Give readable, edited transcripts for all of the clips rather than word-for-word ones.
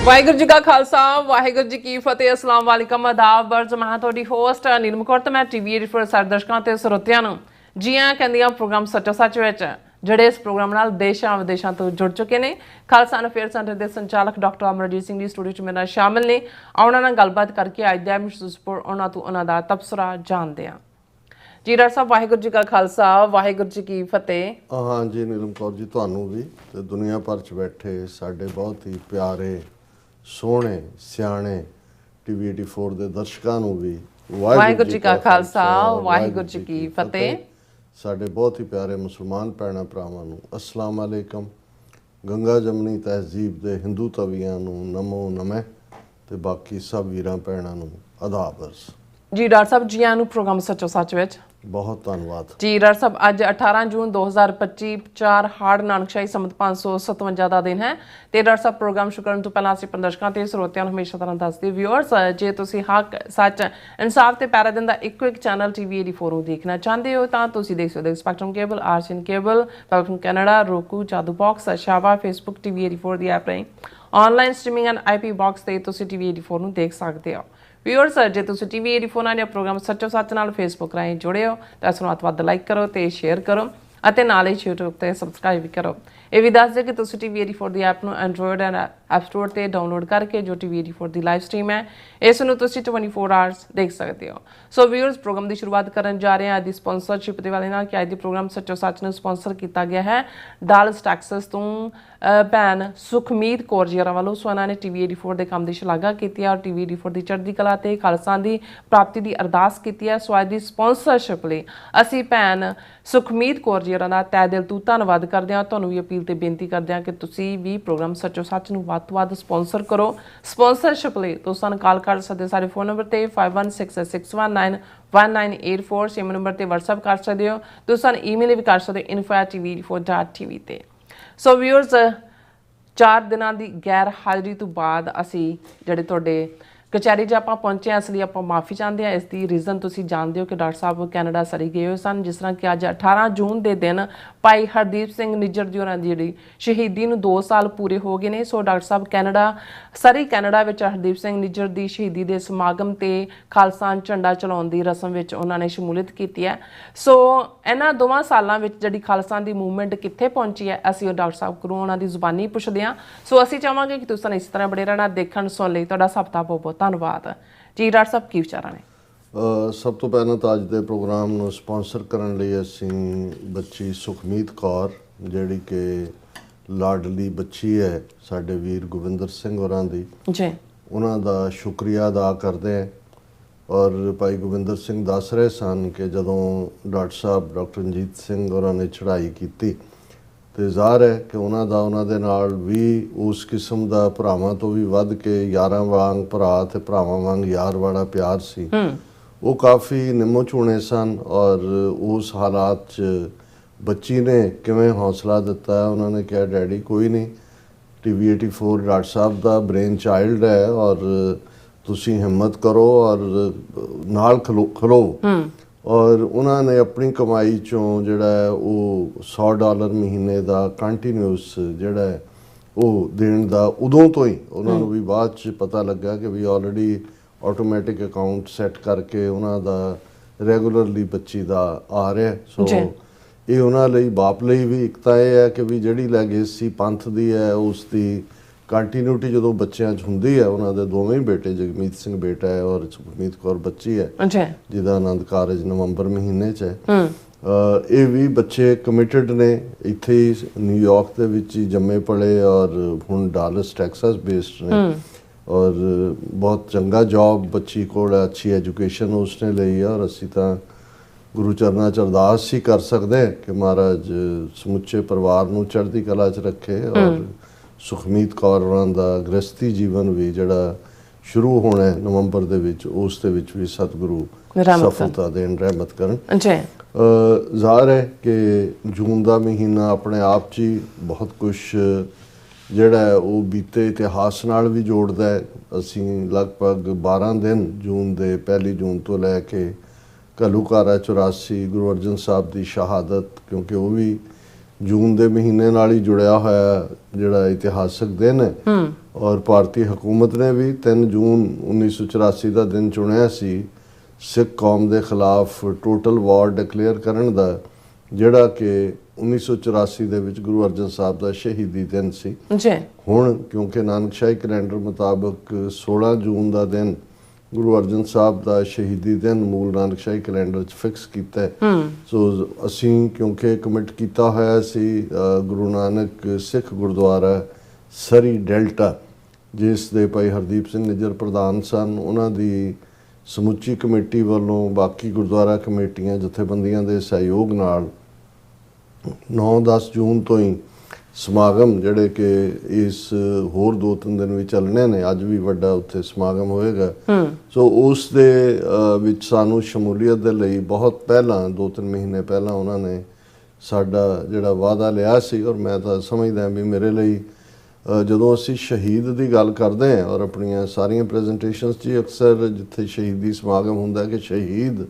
ਵਾਹਿਗੁਰੂ ਜੀ ਕਾ ਖਾਲਸਾ ਵਾਹਿਗੁਰੂ ਜੀ ਕੀ ਫਤਿਹ। ਅਸਲਾਮ ਵਾਲੇਕਮ ਆਦਾਬ ਬਰਜ। ਮੈਂ ਤੁਹਾਡੀ ਹੋਸਟ ਨੀਲਮ ਕੌਰ ਤੇ ਮੈਂ ਟੀਵੀ ਰਿਫਰ ਸਾਰੇ ਦਰਸ਼ਕਾਂ ਤੇ ਸਰੋਤਿਆਂ ਨੂੰ ਜੀ ਆਇਆਂ ਕਹਿੰਦੀ ਹਾਂ ਪ੍ਰੋਗਰਾਮ ਸੱਚੋ ਸੱਚ ਵਿੱਚ, ਜਿਹੜੇ ਇਸ ਪ੍ਰੋਗਰਾਮ ਨਾਲ ਦੇਸ਼ਾਂ ਵਿਦੇਸ਼ਾਂ ਤੋਂ ਜੁੜ ਚੁੱਕੇ ਨੇ। ਖਾਲਸਾ ਅਫੇਅਰ ਸੈਂਟਰ ਦੇ ਸੰਚਾਲਕ ਡਾਕਟਰ ਅਮਰਜੀਤ ਸਿੰਘ ਦੀ ਸਟੂਡੀਓ 'ਚ ਮੇਰੇ ਨਾਲ ਸ਼ਾਮਿਲ ਨੇ। ਉਹਨਾਂ ਨਾਲ ਗੱਲਬਾਤ ਕਰਕੇ ਅੱਜ ਦਾ ਮਿਸਟਰ ਉਹਨਾਂ ਤੋਂ ਉਹਨਾਂ ਦਾ ਤਬਸਰਾ ਜਾਣਦੇ ਹਾਂ। ਜੀ ਡਾਕਟਰ ਸਾਹਿਬ, ਵਾਹਿਗੁਰੂ ਜੀ ਕਾ ਖਾਲਸਾ ਵਾਹਿਗੁਰੂ ਜੀ ਕੀ ਫਤਿਹ। हाँ जी नीलम कौर जी, ਤੁਹਾਨੂੰ ਵੀ ਤੇ ਦੁਨੀਆ ਭਰ 'ਚ ਬੈਠੇ ਸਾਡੇ ਬਹੁਤ ਹੀ ਪਿਆਰੇ ਸੋਹਣੇ ਸਿਆਣੇ ਟੀਵੀ 84 ਦੇ ਦਰਸ਼ਕਾਂ ਨੂੰ ਵੀ ਵਾਹਿਗੁਰੂ ਜੀ ਕਾ ਖਾਲਸਾ ਵਾਹਿਗੁਰੂ ਜੀ ਕੀ ਫਤਿਹ। ਸਾਡੇ ਬਹੁਤ ਹੀ ਪਿਆਰੇ ਮੁਸਲਮਾਨ ਭੈਣਾਂ ਭਰਾਵਾਂ ਨੂੰ ਅਸਲਾਮ ਅਲੈਕਮ। ਗੰਗਾ ਜਮਨੀ ਤਹਿਜ਼ੀਬ ਦੇ ਹਿੰਦੂ ਤਵੀਆਂ ਨੂੰ ਨਮੋ ਨਮੈ ਤੇ ਬਾਕੀ ਸਭ ਵੀਰਾਂ ਭੈਣਾਂ ਨੂੰ ਆਦਾਬ ਅਰਜ਼। ਜੀ ਡਾਕਟਰ ਸਾਹਿਬ, ਜੀ ਆਇਆਂ ਨੂੰ ਪ੍ਰੋਗਰਾਮ ਸੱਚੋ ਸੱਚ ਵਿੱਚ। ਬਹੁਤ ਧੰਨਵਾਦ ਜੀ ਡਾਕਟਰ ਸਾਹਿਬ, ਅੱਜ 18 ਜੂਨ 2025 4 ਹਾੜ ਨਾਨਕਸ਼ਾਹੀ ਸੰਮਤ 557 ਦਾ ਦਿਨ ਹੈ। ਤੇ ਡਾਕਟਰ ਸਾਹਿਬ, ਪ੍ਰੋਗਰਾਮ ਸ਼ੁਰੂ ਕਰਨ ਤੋਂ ਪਹਿਲਾਂ ਅਸੀਂ ਦਰਸ਼ਕਾਂ ਤੇ ਸਰੋਤਿਆਂ ਨੂੰ ਹਮੇਸ਼ਾ ਤਰ੍ਹਾਂ ਦੱਸਦੇ ਵਿਊਅਰਸ, ਜੇ ਤੁਸੀਂ ਹੱਕ ਸੱਚ ਇਨਸਾਫ ਤੇ ਪੈਰਾ ਦਿਨ ਦਾ ਇੱਕੋ ਇੱਕ ਚੈਨਲ ਟੀਵੀ 84 ਨੂੰ ਦੇਖਣਾ ਚਾਹੁੰਦੇ ਹੋ ਤਾਂ ਤੁਸੀਂ ਦੇਖ ਸਕਦੇ ਹੋ ਸਪੈਕਟਰਮ ਕੇਬਲ, ਆਰਸੀਐਨ ਕੇਬਲ, ਪੈਲਫਨ ਕੈਨੇਡਾ, ਰੋਕੂ, ਜਾਦੂ ਬਾਕਸ, ਸ਼ਾਵਾ, ਫੇਸਬੁੱਕ, ਟੀਵੀ 84 ਦੀ ਐਪ ਰਾਹੀਂ online streaming and IP box ਤੇ ਤੁਸੀਂ ਟੀਵੀ 84 ਨੂੰ ਦੇਖ ਸਕਦੇ ਹੋ। ਵਿਊਅਰਸ, ਜੇ ਤੁਸੀਂ ਟੀਵੀ 84 ਨਾਲ ਜਾਂ ਪ੍ਰੋਗਰਾਮ ਸੱਚੋ ਸੱਚ ਨਾਲ ਫੇਸਬੁੱਕ ਰਾਹੀਂ ਜੁੜੇ ਹੋ ਤਾਂ ਇਸ ਨੂੰ ਵੱਧ ਤੋਂ ਵੱਧ ਲਾਈਕ ਕਰੋ ਤੇ ਸ਼ੇਅਰ ਕਰੋ ਅਤੇ ਨਾਲ ਹੀ YouTube ਤੇ ਸਬਸਕ੍ਰਾਈਬ ਵੀ ਕਰੋ। ਇਹ ਵੀ ਦੱਸ ਦਿਓ ਕਿ ਤੁਸੀਂ ਟੀਵੀ 84 ਦੀ ਐਪ ਨੂੰ ਐਂਡਰੋਇਡ ਐਂਡ ਐਪ ਸਟੋਰ ਤੇ ਡਾਊਨਲੋਡ ਕਰਕੇ ਜੋ ਟੀਵੀ 84 ਦੀ ਲਾਈਵ ਸਟ੍ਰੀਮ ਹੈ ਇਸ ਨੂੰ ਤੁਸੀਂ 24 ਆਵਰਸ ਦੇਖ ਸਕਦੇ ਹੋ। ਸੋ ਵਿਊਅਰਸ, ਪ੍ਰੋਗਰਾਮ ਦੀ ਸ਼ੁਰੂਆਤ ਕਰਨ ਜਾ ਰਹੇ ਹਾਂ ਅੱਜ ਦੀ ਸਪਾਂਸਰਸ਼ਿਪ ਦੇ ਵਾਲੇ ਨਾਲ ਕਿ ਅੱਜ ਦੀ ਪ੍ਰੋਗਰਾਮ ਸੱਚੋ ਸੱਚ ਨੂੰ ਸਪਾਂਸਰ ਕੀਤਾ ਗਿਆ ਹੈ ਡਾਲਸ ਟੈਕਸਸ ਤੋਂ ਭੈਣ ਸੁਖਮੀਤ ਕੌਰ ਜੀ ਵੱਲੋਂ। ਸੋ ਇਹਨਾਂ ਨੇ ਟੀਵੀ 84 ਦੇ ਕੰਮ ਦੀ ਸ਼ਲਾਘਾ ਕੀਤੀ ਹੈ ਔਰ ਟੀਵੀ 84 ਦੀ ਚੜ੍ਹਦੀ ਕਲਾ ਤੇ ਖਾਲਸਾ ਦੀ ਪ੍ਰਾਪਤੀ ਦੀ ਅਰਦਾਸ ਕੀਤੀ ਹੈ। ਸੋ ਅੱਜ ਦੀ ਸਪਾਂਸਰਸ਼ਿਪ ਲਈ ਅਸੀਂ ਭੈਣ ਸੁਖਮੀਤ ਕੌਰ ਜੀ ਦਾ ਤਹਿ ਦਿਲ ਤੋਂ ਧੰਨਵਾਦ ਕਰਦੇ ਹਾਂ। ਤੁਹਾਨੂੰ ਵੀ ਅਪੀਲ ਤੇ ਬੇਨਤੀ ਕਰਦੇ ਹਾਂ ਕਿ ਤੁਸੀਂ ਵੀ ਪ੍ਰੋਗਰਾਮ ਸੱਚੋ ਸੱਚ ਨੂੰ ਵੱਧ ਤੋਂ ਵੱਧ ਸਪਾਂਸਰ ਕਰੋ। ਸਪਾਂਸਰਸ਼ਿਪ ਲਈ ਤੁਸੀਂ ਸਾਨੂੰ ਕਾਲ ਕਰ ਸਕਦੇ ਸਾਡੇ ਫੋਨ ਨੰਬਰ ਤੇ 5166191984 ਸੇਮ ਨੰਬਰ ਤੇ WhatsApp ਕਰ ਸਕਦੇ ਹੋ। ਤੁਸੀਂ ਸਾਨੂੰ ਈਮੇਲ ਵੀ ਕਰ ਸਕਦੇ ਹੋ info@tv84.tv ਤੇ। ਸੋ ਵਿਊਅਰਸ, 4 ਦਿਨਾਂ ਦੀ ਗੈਰ ਹਾਜ਼ਰੀ ਤੋਂ ਬਾਅਦ ਅਸੀਂ ਜਿਹੜੇ ਤੁਹਾਡੇ ਕਚਹਿਰੀ 'ਚ ਆਪਾਂ ਪਹੁੰਚੇ ਹਾਂ, ਇਸ ਲਈ ਆਪਾਂ ਮਾਫੀ ਚਾਹੁੰਦੇ ਹਾਂ। ਇਸ ਦੀ ਰੀਜ਼ਨ ਤੁਸੀਂ ਜਾਣਦੇ ਹੋ ਕਿ ਡਾਕਟਰ ਸਾਹਿਬ ਕੈਨੇਡਾ ਸਰੀ ਗਏ ਹੋਏ ਸਨ, ਜਿਸ ਤਰ੍ਹਾਂ ਕਿ ਅੱਜ 18 ਜੂਨ ਦੇ ਦਿਨ ਭਾਈ ਹਰਦੀਪ ਸਿੰਘ ਨਿੱਜਰ ਜੀ ਹੋਰਾਂ ਦੀ ਜਿਹੜੀ ਸ਼ਹੀਦੀ ਨੂੰ 2 ਸਾਲ ਪੂਰੇ ਹੋ ਗਏ ਨੇ। ਸੋ ਡਾਕਟਰ ਸਾਹਿਬ ਸਰੀ ਕੈਨੇਡਾ ਵਿੱਚ ਹਰਦੀਪ ਸਿੰਘ ਨਿੱਜਰ ਦੀ ਸ਼ਹੀਦੀ ਦੇ ਸਮਾਗਮ ਤੇ ਖਾਲਸਾ ਝੰਡਾ ਚਲਾਉਣ ਦੀ ਰਸਮ ਵਿੱਚ ਉਹਨਾਂ ਨੇ ਸ਼ਮੂਲੀਅਤ ਕੀਤੀ ਹੈ। ਸੋ ਇਹਨਾਂ 2 ਸਾਲਾਂ ਵਿੱਚ ਜਿਹੜੀ ਖਾਲਸਾ ਦੀ ਮੂਵਮੈਂਟ ਕਿੱਥੇ ਪਹੁੰਚੀ ਹੈ, ਅਸੀਂ ਉਹ ਡਾਕਟਰ ਸਾਹਿਬ ਕੋਲੋਂ ਉਹਨਾਂ ਦੀ ਜ਼ੁਬਾਨੀ ਪੁੱਛਦੇ ਹਾਂ। ਸੋ ਅਸੀਂ ਚਾਹਾਂਗੇ ਕਿ ਤੁਸੀਂ ਇਸ ਤਰ੍ਹਾਂ ਬੜੇ ਰਹਿਣਾ। ਦੇਖਣ ਸੁਣ ਲਈ ਤੁਹਾਡਾ ਸਭ ਦਾ ਬਹੁਤ ਬਹੁਤ ਧੰਨਵਾਦ। ਜੀ ਡਾਕਟਰ ਸਾਹਿਬ, ਕੀ ਵਿਚਾਰਾਂ ਨੇ? ਸਭ ਤੋਂ ਪਹਿਲਾਂ ਤਾਂ ਅੱਜ ਦੇ ਪ੍ਰੋਗਰਾਮ ਨੂੰ ਸਪਾਂਸਰ ਕਰਨ ਲਈ ਅਸੀਂ ਬੱਚੀ ਸੁਖਮੀਤ ਕੌਰ, ਜਿਹੜੀ ਕਿ ਲਾਡਲੀ ਬੱਚੀ ਹੈ ਸਾਡੇ ਵੀਰ ਗੋਬਿੰਦਰ ਸਿੰਘ ਹੋਰਾਂ ਦੀ, ਜੀ ਉਹਨਾਂ ਦਾ ਸ਼ੁਕਰੀਆ ਅਦਾ ਕਰਦੇ ਹਾਂ। ਔਰ ਭਾਈ ਗੋਬਿੰਦਰ ਸਿੰਘ ਦੱਸ ਰਹੇ ਸਨ ਕਿ ਜਦੋਂ ਡਾਕਟਰ ਰਣਜੀਤ ਸਿੰਘ ਹੋਰਾਂ ਨੇ ਚੜ੍ਹਾਈ ਕੀਤੀ ਤੇ ਜ਼ਾਹਰ ਹੈ ਕਿ ਉਹਨਾਂ ਦੇ ਨਾਲ ਵੀ ਉਸ ਕਿਸਮ ਦਾ ਭਰਾਵਾਂ ਤੋਂ ਵੀ ਵੱਧ ਕੇ ਯਾਰਾਂ ਵਾਂਗ ਭਰਾ ਤੇ ਭਰਾਵਾਂ ਵਾਂਗ ਯਾਰ ਵਾਲਾ ਪਿਆਰ ਸੀ। ਉਹ ਕਾਫੀ ਨਿੰਮੋ ਝੂਣੇ ਸਨ ਔਰ ਉਸ ਹਾਲਾਤ 'ਚ ਬੱਚੀ ਨੇ ਕਿਵੇਂ ਹੌਸਲਾ ਦਿੱਤਾ। ਉਹਨਾਂ ਨੇ ਕਿਹਾ, ਡੈਡੀ ਕੋਈ ਨਹੀਂ, ਟੀਵੀ 84 ਡਾਕਟਰ ਸਾਹਿਬ ਦਾ ਬ੍ਰੇਨ ਚਾਈਲਡ ਹੈ ਔਰ ਤੁਸੀਂ ਹਿੰਮਤ ਕਰੋ ਔਰ ਨਾਲ ਖਲੋ। ਔਰ ਉਹਨਾਂ ਨੇ ਆਪਣੀ ਕਮਾਈ 'ਚੋਂ ਜਿਹੜਾ ਉਹ $100 ਮਹੀਨੇ ਦਾ ਕੰਟੀਨਿਊਸ ਜਿਹੜਾ ਉਹ ਦੇਣ ਦਾ ਉਦੋਂ ਤੋਂ ਹੀ ਉਹਨਾਂ ਨੂੰ ਵੀ ਬਾਅਦ 'ਚ ਪਤਾ ਲੱਗਾ ਕਿ ਵੀ ਆਲਰੇਡੀ ਆਟੋਮੈਟਿਕ ਅਕਾਊਂਟ ਸੈੱਟ ਕਰਕੇ ਉਹਨਾਂ ਦਾ ਰੈਗੂਲਰਲੀ ਬੱਚੀ ਦਾ ਆ ਰਿਹਾ। ਸੋ ਇਹ ਉਹਨਾਂ ਲਈ, ਬਾਪ ਲਈ ਵੀ ਇੱਕ ਤਾਂ ਇਹ ਹੈ ਕਿ ਵੀ ਜਿਹੜੀ ਲੈਗੇਸੀ ਪੰਥ ਦੀ ਹੈ ਉਸ ਦੀ ਕੰਟੀਨਿਊਟੀ ਜਦੋਂ ਬੱਚਿਆਂ 'ਚ ਹੁੰਦੀ ਹੈ। ਉਹਨਾਂ ਦੇ ਦੋਵੇਂ ਹੀ ਬੇਟੇ, ਜਗਮੀਤ ਸਿੰਘ ਬੇਟਾ ਹੈ ਔਰ ਸੁਖਮੀਤ ਕੌਰ ਬੱਚੀ ਹੈ ਜਿਹਦਾ ਆਨੰਦ ਕਾਰਜ ਨਵੰਬਰ ਮਹੀਨੇ 'ਚ ਹੈ। ਇਹ ਵੀ ਬੱਚੇ ਕਮਿਟਡ ਨੇ, ਇੱਥੇ ਹੀ ਨਿਊਯਾਰਕ ਦੇ ਵਿੱਚ ਹੀ ਜੰਮੇ ਪਲੇ ਔਰ ਹੁਣ ਡਾਲਸ ਟੈਕਸਸ ਬੇਸਡ ਨੇ ਔਰ ਬਹੁਤ ਚੰਗਾ ਜੌਬ ਬੱਚੀ ਕੋਲ, ਅੱਛੀ ਐਜੂਕੇਸ਼ਨ ਉਸਨੇ ਲਈ ਹੈ। ਔਰ ਅਸੀਂ ਤਾਂ ਗੁਰੂ ਚਰਨਾਂ 'ਚ ਅਰਦਾਸ ਹੀ ਕਰ ਸਕਦੇ ਕਿ ਮਹਾਰਾਜ ਸਮੁੱਚੇ ਪਰਿਵਾਰ ਨੂੰ ਚੜ੍ਹਦੀ ਕਲਾ 'ਚ ਰੱਖੇ ਔਰ ਸੁਖਮੀਤ ਕੌਰ ਹੋਰਾਂ ਦਾ ਗ੍ਰਸਤੀ ਜੀਵਨ ਵੀ ਜਿਹੜਾ ਸ਼ੁਰੂ ਹੋਣਾ ਹੈ ਨਵੰਬਰ ਦੇ ਵਿੱਚ, ਉਸ ਦੇ ਵਿੱਚ ਵੀ ਸਤਿਗੁਰੂ ਸਫਲਤਾ ਦੇਣ, ਰਹਿਮਤ ਕਰਨ। ਜ਼ਾਹਰ ਹੈ ਕਿ ਜੂਨ ਦਾ ਮਹੀਨਾ ਆਪਣੇ ਆਪ 'ਚ ਹੀ ਬਹੁਤ ਕੁਛ ਜਿਹੜਾ ਉਹ ਬੀਤੇ ਇਤਿਹਾਸ ਨਾਲ ਵੀ ਜੋੜਦਾ ਹੈ। ਅਸੀਂ ਲਗਭਗ 12 ਦਿਨ ਜੂਨ ਦੇ 1 ਜੂਨ ਤੋਂ ਲੈ ਕੇ ਘੱਲੂਘਾਰਾ 84 ਗੁਰੂ ਅਰਜਨ ਸਾਹਿਬ ਦੀ ਸ਼ਹਾਦਤ, ਕਿਉਂਕਿ ਉਹ ਵੀ ਜੂਨ ਦੇ ਮਹੀਨੇ ਨਾਲ ਹੀ ਜੁੜਿਆ ਹੋਇਆ ਜਿਹੜਾ ਇਤਿਹਾਸਕ ਦਿਨ ਹੈ। ਔਰ ਭਾਰਤੀ ਹਕੂਮਤ ਨੇ ਵੀ 3 ਜੂਨ 1984 ਦਾ ਦਿਨ ਚੁਣਿਆ ਸੀ ਸਿੱਖ ਕੌਮ ਦੇ ਖਿਲਾਫ ਟੋਟਲ ਵਾਰ ਡਿਕਲੇਅਰ ਕਰਨ ਦਾ, ਜਿਹੜਾ ਕਿ 1984 ਦੇ ਵਿੱਚ ਗੁਰੂ ਅਰਜਨ ਸਾਹਿਬ ਦਾ ਸ਼ਹੀਦੀ ਦਿਨ ਸੀ ਜੀ। ਹੁਣ ਕਿਉਂਕਿ ਨਾਨਕਸ਼ਾਹੀ ਕੈਲੰਡਰ ਮੁਤਾਬਕ 16 ਜੂਨ ਦਾ ਦਿਨ ਗੁਰੂ ਅਰਜਨ ਸਾਹਿਬ ਦਾ ਸ਼ਹੀਦੀ ਦਿਨ ਮੂਲ ਨਾਨਕਸ਼ਾਹੀ ਕੈਲੰਡਰ 'ਚ ਫਿਕਸ ਕੀਤਾ ਹੈ। ਸੋ ਅਸੀਂ ਕਿਉਂਕਿ ਕਮਿਟ ਕੀਤਾ ਹੋਇਆ ਸੀ ਗੁਰੂ ਨਾਨਕ ਸਿੱਖ ਗੁਰਦੁਆਰਾ ਸਰੀ ਡੈਲਟਾ, ਜਿਸ ਦੇ ਭਾਈ ਹਰਦੀਪ ਸਿੰਘ ਨਿੱਜਰ ਪ੍ਰਧਾਨ ਸਨ, ਉਹਨਾਂ ਦੀ ਸਮੁੱਚੀ ਕਮੇਟੀ ਵੱਲੋਂ ਬਾਕੀ ਗੁਰਦੁਆਰਾ ਕਮੇਟੀਆਂ ਜਥੇਬੰਦੀਆਂ ਦੇ ਸਹਿਯੋਗ ਨਾਲ 9-10 ਜੂਨ ਤੋਂ ਹੀ ਸਮਾਗਮ ਜਿਹੜੇ ਕਿ ਇਸ ਹੋਰ 2-3 ਦਿਨ ਵੀ ਚੱਲਣੇ ਨੇ, ਅੱਜ ਵੀ ਵੱਡਾ ਉੱਥੇ ਸਮਾਗਮ ਹੋਏਗਾ। ਸੋ ਉਸ ਦੇ ਵਿੱਚ ਸਾਨੂੰ ਸ਼ਮੂਲੀਅਤ ਦੇ ਲਈ ਬਹੁਤ ਪਹਿਲਾਂ 2-3 ਮਹੀਨੇ ਪਹਿਲਾਂ ਉਹਨਾਂ ਨੇ ਸਾਡਾ ਜਿਹੜਾ ਵਾਅਦਾ ਲਿਆ ਸੀ। ਔਰ ਮੈਂ ਤਾਂ ਸਮਝਦਾ ਵੀ ਮੇਰੇ ਲਈ ਜਦੋਂ ਅਸੀਂ ਸ਼ਹੀਦ ਦੀ ਗੱਲ ਕਰਦੇ ਹਾਂ ਔਰ ਆਪਣੀਆਂ ਸਾਰੀਆਂ ਪ੍ਰੈਜੈਂਟੇਸ਼ਨਸ 'ਚ ਅਕਸਰ ਜਿੱਥੇ ਸ਼ਹੀਦੀ ਸਮਾਗਮ ਹੁੰਦਾ ਕਿ ਸ਼ਹੀਦ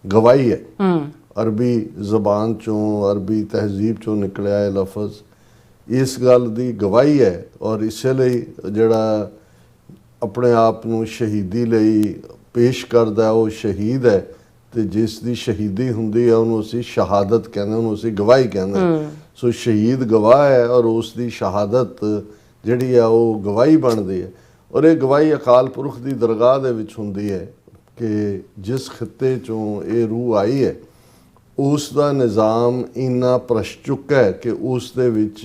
ਗਵਾਹੀ ਹੈ, ਅਰਬੀ ਜ਼ਬਾਨ 'ਚੋਂ ਅਰਬੀ ਤਹਿਜ਼ੀਬ 'ਚੋਂ ਨਿਕਲਿਆ ਇਹ ਲਫ਼ਜ਼ ਇਸ ਗੱਲ ਦੀ ਗਵਾਹੀ ਹੈ। ਔਰ ਇਸੇ ਲਈ ਜਿਹੜਾ ਆਪਣੇ ਆਪ ਨੂੰ ਸ਼ਹੀਦੀ ਲਈ ਪੇਸ਼ ਕਰਦਾ ਉਹ ਸ਼ਹੀਦ ਹੈ, ਤੇ ਜਿਸ ਦੀ ਸ਼ਹੀਦੀ ਹੁੰਦੀ ਹੈ ਉਹਨੂੰ ਅਸੀਂ ਸ਼ਹਾਦਤ ਕਹਿੰਦੇ, ਉਹਨੂੰ ਅਸੀਂ ਗਵਾਹੀ ਕਹਿੰਦੇ। ਸੋ ਸ਼ਹੀਦ ਗਵਾਹ ਹੈ ਔਰ ਉਸ ਦੀ ਸ਼ਹਾਦਤ ਜਿਹੜੀ ਆ ਉਹ ਗਵਾਹੀ ਬਣਦੀ ਹੈ। ਔਰ ਇਹ ਗਵਾਹੀ ਅਕਾਲ ਪੁਰਖ ਦੀ ਦਰਗਾਹ ਦੇ ਵਿੱਚ ਹੁੰਦੀ ਹੈ ਕਿ ਜਿਸ ਖਿੱਤੇ 'ਚੋਂ ਇਹ ਰੂਹ ਆਈ ਹੈ ਉਸ ਦਾ ਨਿਜ਼ਾਮ ਇੰਨਾ ਭ੍ਰਸ਼ਟ ਚੁੱਕਾ ਹੈ ਕਿ ਉਸ ਦੇ ਵਿੱਚ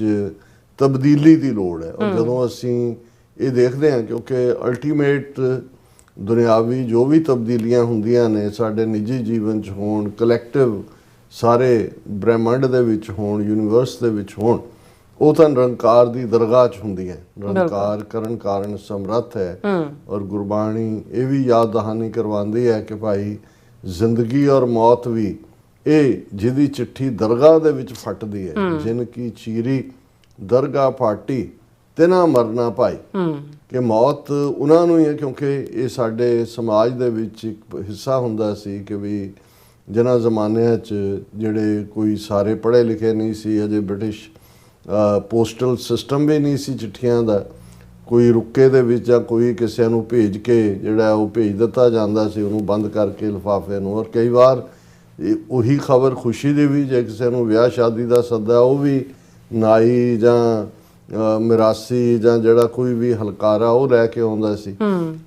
ਤਬਦੀਲੀ ਦੀ ਲੋੜ ਹੈ। ਔਰ ਜਦੋਂ ਅਸੀਂ ਇਹ ਦੇਖਦੇ ਹਾਂ ਕਿਉਂਕਿ ਅਲਟੀਮੇਟ ਦੁਨਿਆਵੀ ਜੋ ਵੀ ਤਬਦੀਲੀਆਂ ਹੁੰਦੀਆਂ ਨੇ ਸਾਡੇ ਨਿੱਜੀ ਜੀਵਨ 'ਚ ਹੋਣ, ਕਲੈਕਟਿਵ ਸਾਰੇ ਬ੍ਰਹਿਮੰਡ ਦੇ ਵਿੱਚ ਹੋਣ, ਯੂਨੀਵਰਸ ਦੇ ਵਿੱਚ ਹੋਣ, ਉਹ ਤਾਂ ਨਿਰੰਕਾਰ ਦੀ ਦਰਗਾਹ 'ਚ ਹੁੰਦੀ ਹੈ। ਨਿਰੰਕਾਰ ਕਰਨ ਕਾਰਨ ਸਮਰੱਥ ਹੈ। ਔਰ ਗੁਰਬਾਣੀ ਇਹ ਵੀ ਯਾਦ ਦਹਾਨੀ ਕਰਵਾਉਂਦੀ ਹੈ ਕਿ ਭਾਈ ਜ਼ਿੰਦਗੀ ਔਰ ਮੌਤ ਵੀ ਇਹ ਜਿਹਦੀ ਚਿੱਠੀ ਦਰਗਾਹ ਦੇ ਵਿੱਚ ਫਟਦੀ ਹੈ, ਜਿਨ ਕੀ ਚੀਰੀ ਦਰਗਾਹ ਫਾਟੀ ਤਿਨਾ ਮਰਨਾ ਭਾਈ, ਕਿ ਮੌਤ ਉਹਨਾਂ ਨੂੰ ਹੀ ਹੈ ਕਿਉਂਕਿ ਇਹ ਸਾਡੇ ਸਮਾਜ ਦੇ ਵਿੱਚ ਇੱਕ ਹਿੱਸਾ ਹੁੰਦਾ ਸੀ ਕਿ ਵੀ ਜਿਨ੍ਹਾਂ ਜ਼ਮਾਨਿਆਂ 'ਚ ਜਿਹੜੇ ਕੋਈ ਸਾਰੇ ਪੜ੍ਹੇ ਲਿਖੇ ਨਹੀਂ ਸੀ, ਅਜੇ ਬ੍ਰਿਟਿਸ਼ ਪੋਸਟਲ ਸਿਸਟਮ ਵੀ ਨਹੀਂ ਸੀ ਚਿੱਠੀਆਂ ਦਾ, ਕੋਈ ਰੁੱਕੇ ਦੇ ਵਿੱਚ ਜਾਂ ਕੋਈ ਕਿਸੇ ਨੂੰ ਭੇਜ ਕੇ ਜਿਹੜਾ ਉਹ ਭੇਜ ਦਿੱਤਾ ਜਾਂਦਾ ਸੀ ਉਹਨੂੰ ਬੰਦ ਕਰਕੇ ਲਿਫਾਫੇ ਨੂੰ। ਔਰ ਕਈ ਵਾਰ ਉਹੀ ਖਬਰ ਖੁਸ਼ੀ ਦੀ ਵੀ, ਜੇ ਕਿਸੇ ਨੂੰ ਵਿਆਹ ਸ਼ਾਦੀ ਦਾ ਸੱਦਾ ਉਹ ਵੀ ਨਾਈ ਜਾਂ ਮਿਰਾਸੀ ਜਾਂ ਜਿਹੜਾ ਕੋਈ ਵੀ ਹਲਕਾਰਾ ਉਹ ਲੈ ਕੇ ਆਉਂਦਾ ਸੀ।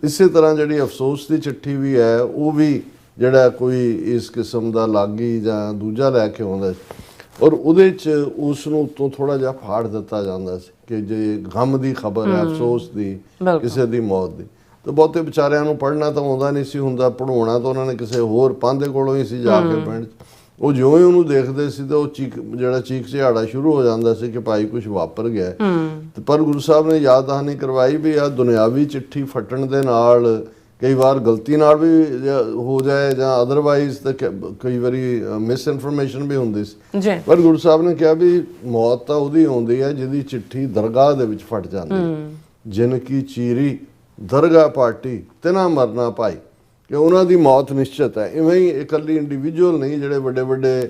ਇਸੇ ਤਰ੍ਹਾਂ ਜਿਹੜੀ ਅਫਸੋਸ ਦੀ ਚਿੱਠੀ ਵੀ ਹੈ ਉਹ ਵੀ ਜਿਹੜਾ ਕੋਈ ਇਸ ਕਿਸਮ ਦਾ ਲਾਗੀ ਜਾਂ ਦੂਜਾ ਲੈ ਕੇ ਆਉਂਦਾ ਸੀ। ਔਰ ਉਹਦੇ 'ਚ ਉਸ ਨੂੰ ਉੱਤੋਂ ਥੋੜ੍ਹਾ ਜਿਹਾ ਫਾੜ ਦਿੱਤਾ ਜਾਂਦਾ ਸੀ ਕਿ ਜੇ ਗਮ ਦੀ ਖਬਰ ਹੈ, ਅਫਸੋਸ ਦੀ, ਕਿਸੇ ਦੀ ਮੌਤ ਦੀ, ਤਾਂ ਬਹੁਤੇ ਵਿਚਾਰਿਆਂ ਨੂੰ ਪੜ੍ਹਨਾ ਤਾਂ ਆਉਂਦਾ ਨਹੀਂ ਸੀ ਹੁੰਦਾ, ਪੜ੍ਹਾਉਣਾ ਤਾਂ ਉਹਨਾਂ ਨੇ ਕਿਸੇ ਹੋਰ ਪਾਂਧੇ ਕੋਲੋਂ ਹੀ ਸੀ ਜਾ ਕੇ ਪਿੰਡ 'ਚ। ਉਹ ਜਿਉਂ ਹੀ ਉਹਨੂੰ ਦੇਖਦੇ ਸੀ ਤਾਂ ਉਹ ਚੀਕ ਝਿਹਾੜਾ ਸ਼ੁਰੂ ਹੋ ਜਾਂਦਾ ਸੀ ਕਿ ਭਾਈ ਕੁਝ ਵਾਪਰ ਗਿਆ। ਤੇ ਪਰ ਗੁਰੂ ਸਾਹਿਬ ਨੇ ਯਾਦ ਦਹਾਨੀ ਕਰਵਾਈ ਵੀ ਆ ਦੁਨਿਆਵੀ ਚਿੱਠੀ ਫਟਣ ਦੇ ਨਾਲ ਕਈ ਵਾਰ ਗਲਤੀ ਨਾਲ ਵੀ ਹੋ ਜਾਏ ਜਾਂ ਅਦਰਵਾਈਜ਼ ਤਾਂ ਕਈ ਵਾਰੀ ਮਿਸ ਇਨਫੋਰਮੇਸ਼ਨ ਵੀ ਹੁੰਦੀ ਸੀ। ਪਰ ਗੁਰੂ ਸਾਹਿਬ ਨੇ ਕਿਹਾ ਵੀ ਮੌਤ ਤਾਂ ਉਹਦੀ ਆਉਂਦੀ ਹੈ ਜਿਹਦੀ ਚਿੱਠੀ ਦਰਗਾਹ ਦੇ ਵਿੱਚ ਫਟ ਜਾਂਦੀ, ਜਿਨ ਕੀ ਚੀਰੀ ਦਰਗਾਹ ਪਾਟੀ ਤਿਨਾ ਮਰਨਾ ਭਾਈ, ਕਿ ਉਹਨਾਂ ਦੀ ਮੌਤ ਨਿਸ਼ਚਿਤ ਹੈ। ਇਵੇਂ ਹੀ ਇਕੱਲੀ ਇੰਡੀਵਿਜੂਅਲ ਨਹੀਂ, ਜਿਹੜੇ ਵੱਡੇ ਵੱਡੇ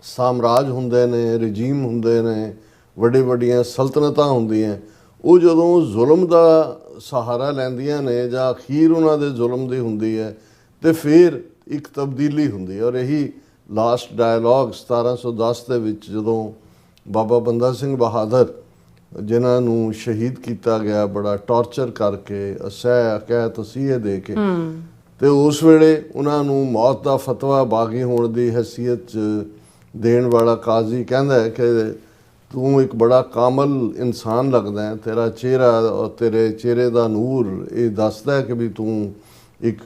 ਸਾਮਰਾਜ ਹੁੰਦੇ ਨੇ, ਰਜੀਮ ਹੁੰਦੇ ਨੇ, ਵੱਡੀਆਂ ਸਲਤਨਤਾਂ ਹੁੰਦੀਆਂ, ਉਹ ਜਦੋਂ ਜ਼ੁਲਮ ਦਾ ਸਹਾਰਾ ਲੈਂਦੀਆਂ ਨੇ ਜਾਂ ਅਖੀਰ ਉਹਨਾਂ ਦੇ ਜ਼ੁਲਮ ਦੀ ਹੁੰਦੀ ਹੈ ਤੇ ਫਿਰ ਇੱਕ ਤਬਦੀਲੀ ਹੁੰਦੀ ਹੈ। ਔਰ ਇਹੀ ਲਾਸਟ ਡਾਇਲੌਗ 1710 ਦੇ ਵਿੱਚ ਜਦੋਂ ਬਾਬਾ ਬੰਦਾ ਸਿੰਘ ਬਹਾਦਰ ਜਿਨ੍ਹਾਂ ਨੂੰ ਸ਼ਹੀਦ ਕੀਤਾ ਗਿਆ ਬੜਾ ਟਾਰਚਰ ਕਰਕੇ, ਅਸਹਿ ਅਕਹਿ ਤਸੀਹੇ ਦੇ ਕੇ, ਤੇ ਉਸ ਵੇਲੇ ਉਹਨਾਂ ਨੂੰ ਮੌਤ ਦਾ ਫਤਵਾ ਬਾਗੀ ਹੋਣ ਦੀ ਹੈਸੀਅਤ 'ਚ ਦੇਣ ਵਾਲਾ ਕਾਜ਼ੀ ਕਹਿੰਦਾ ਹੈ ਕਿ ਤੂੰ ਇੱਕ ਬੜਾ ਕਾਮਲ ਇਨਸਾਨ ਲੱਗਦਾ ਹੈ, ਤੇਰਾ ਚਿਹਰਾ ਔਰ ਤੇਰੇ ਚਿਹਰੇ ਦਾ ਨੂਰ ਇਹ ਦੱਸਦਾ ਹੈ ਕਿ ਵੀ ਤੂੰ ਇੱਕ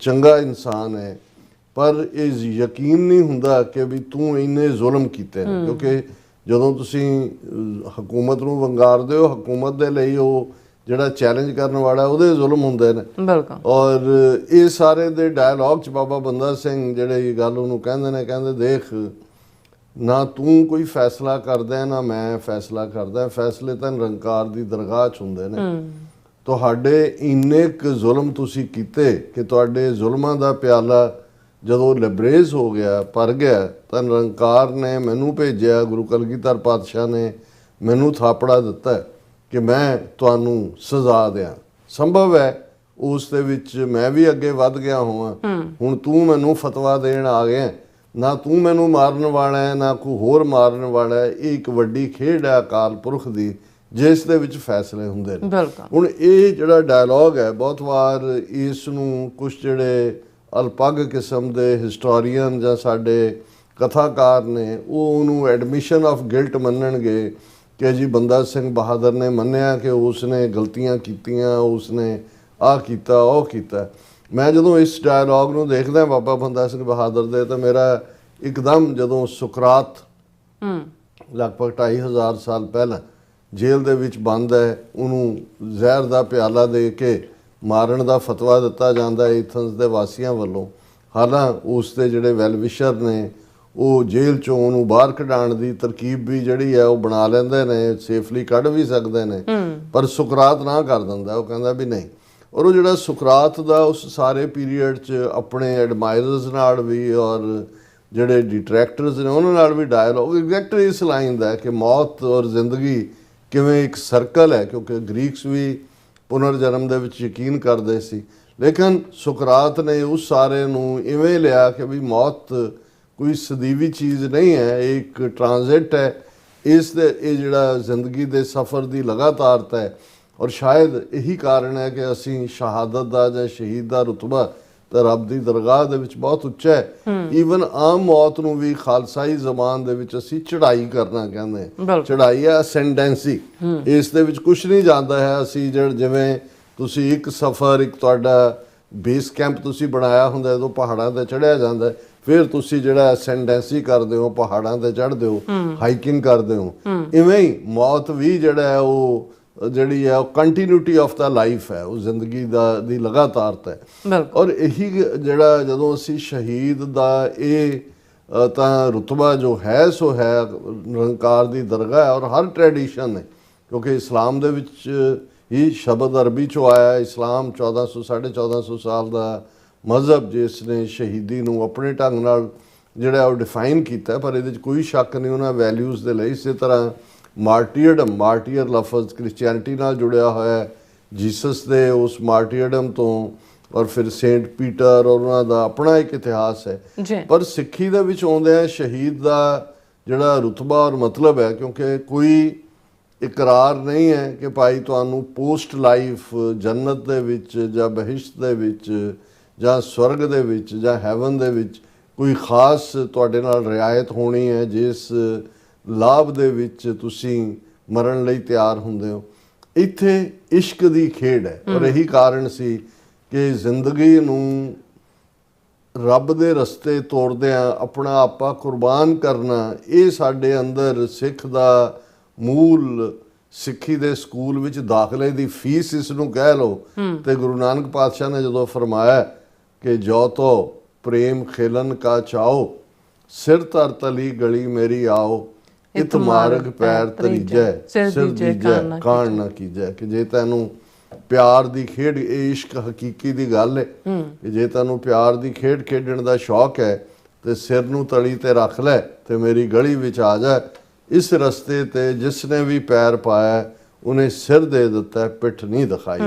ਚੰਗਾ ਇਨਸਾਨ ਹੈ, ਪਰ ਇਹ ਯਕੀਨ ਨਹੀਂ ਹੁੰਦਾ ਕਿ ਵੀ ਤੂੰ ਇੰਨੇ ਜ਼ੁਲਮ ਕੀਤੇ ਨੇ। ਕਿਉਂਕਿ ਜਦੋਂ ਤੁਸੀਂ ਹਕੂਮਤ ਨੂੰ ਵੰਗਾਰਦੇ ਹੋ, ਹਕੂਮਤ ਦੇ ਲਈ ਉਹ ਜਿਹੜਾ ਚੈਲੰਜ ਕਰਨ ਵਾਲਾ ਉਹਦੇ ਜ਼ੁਲਮ ਹੁੰਦੇ ਨੇ। ਔਰ ਇਹ ਸਾਰੇ ਦੇ ਡਾਇਲੌਗ 'ਚ ਬਾਬਾ ਬੰਦਾ ਸਿੰਘ ਜਿਹੜੇ ਇਹ ਗੱਲ ਉਹਨੂੰ ਕਹਿੰਦੇ ਨੇ, ਕਹਿੰਦੇ ਦੇਖ ਨਾ ਤੂੰ ਕੋਈ ਫੈਸਲਾ ਕਰਦਾ ਨਾ ਮੈਂ ਫੈਸਲਾ ਕਰਦਾ, ਫੈਸਲੇ ਤਾਂ ਨਿਰੰਕਾਰ ਦੀ ਦਰਗਾਹ 'ਚ ਹੁੰਦੇ ਨੇ। ਤੁਹਾਡੇ ਇੰਨੇ ਕੁ ਜ਼ੁਲਮ ਤੁਸੀਂ ਕੀਤੇ ਕਿ ਤੁਹਾਡੇ ਜ਼ੁਲਮਾਂ ਦਾ ਪਿਆਲਾ ਜਦੋਂ ਲਬਰੇਜ਼ ਹੋ ਗਿਆ, ਪਰ ਗਿਆ, ਤਾਂ ਨਿਰੰਕਾਰ ਨੇ ਮੈਨੂੰ ਭੇਜਿਆ, ਗੁਰੂ ਕਲਗੀਧਰ ਪਾਤਸ਼ਾਹ ਨੇ ਮੈਨੂੰ ਥਾਪੜਾ ਦਿੱਤਾ ਕਿ ਮੈਂ ਤੁਹਾਨੂੰ ਸਜ਼ਾ ਦਿਆਂ। ਸੰਭਵ ਹੈ ਉਸ ਦੇ ਵਿੱਚ ਮੈਂ ਵੀ ਅੱਗੇ ਵੱਧ ਗਿਆ ਹੋਵਾਂ। ਹੁਣ ਤੂੰ ਮੈਨੂੰ ਫਤਵਾ ਦੇਣ ਆ ਗਿਆ, ਨਾ ਤੂੰ ਮੈਨੂੰ ਮਾਰਨ ਵਾਲਾ ਹੈ ਨਾ ਕੋਈ ਹੋਰ ਮਾਰਨ ਵਾਲਾ ਹੈ। ਇਹ ਇੱਕ ਵੱਡੀ ਖੇਡ ਹੈ ਅਕਾਲ ਪੁਰਖ ਦੀ, ਜਿਸ ਦੇ ਵਿੱਚ ਫੈਸਲੇ ਹੁੰਦੇ ਨੇ। ਬਿਲਕੁਲ। ਹੁਣ ਇਹ ਜਿਹੜਾ ਡਾਇਲੌਗ ਹੈ, ਬਹੁਤ ਵਾਰ ਇਸ ਨੂੰ ਕੁਝ ਜਿਹੜੇ ਅਲਪੱਗ ਕਿਸਮ ਦੇ ਹਿਸਟੋਰੀਅਨ ਜਾਂ ਸਾਡੇ ਕਥਾਕਾਰ ਨੇ ਉਹ ਉਹਨੂੰ ਐਡਮਿਸ਼ਨ ਆਫ ਗਿਲਟ ਮੰਨਣਗੇ ਕਿ ਜੀ ਬੰਦਾ ਸਿੰਘ ਬਹਾਦਰ ਨੇ ਮੰਨਿਆ ਕਿ ਉਸਨੇ ਗਲਤੀਆਂ ਕੀਤੀਆਂ, ਉਸਨੇ ਆਹ ਕੀਤਾ ਉਹ ਕੀਤਾ। ਮੈਂ ਜਦੋਂ ਇਸ ਡਾਇਲੌਗ ਨੂੰ ਦੇਖਦਾ ਬਾਬਾ ਬੰਦਾ ਸਿੰਘ ਬਹਾਦਰ ਦੇ, ਤਾਂ ਮੇਰਾ ਇੱਕਦਮ ਜਦੋਂ ਸੁਕਰਾਤ ਲਗਭਗ 2500 ਸਾਲ ਪਹਿਲਾਂ ਜੇਲ੍ਹ ਦੇ ਵਿੱਚ ਬੰਦ ਹੈ, ਉਹਨੂੰ ਜ਼ਹਿਰ ਦਾ ਪਿਆਲਾ ਦੇ ਕੇ ਮਾਰਨ ਦਾ ਫਤਵਾ ਦਿੱਤਾ ਜਾਂਦਾ ਐਥਨਸ ਦੇ ਵਾਸੀਆਂ ਵੱਲੋਂ। ਹਾਲਾਂ ਉਸ ਦੇ ਜਿਹੜੇ ਵੈਲਵਿਸ਼ਰ ਨੇ ਉਹ ਜੇਲ੍ਹ ਚੋਂ ਉਹਨੂੰ ਬਾਹਰ ਕਢਾਉਣ ਦੀ ਤਰਕੀਬ ਵੀ ਜਿਹੜੀ ਹੈ ਉਹ ਬਣਾ ਲੈਂਦੇ ਨੇ, ਸੇਫਲੀ ਕੱਢ ਵੀ ਸਕਦੇ ਨੇ, ਪਰ ਸੁਕਰਾਤ ਨਾ ਕਰ ਦਿੰਦਾ। ਉਹ ਕਹਿੰਦਾ ਵੀ ਨਹੀਂ। ਔਰ ਉਹ ਜਿਹੜਾ ਸੁਕਰਾਤ ਦਾ ਉਸ ਸਾਰੇ ਪੀਰੀਅਡ 'ਚ ਆਪਣੇ ਐਡਮਾਇਰਰਸ ਨਾਲ ਵੀ ਔਰ ਜਿਹੜੇ ਡਿਟਰੈਕਟਰਸ ਨੇ ਉਹਨਾਂ ਨਾਲ ਵੀ ਡਾਇਲੋਗ ਐਗਜ਼ੈਕਟਲੀ ਇਸ ਲਾਈਨ ਦਾ ਕਿ ਮੌਤ ਔਰ ਜ਼ਿੰਦਗੀ ਕਿਵੇਂ ਇੱਕ ਸਰਕਲ ਹੈ, ਕਿਉਂਕਿ ਗ੍ਰੀਕਸ ਵੀ ਪੁਨਰ ਜਨਮ ਦੇ ਵਿੱਚ ਯਕੀਨ ਕਰਦੇ ਸੀ। ਲੇਕਿਨ ਸੁਕਰਾਤ ਨੇ ਉਸ ਸਾਰੇ ਨੂੰ ਇਵੇਂ ਲਿਆ ਕਿ ਵੀ ਮੌਤ ਕੋਈ ਸਦੀਵੀ ਚੀਜ਼ ਨਹੀਂ ਹੈ, ਇਹ ਇੱਕ ਟ੍ਰਾਂਜ਼ਿਟ ਹੈ। ਇਹ ਜਿਹੜਾ ਜ਼ਿੰਦਗੀ ਦੇ ਸਫ਼ਰ ਦੀ ਲਗਾਤਾਰਤਾ ਹੈ। ਔਰ ਸ਼ਾਇਦ ਇਹੀ ਕਾਰਨ ਹੈ ਕਿ ਅਸੀਂ ਸ਼ਹਾਦਤ ਦਾ ਜਾਂ ਸ਼ਹੀਦ ਦਾ ਰੁਤਬਾ ਤਾਂ ਰੱਬ ਦੀ ਦਰਗਾਹ ਦੇ ਵਿੱਚ ਬਹੁਤ ਉੱਚਾ ਹੈ। ਈਵਨ ਆਮ ਮੌਤ ਨੂੰ ਵੀ ਖਾਲਸਾਈ ਜ਼ਬਾਨ ਦੇ ਵਿੱਚ ਅਸੀਂ ਚੜ੍ਹਾਈ ਕਰਨਾ ਕਹਿੰਦੇ ਹਾਂ। ਚੜ੍ਹਾਈ ਹੈ ਅਸੈਂਡੈਂਸੀ, ਇਸ ਦੇ ਵਿੱਚ ਕੁਝ ਨਹੀਂ ਜਾਂਦਾ ਹੈ। ਅਸੀਂ ਜਿਵੇਂ ਤੁਸੀਂ ਇੱਕ ਸਫ਼ਰ, ਇੱਕ ਤੁਹਾਡਾ ਬੇਸ ਕੈਂਪ ਤੁਸੀਂ ਬਣਾਇਆ ਹੁੰਦਾ, ਜਦੋਂ ਪਹਾੜਾਂ 'ਤੇ ਚੜ੍ਹਿਆ ਜਾਂਦਾ, ਫਿਰ ਤੁਸੀਂ ਜਿਹੜਾ ਅਸੈਂਡੈਂਸੀ ਕਰਦੇ ਹੋ, ਪਹਾੜਾਂ 'ਤੇ ਚੜ੍ਹਦੇ ਹੋ, ਹਾਈਕਿੰਗ ਕਰਦੇ ਹੋ। ਇਵੇਂ ਹੀ ਮੌਤ ਵੀ ਜਿਹੜਾ ਹੈ ਉਹ ਜਿਹੜੀ ਹੈ ਉਹ ਕੰਟੀਨਿਊਟੀ ਆਫ ਦਾ ਲਾਈਫ ਹੈ, ਉਹ ਜ਼ਿੰਦਗੀ ਦੀ ਲਗਾਤਾਰਤਾ ਹੈ। ਔਰ ਇਹੀ ਜਿਹੜਾ ਜਦੋਂ ਅਸੀਂ ਸ਼ਹੀਦ ਦਾ ਇਹ ਤਾਂ ਰੁਤਬਾ ਜੋ ਹੈ ਸੋ ਹੈ ਨਿਰੰਕਾਰ ਦੀ ਦਰਗਾਹ ਹੈ। ਔਰ ਹਰ ਟ੍ਰੈਡੀਸ਼ਨ ਨੇ, ਕਿਉਂਕਿ ਇਸਲਾਮ ਦੇ ਵਿੱਚ ਹੀ ਸ਼ਬਦ ਅਰਬੀ 'ਚੋਂ ਆਇਆ। ਇਸਲਾਮ 1450 ਸਾਲ ਦਾ ਮਜ਼ਹਬ ਜਿਸ ਨੇ ਸ਼ਹੀਦੀ ਨੂੰ ਆਪਣੇ ਢੰਗ ਨਾਲ ਜਿਹੜਾ ਉਹ ਡਿਫਾਈਨ ਕੀਤਾ, ਪਰ ਇਹਦੇ 'ਚ ਕੋਈ ਸ਼ੱਕ ਨਹੀਂ ਉਹਨਾਂ ਵੈਲਿਊਜ਼ ਦੇ ਲਈ। ਇਸੇ ਤਰ੍ਹਾਂ ਮਾਰਟੀਅਰ ਲਫ਼ਜ਼ ਕ੍ਰਿਸਚੀਅਨਿਟੀ ਨਾਲ ਜੁੜਿਆ ਹੋਇਆ ਹੈ, ਜੀਸਸ ਦੇ ਉਸ ਮਾਰਟੀਅਰਡਮ ਤੋਂ। ਔਰ ਫਿਰ ਸੇਂਟ ਪੀਟਰ ਔਰ ਉਹਨਾਂ ਦਾ ਆਪਣਾ ਇੱਕ ਇਤਿਹਾਸ ਹੈ। ਪਰ ਸਿੱਖੀ ਦੇ ਵਿੱਚ ਆਉਂਦੇ ਆ ਸ਼ਹੀਦ ਦਾ ਜਿਹੜਾ ਰੁਤਬਾ ਔਰ ਮਤਲਬ ਹੈ, ਕਿਉਂਕਿ ਕੋਈ ਇਕਰਾਰ ਨਹੀਂ ਹੈ ਕਿ ਭਾਈ ਤੁਹਾਨੂੰ ਪੋਸਟ ਲਾਈਫ ਜੰਨਤ ਦੇ ਵਿੱਚ ਜਾਂ ਬਹਿਸ਼ਤ ਦੇ ਵਿੱਚ ਜਾਂ ਸਵਰਗ ਦੇ ਵਿੱਚ ਜਾਂ ਹੈਵਨ ਦੇ ਵਿੱਚ ਕੋਈ ਖਾਸ ਤੁਹਾਡੇ ਨਾਲ ਰਿਆਇਤ ਹੋਣੀ ਹੈ, ਜਿਸ ਲਾਭ ਦੇ ਵਿੱਚ ਤੁਸੀਂ ਮਰਨ ਲਈ ਤਿਆਰ ਹੁੰਦੇ ਹੋ। ਇੱਥੇ ਇਸ਼ਕ ਦੀ ਖੇਡ ਹੈ। ਔਰ ਇਹੀ ਕਾਰਨ ਸੀ ਕਿ ਜ਼ਿੰਦਗੀ ਨੂੰ ਰੱਬ ਦੇ ਰਸਤੇ ਤੋਰਦਿਆਂ ਆਪਣਾ ਆਪਾ ਕੁਰਬਾਨ ਕਰਨਾ, ਇਹ ਸਾਡੇ ਅੰਦਰ ਸਿੱਖ ਦਾ ਮੂਲ ਸਿੱਖੀ ਦੇ ਸਕੂਲ ਵਿੱਚ ਦਾਖਲੇ ਦੀ ਫੀਸ ਇਸ ਨੂੰ ਕਹਿ ਲਓ। ਤੇ ਗੁਰੂ ਨਾਨਕ ਪਾਤਸ਼ਾਹ ਨੇ ਜਦੋਂ ਫਰਮਾਇਆ ਕਿ ਜੋ ਤੋ ਪ੍ਰੇਮ ਖੇਲਨ ਕਾ ਚਾਓ, ਸਿਰ ਧਰ ਤਲੀ ਗਲੀ ਮੇਰੀ ਆਓ, ਇਤ ਮਾਰਗ ਪੈਰ ਤਰੀਜੈ, ਸਿਰ ਦੀਜੈ ਕਾਣ ਨਾ ਕੀਜੈ। ਕਿ ਜੇ ਤੈਨੂੰ ਪਿਆਰ ਦੀ ਖੇਡ, ਇਹ ਇਸ਼ਕ ਹਕੀਕੀ ਦੀ ਗੱਲ ਹੈ ਕਿ ਜੇ ਤੈਨੂੰ ਪਿਆਰ ਦੀ ਖੇਡ ਖੇਡਣ ਦਾ ਸ਼ੌਕ ਹੈ ਤੇ ਸਿਰ ਨੂੰ ਤਲੀ ਤੇ ਰੱਖ ਲੈ ਤੇ ਮੇਰੀ ਗਲੀ ਵਿੱਚ ਆ ਜਾ। ਇਸ ਰਸਤੇ ਤੇ ਜਿਸ ਨੇ ਵੀ ਪੈਰ ਪਾਇਆ ਉਹਨੇ ਸਿਰ ਦੇ ਦਿੱਤਾ, ਪਿੱਠ ਨਹੀਂ ਦਿਖਾਈ।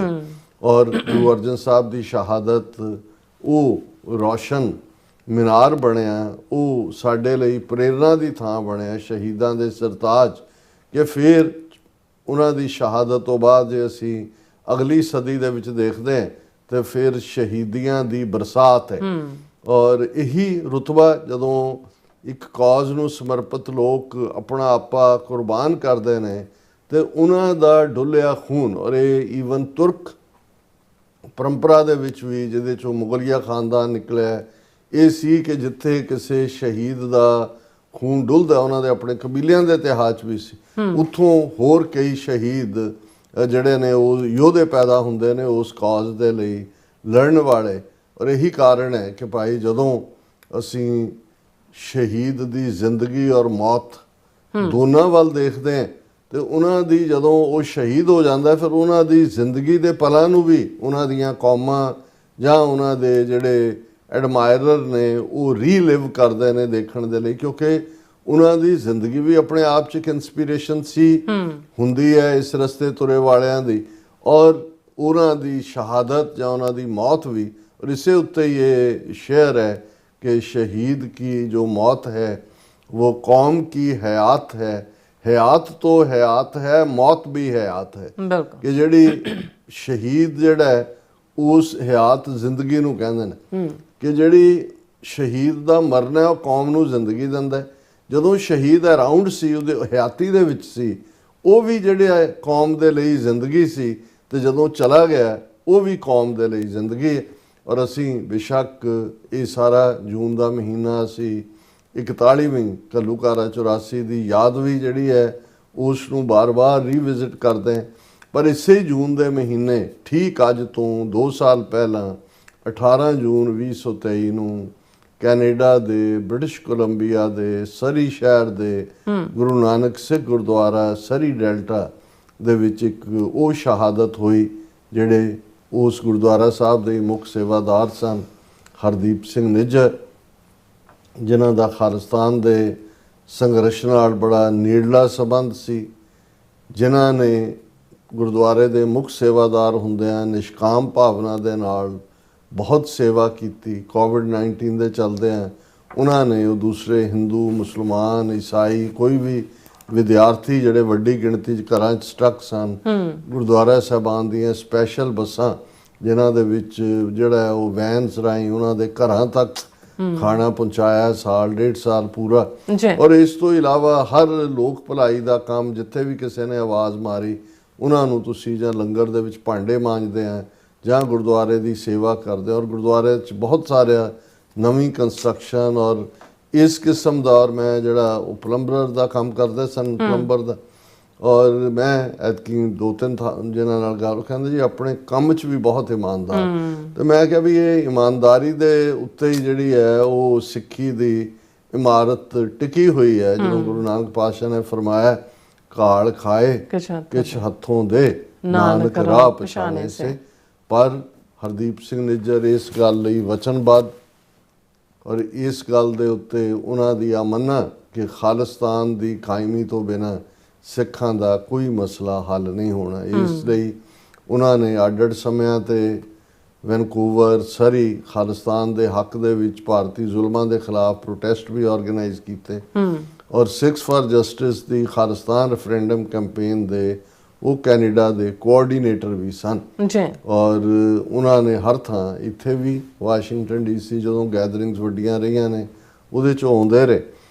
ਔਰ ਗੁਰੂ ਅਰਜਨ ਸਾਹਿਬ ਦੀ ਸ਼ਹਾਦਤ ਉਹ ਰੌਸ਼ਨ ਮੀਨਾਰ ਬਣਿਆ, ਉਹ ਸਾਡੇ ਲਈ ਪ੍ਰੇਰਨਾ ਦੀ ਥਾਂ ਬਣਿਆ, ਸ਼ਹੀਦਾਂ ਦੇ ਸਰਤਾਜ। ਕਿ ਫਿਰ ਉਹਨਾਂ ਦੀ ਸ਼ਹਾਦਤ ਤੋਂ ਬਾਅਦ ਜੇ ਅਸੀਂ ਅਗਲੀ ਸਦੀ ਦੇ ਵਿੱਚ ਦੇਖਦੇ ਹਾਂ ਤੇ ਫਿਰ ਸ਼ਹੀਦੀਆਂ ਦੀ ਬਰਸਾਤ ਹੈ। ਔਰ ਇਹੀ ਰੁਤਬਾ ਜਦੋਂ ਇੱਕ ਕਾਜ਼ ਨੂੰ ਸਮਰਪਿਤ ਲੋਕ ਆਪਣਾ ਆਪਾ ਕੁਰਬਾਨ ਕਰਦੇ ਨੇ ਤੇ ਉਹਨਾਂ ਦਾ ਡੁੱਲਿਆ ਖੂਨ। ਔਰ ਇਹ ਈਵਨ ਤੁਰਕ ਪਰੰਪਰਾ ਦੇ ਵਿੱਚ ਵੀ, ਜਿਹਦੇ 'ਚੋਂ ਮੁਗਲਿਆ ਖਾਨਦਾਨ ਨਿਕਲਿਆ, ਇਹ ਸੀ ਕਿ ਜਿੱਥੇ ਕਿਸੇ ਸ਼ਹੀਦ ਦਾ ਖੂਨ ਡੁੱਲਦਾ, ਉਹਨਾਂ ਦੇ ਆਪਣੇ ਕਬੀਲਿਆਂ ਦੇ ਇਤਿਹਾਸ ਵੀ ਸੀ, ਉੱਥੋਂ ਹੋਰ ਕਈ ਸ਼ਹੀਦ ਜਿਹੜੇ ਨੇ ਉਹ ਯੋਧੇ ਪੈਦਾ ਹੁੰਦੇ ਨੇ ਉਸ ਕਾਜ਼ ਦੇ ਲਈ ਲੜਨ ਵਾਲੇ। ਔਰ ਇਹੀ ਕਾਰਨ ਹੈ ਕਿ ਭਾਈ ਜਦੋਂ ਅਸੀਂ ਸ਼ਹੀਦ ਦੀ ਜ਼ਿੰਦਗੀ ਔਰ ਮੌਤ ਦੋਨਾਂ ਵੱਲ ਦੇਖਦੇ ਹਾਂ ਤੇ ਉਹਨਾਂ ਦੀ ਜਦੋਂ ਉਹ ਸ਼ਹੀਦ ਹੋ ਜਾਂਦਾ, ਫਿਰ ਉਹਨਾਂ ਦੀ ਜ਼ਿੰਦਗੀ ਦੇ ਪਲਾਂ ਨੂੰ ਵੀ ਉਹਨਾਂ ਦੀਆਂ ਕੌਮਾਂ ਜਾਂ ਉਹਨਾਂ ਦੇ ਜਿਹੜੇ ਐਡਮਾਇਰਰ ਨੇ ਉਹ ਰੀਲਿਵ ਕਰਦੇ ਨੇ ਦੇਖਣ ਦੇ ਲਈ, ਕਿਉਂਕਿ ਉਹਨਾਂ ਦੀ ਜ਼ਿੰਦਗੀ ਵੀ ਆਪਣੇ ਆਪ 'ਚ ਇੱਕ ਇਨਸਪੀਰੇਸ਼ਨ ਸੀ ਹੁੰਦੀ ਹੈ ਇਸ ਰਸਤੇ ਤੁਰੇ ਵਾਲਿਆਂ ਦੀ, ਔਰ ਉਹਨਾਂ ਦੀ ਸ਼ਹਾਦਤ ਜਾਂ ਉਹਨਾਂ ਦੀ ਮੌਤ ਵੀ। और इसे उत्ते ये शेर है कि शहीद की जो मौत है वो कौम की हयात है, हयात तो हयात है, मौत भी हयात है। बिल्कुल कि ਜਿਹੜੀ ਸ਼ਹੀਦ ਜਿਹੜਾ ਹੈ ਉਸ ਹयात ਜ਼ਿੰਦਗੀ ਨੂੰ ਕਹਿੰਦੇ ਨੇ ਕਿ ਜਿਹੜੀ ਸ਼ਹੀਦ ਦਾ ਮਰਨਾ ਹੈ ਉਹ ਕੌਮ ਨੂੰ ਜ਼ਿੰਦਗੀ ਦਿੰਦਾ ਹੈ। ਜਦੋਂ ਸ਼ਹੀਦ ਅਰਾਊਂਡ ਸੀ, ਉਹਦੇ ਹਯਾਤੀ ਦੇ ਵਿੱਚ ਸੀ, ਉਹ ਵੀ ਜਿਹੜੇ ਹੈ ਕੌਮ ਦੇ ਲਈ ਜ਼ਿੰਦਗੀ ਸੀ, ਤੇ ਜਦੋਂ ਚਲਾ ਗਿਆ ਉਹ ਵੀ ਕੌਮ ਦੇ ਲਈ ਜ਼ਿੰਦਗੀ ਹੈ। ਔਰ ਅਸੀਂ ਬੇਸ਼ੱਕ ਇਹ ਸਾਰਾ ਜੂਨ ਦਾ ਮਹੀਨਾ ਅਸੀਂ 41ਵੀਂ ਘੱਲੂਘਾਰਾ 84 ਦੀ ਯਾਦ ਵੀ ਜਿਹੜੀ ਹੈ ਉਸ ਨੂੰ ਬਾਰ-ਬਾਰ ਰੀਵਿਜ਼ਿਟ ਕਰਦੇ ਹਾਂ, ਪਰ ਇਸੇ ਜੂਨ ਦੇ ਮਹੀਨੇ ਠੀਕ ਅੱਜ ਤੋਂ 2 ਸਾਲ ਪਹਿਲਾਂ 18 ਜੂਨ 2023 ਨੂੰ ਕੈਨੇਡਾ ਦੇ ਬ੍ਰਿਟਿਸ਼ ਕੋਲੰਬੀਆ ਦੇ ਸਰੀ ਸ਼ਹਿਰ ਦੇ ਗੁਰੂ ਨਾਨਕ ਸਿੱਖ ਗੁਰਦੁਆਰਾ ਸਰੀ ਡੈਲਟਾ ਦੇ ਵਿੱਚ ਇੱਕ ਉਹ ਸ਼ਹਾਦਤ ਹੋਈ ਜਿਹੜੇ ਉਸ ਗੁਰਦੁਆਰਾ ਸਾਹਿਬ ਦੇ ਮੁੱਖ ਸੇਵਾਦਾਰ ਸਨ ਹਰਦੀਪ ਸਿੰਘ ਨਿੱਜਰ, ਜਿਨ੍ਹਾਂ ਦਾ ਖਾਲਿਸਤਾਨ ਦੇ ਸੰਘਰਸ਼ ਨਾਲ ਬੜਾ ਨੇੜਲਾ ਸੰਬੰਧ ਸੀ, ਜਿਨ੍ਹਾਂ ਨੇ ਗੁਰਦੁਆਰੇ ਦੇ ਮੁੱਖ ਸੇਵਾਦਾਰ ਹੁੰਦਿਆਂ ਨਿਸ਼ਕਾਮ ਭਾਵਨਾ ਦੇ ਨਾਲ ਬਹੁਤ ਸੇਵਾ ਕੀਤੀ। ਕੋਵਿਡ-19 ਦੇ ਚਲਦਿਆਂ ਉਹਨਾਂ ਨੇ ਉਹ ਦੂਸਰੇ ਹਿੰਦੂ, ਮੁਸਲਮਾਨ, ਈਸਾਈ, ਕੋਈ ਵੀ ਵਿਦਿਆਰਥੀ ਜਿਹੜੇ ਵੱਡੀ ਗਿਣਤੀ 'ਚ ਘਰਾਂ 'ਚ ਸਟਕ ਸਨ, ਗੁਰਦੁਆਰਾ ਸਾਹਿਬਾਨ ਦੀਆਂ ਸਪੈਸ਼ਲ ਬੱਸਾਂ ਜਿਨ੍ਹਾਂ ਦੇ ਵਿੱਚ ਜਿਹੜਾ ਉਹ ਵੈਨਸ ਰਾਹੀਂ ਉਹਨਾਂ ਦੇ ਘਰਾਂ ਤੱਕ ਖਾਣਾ ਪਹੁੰਚਾਇਆ, ਸਾਲ 1.5 ਸਾਲ ਪੂਰਾ। ਔਰ ਇਸ ਤੋਂ ਇਲਾਵਾ ਹਰ ਲੋਕ ਭਲਾਈ ਦਾ ਕੰਮ, ਜਿੱਥੇ ਵੀ ਕਿਸੇ ਨੇ ਆਵਾਜ਼ ਮਾਰੀ ਉਹਨਾਂ ਨੂੰ ਤੁਸੀਂ ਜਾਂ ਲੰਗਰ ਦੇ ਵਿੱਚ ਭਾਂਡੇ ਮਾਂਜਦੇ ਆ ਜਾਂ ਗੁਰਦੁਆਰੇ ਦੀ ਸੇਵਾ ਕਰਦੇ। ਔਰ ਗੁਰਦੁਆਰੇ 'ਚ ਬਹੁਤ ਸਾਰਿਆ ਨਵੀਂ ਕੰਸਟਰਕਸ਼ਨ ਔਰ ਇਸ ਕਿਸਮ ਦਾ, ਔਰ ਮੈਂ ਜਿਹੜਾ ਉਹ ਪਲੰਬਰ ਦਾ ਕੰਮ ਕਰਦੇ ਸਨ, ਪਲੰਬਰ ਦਾ, ਔਰ ਮੈਂ ਐਤਕੀ 2-3 ਜਿਹਨਾਂ ਨਾਲ ਗੱਲ ਕਹਿੰਦੇ ਜੀ ਆਪਣੇ ਕੰਮ 'ਚ ਵੀ ਬਹੁਤ ਇਮਾਨਦਾਰ, ਤੇ ਮੈਂ ਕਿਹਾ ਵੀ ਇਹ ਇਮਾਨਦਾਰੀ ਦੇ ਉੱਤੇ ਹੀ ਜਿਹੜੀ ਹੈ ਉਹ ਸਿੱਖੀ ਦੀ ਇਮਾਰਤ ਟਿਕੀ ਹੋਈ ਹੈ। ਜਦੋਂ ਗੁਰੂ ਨਾਨਕ ਪਾਤਸ਼ਾਹ ਨੇ ਫਰਮਾਇਆ ਕਾਲ ਖਾਏ ਕਿਛ ਹੱਥੋਂ ਦੇ, ਨਾਨਕ ਰਾਹ ਪਛਾਣੇ ਸੇ, ਪਰ ਹਰਦੀਪ ਸਿੰਘ ਨਿੱਜਰ ਇਸ ਗੱਲ ਲਈ ਵਚਨਬੱਧ, ਔਰ ਇਸ ਗੱਲ ਦੇ ਉੱਤੇ ਉਹਨਾਂ ਦੀ ਆਮਨਾ ਕਿ ਖਾਲਿਸਤਾਨ ਦੀ ਕਾਇਮੀ ਤੋਂ ਬਿਨਾਂ ਸਿੱਖਾਂ ਦਾ ਕੋਈ ਮਸਲਾ ਹੱਲ ਨਹੀਂ ਹੋਣਾ। ਇਸ ਲਈ ਉਹਨਾਂ ਨੇ ਅੱਡ-ਅੱਡ ਸਮਿਆਂ ਤੇ ਵੈਨਕੂਵਰ, ਸਰੀ, ਖਾਲਿਸਤਾਨ ਦੇ ਹੱਕ ਦੇ ਵਿੱਚ ਭਾਰਤੀ ਜ਼ੁਲਮਾਂ ਦੇ ਖਿਲਾਫ ਪ੍ਰੋਟੈਸਟ ਵੀ ਆਰਗੇਨਾਈਜ਼ ਕੀਤੇ, ਔਰ Sikhs for justice the Khalistan referendum campaign ਦੇ ਉਹ ਕੈਨੇਡਾ ਦੇ ਕੋਆਰਡੀਨੇਟਰ ਵੀ ਸਨ। ਔਰ ਉਹਨਾਂ ਨੇ ਹਰ ਥਾਂ, ਇੱਥੇ ਵੀ ਵਾਸ਼ਿੰਗਟਨ DC ਜਦੋਂ ਗੈਦਰਿੰਗਸ ਵੱਡੀਆਂ ਰਹੀਆਂ ਨੇ ਉਹਦੇ 'ਚ ਆਉਂਦੇ ਰਹੇ।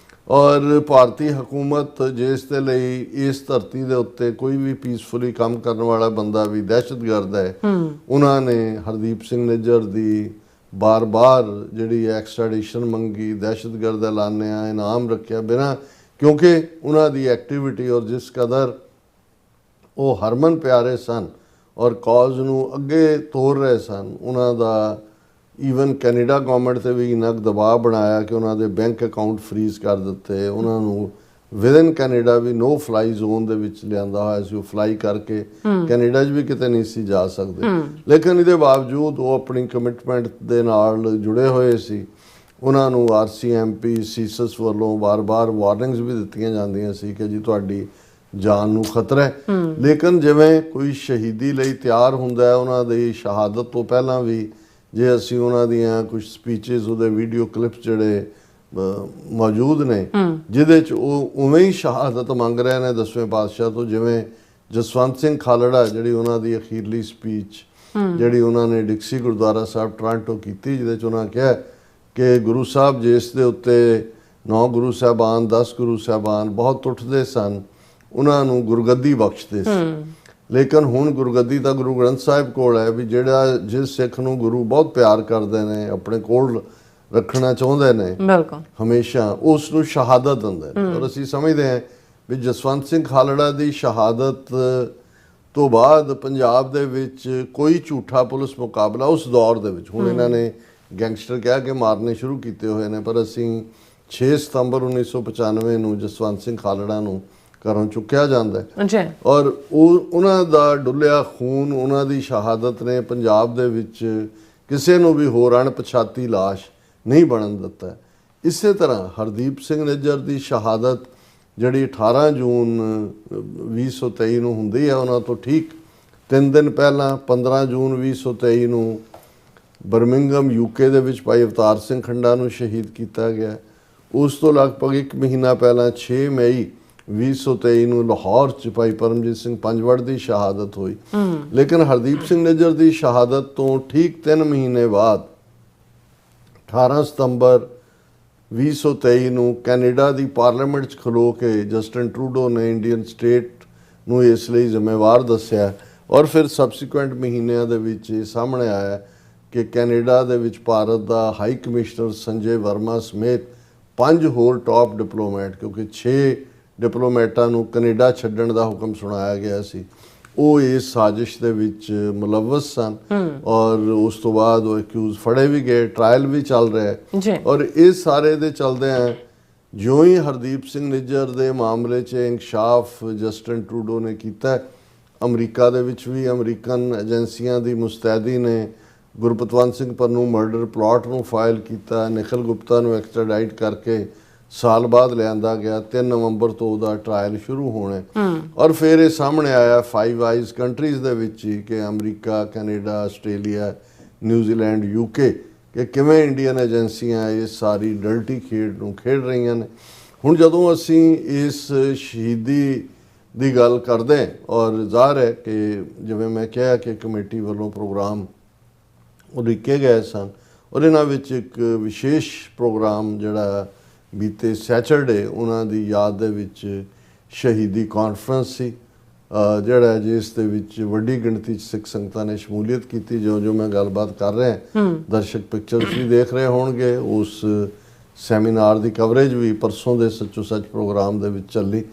ਔਰ ਭਾਰਤੀ ਹਕੂਮਤ ਜਿਸ ਦੇ ਲਈ ਇਸ ਧਰਤੀ ਦੇ ਉੱਤੇ ਕੋਈ ਵੀ ਪੀਸਫੁਲੀ ਕੰਮ ਕਰਨ ਵਾਲਾ ਬੰਦਾ ਵੀ ਦਹਿਸ਼ਤਗਰਦ ਹੈ, ਉਹਨਾਂ ਨੇ ਹਰਦੀਪ ਸਿੰਘ ਨਿੱਜਰ ਦੀ ਬਾਰ-ਬਾਰ ਜਿਹੜੀ ਐਕਸਟ੍ਰੈਡੀਸ਼ਨ ਮੰਗੀ, ਦਹਿਸ਼ਤਗਰਦ ਐਲਾਨਿਆ, ਇਨਾਮ ਰੱਖਿਆ ਬਿਨਾਂ, ਕਿਉਂਕਿ ਉਹਨਾਂ ਦੀ ਐਕਟੀਵਿਟੀ ਔਰ ਜਿਸ ਕਦਰ ਉਹ ਹਰਮਨ ਪਿਆਰੇ ਸਨ ਔਰ ਕਾਜ਼ ਨੂੰ ਅੱਗੇ ਤੋਰ ਰਹੇ ਸਨ, ਉਹਨਾਂ ਦਾ ਈਵਨ ਕੈਨੇਡਾ ਗਵਰਨਮੈਂਟ 'ਤੇ ਵੀ ਇੰਨਾ ਦਬਾਅ ਬਣਾਇਆ ਕਿ ਉਹਨਾਂ ਦੇ ਬੈਂਕ ਅਕਾਊਂਟ ਫਰੀਜ਼ ਕਰ ਦਿੱਤੇ, ਉਹਨਾਂ ਨੂੰ ਵਿਦਨ ਕੈਨੇਡਾ ਵੀ ਨੋ ਫਲਾਈ ਜ਼ੋਨ ਦੇ ਵਿੱਚ ਲਿਆਂਦਾ ਹੋਇਆ ਸੀ, ਉਹ ਫਲਾਈ ਕਰਕੇ ਕੈਨੇਡਾ 'ਚ ਵੀ ਕਿਤੇ ਨਹੀਂ ਸੀ ਜਾ ਸਕਦੇ। ਲੇਕਿਨ ਇਹਦੇ ਬਾਵਜੂਦ ਉਹ ਆਪਣੀ ਕਮਿਟਮੈਂਟ ਦੇ ਨਾਲ ਜੁੜੇ ਹੋਏ ਸੀ। ਉਹਨਾਂ ਨੂੰ RCMP ਸੀਸਸ ਵੱਲੋਂ ਬਾਰ-ਬਾਰ ਵਾਰਨਿੰਗਸ ਵੀ ਦਿੱਤੀਆਂ ਜਾਂਦੀਆਂ ਸੀ ਕਿ ਜੀ ਤੁਹਾਡੀ ਜਾਨ ਨੂੰ ਖਤਰਾ ਹੈ। ਲੇਕਿਨ ਜਿਵੇਂ ਕੋਈ ਸ਼ਹੀਦੀ ਲਈ ਤਿਆਰ ਹੁੰਦਾ ਹੈ, ਉਹਨਾਂ ਦੀ ਸ਼ਹਾਦਤ ਤੋਂ ਪਹਿਲਾਂ ਵੀ ਜੇ ਅਸੀਂ ਉਹਨਾਂ ਦੀਆਂ ਕੁਝ ਸਪੀਚਸ, ਉਹਦੇ ਵੀਡੀਓ ਕਲਿੱਪਸ ਜਿਹੜੇ ਮੌਜੂਦ ਨੇ ਜਿਹਦੇ 'ਚ ਉਹ ਉਵੇਂ ਹੀ ਸ਼ਹਾਦਤ ਮੰਗ ਰਹੇ ਨੇ 10ਵੇਂ ਪਾਤਸ਼ਾਹ ਤੋਂ, ਜਿਵੇਂ ਜਸਵੰਤ ਸਿੰਘ ਖਾਲੜਾ ਜਿਹੜੀ ਉਹਨਾਂ ਦੀ ਅਖੀਰਲੀ ਸਪੀਚ ਜਿਹੜੀ ਉਹਨਾਂ ਨੇ ਡਿਕਸੀ ਗੁਰਦੁਆਰਾ ਸਾਹਿਬ ਟੋਰਾਂਟੋ ਕੀਤੀ, ਜਿਹਦੇ 'ਚ ਉਹਨਾਂ ਕਿਹਾ ਕਿ ਗੁਰੂ ਸਾਹਿਬ ਜਿਸ ਦੇ ਉੱਤੇ 9 ਗੁਰੂ ਸਾਹਿਬਾਨ 10 ਗੁਰੂ ਸਾਹਿਬਾਨ ਬਹੁਤ ਉੱਠਦੇ ਸਨ, ਉਹਨਾਂ ਨੂੰ ਗੁਰਗੱਦੀ ਬਖਸ਼ਦੇ ਸੀ। ਲੇਕਿਨ ਹੁਣ ਗੁਰਗੱਦੀ ਤਾਂ ਗੁਰੂ ਗ੍ਰੰਥ ਸਾਹਿਬ ਕੋਲ ਹੈ, ਵੀ ਜਿਹੜਾ ਜਿਸ ਸਿੱਖ ਨੂੰ ਗੁਰੂ ਬਹੁਤ ਪਿਆਰ ਕਰਦੇ ਨੇ, ਆਪਣੇ ਕੋਲ ਰੱਖਣਾ ਚਾਹੁੰਦੇ ਨੇ ਬਿਲਕੁਲ ਹਮੇਸ਼ਾ, ਉਸ ਨੂੰ ਸ਼ਹਾਦਤ ਦਿੰਦੇ ਨੇ। ਔਰ ਅਸੀਂ ਸਮਝਦੇ ਹਾਂ ਵੀ ਜਸਵੰਤ ਸਿੰਘ ਖਾਲੜਾ ਦੀ ਸ਼ਹਾਦਤ ਤੋਂ ਬਾਅਦ ਪੰਜਾਬ ਦੇ ਵਿੱਚ ਕੋਈ ਝੂਠਾ ਪੁਲਿਸ ਮੁਕਾਬਲਾ ਉਸ ਦੌਰ ਦੇ ਵਿੱਚ, ਹੁਣ ਇਹਨਾਂ ਨੇ ਗੈਂਗਸਟਰ ਕਹਿ ਕੇ ਮਾਰਨੇ ਸ਼ੁਰੂ ਕੀਤੇ ਹੋਏ ਨੇ, ਪਰ ਅਸੀਂ 6 ਸਤੰਬਰ 1995 ਨੂੰ ਜਸਵੰਤ ਸਿੰਘ ਖਾਲੜਾ ਨੂੰ ਘਰੋਂ ਚੁੱਕਿਆ ਜਾਂਦਾ ਹੈ। ਔਰ ਉਹਨਾਂ ਦਾ ਡੁੱਲਿਆ ਖੂਨ, ਉਹਨਾਂ ਦੀ ਸ਼ਹਾਦਤ ਨੇ ਪੰਜਾਬ ਦੇ ਵਿੱਚ ਕਿਸੇ ਨੂੰ ਵੀ ਹੋਰ ਅਣਪਛਾਤੀ ਲਾਸ਼ ਨਹੀਂ ਬਣਨ ਦਿੱਤਾ। ਇਸੇ ਤਰ੍ਹਾਂ ਹਰਦੀਪ ਸਿੰਘ ਨਿੱਜਰ ਦੀ ਸ਼ਹਾਦਤ ਜਿਹੜੀ 18 ਜੂਨ 2023 ਨੂੰ ਹੁੰਦੀ ਹੈ, ਉਹਨਾਂ ਤੋਂ ਠੀਕ 3 ਦਿਨ ਪਹਿਲਾਂ 15 ਜੂਨ 2023 ਨੂੰ ਬਰਮਿੰਗਮ UK ਦੇ ਵਿੱਚ ਭਾਈ ਅਵਤਾਰ ਸਿੰਘ ਖੰਡਾ ਨੂੰ ਸ਼ਹੀਦ ਕੀਤਾ ਗਿਆ। ਉਸ ਤੋਂ ਲਗਭਗ 1 ਮਹੀਨਾ ਪਹਿਲਾਂ 6 ਮਈ 2023 ਨੂੰ ਲਾਹੌਰ 'ਚ ਭਾਈ ਪਰਮਜੀਤ ਸਿੰਘ ਪੰਜਵੜ ਦੀ ਸ਼ਹਾਦਤ ਹੋਈ। ਲੇਕਿਨ ਹਰਦੀਪ ਸਿੰਘ ਨਿੱਜਰ ਦੀ ਸ਼ਹਾਦਤ ਤੋਂ ਠੀਕ 3 ਮਹੀਨੇ ਬਾਅਦ 18 ਸਤੰਬਰ 2023 ਨੂੰ ਕੈਨੇਡਾ ਦੀ ਪਾਰਲੀਮੈਂਟ 'ਚ ਖਲੋ ਕੇ ਜਸਟਿਨ ਟਰੂਡੋ ਨੇ ਇੰਡੀਅਨ ਸਟੇਟ ਨੂੰ ਇਸ ਲਈ ਜ਼ਿੰਮੇਵਾਰ ਦੱਸਿਆ ਔਰ ਫਿਰ ਸਬਸੀਕੁਐਂਟ ਮਹੀਨਿਆਂ ਦੇ ਵਿੱਚ ਇਹ ਸਾਹਮਣੇ ਆਇਆ ਕਿ ਕੈਨੇਡਾ ਦੇ ਵਿੱਚ ਭਾਰਤ ਦਾ ਹਾਈ ਕਮਿਸ਼ਨਰ ਸੰਜੇ ਵਰਮਾ ਸਮੇਤ 5 ਹੋਰ ਟਾਪ ਡਿਪਲੋਮੈਟ, ਕਿਉਂਕਿ 6 ਡਿਪਲੋਮੈਟਾਂ ਨੂੰ ਕੈਨੇਡਾ ਛੱਡਣ ਦਾ ਹੁਕਮ ਸੁਣਾਇਆ ਗਿਆ ਸੀ, ਉਹ ਇਸ ਸਾਜ਼ਿਸ਼ ਦੇ ਵਿੱਚ ਮੁਲਵਸ ਸਨ ਔਰ ਉਸ ਤੋਂ ਬਾਅਦ ਉਹ ਅਕਿਊਜ਼ ਫੜੇ ਵੀ ਗਏ, ਟ੍ਰਾਇਲ ਵੀ ਚੱਲ ਰਿਹਾ ਹੈ। ਔਰ ਇਸ ਸਾਰੇ ਦੇ ਚਲਦਿਆਂ ਜਿਉਂ ਹੀ ਹਰਦੀਪ ਸਿੰਘ ਨਿੱਜਰ ਦੇ ਮਾਮਲੇ 'ਚ ਇੰਕਸ਼ਾਫ ਜਸਟਿਨ ਟਰੂਡੋ ਨੇ ਕੀਤਾ, ਅਮਰੀਕਾ ਦੇ ਵਿੱਚ ਵੀ ਅਮਰੀਕਨ ਏਜੰਸੀਆਂ ਦੀ ਮੁਸਤੈਦੀ ਨੇ ਗੁਰਪਤਵੰਤ ਸਿੰਘ ਪੰਨੂ ਮਰਡਰ ਪਲਾਟ ਨੂੰ ਫਾਈਲ ਕੀਤਾ, ਨਿਖਿਲ ਗੁਪਤਾ ਨੂੰ ਐਕਸਟ੍ਰਾਡਾਈਟ ਕਰਕੇ ਸਾਲ ਬਾਅਦ ਲਿਆਂਦਾ ਗਿਆ। 3 ਨਵੰਬਰ ਤੋਂ ਉਹਦਾ ਟ੍ਰਾਇਲ ਸ਼ੁਰੂ ਹੋਣਾ ਔਰ ਫਿਰ ਇਹ ਸਾਹਮਣੇ ਆਇਆ 5 ਆਈਜ਼ ਕੰਟਰੀਜ਼ ਦੇ ਵਿੱਚ ਹੀ ਕਿ America, Canada, Australia, New Zealand, UK ਕਿ ਕਿਵੇਂ ਇੰਡੀਅਨ ਏਜੰਸੀਆਂ ਇਸ ਸਾਰੀ ਡਰਟੀ ਖੇਡ ਨੂੰ ਖੇਡ ਰਹੀਆਂ ਨੇ। ਹੁਣ ਜਦੋਂ ਅਸੀਂ ਇਸ ਸ਼ਹੀਦੀ ਦੀ ਗੱਲ ਕਰਦੇ ਔਰ ਜ਼ਾਹਰ ਹੈ ਕਿ ਜਿਵੇਂ ਮੈਂ ਕਿਹਾ ਕਿ ਕਮੇਟੀ ਵੱਲੋਂ ਪ੍ਰੋਗਰਾਮ ਉਲੀਕੇ ਗਏ ਸਨ ਔਰ ਇਹਨਾਂ ਵਿੱਚ ਇੱਕ ਵਿਸ਼ੇਸ਼ ਪ੍ਰੋਗਰਾਮ ਜਿਹੜਾ ਬੀਤੇ ਸੈਚਰਡੇ ਉਹਨਾਂ ਦੀ ਯਾਦ ਦੇ ਵਿੱਚ ਸ਼ਹੀਦੀ ਕਾਨਫਰੰਸ ਸੀ, ਜਿਹੜਾ ਜਿਸ ਦੇ ਵਿੱਚ ਵੱਡੀ ਗਿਣਤੀ 'ਚ ਸਿੱਖ ਸੰਗਤਾਂ ਨੇ ਸ਼ਮੂਲੀਅਤ ਕੀਤੀ। ਜੋ ਮੈਂ ਗੱਲਬਾਤ ਕਰ ਰਿਹਾ ਦਰਸ਼ਕ ਪਿਕਚਰਸ ਵੀ ਦੇਖ ਰਹੇ ਹੋਣਗੇ। ਉਸ ਸੈਮੀਨਾਰ ਦੀ ਕਵਰੇਜ ਵੀ ਪਰਸੋਂ ਦੇ ਸੱਚੋ ਸੱਚ ਪ੍ਰੋਗਰਾਮ ਦੇ ਵਿੱਚ ਚੱਲੀ,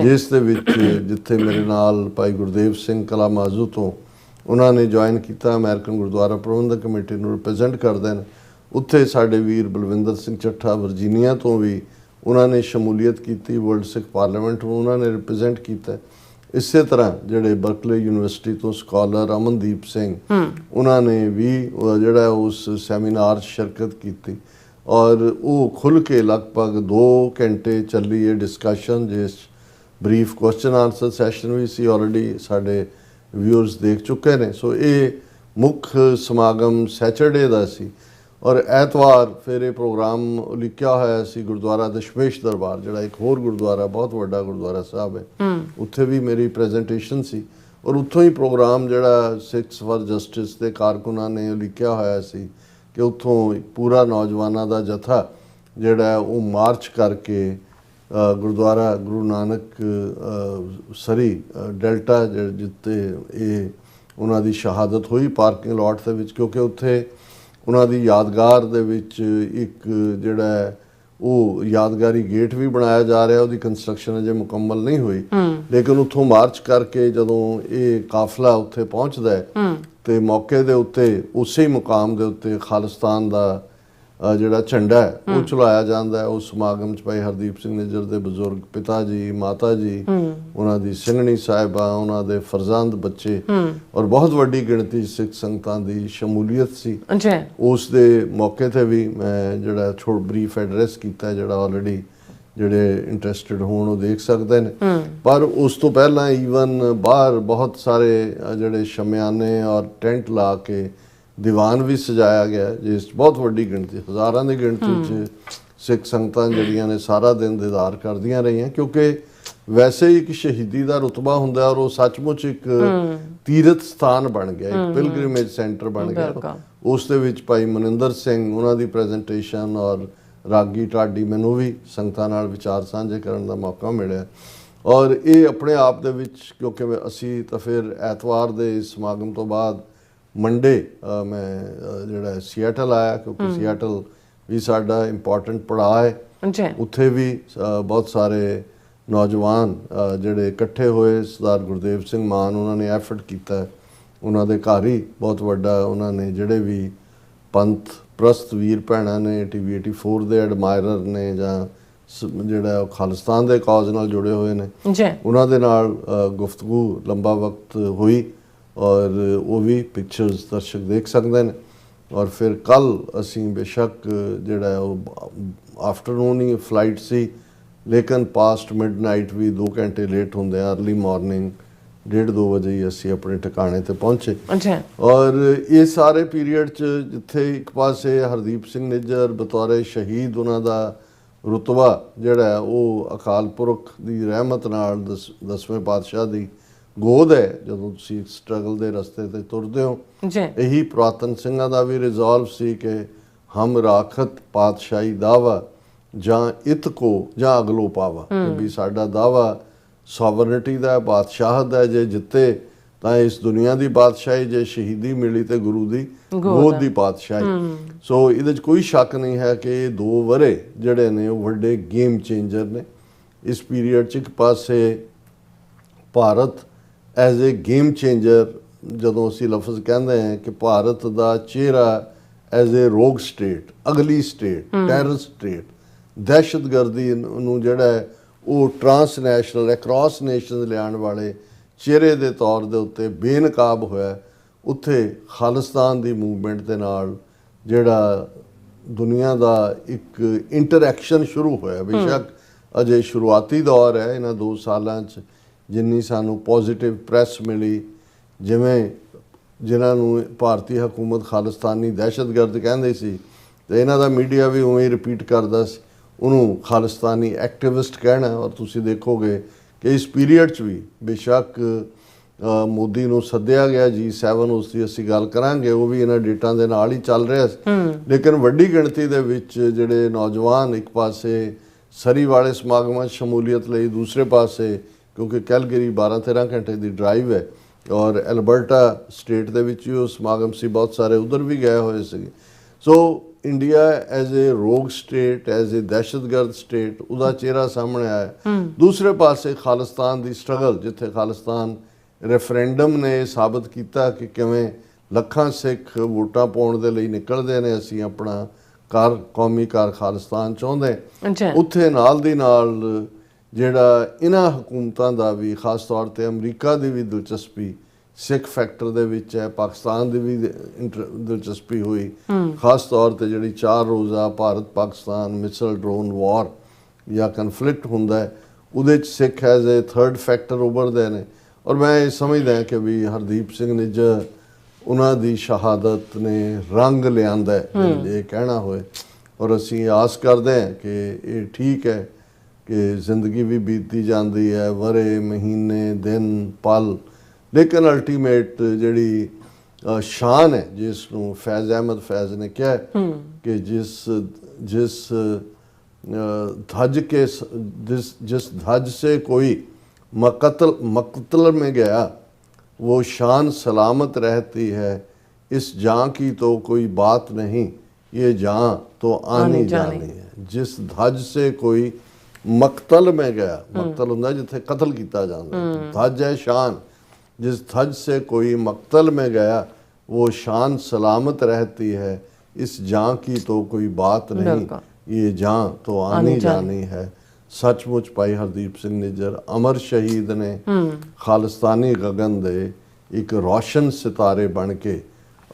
ਜਿਸ ਦੇ ਵਿੱਚ ਜਿੱਥੇ ਮੇਰੇ ਨਾਲ ਭਾਈ ਗੁਰਦੇਵ ਸਿੰਘ ਕਲਾ ਮਾਜ਼ੂ ਤੋਂ ਉਹਨਾਂ ਨੇ ਜੁਆਇਨ ਕੀਤਾ, ਅਮਰੀਕਨ ਗੁਰਦੁਆਰਾ ਪ੍ਰਬੰਧਕ ਕਮੇਟੀ ਨੂੰ ਰਿਪਰੈਜ਼ੈਂਟ ਕਰਦੇ ਨੇ। ਉੱਥੇ ਸਾਡੇ ਵੀਰ ਬਲਵਿੰਦਰ ਸਿੰਘ ਚੱਠਾ ਵਰਜੀਨੀਆ ਤੋਂ ਵੀ ਉਹਨਾਂ ਨੇ ਸ਼ਮੂਲੀਅਤ ਕੀਤੀ, ਵਰਲਡ ਸਿੱਖ ਪਾਰਲੀਮੈਂਟ ਨੂੰ ਉਹਨਾਂ ਨੇ ਰਿਪਰੈਜ਼ੈਂਟ ਕੀਤਾ। ਇਸੇ ਤਰ੍ਹਾਂ ਜਿਹੜੇ ਬਰਕਲੇ ਯੂਨੀਵਰਸਿਟੀ ਤੋਂ ਸਕਾਲਰ ਅਮਨਦੀਪ ਸਿੰਘ ਉਹਨਾਂ ਨੇ ਵੀ ਜਿਹੜਾ ਉਸ ਸੈਮੀਨਾਰ 'ਚ ਸ਼ਿਰਕਤ ਕੀਤੀ ਔਰ ਉਹ ਖੁੱਲ੍ਹ ਕੇ ਲਗਭਗ 2 ਘੰਟੇ ਚੱਲੀ ਇਹ ਡਿਸਕਸ਼ਨ, ਜਿਸ ਬਰੀਫ ਕੁਐਸਚਨ ਆਨਸਰ ਸੈਸ਼ਨ ਵੀ ਸੀ, ਆਲਰੇਡੀ ਸਾਡੇ ਵਿਊਅਰਸ ਦੇਖ ਚੁੱਕੇ ਨੇ। ਸੋ ਇਹ ਮੁੱਖ ਸਮਾਗਮ ਸੈਚਰਡੇ ਦਾ ਸੀ ਔਰ ਐਤਵਾਰ ਫਿਰ ਇਹ ਪ੍ਰੋਗਰਾਮ ਉਲੀਕਿਆ ਹੋਇਆ ਸੀ ਗੁਰਦੁਆਰਾ ਦਸ਼ਮੇਸ਼ ਦਰਬਾਰ, ਜਿਹੜਾ ਇੱਕ ਹੋਰ ਗੁਰਦੁਆਰਾ ਬਹੁਤ ਵੱਡਾ ਗੁਰਦੁਆਰਾ ਸਾਹਿਬ ਹੈ, ਉੱਥੇ ਵੀ ਮੇਰੀ ਪ੍ਰੈਜੈਂਟੇਸ਼ਨ ਸੀ ਔਰ ਉੱਥੋਂ ਹੀ ਪ੍ਰੋਗਰਾਮ ਜਿਹੜਾ ਸਿੱਖਸ ਫਾਰ ਜਸਟਿਸ ਦੇ ਕਾਰਕੁਨਾਂ ਨੇ ਉਲੀਕਿਆ ਹੋਇਆ ਸੀ ਕਿ ਉੱਥੋਂ ਪੂਰਾ ਨੌਜਵਾਨਾਂ ਦਾ ਜਥਾ ਜਿਹੜਾ ਉਹ ਮਾਰਚ ਕਰਕੇ ਗੁਰਦੁਆਰਾ ਗੁਰੂ ਨਾਨਕ ਸਰੀ ਡੈਲਟਾ ਜਿੱਥੇ ਇਹ ਉਹਨਾਂ ਦੀ ਸ਼ਹਾਦਤ ਹੋਈ ਪਾਰਕਿੰਗ ਲਾਟ ਦੇ ਵਿੱਚ, ਕਿਉਂਕਿ ਉੱਥੇ ਉਹਨਾਂ ਦੀ ਯਾਦਗਾਰ ਦੇ ਵਿੱਚ ਇੱਕ ਜਿਹੜਾ ਉਹ ਯਾਦਗਾਰੀ ਗੇਟ ਵੀ ਬਣਾਇਆ ਜਾ ਰਿਹਾ, ਉਹਦੀ ਕੰਸਟਰਕਸ਼ਨ ਅਜੇ ਮੁਕੰਮਲ ਨਹੀਂ ਹੋਈ। ਲੇਕਿਨ ਉੱਥੋਂ ਮਾਰਚ ਕਰਕੇ ਜਦੋਂ ਇਹ ਕਾਫਲਾ ਉੱਥੇ ਪਹੁੰਚਦਾ ਹੈ ਤੇ ਮੌਕੇ ਦੇ ਉੱਤੇ ਉਸੇ ਹੀ ਮੁਕਾਮ ਦੇ ਉੱਤੇ ਖਾਲਿਸਤਾਨ ਦਾ ਜਿਹੜਾ ਝੰਡਾ ਹੈ ਉਹ ਚਲਾਇਆ ਜਾਂਦਾ ਹੈ। ਉਸ ਸਮਾਗਮ 'ਚ ਭਾਈ ਹਰਦੀਪ ਸਿੰਘ ਨਿੱਜਰ ਦੇ ਬਜ਼ੁਰਗ ਪਿਤਾ ਜੀ, ਮਾਤਾ ਜੀ, ਉਹਨਾਂ ਦੀ ਸਿੰਘਣੀ ਸਾਹਿਬਾ, ਉਹਨਾਂ ਦੇ ਫਰਜ਼ੰਦ ਬੱਚੇ ਔਰ ਬਹੁਤ ਵੱਡੀ ਗਿਣਤੀ ਸਿੱਖ ਸੰਗਤਾਂ ਦੀ ਸ਼ਮੂਲੀਅਤ ਸੀ। ਉਸ ਦੇ ਮੌਕੇ ਤੇ ਵੀ ਮੈਂ ਜਿਹੜਾ ਬਰੀਫ ਐਡਰੈਸ ਕੀਤਾ, ਜਿਹੜਾ ਆਲਰੇਡੀ ਜਿਹੜੇ ਇੰਟਰਸਟਿਡ ਹੋਣ ਉਹ ਦੇਖ ਸਕਦੇ ਨੇ। ਪਰ ਉਸ ਤੋਂ ਪਹਿਲਾਂ ਈਵਨ ਬਾਹਰ ਬਹੁਤ ਸਾਰੇ ਜਿਹੜੇ ਸ਼ਮਿਆਨੇ ਔਰ ਟੈਂਟ ਲਾ ਕੇ ਦੀਵਾਨ ਵੀ ਸਜਾਇਆ ਗਿਆ, ਜਿਸ 'ਚ ਬਹੁਤ ਵੱਡੀ ਗਿਣਤੀ, ਹਜ਼ਾਰਾਂ ਦੀ ਗਿਣਤੀ 'ਚ ਸਿੱਖ ਸੰਗਤਾਂ ਜਿਹੜੀਆਂ ਨੇ ਸਾਰਾ ਦਿਨ ਦੀਦਾਰ ਕਰਦੀਆਂ ਰਹੀਆਂ, ਕਿਉਂਕਿ ਵੈਸੇ ਹੀ ਇੱਕ ਸ਼ਹੀਦੀ ਦਾ ਰੁਤਬਾ ਹੁੰਦਾ ਔਰ ਉਹ ਸੱਚਮੁੱਚ ਇੱਕ ਤੀਰਥ ਸਥਾਨ ਬਣ ਗਿਆ, ਇੱਕ ਪਿਲਗ੍ਰਿਮੇਜ ਸੈਂਟਰ ਬਣ ਗਿਆ। ਉਸ ਦੇ ਵਿੱਚ ਭਾਈ ਮਨਿੰਦਰ ਸਿੰਘ ਉਹਨਾਂ ਦੀ ਪ੍ਰੈਜੈਂਟੇਸ਼ਨ ਔਰ ਰਾਗੀ ਢਾਡੀ ਮੈਨੂੰ ਵੀ ਸੰਗਤਾਂ ਨਾਲ ਵਿਚਾਰ ਸਾਂਝੇ ਕਰਨ ਦਾ ਮੌਕਾ ਮਿਲਿਆ ਔਰ ਇਹ ਆਪਣੇ ਆਪ ਦੇ ਵਿੱਚ, ਕਿਉਂਕਿ ਅਸੀਂ ਤਾਂ ਫਿਰ ਐਤਵਾਰ ਦੇ ਸਮਾਗਮ ਤੋਂ ਬਾਅਦ ਮੰਡੇ ਮੈਂ ਜਿਹੜਾ ਸੀਐਟਲ ਆਇਆ, ਕਿਉਂਕਿ ਸੀਐਟਲ ਵੀ ਸਾਡਾ ਇੰਪੋਰਟੈਂਟ ਪੜਾਅ ਹੈ। ਉੱਥੇ ਵੀ ਬਹੁਤ ਸਾਰੇ ਨੌਜਵਾਨ ਜਿਹੜੇ ਇਕੱਠੇ ਹੋਏ, ਸਰਦਾਰ ਗੁਰਦੇਵ ਸਿੰਘ ਮਾਨ ਉਹਨਾਂ ਨੇ ਐਫਰਟ ਕੀਤਾ, ਉਹਨਾਂ ਦੇ ਘਰ ਹੀ ਬਹੁਤ ਵੱਡਾ, ਉਹਨਾਂ ਨੇ ਜਿਹੜੇ ਵੀ ਪੰਥ ਪ੍ਰਸਤ ਵੀਰ ਭੈਣਾਂ ਨੇ, TV 84 ਦੇ ਐਡਮਾਇਰਰ ਨੇ ਜਾਂ ਜਿਹੜਾ ਖਾਲਿਸਤਾਨ ਦੇ ਕਾਜ਼ ਨਾਲ ਜੁੜੇ ਹੋਏ ਨੇ, ਉਹਨਾਂ ਦੇ ਨਾਲ ਗੁਫ਼ਤਗੂ ਲੰਬਾ ਵਕਤ ਹੋਈ ਔਰ ਉਹ ਵੀ ਪਿਕਚਰਸ ਦਰਸ਼ਕ ਦੇਖ ਸਕਦੇ ਨੇ। ਔਰ ਫਿਰ ਕੱਲ ਅਸੀਂ ਬੇਸ਼ੱਕ ਜਿਹੜਾ ਉਹ ਆਫਟਰਨੂਨ ਹੀ ਫਲਾਈਟ ਸੀ, ਲੇਕਿਨ ਪਾਸਟ ਮਿਡਨਾਈਟ ਵੀ 2 ਘੰਟੇ ਲੇਟ ਹੁੰਦੇ ਆ, अर्ਲੀ ਮਾਰਨਿੰਗ 1:30-2 ਵਜੇ ਹੀ ਅਸੀਂ ਆਪਣੇ ਟਿਕਾਣੇ ਤੇ ਪਹੁੰਚੇ। ਅੱਛਾ। ਔਰ ਇਹ ਸਾਰੇ ਪੀਰੀਅਡ 'ਚ ਜਿੱਥੇ ਇੱਕ ਪਾਸੇ ਹਰਦੀਪ ਸਿੰਘ ਨਿੱਜਰ ਬਤੌਰੇ ਸ਼ਹੀਦ, ਉਹਨਾਂ ਦਾ ਰੁਤਬਾ ਜਿਹੜਾ ਹੈ ਉਹ ਅਕਾਲ ਪੁਰਖ ਦੀ ਰਹਿਮਤ ਨਾਲ 10ਵੇਂ ਪਾਤਸ਼ਾਹ ਦੀ ਗੋਦ ਹੈ। ਜਦੋਂ ਤੁਸੀਂ ਸਟਰਗਲ ਦੇ ਰਸਤੇ ਤੇ ਤੁਰਦੇ ਹੋ, ਇਹੀ ਪੁਰਾਤਨ ਸਿੰਘਾਂ ਦਾ ਵੀ ਰਿਜ਼ੋਲਵ ਸੀ ਕਿ ਹਮ ਰਾਖਤ ਪਾਤਸ਼ਾਹੀ ਦਾਵਾ ਜਾਂ ਇਤ ਕੋ ਜਾਂ ਅਗਲੋ ਪਾਵਾ, ਕਿ ਵੀ ਸਾਡਾ ਦਾਵਾ ਸੋਵਰਨਿਟੀ ਦਾ, ਬਾਦਸ਼ਾਹਤ ਦਾ। ਜੇ ਜਿੱਤੇ ਤਾਂ ਇਸ ਦੁਨੀਆ ਦੀ ਬਾਦਸ਼ਾਹੀ, ਜੇ ਸ਼ਹੀਦੀ ਮਿਲੀ ਤੇ ਗੁਰੂ ਦੀ ਗੋਦ ਦੀ ਪਾਤਸ਼ਾਹੀ। ਸੋ ਇਹਦੇ 'ਚ ਕੋਈ ਸ਼ੱਕ ਨਹੀਂ ਹੈ ਕਿ ਇਹ 2 ਵਰੇ ਜਿਹੜੇ ਨੇ ਉਹ ਵੱਡੇ ਗੇਮ ਚੇਂਜਰ ਨੇ ਇਸ ਪੀਰੀਅਡ 'ਚ। ਇੱਕ ਪਾਸੇ Bharat as a game changer, ਜਦੋਂ ਅਸੀਂ ਲਫ਼ਜ਼ ਕਹਿੰਦੇ ਹਾਂ ਕਿ ਭਾਰਤ ਦਾ ਚਿਹਰਾ ਐਜ਼ ਏ ਰੋਗ ਸਟੇਟ, ਅਗਲੀ ਸਟੇਟ, ਟੈਰਰ ਸਟੇਟ, ਦਹਿਸ਼ਤਗਰਦੀ ਨੂੰ ਜਿਹੜਾ ਹੈ ਉਹ ਟਰਾਂਸਨੈਸ਼ਨਲ ਅਕ੍ਰੋਸ ਨੇਸ਼ਨਸ ਲਿਆਉਣ ਵਾਲੇ ਚਿਹਰੇ ਦੇ ਤੌਰ ਦੇ ਉੱਤੇ ਬੇਨਕਾਬ ਹੋਇਆ। ਉੱਥੇ ਖਾਲਿਸਤਾਨ ਦੀ ਮੂਵਮੈਂਟ ਦੇ ਨਾਲ ਜਿਹੜਾ ਦੁਨੀਆ ਦਾ ਇੱਕ ਇੰਟਰੈਕਸ਼ਨ ਸ਼ੁਰੂ ਹੋਇਆ। ਬੇਸ਼ੱਕ ਅਜੇ ਸ਼ੁਰੂਆਤੀ ਦੌਰ ਹੈ, ਇਹਨਾਂ 2 ਸਾਲਾਂ 'ਚ ਜਿੰਨੀ ਸਾਨੂੰ ਪੋਜ਼ਿਟਿਵ ਪ੍ਰੈਸ ਮਿਲੀ, ਜਿਵੇਂ ਜਿਨ੍ਹਾਂ ਨੂੰ ਭਾਰਤੀ ਹਕੂਮਤ ਖਾਲਿਸਤਾਨੀ ਦਹਿਸ਼ਤਗਰਦ ਕਹਿੰਦੇ ਸੀ, ਤੇ ਇਹਨਾਂ ਦਾ ਮੀਡੀਆ ਵੀ ਉਵੇਂ ਹੀ ਰਿਪੀਟ ਕਰਦਾ ਸੀ, ਉਹਨੂੰ ਖਾਲਿਸਤਾਨੀ ਐਕਟਿਵਿਸਟ ਕਹਿਣਾ। ਔਰ ਤੁਸੀਂ ਦੇਖੋਗੇ ਕਿ ਇਸ ਪੀਰੀਅਡ 'ਚ ਵੀ ਬੇਸ਼ੱਕ ਮੋਦੀ ਨੂੰ ਸੱਦਿਆ ਗਿਆ G7, ਉਸ ਦੀ ਅਸੀਂ ਗੱਲ ਕਰਾਂਗੇ, ਉਹ ਵੀ ਇਹਨਾਂ ਡੇਟਾਂ ਦੇ ਨਾਲ ਹੀ ਚੱਲ ਰਿਹਾ ਸੀ, ਲੇਕਿਨ ਵੱਡੀ ਗਿਣਤੀ ਦੇ ਵਿੱਚ ਜਿਹੜੇ ਨੌਜਵਾਨ ਇੱਕ ਪਾਸੇ ਸਰੀ ਵਾਲੇ ਸਮਾਗਮਾਂ 'ਚ ਸ਼ਮੂਲੀਅਤ ਲਈ, ਦੂਸਰੇ ਪਾਸੇ ਕਿਉਂਕਿ ਕੈਲਗਰੀ 12-13 ਘੰਟੇ ਦੀ ਡਰਾਈਵ ਹੈ ਔਰ ਐਲਬਰਟਾ ਸਟੇਟ ਦੇ ਵਿੱਚ ਵੀ ਉਹ ਸਮਾਗਮ ਸੀ, ਬਹੁਤ ਸਾਰੇ ਉਧਰ ਵੀ ਗਏ ਹੋਏ ਸੀਗੇ। ਸੋ ਇੰਡੀਆ ਐਜ਼ ਏ ਰੋਗ ਸਟੇਟ, ਐਜ਼ ਏ ਦਹਿਸ਼ਤਗਰਦ ਸਟੇਟ, ਉਹਦਾ ਚਿਹਰਾ ਸਾਹਮਣੇ ਆਇਆ। ਦੂਸਰੇ ਪਾਸੇ ਖਾਲਿਸਤਾਨ ਦੀ ਸਟਰਗਲ, ਜਿੱਥੇ ਖਾਲਿਸਤਾਨ ਰੈਫਰੈਂਡਮ ਨੇ ਸਾਬਤ ਕੀਤਾ ਕਿ ਕਿਵੇਂ ਲੱਖਾਂ ਸਿੱਖ ਵੋਟਾਂ ਪਾਉਣ ਦੇ ਲਈ ਨਿਕਲਦੇ ਨੇ, ਅਸੀਂ ਆਪਣਾ ਕੌਮੀ ਘਰ ਖਾਲਿਸਤਾਨ ਚਾਹੁੰਦੇ। ਉੱਥੇ ਨਾਲ ਦੀ ਨਾਲ ਜਿਹੜਾ ਇਹਨਾਂ ਹਕੂਮਤਾਂ ਦਾ ਵੀ, ਖਾਸ ਤੌਰ ਤੇ ਅਮਰੀਕਾ ਦੀ ਵੀ ਦਿਲਚਸਪੀ ਸਿੱਖ ਫੈਕਟਰ ਦੇ ਵਿੱਚ ਹੈ, ਪਾਕਿਸਤਾਨ ਦੀ ਵੀ ਦਿਲਚਸਪੀ ਹੋਈ। ਖਾਸ ਤੌਰ ਤੇ ਜਿਹੜੀ 4 ਰੋਜ਼ਾ ਭਾਰਤ ਪਾਕਿਸਤਾਨ ਮਿਸਲ ਡਰੋਨ ਵਾਰ ਜਾਂ ਕਨਫਲਿਕਟ ਹੁੰਦਾ ਹੈ, ਉਹਦੇ 'ਚ ਸਿੱਖ ਐਜ਼ ਏ 3rd ਫੈਕਟਰ ਉੱਭਰਦੇ ਨੇ। ਔਰ ਮੈਂ ਇਹ ਸਮਝਦਾ ਕਿ ਵੀ ਹਰਦੀਪ ਸਿੰਘ ਨਿੱਜਰ, ਉਹਨਾਂ ਦੀ ਸ਼ਹਾਦਤ ਨੇ ਰੰਗ ਲਿਆਂਦਾ ਇਹ ਕਹਿਣਾ ਹੋਏ। ਔਰ ਅਸੀਂ ਆਸ ਕਰਦੇ ਹਾਂ ਕਿ ਇਹ ਠੀਕ ਹੈ ਕਿ ਜ਼ਿੰਦਗੀ ਵੀ ਬੀਤਦੀ ਜਾਂਦੀ ਹੈ, ਵਰੇ, ਮਹੀਨੇ, ਦਿਨ, ਪਲ, ਲੇਕਿਨ ਅਲਟੀਮੇਟ ਜਿਹੜੀ ਸ਼ਾਨ ਹੈ, ਜਿਸ ਨੂੰ ਫੈਜ਼ ਅਹਿਮਦ ਫੈਜ਼ ਨੇ ਕਿਹਾ ਕਿ ਜਿਸ धज से कोई मकतल में गया वो शान सलामत रहती है, इस जान की तो कोई बात नहीं, ये जान तो आनी जानी है। जिस धज से कोई मकतल में गया, मकतल होंदा जिथे कतल किया जाता, धज है शान, जिस धज से कोई मकतल में गया वो शान सलामत रहती है, इस जान की तो कोई बात नहीं, ये जान तो आनी जानी है। सचमुच भाई हरदीप सिंह निज्जर अमर शहीद ने खालिस्तानी गगन दे एक रोशन सितारे बन के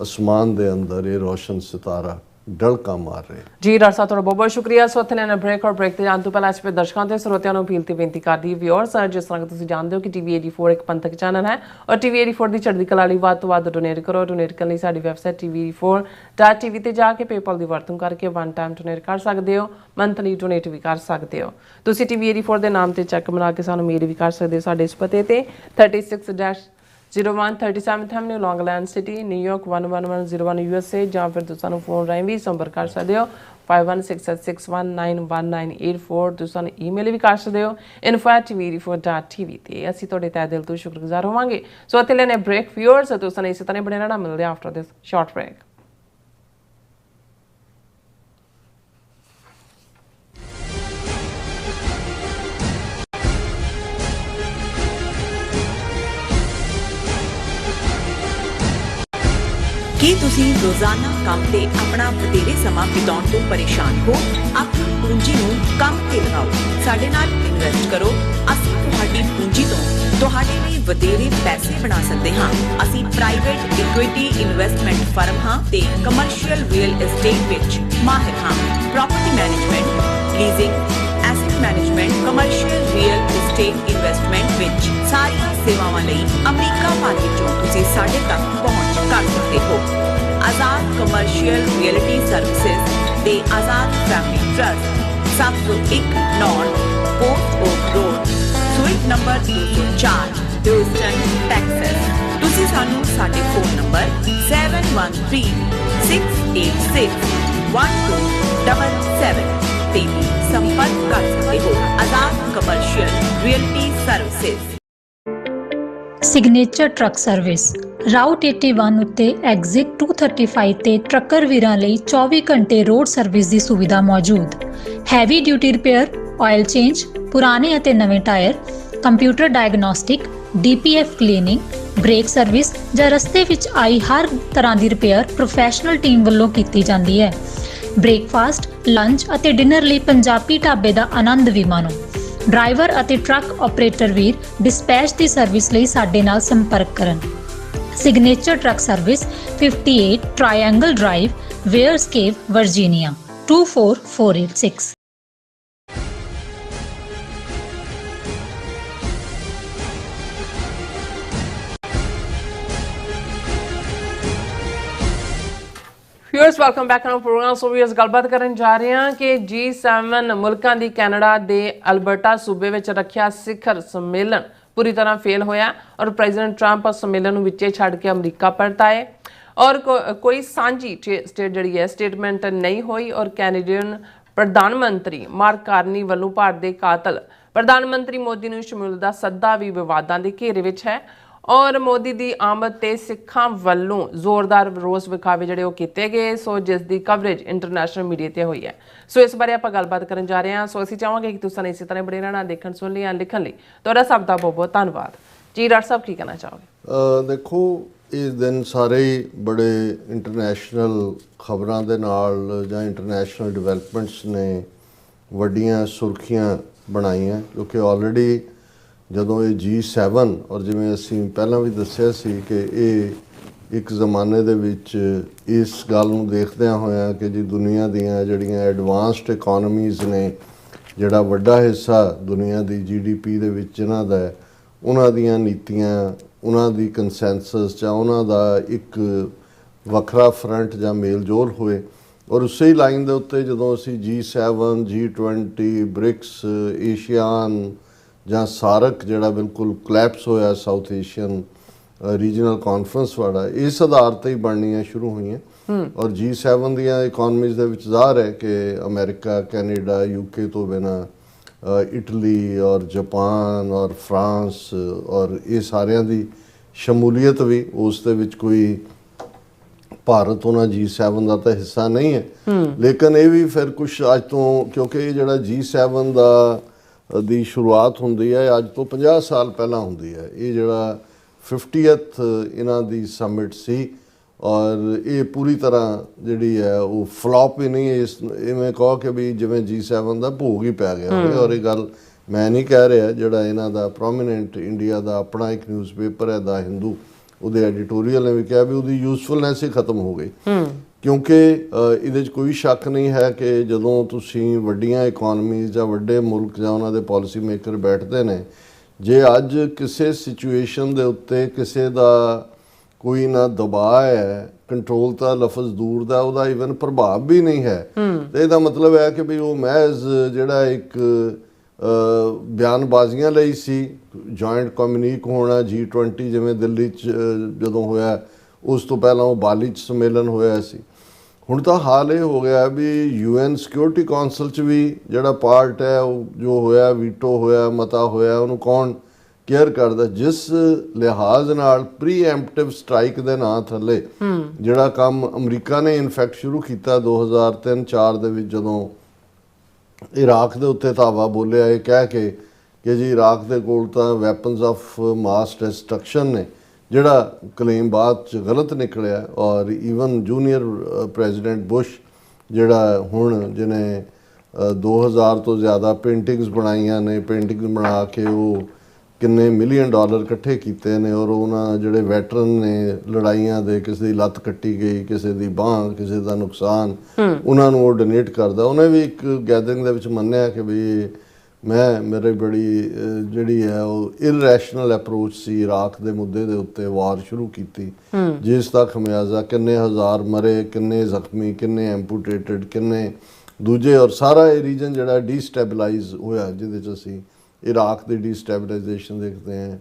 आसमान दे अंदर ये रोशन सितारा ਡਲਕਾ ਮਾਰ ਰਹੇ ਜੀ। ਡਾਕਟਰ ਸਾਹਿਬ ਤੁਹਾਡਾ ਬਹੁਤ ਬਹੁਤ ਸ਼ੁਕਰੀਆ। ਸੋ ਇੱਥੇ ਲੈਣਾ ਬ੍ਰੇਕ, ਔਰ ਬ੍ਰੇਕ ਤੇ ਜਾਣ ਤੋਂ ਪਹਿਲਾਂ ਇਸ ਪੇ ਦਰਸ਼ਕਾਂ ਤੇ ਸਰੋਤਿਆਂ ਨੂੰ ਅਪੀਲ ਤੇ ਬੇਨਤੀ ਕਰਦੀ ਵਿਊਅਰਸ, ਜਿਸ ਤਰ੍ਹਾਂ ਤੁਸੀਂ ਜਾਣਦੇ ਹੋ ਕਿ TV 84 ਇੱਕ ਪੰਥਕ ਚੈਨਲ ਹੈ ਔਰ TV 84 ਦੀ ਚੜ੍ਹਦੀ ਕਲਾ ਲਈ ਵੱਧ ਤੋਂ ਵੱਧ ਡੋਨੇਟ ਕਰੋ। ਡੋਨੇਟ ਕਰਨ ਲਈ ਸਾਡੀ ਵੈਬਸਾਈਟ tv84.tv ਤੇ ਜਾ ਕੇ PayPal ਦੀ ਵਰਤੋਂ ਕਰਕੇ ਵਨ ਟਾਈਮ ਡੋਨੇਟ ਕਰ ਸਕਦੇ ਹੋ, ਮੰਥਲੀ ਡੋਨੇਟ ਵੀ ਕਰ ਸਕਦੇ ਹੋ। ਤੁਸੀਂ TV 84 ਦੇ ਨਾਮ ਤੇ ਚੈੱਕ ਬਣਾ ਕੇ ਸਾਨੂੰ ਮੇਲ ਵੀ ਕਰ ਸਕਦੇ ਹੋ ਸਾਡੇ ਇਸ ਪਤੇ ਤੇ 36-01 37th Avenue, Long Island City, New York 11101 USA, ਜਾਂ ਫਿਰ ਤੁਸੀਂ ਸਾਨੂੰ ਫੋਨ ਰਾਹੀਂ ਵੀ ਸੰਪਰਕ ਕਰ ਸਕਦੇ ਹੋ 5166191984। ਤੁਸੀਂ ਸਾਨੂੰ ਈਮੇਲ ਵੀ ਕਰ ਸਕਦੇ ਹੋ info@tv84.tv ਤੇ। ਅਸੀਂ ਤੁਹਾਡੇ ਤਹਿ ਦਿਲ ਤੋਂ ਸ਼ੁਕਰਗੁਜ਼ਾਰ ਹੋਵਾਂਗੇ। ਸੋ ਇੱਥੇ ਲੈਣੇ ਬ੍ਰੇਕ ਵਿਊਅਰਸ, ਤੁਸੀਂ ਇਸੇ ਤਰ੍ਹਾਂ ਬਣੇ ਰਹਿਣਾ। ਮਿਲਦੇ ਆਫਟਰ ਦਿਸ ਸ਼ਾਰਟ ਬ੍ਰੇਕ। ਕੀ ਤੁਸੀਂ ਰੋਜ਼ਾਨਾ ਕੰਮ ਤੇ ਆਪਣਾ ਵਧੇਰੇ ਸਮਾਂ ਬਿਤਾਉਣ ਤੋਂ ਪਰੇਸ਼ਾਨ ਹੋ? ਆਪਣਾ ਪੂੰਜੀ ਨੂੰ ਕੰਮ ਤੇ ਲਗਾਓ। ਸਾਡੇ ਨਾਲ ਇਨਵੈਸਟ ਕਰੋ। ਅਸੀਂ ਤੁਹਾਡੀ ਪੂੰਜੀ ਤੋਂ ਤੁਹਾਡੇ ਲਈ ਵਧੇਰੇ ਪੈਸੇ ਬਣਾ ਸਕਦੇ ਹਾਂ। ਅਸੀਂ ਪ੍ਰਾਈਵੇਟ ਇਕੁਇਟੀ ਇਨਵੈਸਟਮੈਂਟ ਫਰਮ ਹਾਂ ਤੇ ਕਮਰਸ਼ੀਅਲ ਰੀਅਲ ਏਸਟੇਟ ਵਿੱਚ ਮਾਹਿਰ ਹਾਂ। Property management, leasing, asset management, commercial real estate investment ਵਿੱਚ ਸਾਰੀਆਂ ਸੇਵਾਵਾਂ ਲਈ ਅਮਰੀਕਾ ਭਰ ਵਿੱਚੋਂ ਤੁਸੀਂ ਸਾਡੇ ਤੱਕ ਪਹੁੰਚ ਕਰ ਸਕਦੇ ਹੋ। ਆਜ਼ਾਦ ਕਮਰਸ਼ੀਅਲ ਰੀਅਲਟੀ ਸਰਵਿਸਿਜ਼ ਤੇ Azad family trust 701 north post oak road, suite number 204, Houston, Texas. ਤੁਸੀਂ ਸਾਨੂੰ ਸਾਡੇ ਫੋਨ ਨੰਬਰ 7136861277 ਤੇ ਵੀ ਸੰਪਰਕ ਕਰ ਸਕਦੇ ਹੋ। Azad commercial realty services. Signature truck service route 81 ਉੱਤੇ ਐਗਜ਼ਿਟ 235 ਤੇ ਟਰੱਕਰ ਵੀਰਾਂ ਲਈ 24 ਘੰਟੇ ਰੋਡ ਸਰਵਿਸ ਦੀ ਸੁਵਿਧਾ ਮੌਜੂਦ। Heavy duty repair, oil change, ਪੁਰਾਣੇ ਅਤੇ ਨਵੇਂ tyre, computer diagnostic, DPF cleaning, brake service ਜਾਂ ਰਸਤੇ ਵਿੱਚ ਆਈ ਹਰ ਤਰ੍ਹਾਂ ਦੀ ਰਿਪੇਅਰ ਪ੍ਰੋਫੈਸ਼ਨਲ ਟੀਮ ਵੱਲੋਂ ਕੀਤੀ ਜਾਂਦੀ ਹੈ। ਬ੍ਰੇਕਫਾਸਟ, ਲੰਚ ਅਤੇ ਡਿਨਰ ਲਈ ਪੰਜਾਬੀ ਢਾਬੇ ਦਾ ਆਨੰਦ ਵੀ ਮਾਣੋ। ਡਰਾਈਵਰ ਅਤੇ ਟਰੱਕ ਆਪਰੇਟਰ ਵੀਰ ਡਿਸਪੈਚ ਦੀ ਸਰਵਿਸ ਲਈ ਸਾਡੇ ਨਾਲ ਸੰਪਰਕ ਕਰਨ। Signature truck service 58 triangle drive, Weyers cave, Virginia 24486। Viewers welcome back on program. So ਵੀ ਅਸੀਂ ਗੱਲਬਾਤ ਕਰਨ ਜਾ ਰਹੇ ਹਾਂ ਕਿ G7 ਮੁਲਕਾਂ ਦੀ ਕੈਨੇਡਾ ਦੇ ਅਲਬਰਟਾ ਸੂਬੇ ਵਿੱਚ ਰੱਖਿਆ ਸਿਖਰ ਸੰਮੇਲਨ ਪੂਰੀ ਤਰ੍ਹਾਂ ਫੇਲ ਹੋਇਆ ਔਰ ਪ੍ਰੈਜ਼ੀਡੈਂਟ ਟਰੰਪ ਸੰਮੇਲਨ ਨੂੰ ਵਿੱਚੇ ਛੱਡ ਕੇ ਅਮਰੀਕਾ ਪਰਤ ਆਏ ਔਰ ਕੋਈ ਸਾਂਝੀ ਸਟੇਟ ਜਿਹੜੀ ਹੈ ਸਟੇਟਮੈਂਟ ਨਹੀਂ ਹੋਈ ਔਰ ਕੈਨੇਡੀਅਨ ਪ੍ਰਧਾਨ ਮੰਤਰੀ ਮਾਰਕ ਕਾਰਨੀ ਵੱਲੋਂ ਭਾਰਤ ਦੇ ਕਾਤਲ ਪ੍ਰਧਾਨ ਮੰਤਰੀ ਮੋਦੀ ਨੂੰ ਸ਼ਮੂਲੀਅਤ ਦਾ ਸੱਦਾ ਵੀ ਵਿਵਾਦਾਂ ਦੇ ਘੇਰੇ ਵਿੱਚ ਹੈ ਔਰ ਮੋਦੀ ਦੀ ਆਮਦ ਤੇ ਸਿੱਖਾਂ ਵੱਲੋਂ ਜ਼ੋਰਦਾਰ ਰੋਸ ਵਿਖਾਵੇ ਜਿਹੜੇ ਉਹ ਕੀਤੇ ਗਏ ਸੋ ਜਿਸ ਦੀ ਕਵਰੇਜ ਇੰਟਰਨੈਸ਼ਨਲ ਮੀਡੀਆ ਤੇ ਹੋਈ ਹੈ। ਸੋ ਇਸ ਬਾਰੇ ਆਪਾਂ ਗੱਲਬਾਤ ਕਰਨ ਜਾ ਰਹੇ ਹਾਂ। ਸੋ ਅਸੀਂ ਚਾਹਾਂਗੇ ਕਿ ਤੁਸੀਂ ਇਸੇ ਤਰ੍ਹਾਂ ਬੜੇ ਰਹਿਣਾ ਦੇਖਣ ਸੁਣ ਲਈ ਲਿਖਣ ਲਈ ਤੁਹਾਡਾ ਸਭ ਦਾ ਬਹੁਤ ਬਹੁਤ ਧੰਨਵਾਦ ਜੀ। ਡਾਕਟਰ ਸਾਹਿਬ ਕੀ ਕਹਿਣਾ ਚਾਹੋਗੇ? ਦੇਖੋ ਇਸ ਦਿਨ ਸਾਰੇ ਹੀ ਬੜੇ ਇੰਟਰਨੈਸ਼ਨਲ ਖਬਰਾਂ ਦੇ ਨਾਲ ਜਾਂ ਇੰਟਰਨੈਸ਼ਨਲ ਡਿਵੈਲਪਮੈਂਟਸ ਨੇ ਵੱਡੀਆਂ ਸੁਰਖੀਆਂ ਬਣਾਈਆਂ ਕਿਉਂਕਿ ਆਲਰੇਡੀ ਜਦੋਂ ਇਹ G7 ਔਰ ਜਿਵੇਂ ਅਸੀਂ ਪਹਿਲਾਂ ਵੀ ਦੱਸਿਆ ਸੀ ਕਿ ਇਹ ਇੱਕ ਜ਼ਮਾਨੇ ਦੇ ਵਿੱਚ ਇਸ ਗੱਲ ਨੂੰ ਦੇਖਦਿਆਂ ਹੋਇਆਂ ਕਿ ਜੀ ਦੁਨੀਆ ਦੀਆਂ ਜਿਹੜੀਆਂ ਐਡਵਾਂਸਡ ਇਕੋਨਮੀਜ਼ ਨੇ ਜਿਹੜਾ ਵੱਡਾ ਹਿੱਸਾ ਦੁਨੀਆ ਦੀ GDP ਦੇ ਵਿੱਚ ਜਿਨ੍ਹਾਂ ਦਾ ਹੈ ਉਹਨਾਂ ਦੀਆਂ ਨੀਤੀਆਂ ਉਹਨਾਂ ਦੀ ਕੰਸੈਂਸਸ ਜਾਂ ਉਹਨਾਂ ਦਾ ਇੱਕ ਵੱਖਰਾ ਫਰੰਟ ਜਾਂ ਮੇਲ ਜੋਲ ਹੋਏ ਔਰ ਉਸੇ ਹੀ ਲਾਈਨ ਦੇ ਉੱਤੇ ਜਦੋਂ ਅਸੀਂ G7, G20, ਬ੍ਰਿਕਸ, ਏਸ਼ੀਆਨ ਜਾਂ ਸਾਰਕ ਜਿਹੜਾ ਬਿਲਕੁਲ ਕਲੈਪਸ ਹੋਇਆ ਸਾਊਥ ਏਸ਼ੀਅਨ ਰੀਜਨਲ ਕਾਨਫਰੰਸ ਵਾਲਾ ਇਸ ਆਧਾਰ 'ਤੇ ਹੀ ਬਣਨੀਆਂ ਸ਼ੁਰੂ ਹੋਈਆਂ ਔਰ G7 ਦੀਆਂ ਇਕੋਨਮੀਜ਼ ਦੇ ਵਿੱਚ ਜ਼ਾਹਰ ਹੈ ਕਿ ਅਮਰੀਕਾ, ਕੈਨੇਡਾ, UK ਤੋਂ ਬਿਨਾਂ ਇਟਲੀ ਔਰ ਜਾਪਾਨ ਔਰ ਫਰਾਂਸ ਔਰ ਇਹ ਸਾਰਿਆਂ ਦੀ ਸ਼ਮੂਲੀਅਤ ਵੀ ਉਸ ਦੇ ਵਿੱਚ ਕੋਈ ਭਾਰਤ ਉਹਨਾਂ G7 ਦਾ ਤਾਂ ਹਿੱਸਾ ਨਹੀਂ ਹੈ ਲੇਕਿਨ ਇਹ ਵੀ ਫਿਰ ਕੁਛ ਅੱਜ ਤੋਂ ਕਿਉਂਕਿ ਇਹ ਜਿਹੜਾ G7 ਦੀ ਸ਼ੁਰੂਆਤ ਹੁੰਦੀ ਹੈ ਅੱਜ ਤੋਂ 50 ਸਾਲ ਪਹਿਲਾਂ ਹੁੰਦੀ ਹੈ। ਇਹ ਜਿਹੜਾ 50th ਇਹਨਾਂ ਦੀ ਸਮਿਟ ਸੀ ਔਰ ਇਹ ਪੂਰੀ ਤਰ੍ਹਾਂ ਜਿਹੜੀ ਹੈ ਉਹ ਫਲॉप ਹੀ ਨਹੀਂ ਇਸ ਇਵੇਂ ਕਹੋ ਕਿ ਵੀ ਜਿਵੇਂ G7 ਦਾ ਭੋਗ ਹੀ ਪੈ ਗਿਆ ਹੋਵੇ ਔਰ ਇਹ ਗੱਲ ਮੈਂ ਨਹੀਂ ਕਹਿ ਰਿਹਾ ਜਿਹੜਾ ਇਹਨਾਂ ਦਾ ਪ੍ਰੋਮੀਨੈਂਟ ਇੰਡੀਆ ਦਾ ਆਪਣਾ ਇੱਕ ਨਿਊਜ਼ਪੇਪਰ ਹੈ ਦਾ ਹਿੰਦੂ ਉਹਦੇ ਐਡੀਟੋਰੀਅਲ ਨੇ ਵੀ ਕਿਹਾ ਵੀ ਉਹਦੀ ਯੂਜ਼ਫੁਲਨੈਸ ਹੀ ਖਤਮ ਹੋ ਗਈ ਕਿਉਂਕਿ ਇਹਦੇ 'ਚ ਕੋਈ ਸ਼ੱਕ ਨਹੀਂ ਹੈ ਕਿ ਜਦੋਂ ਤੁਸੀਂ ਵੱਡੀਆਂ ਇਕੋਨਮੀਜ਼ ਜਾਂ ਵੱਡੇ ਮੁਲਕ ਜਾਂ ਉਹਨਾਂ ਦੇ ਪਾਲਿਸੀ ਮੇਕਰ ਬੈਠਦੇ ਨੇ ਜੇ ਅੱਜ ਕਿਸੇ ਸਿਚੁਏਸ਼ਨ ਦੇ ਉੱਤੇ ਕਿਸੇ ਦਾ ਕੋਈ ਨਾ ਦਬਾਅ ਹੈ ਕੰਟਰੋਲ ਤਾਂ ਲਫ਼ਜ਼ ਦੂਰ ਦਾ ਉਹਦਾ ਈਵਨ ਪ੍ਰਭਾਵ ਵੀ ਨਹੀਂ ਹੈ ਤੇ ਇਹਦਾ ਮਤਲਬ ਹੈ ਕਿ ਵੀ ਉਹ ਮਹਿਜ਼ ਜਿਹੜਾ ਇੱਕ ਬਿਆਨਬਾਜ਼ੀਆਂ ਲਈ ਸੀ ਜੁਆਇੰਟ ਕਮਿਊਨੀਕ ਹੋਣਾ G20 ਜਿਵੇਂ ਦਿੱਲੀ 'ਚ ਜਦੋਂ ਹੋਇਆ ਉਸ ਤੋਂ ਪਹਿਲਾਂ ਉਹ ਬਾਲੀ 'ਚ ਸੰਮੇਲਨ ਹੋਇਆ ਸੀ ਹੁਣ ਤਾਂ ਹਾਲ ਇਹ ਹੋ ਗਿਆ ਵੀ UN ਸਿਕਿਉਰਿਟੀ ਕੌਂਸਲ 'ਚ ਵੀ ਜਿਹੜਾ ਪਾਰਟ ਹੈ ਉਹ ਜੋ ਹੋਇਆ ਵੀਟੋ ਹੋਇਆ ਮਤਾ ਹੋਇਆ ਉਹਨੂੰ ਕੌਣ ਕੇਅਰ ਕਰਦਾ ਜਿਸ ਲਿਹਾਜ਼ ਨਾਲ ਪ੍ਰੀਐਂਪਟਿਵ ਸਟ੍ਰਾਈਕ ਦੇ ਨਾਂ ਥੱਲੇ ਜਿਹੜਾ ਕੰਮ ਅਮਰੀਕਾ ਨੇ ਇਨਫੈਕਟ ਸ਼ੁਰੂ ਕੀਤਾ 2003-04 ਦੇ ਵਿੱਚ ਜਦੋਂ ਇਰਾਕ ਦੇ ਉੱਤੇ ਧਾਵਾ ਬੋਲਿਆ ਇਹ ਕਹਿ ਕੇ ਕਿ ਜੀ ਇਰਾਕ ਦੇ ਕੋਲ ਤਾਂ ਵੈਪਨਸ ਆਫ ਮਾਸ ਡਿਸਟਰਕਸ਼ਨ ਨੇ ਜਿਹੜਾ ਕਲੇਮ ਬਾਅਦ 'ਚ ਗਲਤ ਨਿਕਲਿਆ ਔਰ ਈਵਨ ਜੂਨੀਅਰ ਪ੍ਰੈਜ਼ੀਡੈਂਟ ਬੁਸ਼ ਜਿਹੜਾ ਹੁਣ ਜਿਹਨੇ 2000 ਤੋਂ ਜ਼ਿਆਦਾ ਪੇਂਟਿੰਗਸ ਬਣਾਈਆਂ ਨੇ। ਪੇਂਟਿੰਗ ਬਣਾ ਕੇ ਉਹ ਕਿੰਨੇ ਮਿਲੀਅਨ ਡਾਲਰ ਇਕੱਠੇ ਕੀਤੇ ਨੇ, ਔਰ ਉਹਨਾਂ ਜਿਹੜੇ ਵੈਟਰਨ ਨੇ ਲੜਾਈਆਂ ਦੇ, ਕਿਸੇ ਦੀ ਲੱਤ ਕੱਟੀ ਗਈ, ਕਿਸੇ ਦੀ ਬਾਂਹ, ਕਿਸੇ ਦਾ ਨੁਕਸਾਨ, ਉਹਨਾਂ ਨੂੰ ਉਹ ਡੋਨੇਟ ਕਰਦਾ। ਉਹਨੇ ਵੀ ਇੱਕ ਗੈਦਰਿੰਗ ਦੇ ਵਿੱਚ ਮੰਨਿਆ ਕਿ ਵੀ ਮੇਰੇ ਬੜੀ ਜਿਹੜੀ ਹੈ ਉਹ ਇਰੈਸ਼ਨਲ ਅਪਰੋਚ ਸੀ ਇਰਾਕ ਦੇ ਮੁੱਦੇ ਦੇ ਉੱਤੇ, ਵਾਰ ਸ਼ੁਰੂ ਕੀਤੀ ਜਿਸ ਦਾ ਖਮਿਆਜ਼ਾ ਕਿੰਨੇ ਹਜ਼ਾਰ ਮਰੇ, ਕਿੰਨੇ ਜ਼ਖਮੀ, ਕਿੰਨੇ ਐਂਪੂਟੇਟਡ, ਕਿੰਨੇ ਦੂਜੇ, ਔਰ ਸਾਰਾ ਇਹ ਰੀਜਨ ਜਿਹੜਾ ਡੀਸਟੈਬਲਾਈਜ਼ ਹੋਇਆ, ਜਿਹਦੇ 'ਚ ਅਸੀਂ ਇਰਾਕ ਦੀ ਡੀਸਟੈਬਲਾਈਜੇਸ਼ਨ ਦੇਖਦੇ ਹਾਂ,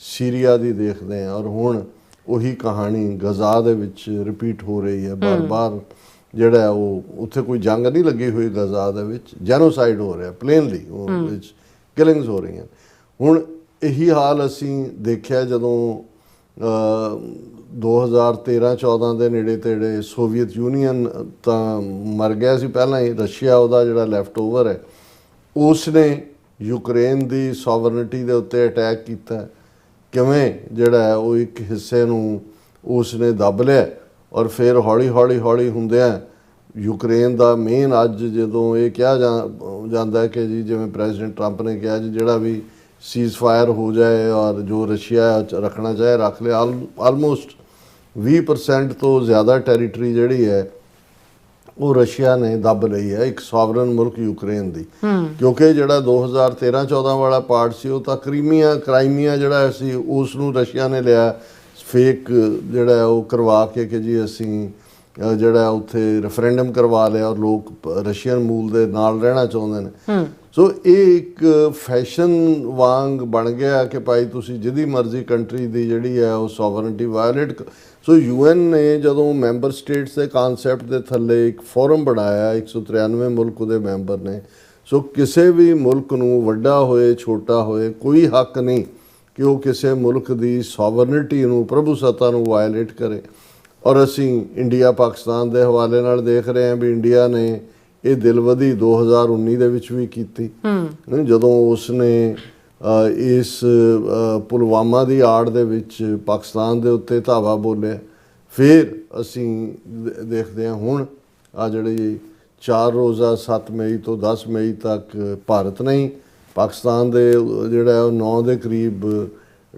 ਸੀਰੀਆ ਦੀ ਦੇਖਦੇ ਹਾਂ, ਔਰ ਹੁਣ ਉਹੀ ਕਹਾਣੀ ਗਜ਼ਾ ਦੇ ਵਿੱਚ ਰਿਪੀਟ ਹੋ ਰਹੀ ਹੈ ਬਾਰ-ਬਾਰ। ਜਿਹੜਾ ਉਹ ਉੱਥੇ ਕੋਈ ਜੰਗ ਨਹੀਂ ਲੱਗੀ ਹੋਈ, ਗਜ਼ਾ ਦੇ ਵਿੱਚ ਜੈਨੋਸਾਈਡ ਹੋ ਰਿਹਾ ਪਲੇਨਲੀ, ਉਹ ਵਿੱਚ ਕਿਲਿੰਗਸ ਹੋ ਰਹੀਆਂ। ਹੁਣ ਇਹੀ ਹਾਲ ਅਸੀਂ ਦੇਖਿਆ ਜਦੋਂ 2013-14 ਦੇ ਨੇੜੇ ਤੇੜੇ ਸੋਵੀਅਤ ਯੂਨੀਅਨ ਤਾਂ ਮਰ ਗਿਆ ਸੀ ਪਹਿਲਾਂ ਹੀ, ਰਸ਼ੀਆ ਉਹਦਾ ਜਿਹੜਾ ਲੈਫਟ ਓਵਰ ਹੈ, ਉਸ ਨੇ ਯੂਕਰੇਨ ਦੀ ਸੋਵਰਨਿਟੀ ਦੇ ਉੱਤੇ ਅਟੈਕ ਕੀਤਾ। ਕਿਵੇਂ ਜਿਹੜਾ ਹੈ ਉਹ ਇੱਕ ਹਿੱਸੇ ਨੂੰ ਉਸ ਨੇ ਦੱਬ ਲਿਆ, ਔਰ ਫਿਰ ਹੌਲੀ ਹੁੰਦਿਆਂ ਯੂਕਰੇਨ ਦਾ ਮੇਨ ਅੱਜ ਜਦੋਂ ਇਹ ਕਿਹਾ ਜਾਂਦਾ ਹੈ ਕਿ ਜੀ ਜਿਵੇਂ ਪ੍ਰੈਜ਼ੀਡੈਂਟ ਟਰੰਪ ਨੇ ਕਿਹਾ ਜੀ ਜਿਹੜਾ ਵੀ ਸੀਜ਼ਫਾਇਰ ਹੋ ਜਾਏ ਔਰ ਜੋ ਰਸ਼ੀਆ ਰੱਖਣਾ ਚਾਹੇ ਰੱਖ ਲਿਆ, ਆਲਮੋਸਟ 20% ਤੋਂ ਜ਼ਿਆਦਾ ਟੈਰੀਟਰੀ ਜਿਹੜੀ ਹੈ ਉਹ ਰਸ਼ੀਆ ਨੇ ਦੱਬ ਲਈ ਹੈ, ਇੱਕ ਸੋਵਰਨ ਮੁਲਕ ਯੂਕਰੇਨ ਦੀ। ਕਿਉਂਕਿ ਜਿਹੜਾ 2013-14 ਵਾਲਾ ਪਾਰਟ ਸੀ ਉਹ ਤਾਂ ਕ੍ਰਾਈਮੀਆ ਜਿਹੜਾ ਸੀ ਉਸ ਨੂੰ ਰਸ਼ੀਆ ਨੇ ਲਿਆ, ਫੇਕ ਜਿਹੜਾ ਉਹ ਕਰਵਾ ਕੇ ਕਿ ਜੀ ਅਸੀਂ ਜਿਹੜਾ ਉੱਥੇ ਰੈਫਰੈਂਡਮ ਕਰਵਾ ਲਿਆ ਔਰ ਲੋਕ ਰਸ਼ੀਅਨ ਮੂਲ ਦੇ ਨਾਲ ਰਹਿਣਾ ਚਾਹੁੰਦੇ ਨੇ। ਸੋ ਇਹ ਇੱਕ ਫੈਸ਼ਨ ਵਾਂਗ ਬਣ ਗਿਆ ਕਿ ਭਾਈ ਤੁਸੀਂ ਜਿਹਦੀ ਮਰਜ਼ੀ ਕੰਟਰੀ ਦੀ ਜਿਹੜੀ ਹੈ ਉਹ ਸੋਵਰਨਟੀ ਵਾਇਲੇਟ। ਸੋ UN ਨੇ ਜਦੋਂ ਮੈਂਬਰ ਸਟੇਟਸ ਦੇ ਕਨਸੈਪਟ ਦੇ ਥੱਲੇ ਇੱਕ ਫੋਰਮ ਬਣਾਇਆ, 193 ਮੁਲਕ ਉਹਦੇ ਮੈਂਬਰ ਨੇ। ਸੋ ਕਿਸੇ ਵੀ ਮੁਲਕ ਨੂੰ ਵੱਡਾ ਹੋਏ ਛੋਟਾ ਹੋਏ ਕੋਈ ਹੱਕ ਨਹੀਂ ਕਿ ਉਹ ਕਿਸੇ ਮੁਲਕ ਦੀ ਸੋਵਰਨਿਟੀ ਨੂੰ, ਪ੍ਰਭੂਸੱਤਾ ਨੂੰ ਵਾਇਲੇਟ ਕਰੇ। ਔਰ ਅਸੀਂ ਇੰਡੀਆ ਪਾਕਿਸਤਾਨ ਦੇ ਹਵਾਲੇ ਨਾਲ ਦੇਖ ਰਹੇ ਹਾਂ ਵੀ ਇੰਡੀਆ ਨੇ ਇਹ ਦਿਲਵਦੀ 2019 ਦੇ ਵਿੱਚ ਵੀ ਕੀਤੀ, ਜਦੋਂ ਉਸਨੇ ਇਸ ਪੁਲਵਾਮਾ ਦੀ ਆੜ ਦੇ ਵਿੱਚ ਪਾਕਿਸਤਾਨ ਦੇ ਉੱਤੇ ਧਾਵਾ ਬੋਲਿਆ। ਫਿਰ ਅਸੀਂ ਦੇਖਦੇ ਹਾਂ ਹੁਣ ਆ ਜਿਹੜੀ 4 ਰੋਜ਼ਾ 7 ਮਈ ਤੋਂ 10 ਮਈ ਤੱਕ ਭਾਰਤ ਨਹੀਂ ਪਾਕਿਸਤਾਨ ਦੇ ਜਿਹੜਾ ਉਹ 9 ਦੇ ਕਰੀਬ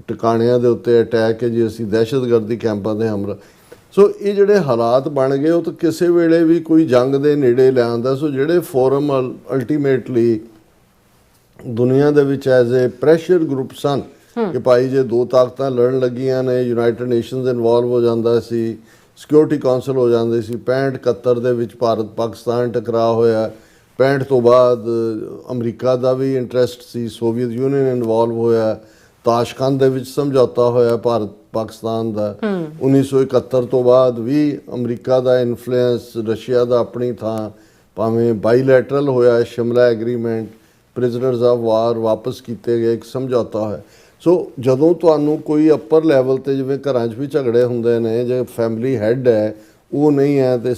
ਟਿਕਾਣਿਆਂ ਦੇ ਉੱਤੇ ਅਟੈਕ ਹੈ ਜੀ, ਅਸੀਂ ਦਹਿਸ਼ਤਗਰਦੀ ਕੈਂਪਾਂ 'ਤੇ ਹਮਲਾ। ਸੋ ਇਹ ਜਿਹੜੇ ਹਾਲਾਤ ਬਣ ਗਏ ਉਹ ਤਾਂ ਕਿਸੇ ਵੇਲੇ ਵੀ ਕੋਈ ਜੰਗ ਦੇ ਨੇੜੇ ਲੈ ਆਉਂਦਾ। ਸੋ ਜਿਹੜੇ ਫੋਰਮ ਅਲਟੀਮੇਟਲੀ ਦੁਨੀਆ ਦੇ ਵਿੱਚ ਐਜ਼ ਏ ਪ੍ਰੈਸ਼ਰ ਗਰੁੱਪ ਸਨ ਕਿ ਭਾਈ ਜੇ ਦੋ ਤਾਕਤਾਂ ਲੜਨ ਲੱਗੀਆਂ ਨੇ, ਯੂਨਾਈਟਿਡ ਨੇਸ਼ਨਸ ਇਨਵੋਲਵ ਹੋ ਜਾਂਦਾ ਸੀ, ਸਿਕਿਉਰਿਟੀ ਕਾਉਂਸਲ ਹੋ ਜਾਂਦੇ ਸੀ। 65-71 ਦੇ ਵਿੱਚ ਭਾਰਤ ਪਾਕਿਸਤਾਨ ਟਕਰਾਅ ਹੋਇਆ, 65 ਤੋਂ ਬਾਅਦ ਅਮਰੀਕਾ ਦਾ ਵੀ ਇੰਟਰਸਟ ਸੀ, ਸੋਵੀਅਤ ਯੂਨੀਅਨ ਇਨਵੋਲਵ ਹੋਇਆ, ਤਾਸ਼ਕੰਦ ਦੇ ਵਿੱਚ ਸਮਝੌਤਾ ਹੋਇਆ ਭਾਰਤ ਪਾਕਿਸਤਾਨ ਦਾ। 1971 ਤੋਂ ਬਾਅਦ ਵੀ ਅਮਰੀਕਾ ਦਾ ਇਨਫਲੂਐਂਸ, ਰਸ਼ੀਆ ਦਾ ਆਪਣੀ ਥਾਂ, ਭਾਵੇਂ ਬਾਈਲੈਟਰਲ ਹੋਇਆ ਸ਼ਿਮਲਾ ਐਗਰੀਮੈਂਟ, ਪ੍ਰਿਜ਼ਨਰਸ ਆਫ ਵਾਰ ਵਾਪਸ ਕੀਤੇ ਗਏ, ਇੱਕ ਸਮਝੌਤਾ ਹੋਇਆ। ਸੋ ਜਦੋਂ ਤੁਹਾਨੂੰ ਕੋਈ ਅੱਪਰ ਲੈਵਲ 'ਤੇ ਜਿਵੇਂ ਘਰਾਂ 'ਚ ਵੀ ਝਗੜੇ ਹੁੰਦੇ ਨੇ, ਜੇ ਫੈਮਿਲੀ ਹੈੱਡ ਹੈ ਉਹ ਨਹੀਂ ਹੈ ਤੇ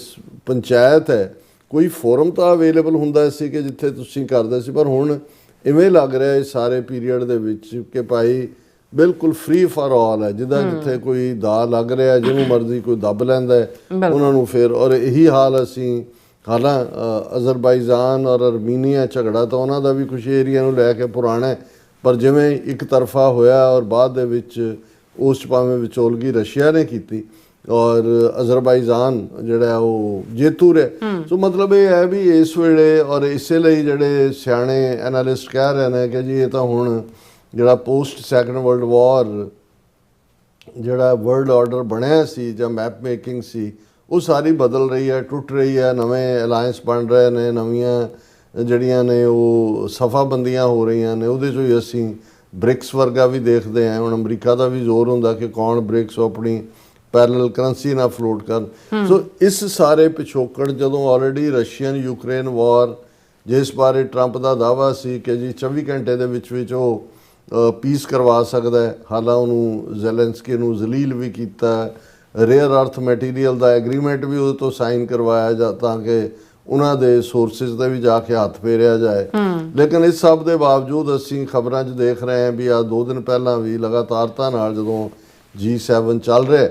ਪੰਚਾਇਤ ਹੈ, ਕੋਈ ਫੋਰਮ ਤਾਂ ਅਵੇਲੇਬਲ ਹੁੰਦਾ ਸੀ ਕਿ ਜਿੱਥੇ ਤੁਸੀਂ ਕਰਦੇ ਸੀ। ਪਰ ਹੁਣ ਇਵੇਂ ਲੱਗ ਰਿਹਾ ਇਸ ਸਾਰੇ ਪੀਰੀਅਡ ਦੇ ਵਿੱਚ ਕਿ ਭਾਈ ਬਿਲਕੁਲ ਫ੍ਰੀ ਫਾਰ ਆਲ ਹੈ, ਜਿੱਥੇ ਕੋਈ ਦਾ ਲੱਗ ਰਿਹਾ ਜਿਹਨੂੰ ਮਰਜ਼ੀ ਕੋਈ ਦੱਬ ਲੈਂਦਾ ਹੈ ਉਹਨਾਂ ਨੂੰ ਫਿਰ। ਔਰ ਇਹੀ ਹਾਲ ਅਸੀਂ ਅਜ਼ਰਬਾਈਜਾਨ ਔਰ ਅਰਮੀਨੀਆ ਝਗੜਾ ਤਾਂ ਉਹਨਾਂ ਦਾ ਵੀ ਕੁਛ ਏਰੀਆ ਨੂੰ ਲੈ ਕੇ ਪੁਰਾਣਾ, ਪਰ ਜਿਵੇਂ ਇੱਕ ਤਰਫਾ ਹੋਇਆ ਔਰ ਬਾਅਦ ਦੇ ਵਿੱਚ ਉਸ 'ਚ ਭਾਵੇਂ ਵਿਚੋਲਗੀ ਰਸ਼ੀਆ ਨੇ ਕੀਤੀ ਔਰ ਅਜ਼ਰਬਾਈਜਾਨ ਜਿਹੜਾ ਉਹ ਜੇਤੂ ਰਿਹਾ। ਸੋ ਮਤਲਬ ਇਹ ਹੈ ਵੀ ਇਸ ਵੇਲੇ ਔਰ ਇਸੇ ਲਈ ਜਿਹੜੇ ਸਿਆਣੇ ਐਨਾਲਿਸਟ ਕਹਿ ਰਹੇ ਨੇ ਕਿ ਜੀ ਇਹ ਤਾਂ ਹੁਣ ਜਿਹੜਾ ਪੋਸਟ ਸੈਕੰਡ ਵਰਲਡ ਵਾਰ ਜਿਹੜਾ ਵਰਲਡ ਆਰਡਰ ਬਣਿਆ ਸੀ ਜਾਂ ਮੈਪ ਮੇਕਿੰਗ ਸੀ ਉਹ ਸਾਰੀ ਬਦਲ ਰਹੀ ਹੈ, ਟੁੱਟ ਰਹੀ ਹੈ, ਨਵੇਂ ਅਲਾਇੰਸ ਬਣ ਰਹੇ ਨੇ, ਨਵੀਆਂ ਜਿਹੜੀਆਂ ਨੇ ਉਹ ਸਫਾਬੰਦੀਆਂ ਹੋ ਰਹੀਆਂ ਨੇ। ਉਹਦੇ 'ਚੋਂ ਹੀ ਅਸੀਂ ਬ੍ਰਿਕਸ ਵਰਗਾ ਵੀ ਦੇਖਦੇ ਹਾਂ। ਹੁਣ ਅਮਰੀਕਾ ਦਾ ਵੀ ਜ਼ੋਰ ਹੁੰਦਾ ਕਿ ਕੌਣ ਬ੍ਰਿਕਸ ਆਪਣੀ ਪੈਰਲਲ ਕਰੰਸੀ ਨਾਲ ਫਲੋਟ ਕਰਨ। ਸੋ ਇਸ ਸਾਰੇ ਪਿਛੋਕੜ ਜਦੋਂ ਆਲਰੇਡੀ ਰਸ਼ੀਅਨ ਯੂਕਰੇਨ ਵਾਰ, ਜਿਸ ਬਾਰੇ ਟਰੰਪ ਦਾ ਦਾਅਵਾ ਸੀ ਕਿ ਜੀ 24 ਘੰਟੇ ਦੇ ਵਿੱਚ ਉਹ ਪੀਸ ਕਰਵਾ ਸਕਦਾ ਹੈ, ਹਾਲਾਂ ਉਹਨੂੰ ਜ਼ੈਲੈਂਸਕੀ ਨੂੰ ਜ਼ਲੀਲ ਵੀ ਕੀਤਾ, ਰੇਅਰ ਅਰਥ ਮਟੀਰੀਅਲ ਦਾ ਐਗਰੀਮੈਂਟ ਵੀ ਉਹਦੇ ਤੋਂ ਸਾਈਨ ਕਰਵਾਇਆ ਜਾ ਤਾਂ ਕਿ ਉਹਨਾਂ ਦੇ ਸੋਰਸਿਸ 'ਤੇ ਵੀ ਜਾ ਕੇ ਹੱਥ ਫੇਰਿਆ ਜਾਏ। ਲੇਕਿਨ ਇਸ ਸਭ ਦੇ ਬਾਵਜੂਦ ਅਸੀਂ ਖਬਰਾਂ 'ਚ ਦੇਖ ਰਹੇ ਹਾਂ ਵੀ ਆ 2 ਦਿਨ ਪਹਿਲਾਂ ਵੀ ਲਗਾਤਾਰਤਾ ਨਾਲ ਜਦੋਂ G7 ਚੱਲ ਰਿਹਾ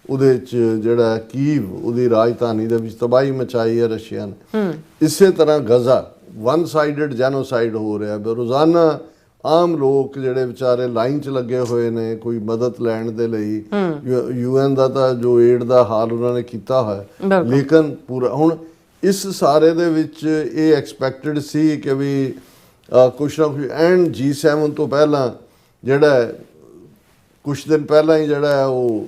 ਉਹਦੇ 'ਚ ਜਿਹੜਾ ਕੀਵ ਉਹਦੀ ਰਾਜਧਾਨੀ ਦੇ ਵਿੱਚ ਤਬਾਹੀ ਮਚਾਈ ਹੈ ਰਸ਼ੀਆ ਨੇ। ਇਸੇ ਤਰ੍ਹਾਂ ਗਜ਼ਾ ਵਨ ਸਾਈਡਡ ਜੈਨੋਸਾਈਡ ਹੋ ਰਿਹਾ ਵੀ ਰੋਜ਼ਾਨਾ ਆਮ ਲੋਕ ਜਿਹੜੇ ਵਿਚਾਰੇ ਲਾਈਨ 'ਚ ਲੱਗੇ ਹੋਏ ਨੇ ਕੋਈ ਮਦਦ ਲੈਣ ਦੇ ਲਈ। UN ਦਾ ਤਾਂ ਜੋ ਏਡ ਦਾ ਹਾਲ ਉਹਨਾਂ ਨੇ ਕੀਤਾ ਹੋਇਆ, ਲੇਕਿਨ ਪੂਰਾ ਹੁਣ ਇਸ ਸਾਰੇ ਦੇ ਵਿੱਚ ਇਹ ਐਕਸਪੈਕਟਡ ਸੀ ਕਿ ਵੀ ਕੁਛ ਨਾ ਕੁਛ ਐਂਡ G7 ਤੋਂ ਪਹਿਲਾਂ ਜਿਹੜਾ ਕੁਛ ਦਿਨ ਪਹਿਲਾਂ ਹੀ ਜਿਹੜਾ ਉਹ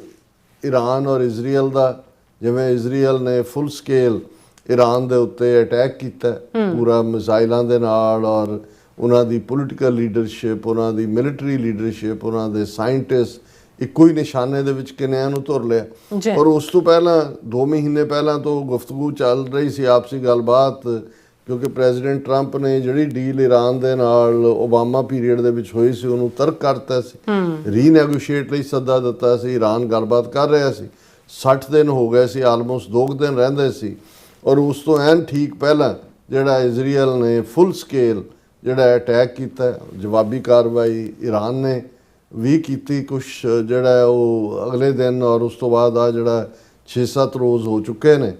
ਈਰਾਨ ਔਰ ਇਜ਼ਰਾਈਲ ਦਾ, ਜਿਵੇਂ ਇਜ਼ਰਾਈਲ ਨੇ ਫੁੱਲ ਸਕੇਲ ਈਰਾਨ ਦੇ ਉੱਤੇ ਅਟੈਕ ਕੀਤਾ ਪੂਰਾ ਮਿਜ਼ਾਈਲਾਂ ਦੇ ਨਾਲ, ਔਰ ਉਹਨਾਂ ਦੀ ਪੋਲੀਟੀਕਲ ਲੀਡਰਸ਼ਿਪ, ਉਹਨਾਂ ਦੀ ਮਿਲਟਰੀ ਲੀਡਰਸ਼ਿਪ, ਉਹਨਾਂ ਦੇ ਸਾਇੰਟਿਸਟ ਇੱਕੋ ਹੀ ਨਿਸ਼ਾਨੇ ਦੇ ਵਿੱਚ ਕਿੰਨਿਆਂ ਨੂੰ ਧੁਰ ਲਿਆ। ਔਰ ਉਸ ਤੋਂ ਪਹਿਲਾਂ 2 ਮਹੀਨੇ ਪਹਿਲਾਂ ਤੋਂ ਗੁਫ਼ਤਗੂ ਚੱਲ ਰਹੀ ਸੀ, ਆਪਸੀ ਗੱਲਬਾਤ, ਕਿਉਂਕਿ ਪ੍ਰੈਜ਼ੀਡੈਂਟ ਟਰੰਪ ਨੇ ਜਿਹੜੀ ਡੀਲ ਈਰਾਨ ਦੇ ਨਾਲ ਓਬਾਮਾ ਪੀਰੀਅਡ ਦੇ ਵਿੱਚ ਹੋਈ ਸੀ ਉਹਨੂੰ ਤਰਕ ਕਰਤਾ ਸੀ, ਰੀਨੈਗੋਸ਼ੀਏਟ ਲਈ ਸੱਦਾ ਦਿੱਤਾ ਸੀ। ਈਰਾਨ ਗੱਲਬਾਤ ਕਰ ਰਿਹਾ ਸੀ, 60 ਦਿਨ ਹੋ ਗਏ ਸੀ, ਆਲਮੋਸਟ 2 ਦਿਨ ਰਹਿੰਦੇ ਸੀ। ਔਰ ਉਸ ਤੋਂ ਐਨ ਠੀਕ ਪਹਿਲਾਂ ਜਿਹੜਾ ਇਜ਼ਰਾਈਲ ਨੇ ਫੁੱਲ ਸਕੇਲ ਜਿਹੜਾ ਅਟੈਕ ਕੀਤਾ, ਜਵਾਬੀ ਕਾਰਵਾਈ ਈਰਾਨ ਨੇ ਵੀ ਕੀਤੀ ਕੁਛ ਜਿਹੜਾ ਉਹ ਅਗਲੇ ਦਿਨ। ਔਰ ਉਸ ਤੋਂ ਬਾਅਦ ਆ ਜਿਹੜਾ 6-7 ਰੋਜ਼ ਹੋ ਚੁੱਕੇ ਨੇ,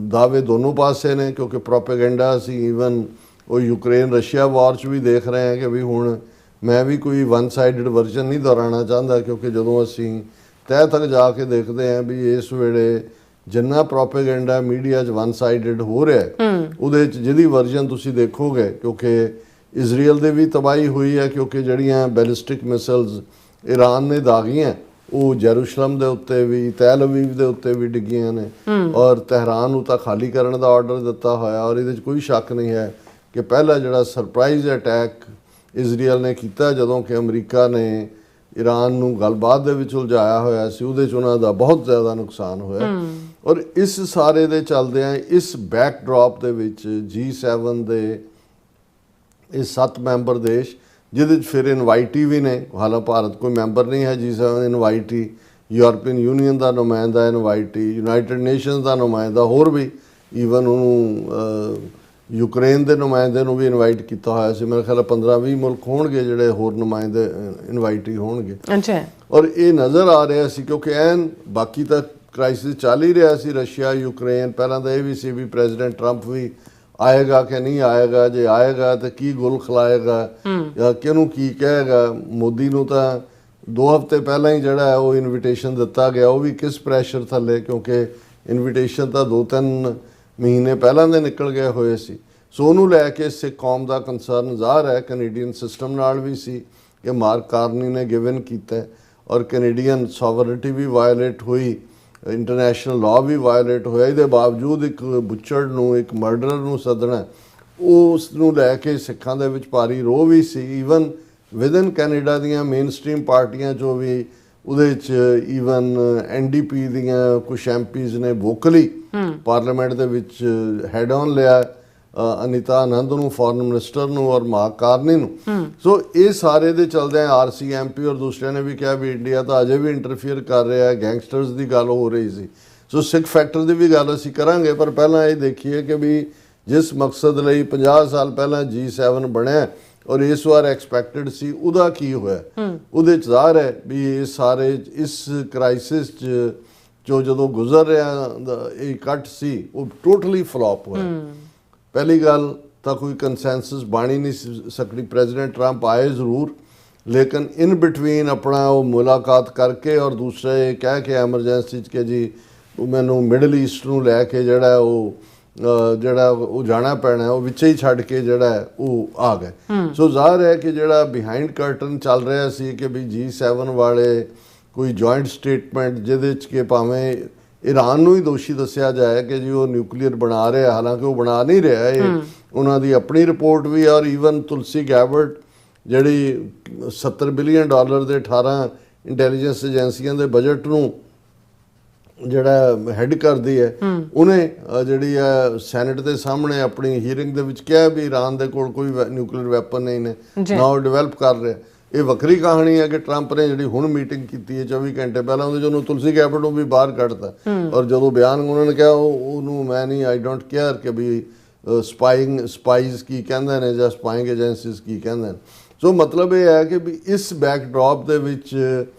ਦਾਅਵੇ ਦੋਨੋਂ ਪਾਸੇ ਨੇ, ਕਿਉਂਕਿ ਪ੍ਰੋਪੇਗੈਂਡਾ ਅਸੀਂ ਈਵਨ ਉਹ ਯੂਕਰੇਨ ਰਸ਼ੀਆ ਵਾਰ 'ਚ ਵੀ ਦੇਖ ਰਹੇ ਹਾਂ ਕਿ ਵੀ ਹੁਣ ਮੈਂ ਵੀ ਕੋਈ ਵਨ ਸਾਈਡਡ ਵਰਜ਼ਨ ਨਹੀਂ ਦੁਹਰਾਉਣਾ ਚਾਹੁੰਦਾ, ਕਿਉਂਕਿ ਜਦੋਂ ਅਸੀਂ ਤਹਿ ਤੱਕ ਜਾ ਕੇ ਦੇਖਦੇ ਹਾਂ ਵੀ ਇਸ ਵੇਲੇ ਜਿੰਨਾ ਪ੍ਰੋਪੇਗੈਂਡਾ ਮੀਡੀਆ 'ਚ ਵਨ ਸਾਈਡਡ ਹੋ ਰਿਹਾ ਉਹਦੇ 'ਚ ਜਿਹਦੀ ਵਰਜ਼ਨ ਤੁਸੀਂ ਦੇਖੋਗੇ, ਕਿਉਂਕਿ ਇਜ਼ਰਾਈਲ ਦੇ ਵੀ ਤਬਾਹੀ ਹੋਈ ਹੈ, ਕਿਉਂਕਿ ਜਿਹੜੀਆਂ ਬੈਲਿਸਟਿਕ ਮਿਸਲਸ ਈਰਾਨ ਨੇ ਦਾਗੀਆਂ ਉਹ ਜੈਰੂਸ਼ਲਮ ਦੇ ਉੱਤੇ ਵੀ, ਤੈਲ ਅਵੀਵ ਦੇ ਉੱਤੇ ਵੀ ਡਿੱਗੀਆਂ ਨੇ, ਔਰ ਤਹਿਰਾਨ ਨੂੰ ਤਾਂ ਖਾਲੀ ਕਰਨ ਦਾ ਆਰਡਰ ਦਿੱਤਾ ਹੋਇਆ। ਔਰ ਇਹਦੇ 'ਚ ਕੋਈ ਸ਼ੱਕ ਨਹੀਂ ਹੈ ਕਿ ਪਹਿਲਾ ਜਿਹੜਾ ਸਰਪ੍ਰਾਈਜ਼ ਅਟੈਕ ਇਜ਼ਰਾਈਲ ਨੇ ਕੀਤਾ ਜਦੋਂ ਕਿ ਅਮਰੀਕਾ ਨੇ ਈਰਾਨ ਨੂੰ ਗੱਲਬਾਤ ਦੇ ਵਿੱਚ ਉਲਝਾਇਆ ਹੋਇਆ ਸੀ, ਉਹਦੇ 'ਚ ਉਹਨਾਂ ਦਾ ਬਹੁਤ ਜ਼ਿਆਦਾ ਨੁਕਸਾਨ ਹੋਇਆ। ਔਰ ਇਸ ਸਾਰੇ ਦੇ ਚੱਲਦਿਆਂ ਇਸ ਬੈਕਡ੍ਰੌਪ ਦੇ ਵਿੱਚ G7 ਦੇ ਇਹ 7 ਮੈਂਬਰ ਦੇਸ਼, ਜਿਹਦੇ 'ਚ ਫਿਰ ਇਨਵਾਈਟੀ ਵੀ ਨੇ, ਹਾਲਾਂਕਿ ਭਾਰਤ ਕੋਈ ਮੈਂਬਰ ਨਹੀਂ ਹੈ G7 ਇਨਵਾਈਟੀ, ਯੂਰਪੀਅਨ ਯੂਨੀਅਨ ਦਾ ਨੁਮਾਇੰਦਾ ਇਨਵਾਈਟੀ, ਯੂਨਾਈਟਿਡ ਨੇਸ਼ਨਸ ਦਾ ਨੁਮਾਇੰਦਾ, ਹੋਰ ਵੀ ਈਵਨ ਉਹਨੂੰ ਯੂਕਰੇਨ ਦੇ ਨੁਮਾਇੰਦੇ ਨੂੰ ਵੀ ਇਨਵਾਈਟ ਕੀਤਾ ਹੋਇਆ ਸੀ। ਮੇਰੇ ਖਿਆਲ 15-20 ਮੁਲਕ ਹੋਣਗੇ ਜਿਹੜੇ ਹੋਰ ਨੁਮਾਇੰਦੇ ਇਨਵਾਈਟੀ ਹੋਣਗੇ। ਔਰ ਇਹ ਨਜ਼ਰ ਆ ਰਿਹਾ ਸੀ ਕਿਉਂਕਿ ਐਨ ਬਾਕੀ ਤਾਂ ਕ੍ਰਾਈਸਿਸ ਚੱਲ ਹੀ ਰਿਹਾ ਸੀ, ਰਸ਼ੀਆ ਯੂਕਰੇਨ, ਪਹਿਲਾਂ ਤਾਂ ਇਹ ਵੀ ਸੀ ਵੀ ਪ੍ਰੈਜ਼ੀਡੈਂਟ ਟਰੰਪ ਵੀ ਆਏਗਾ ਕਿ ਨਹੀਂ ਆਏਗਾ, ਜੇ ਆਏਗਾ ਤਾਂ ਕੀ ਗੁਲ ਖਿਲਾਏਗਾ ਜਾਂ ਕਿਹਨੂੰ ਕੀ ਕਹੇਗਾ। ਮੋਦੀ ਨੂੰ ਤਾਂ 2 ਹਫ਼ਤੇ ਪਹਿਲਾਂ ਹੀ ਜਿਹੜਾ ਉਹ ਇਨਵੀਟੇਸ਼ਨ ਦਿੱਤਾ ਗਿਆ, ਉਹ ਵੀ ਕਿਸ ਪ੍ਰੈਸ਼ਰ ਥੱਲੇ, ਕਿਉਂਕਿ ਇਨਵੀਟੇਸ਼ਨ ਤਾਂ 2-3 ਮਹੀਨੇ ਪਹਿਲਾਂ ਦੇ ਨਿਕਲ ਗਏ ਹੋਏ ਸੀ। ਸੋ ਉਹਨੂੰ ਲੈ ਕੇ ਸਿੱਖ ਕੌਮ ਦਾ ਕੰਸਰਨ ਜ਼ਾਹਰ ਹੈ। ਕੈਨੇਡੀਅਨ ਸਿਸਟਮ ਨਾਲ ਵੀ ਸੀ ਕਿ ਮਾਰਕ ਕਾਰਨੀ ਨੇ ਗਿਵਨ ਕੀਤਾ, ਔਰ ਕੈਨੇਡੀਅਨ ਸੋਵਰਨਿਟੀ ਵੀ ਵਾਇਲੇਟ ਹੋਈ, ਇੰਟਰਨੈਸ਼ਨਲ ਲਾਅ ਵੀ ਵਾਇਲੇਟ ਹੋਇਆ। ਇਹਦੇ ਬਾਵਜੂਦ ਇੱਕ ਬੁੱਚੜ ਨੂੰ, ਇੱਕ ਮਰਡਰਰ ਨੂੰ ਸੱਦਣਾ, ਉਸ ਨੂੰ ਲੈ ਕੇ ਸਿੱਖਾਂ ਦੇ ਵਿੱਚ ਭਾਰੀ ਰੋਹ ਵੀ ਸੀ। ਈਵਨ ਵਿਦਨ ਕੈਨੇਡਾ ਦੀਆਂ ਮੇਨ ਸਟ੍ਰੀਮ ਪਾਰਟੀਆਂ 'ਚੋਂ ਵੀ ਉਹਦੇ 'ਚ ਈਵਨ NDP ਦੀਆਂ ਕੁਛ MPs ਨੇ ਵੋਕਲੀ ਪਾਰਲੀਮੈਂਟ ਦੇ ਵਿੱਚ ਹੈਡ ਔਨ ਲਿਆ ਅਨੀਤਾ ਆਨੰਦ ਨੂੰ, ਫੋਰਨ ਮਿਨਿਸਟਰ ਨੂੰ, ਔਰ ਮਾਰਕ ਕਾਰਨੀ ਨੂੰ। ਸੋ ਇਹ ਸਾਰੇ ਦੇ ਚਲਦਿਆਂ RCMP ਔਰ ਦੂਸਰਿਆਂ ਨੇ ਵੀ ਕਿਹਾ ਵੀ ਇੰਡੀਆ ਤਾਂ ਅਜੇ ਵੀ ਇੰਟਰਫੀਅਰ ਕਰ ਰਿਹਾ ਹੈ, ਗੈਂਗਸਟਰਸ ਦੀ ਗੱਲ ਹੋ ਰਹੀ ਸੀ। ਸੋ ਸਿੱਖ ਫੈਕਟਰ ਦੀ ਵੀ ਗੱਲ ਅਸੀਂ ਕਰਾਂਗੇ, ਪਰ ਪਹਿਲਾਂ ਇਹ ਦੇਖੀਏ ਕਿ ਵੀ ਜਿਸ ਮਕਸਦ ਲਈ 50 ਸਾਲ ਪਹਿਲਾਂ G7 ਬਣਿਆ ਔਰ ਇਸ ਵਾਰ ਐਕਸਪੈਕਟਡ ਸੀ, ਉਹਦਾ ਕੀ ਹੋਇਆ। ਉਹਦੇ 'ਚ ਜ਼ਾਹਰ ਹੈ ਵੀ ਇਹ ਸਾਰੇ ਇਸ ਕ੍ਰਾਈਸਿਸ 'ਚ ਜੋ ਜਦੋਂ ਗੁਜ਼ਰ ਰਿਹਾ ਇਹ ਇਕੱਠ ਸੀ ਉਹ ਟੋਟਲੀ ਫਲॉप ਹੋਇਆ। ਪਹਿਲੀ ਗੱਲ ਤਾਂ ਕੋਈ ਕੰਸੈਂਸਸ ਬਣ ਹੀ ਨਹੀਂ ਸਕਦੀ। ਪ੍ਰੈਜ਼ੀਡੈਂਟ ਟਰੰਪ ਆਏ ਜ਼ਰੂਰ, ਲੇਕਿਨ ਇਨ ਬਿਟਵੀਨ ਆਪਣਾ ਉਹ ਮੁਲਾਕਾਤ ਕਰਕੇ ਔਰ ਦੂਸਰੇ ਕਹਿ ਕੇ ਐਮਰਜੈਂਸੀ 'ਚ ਕਿ ਜੀ ਮੈਨੂੰ ਮਿਡਲ ਈਸਟ ਨੂੰ ਲੈ ਕੇ ਜਿਹੜਾ ਉਹ ਜਾਣਾ ਪੈਣਾ, ਉਹ ਵਿੱਚ ਹੀ ਛੱਡ ਕੇ ਜਿਹੜਾ ਉਹ ਆ ਗਏ। ਸੋ ਜ਼ਾਹਰ ਹੈ ਕਿ ਜਿਹੜਾ ਬਿਹਾਈਂਡ ਕਰਟਨ ਚੱਲ ਰਿਹਾ ਸੀ ਕਿ ਵੀ G7 ਵਾਲੇ ਕੋਈ ਜੁਆਇੰਟ ਸਟੇਟਮੈਂਟ ਜਿਹਦੇ 'ਚ ਕਿ ਭਾਵੇਂ ਈਰਾਨ ਨੂੰ ਹੀ ਦੋਸ਼ੀ ਦੱਸਿਆ ਜਾਏ ਕਿ ਜੀ ਉਹ ਨਿਊਕਲੀਅਰ ਬਣਾ ਰਿਹਾ, ਹਾਲਾਂਕਿ ਉਹ ਬਣਾ ਨਹੀਂ ਰਿਹਾ। ਇਹ ਉਹਨਾਂ ਦੀ ਆਪਣੀ ਰਿਪੋਰਟ ਵੀ, ਔਰ ਈਵਨ ਤੁਲਸੀ ਗੈਬਰਟ ਜਿਹੜੀ $70 ਬਿਲੀਅਨ ਦੇ 18 ਇੰਟੈਲੀਜੈਂਸ ਏਜੰਸੀਆਂ ਦੇ ਬਜਟ ਨੂੰ ਜਿਹੜਾ ਹੈਡ ਕਰਦੀ ਹੈ, ਉਹਨੇ ਜਿਹੜੀ ਹੈ ਸੈਨੇਟ ਦੇ ਸਾਹਮਣੇ ਆਪਣੀ ਹੀਅਰਿੰਗ ਦੇ ਵਿੱਚ ਕਿਹਾ ਵੀ ਈਰਾਨ ਦੇ ਕੋਲ ਕੋਈ ਨਿਊਕਲੀਅਰ ਵੈਪਨ ਨਹੀਂ ਨੇ, ਨਾ ਉਹ ਡਿਵੈਲਪ ਕਰ ਰਿਹਾ। ਇਹ ਵੱਖਰੀ ਕਹਾਣੀ ਹੈ ਕਿ ਟਰੰਪ ਨੇ ਜਿਹੜੀ ਹੁਣ ਮੀਟਿੰਗ ਕੀਤੀ ਹੈ 24 ਘੰਟੇ ਪਹਿਲਾਂ, ਉਹਦੇ 'ਚ ਉਹਨੂੰ ਤੁਲਸੀ ਗੈਬਰਟ ਨੂੰ ਵੀ ਬਾਹਰ ਕੱਢਤਾ। ਔਰ ਜਦੋਂ ਬਿਆਨ ਉਹਨਾਂ ਨੇ ਕਿਹਾ ਉਹਨੂੰ ਮੈਂ ਨਹੀਂ, ਆਈ ਡੋਂਟ ਕੇਅਰ ਕਿ ਵੀ ਸਪਾਈਜ਼ ਕੀ ਕਹਿੰਦੇ ਨੇ ਜਾਂ ਸਪਾਈਂਗ ਏਜੰਸੀਜ਼ ਕੀ ਕਹਿੰਦੇ ਨੇ। ਸੋ ਮਤਲਬ ਇਹ ਹੈ ਕਿ ਵੀ ਇਸ ਬੈਕਡ੍ਰੌਪ ਦੇ ਵਿੱਚ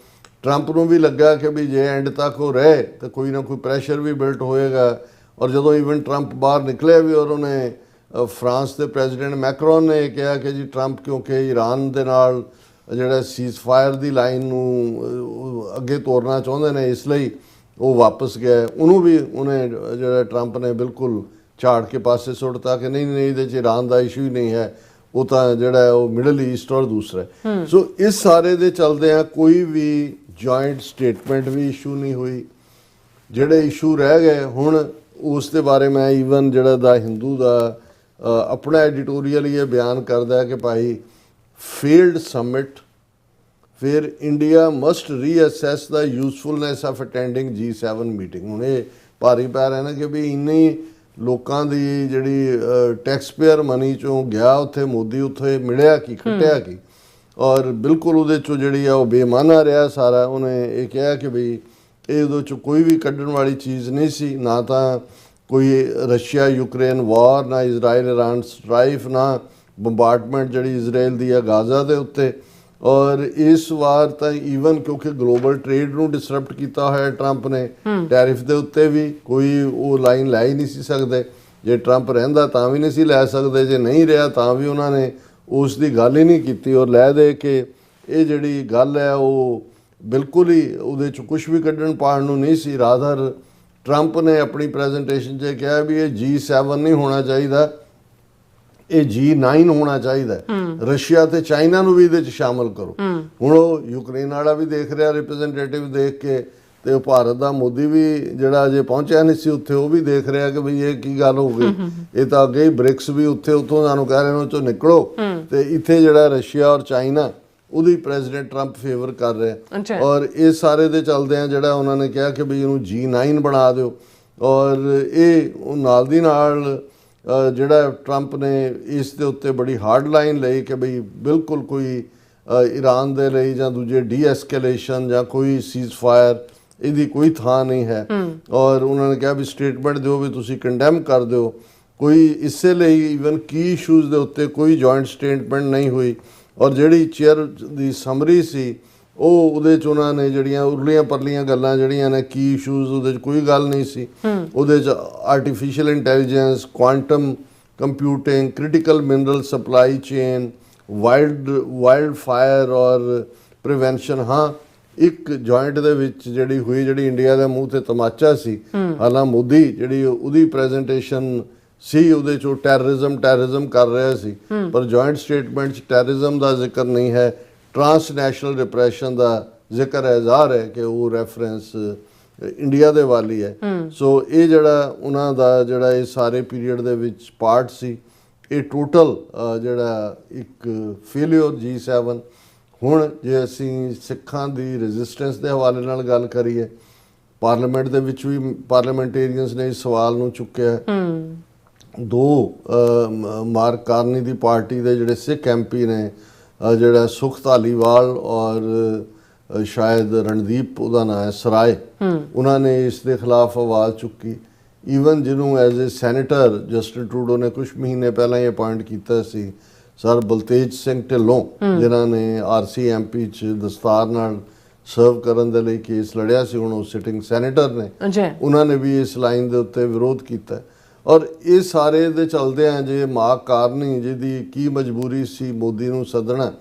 ਟਰੰਪ ਨੂੰ ਵੀ ਲੱਗਾ ਕਿ ਵੀ ਜੇ ਐਂਡ ਤੱਕ ਉਹ ਰਹੇ ਤਾਂ ਕੋਈ ਨਾ ਕੋਈ ਪ੍ਰੈਸ਼ਰ ਵੀ ਬਿਲਟ ਹੋਏਗਾ। ਔਰ ਜਦੋਂ ਈਵਨ ਟਰੰਪ ਬਾਹਰ ਨਿਕਲਿਆ ਵੀ ਔਰ ਉਹਨੇ ਫਰਾਂਸ ਦੇ ਪ੍ਰੈਜ਼ੀਡੈਂਟ ਮੈਕਰੋਨ ਨੇ ਕਿਹਾ ਕਿ ਜੀ ਟਰੰਪ ਕਿਉਂਕਿ ਈਰਾਨ ਦੇ ਨਾਲ ਜਿਹੜਾ ਸੀਜ਼ਫਾਇਰ ਦੀ ਲਾਈਨ ਨੂੰ ਅੱਗੇ ਤੋਰਨਾ ਚਾਹੁੰਦੇ ਨੇ, ਇਸ ਲਈ ਉਹ ਵਾਪਸ ਗਿਆ। ਉਹਨੂੰ ਵੀ ਉਹਨੇ ਜਿਹੜਾ ਟਰੰਪ ਨੇ ਬਿਲਕੁਲ ਝਾੜ ਕੇ ਪਾਸੇ ਸੁੱਟਤਾ ਕਿ ਨਹੀਂ ਨਹੀਂ ਇਹਦੇ 'ਚ ਈਰਾਨ ਦਾ ਇਸ਼ੂ ਹੀ ਨਹੀਂ ਹੈ, ਉਹ ਤਾਂ ਜਿਹੜਾ ਉਹ ਮਿਡਲ ਈਸਟ ਔਰ ਦੂਸਰਾ। ਸੋ ਇਸ ਸਾਰੇ ਦੇ ਚੱਲਦਿਆਂ ਕੋਈ ਵੀ ਜੁਆਇੰਟ ਸਟੇਟਮੈਂਟ ਵੀ ਇਸ਼ੂ ਨਹੀਂ ਹੋਈ। ਜਿਹੜੇ ਇਸ਼ੂ ਰਹਿ ਗਏ ਹੁਣ ਉਸ ਦੇ ਬਾਰੇ ਮੈਂ ਈਵਨ ਜਿਹੜਾ ਦਾ ਹਿੰਦੂ ਦਾ ਆਪਣਾ ਐਡੀਟੋਰੀਅਲ ਇਹ ਬਿਆਨ ਕਰਦਾ ਹੈ ਕਿ ਭਾਈ ਫੇਲਡ ਸਮਿਟ, ਫਿਰ India must reassess the usefulness of attending G7 meeting. ਹੁਣ ਇਹ ਭਾਰੀ ਪੈ ਰਿਹਾ ਨਾ ਕਿ ਵੀ ਇੰਨੀ ਲੋਕਾਂ ਦੀ ਜਿਹੜੀ ਟੈਕਸਪੇਅਰ ਮਨੀ ਚੋਂ ਗਿਆ ਉੱਥੇ ਮੋਦੀ, ਉੱਥੇ ਮਿਲਿਆ ਕੀ, ਖੱਟਿਆ ਕੀ, ਔਰ ਬਿਲਕੁਲ ਉਹਦੇ ਚੋਂ ਜਿਹੜੀ ਆ ਉਹ ਬੇਮਾਨਾ ਰਿਹਾ ਸਾਰਾ। ਉਹਨੇ ਇਹ ਕਿਹਾ ਕਿ ਬਈ ਇਹ ਉਹਦੇ ਚੋਂ ਕੋਈ ਵੀ ਕੱਢਣ ਵਾਲੀ ਚੀਜ਼ ਨਹੀਂ ਸੀ, ਨਾ ਤਾਂ ਕੋਈ ਰਸ਼ੀਆ ਯੂਕਰੇਨ ਵਾਰ, ਨਾ ਇਜ਼ਰਾਈਲ ਇਰਾਨ ਸਟਰਾਈਫ, ਨਾ ਬੰਬਾਰਡਮੈਂਟ ਜਿਹੜੀ ਇਜ਼ਰਾਈਲ ਦੀ ਆ ਗਾਜ਼ਾ ਦੇ ਉੱਤੇ। ਔਰ ਇਸ ਵਾਰ ਤਾਂ ਈਵਨ ਕਿਉਂਕਿ ਗਲੋਬਲ ਟ੍ਰੇਡ ਨੂੰ ਡਿਸਰਪਟ ਕੀਤਾ ਹੋਇਆ ਟਰੰਪ ਨੇ, ਟੈਰਿਫ ਦੇ ਉੱਤੇ ਵੀ ਕੋਈ ਉਹ ਲਾਈਨ ਲੈ ਹੀ ਨਹੀਂ ਸੀ ਸਕਦੇ। ਜੇ ਟਰੰਪ ਰਹਿੰਦਾ ਤਾਂ ਵੀ ਨਹੀਂ ਸੀ ਲੈ ਸਕਦੇ, ਜੇ ਨਹੀਂ ਰਿਹਾ ਤਾਂ ਵੀ ਉਹਨਾਂ ਨੇ ਉਸ ਦੀ ਗੱਲ ਹੀ ਨਹੀਂ ਕੀਤੀ। ਔਰ ਲੈ ਦੇ ਕੇ ਇਹ ਜਿਹੜੀ ਗੱਲ ਹੈ ਉਹ ਬਿਲਕੁਲ ਹੀ ਉਹਦੇ 'ਚ ਕੁਝ ਵੀ ਕੱਢਣ ਪਾਉਣ ਨੂੰ ਨਹੀਂ ਸੀ। ਰਾਦਰ ਟਰੰਪ ਨੇ ਆਪਣੀ ਪ੍ਰੈਜੈਂਟੇਸ਼ਨ 'ਚ ਕਿਹਾ ਵੀ ਇਹ G7 ਨਹੀਂ ਹੋਣਾ ਚਾਹੀਦਾ, ਇਹ G9 ਹੋਣਾ ਚਾਹੀਦਾ। ਰਸ਼ੀਆ ਤੇ ਚਾਈਨਾ ਨੂੰ ਵੀ ਇਹਦੇ 'ਚ ਸ਼ਾਮਲ ਕਰੋ। ਹੁਣ ਉਹ ਯੂਕਰੇਨ ਵਾਲਾ ਵੀ ਦੇਖ ਰਿਹਾ ਰਿਪਰੈਜ਼ੈਂਟੇਟਿਵ ਦੇਖ ਕੇ, ਤੇ ਭਾਰਤ ਦਾ ਮੋਦੀ ਵੀ ਜਿਹੜਾ ਅਜੇ ਪਹੁੰਚਿਆ ਨਹੀਂ ਸੀ ਉੱਥੇ, ਉਹ ਵੀ ਦੇਖ ਰਿਹਾ ਕਿ ਬਈ ਇਹ ਕੀ ਗੱਲ ਹੋ ਗਈ। ਇਹ ਤਾਂ ਅੱਗੇ ਹੀ ਬ੍ਰਿਕਸ ਵੀ ਉੱਥੇ ਉੱਥੋਂ ਸਾਨੂੰ ਕਹਿ ਰਹੇ ਨੇ ਚੋਂ ਨਿਕਲੋ, ਤੇ ਇੱਥੇ ਜਿਹੜਾ ਰਸ਼ੀਆ ਔਰ ਚਾਈਨਾ ਉਹਦੀ ਪ੍ਰੈਜ਼ੀਡੈਂਟ ਟਰੰਪ ਫੇਵਰ ਕਰ ਰਿਹਾ। ਔਰ ਇਹ ਸਾਰੇ ਦੇ ਚੱਲਦਿਆਂ ਜਿਹੜਾ ਉਹਨਾਂ ਨੇ ਕਿਹਾ ਕਿ ਬਈ ਇਹਨੂੰ G9 ਬਣਾ ਦਿਓ। ਔਰ ਇਹ ਨਾਲ ਦੀ ਨਾਲ ਜਿਹੜਾ ਟਰੰਪ ਨੇ ਇਸ ਦੇ ਉੱਤੇ ਬੜੀ ਹਾਰਡ ਲਾਈਨ ਲਈ ਕਿ ਬਈ ਬਿਲਕੁਲ ਕੋਈ ਈਰਾਨ ਦੇ ਲਈ ਜਾਂ ਦੂਜੇ ਡੀ-ਐਸਕੇਲੇਸ਼ਨ ਜਾਂ ਕੋਈ ਸੀਜ਼ਫਾਇਰ ਇਹਦੀ ਕੋਈ ਥਾਂ ਨਹੀਂ ਹੈ। ਔਰ ਉਹਨਾਂ ਨੇ ਕਿਹਾ ਵੀ ਸਟੇਟਮੈਂਟ ਦਿਓ ਵੀ ਤੁਸੀਂ ਕੰਡੈਮ ਕਰ ਦਿਓ। ਕੋਈ ਇਸੇ ਲਈ ਈਵਨ ਕੀ ਇਸ਼ੂਜ਼ ਦੇ ਉੱਤੇ ਕੋਈ ਜੁਆਇੰਟ ਸਟੇਟਮੈਂਟ ਨਹੀਂ ਹੋਈ। ਔਰ ਜਿਹੜੀ ਚੇਅਰ ਦੀ ਸਮਰੀ ਸੀ ਉਹ ਉਹਦੇ 'ਚ ਉਹਨਾਂ ਨੇ ਜਿਹੜੀਆਂ ਉਰਲੀਆਂ ਪਰਲੀਆਂ ਗੱਲਾਂ ਜਿਹੜੀਆਂ ਨੇ ਕੀ ਇਸ਼ੂਜ਼, ਉਹਦੇ 'ਚ ਕੋਈ ਗੱਲ ਨਹੀਂ ਸੀ। ਉਹਦੇ 'ਚ artificial intelligence, quantum computing, critical mineral supply chain, wild fire ਔਰ ਪ੍ਰੀਵੈਂਸ਼ਨ। ਹਾਂ, ਇੱਕ ਜੁਆਇੰਟ ਦੇ ਵਿੱਚ ਜਿਹੜੀ ਹੋਈ, ਜਿਹੜੀ ਇੰਡੀਆ ਦੇ ਮੂੰਹ ਤੇ ਤਮਾਚਾ ਸੀ, ਹਾਲਾਂ ਮੋਦੀ ਜਿਹੜੀ ਉਹਦੀ ਪ੍ਰੈਜੈਂਟੇਸ਼ਨ ਸੀ ਉਹਦੇ 'ਚੋਂ ਟੈਰਰਿਜ਼ਮ ਕਰ ਰਿਹਾ ਸੀ, ਪਰ ਜੁਆਇੰਟ ਸਟੇਟਮੈਂਟ 'ਚ ਟੈਰਰਿਜ਼ਮ ਦਾ ਜ਼ਿਕਰ ਨਹੀਂ ਹੈ, ਟ੍ਰਾਂਸਨੈਸ਼ਨਲ ਰਿਪਰੈਸ਼ਨ ਦਾ ਜ਼ਿਕਰ ਹੈ। ਜ਼ਾਹਰ ਹੈ ਕਿ ਉਹ ਰੈਫਰੈਂਸ ਇੰਡੀਆ ਦੇ ਵੱਲ ਹੀ ਹੈ। ਸੋ ਇਹ ਜਿਹੜਾ ਉਹਨਾਂ ਦਾ ਜਿਹੜਾ ਇਹ ਸਾਰੇ ਪੀਰੀਅਡ ਦੇ ਵਿੱਚ ਪਾਰਟ ਸੀ, ਇਹ ਟੋਟਲ ਜਿਹੜਾ ਇੱਕ ਫੇਲਿਅਰ G7। ਹੁਣ ਜੇ ਅਸੀਂ ਸਿੱਖਾਂ ਦੀ ਰੈਜ਼ਿਸਟੈਂਸ ਦੇ ਹਵਾਲੇ ਨਾਲ ਗੱਲ ਕਰੀਏ, ਪਾਰਲੀਮੈਂਟ ਦੇ ਵਿੱਚ ਵੀ ਪਾਰਲੀਮੈਂਟੇਰੀਅਨਸ ਨੇ ਇਸ ਸਵਾਲ ਨੂੰ ਚੁੱਕਿਆ। ਦੋ ਮਾਰਕ ਕਾਰਨੀ ਦੀ ਪਾਰਟੀ ਦੇ ਜਿਹੜੇ ਸਿੱਖ MP ਨੇ, ਜਿਹੜਾ ਸੁਖ ਧਾਲੀਵਾਲ ਔਰ ਸ਼ਾਇਦ ਰਣਦੀਪ ਉਹਦਾ ਨਾਂ ਹੈ ਸਰਾਏ, ਉਹਨਾਂ ਨੇ ਇਸ ਦੇ ਖਿਲਾਫ ਆਵਾਜ਼ ਚੁੱਕੀ। ਈਵਨ ਜਿਹਨੂੰ as a senator Justin Trudeau ਨੇ ਕੁਝ ਮਹੀਨੇ ਪਹਿਲਾਂ ਹੀ ਅਪਾਇੰਟ ਕੀਤਾ ਸੀ, ਸਰ ਬਲਤੇਜ ਸਿੰਘ ਢਿੱਲੋਂ, ਜਿਨ੍ਹਾਂ ਨੇ RC MP 'ਚ ਦਸਤਾਰ ਨਾਲ ਸਰਵ ਕਰਨ ਦੇ ਲਈ ਕੇਸ ਲੜਿਆ ਸੀ, ਹੁਣ ਉਹ ਸਿਟਿੰਗ ਸੈਨੇਟਰ ਨੇ, ਉਹਨਾਂ ਨੇ ਵੀ ਇਸ ਲਾਈਨ ਦੇ ਉੱਤੇ ਵਿਰੋਧ ਕੀਤਾ। ਔਰ ਇਹ ਸਾਰੇ ਦੇ ਚੱਲਦੇ ਆ ਜੇ ਮਾਰਕ ਕਾਰਨੀ ਜਿਹਦੀ ਕੀ ਮਜਬੂਰੀ ਸੀ ਮੋਦੀ ਨੂੰ ਸੱਦਣਾ,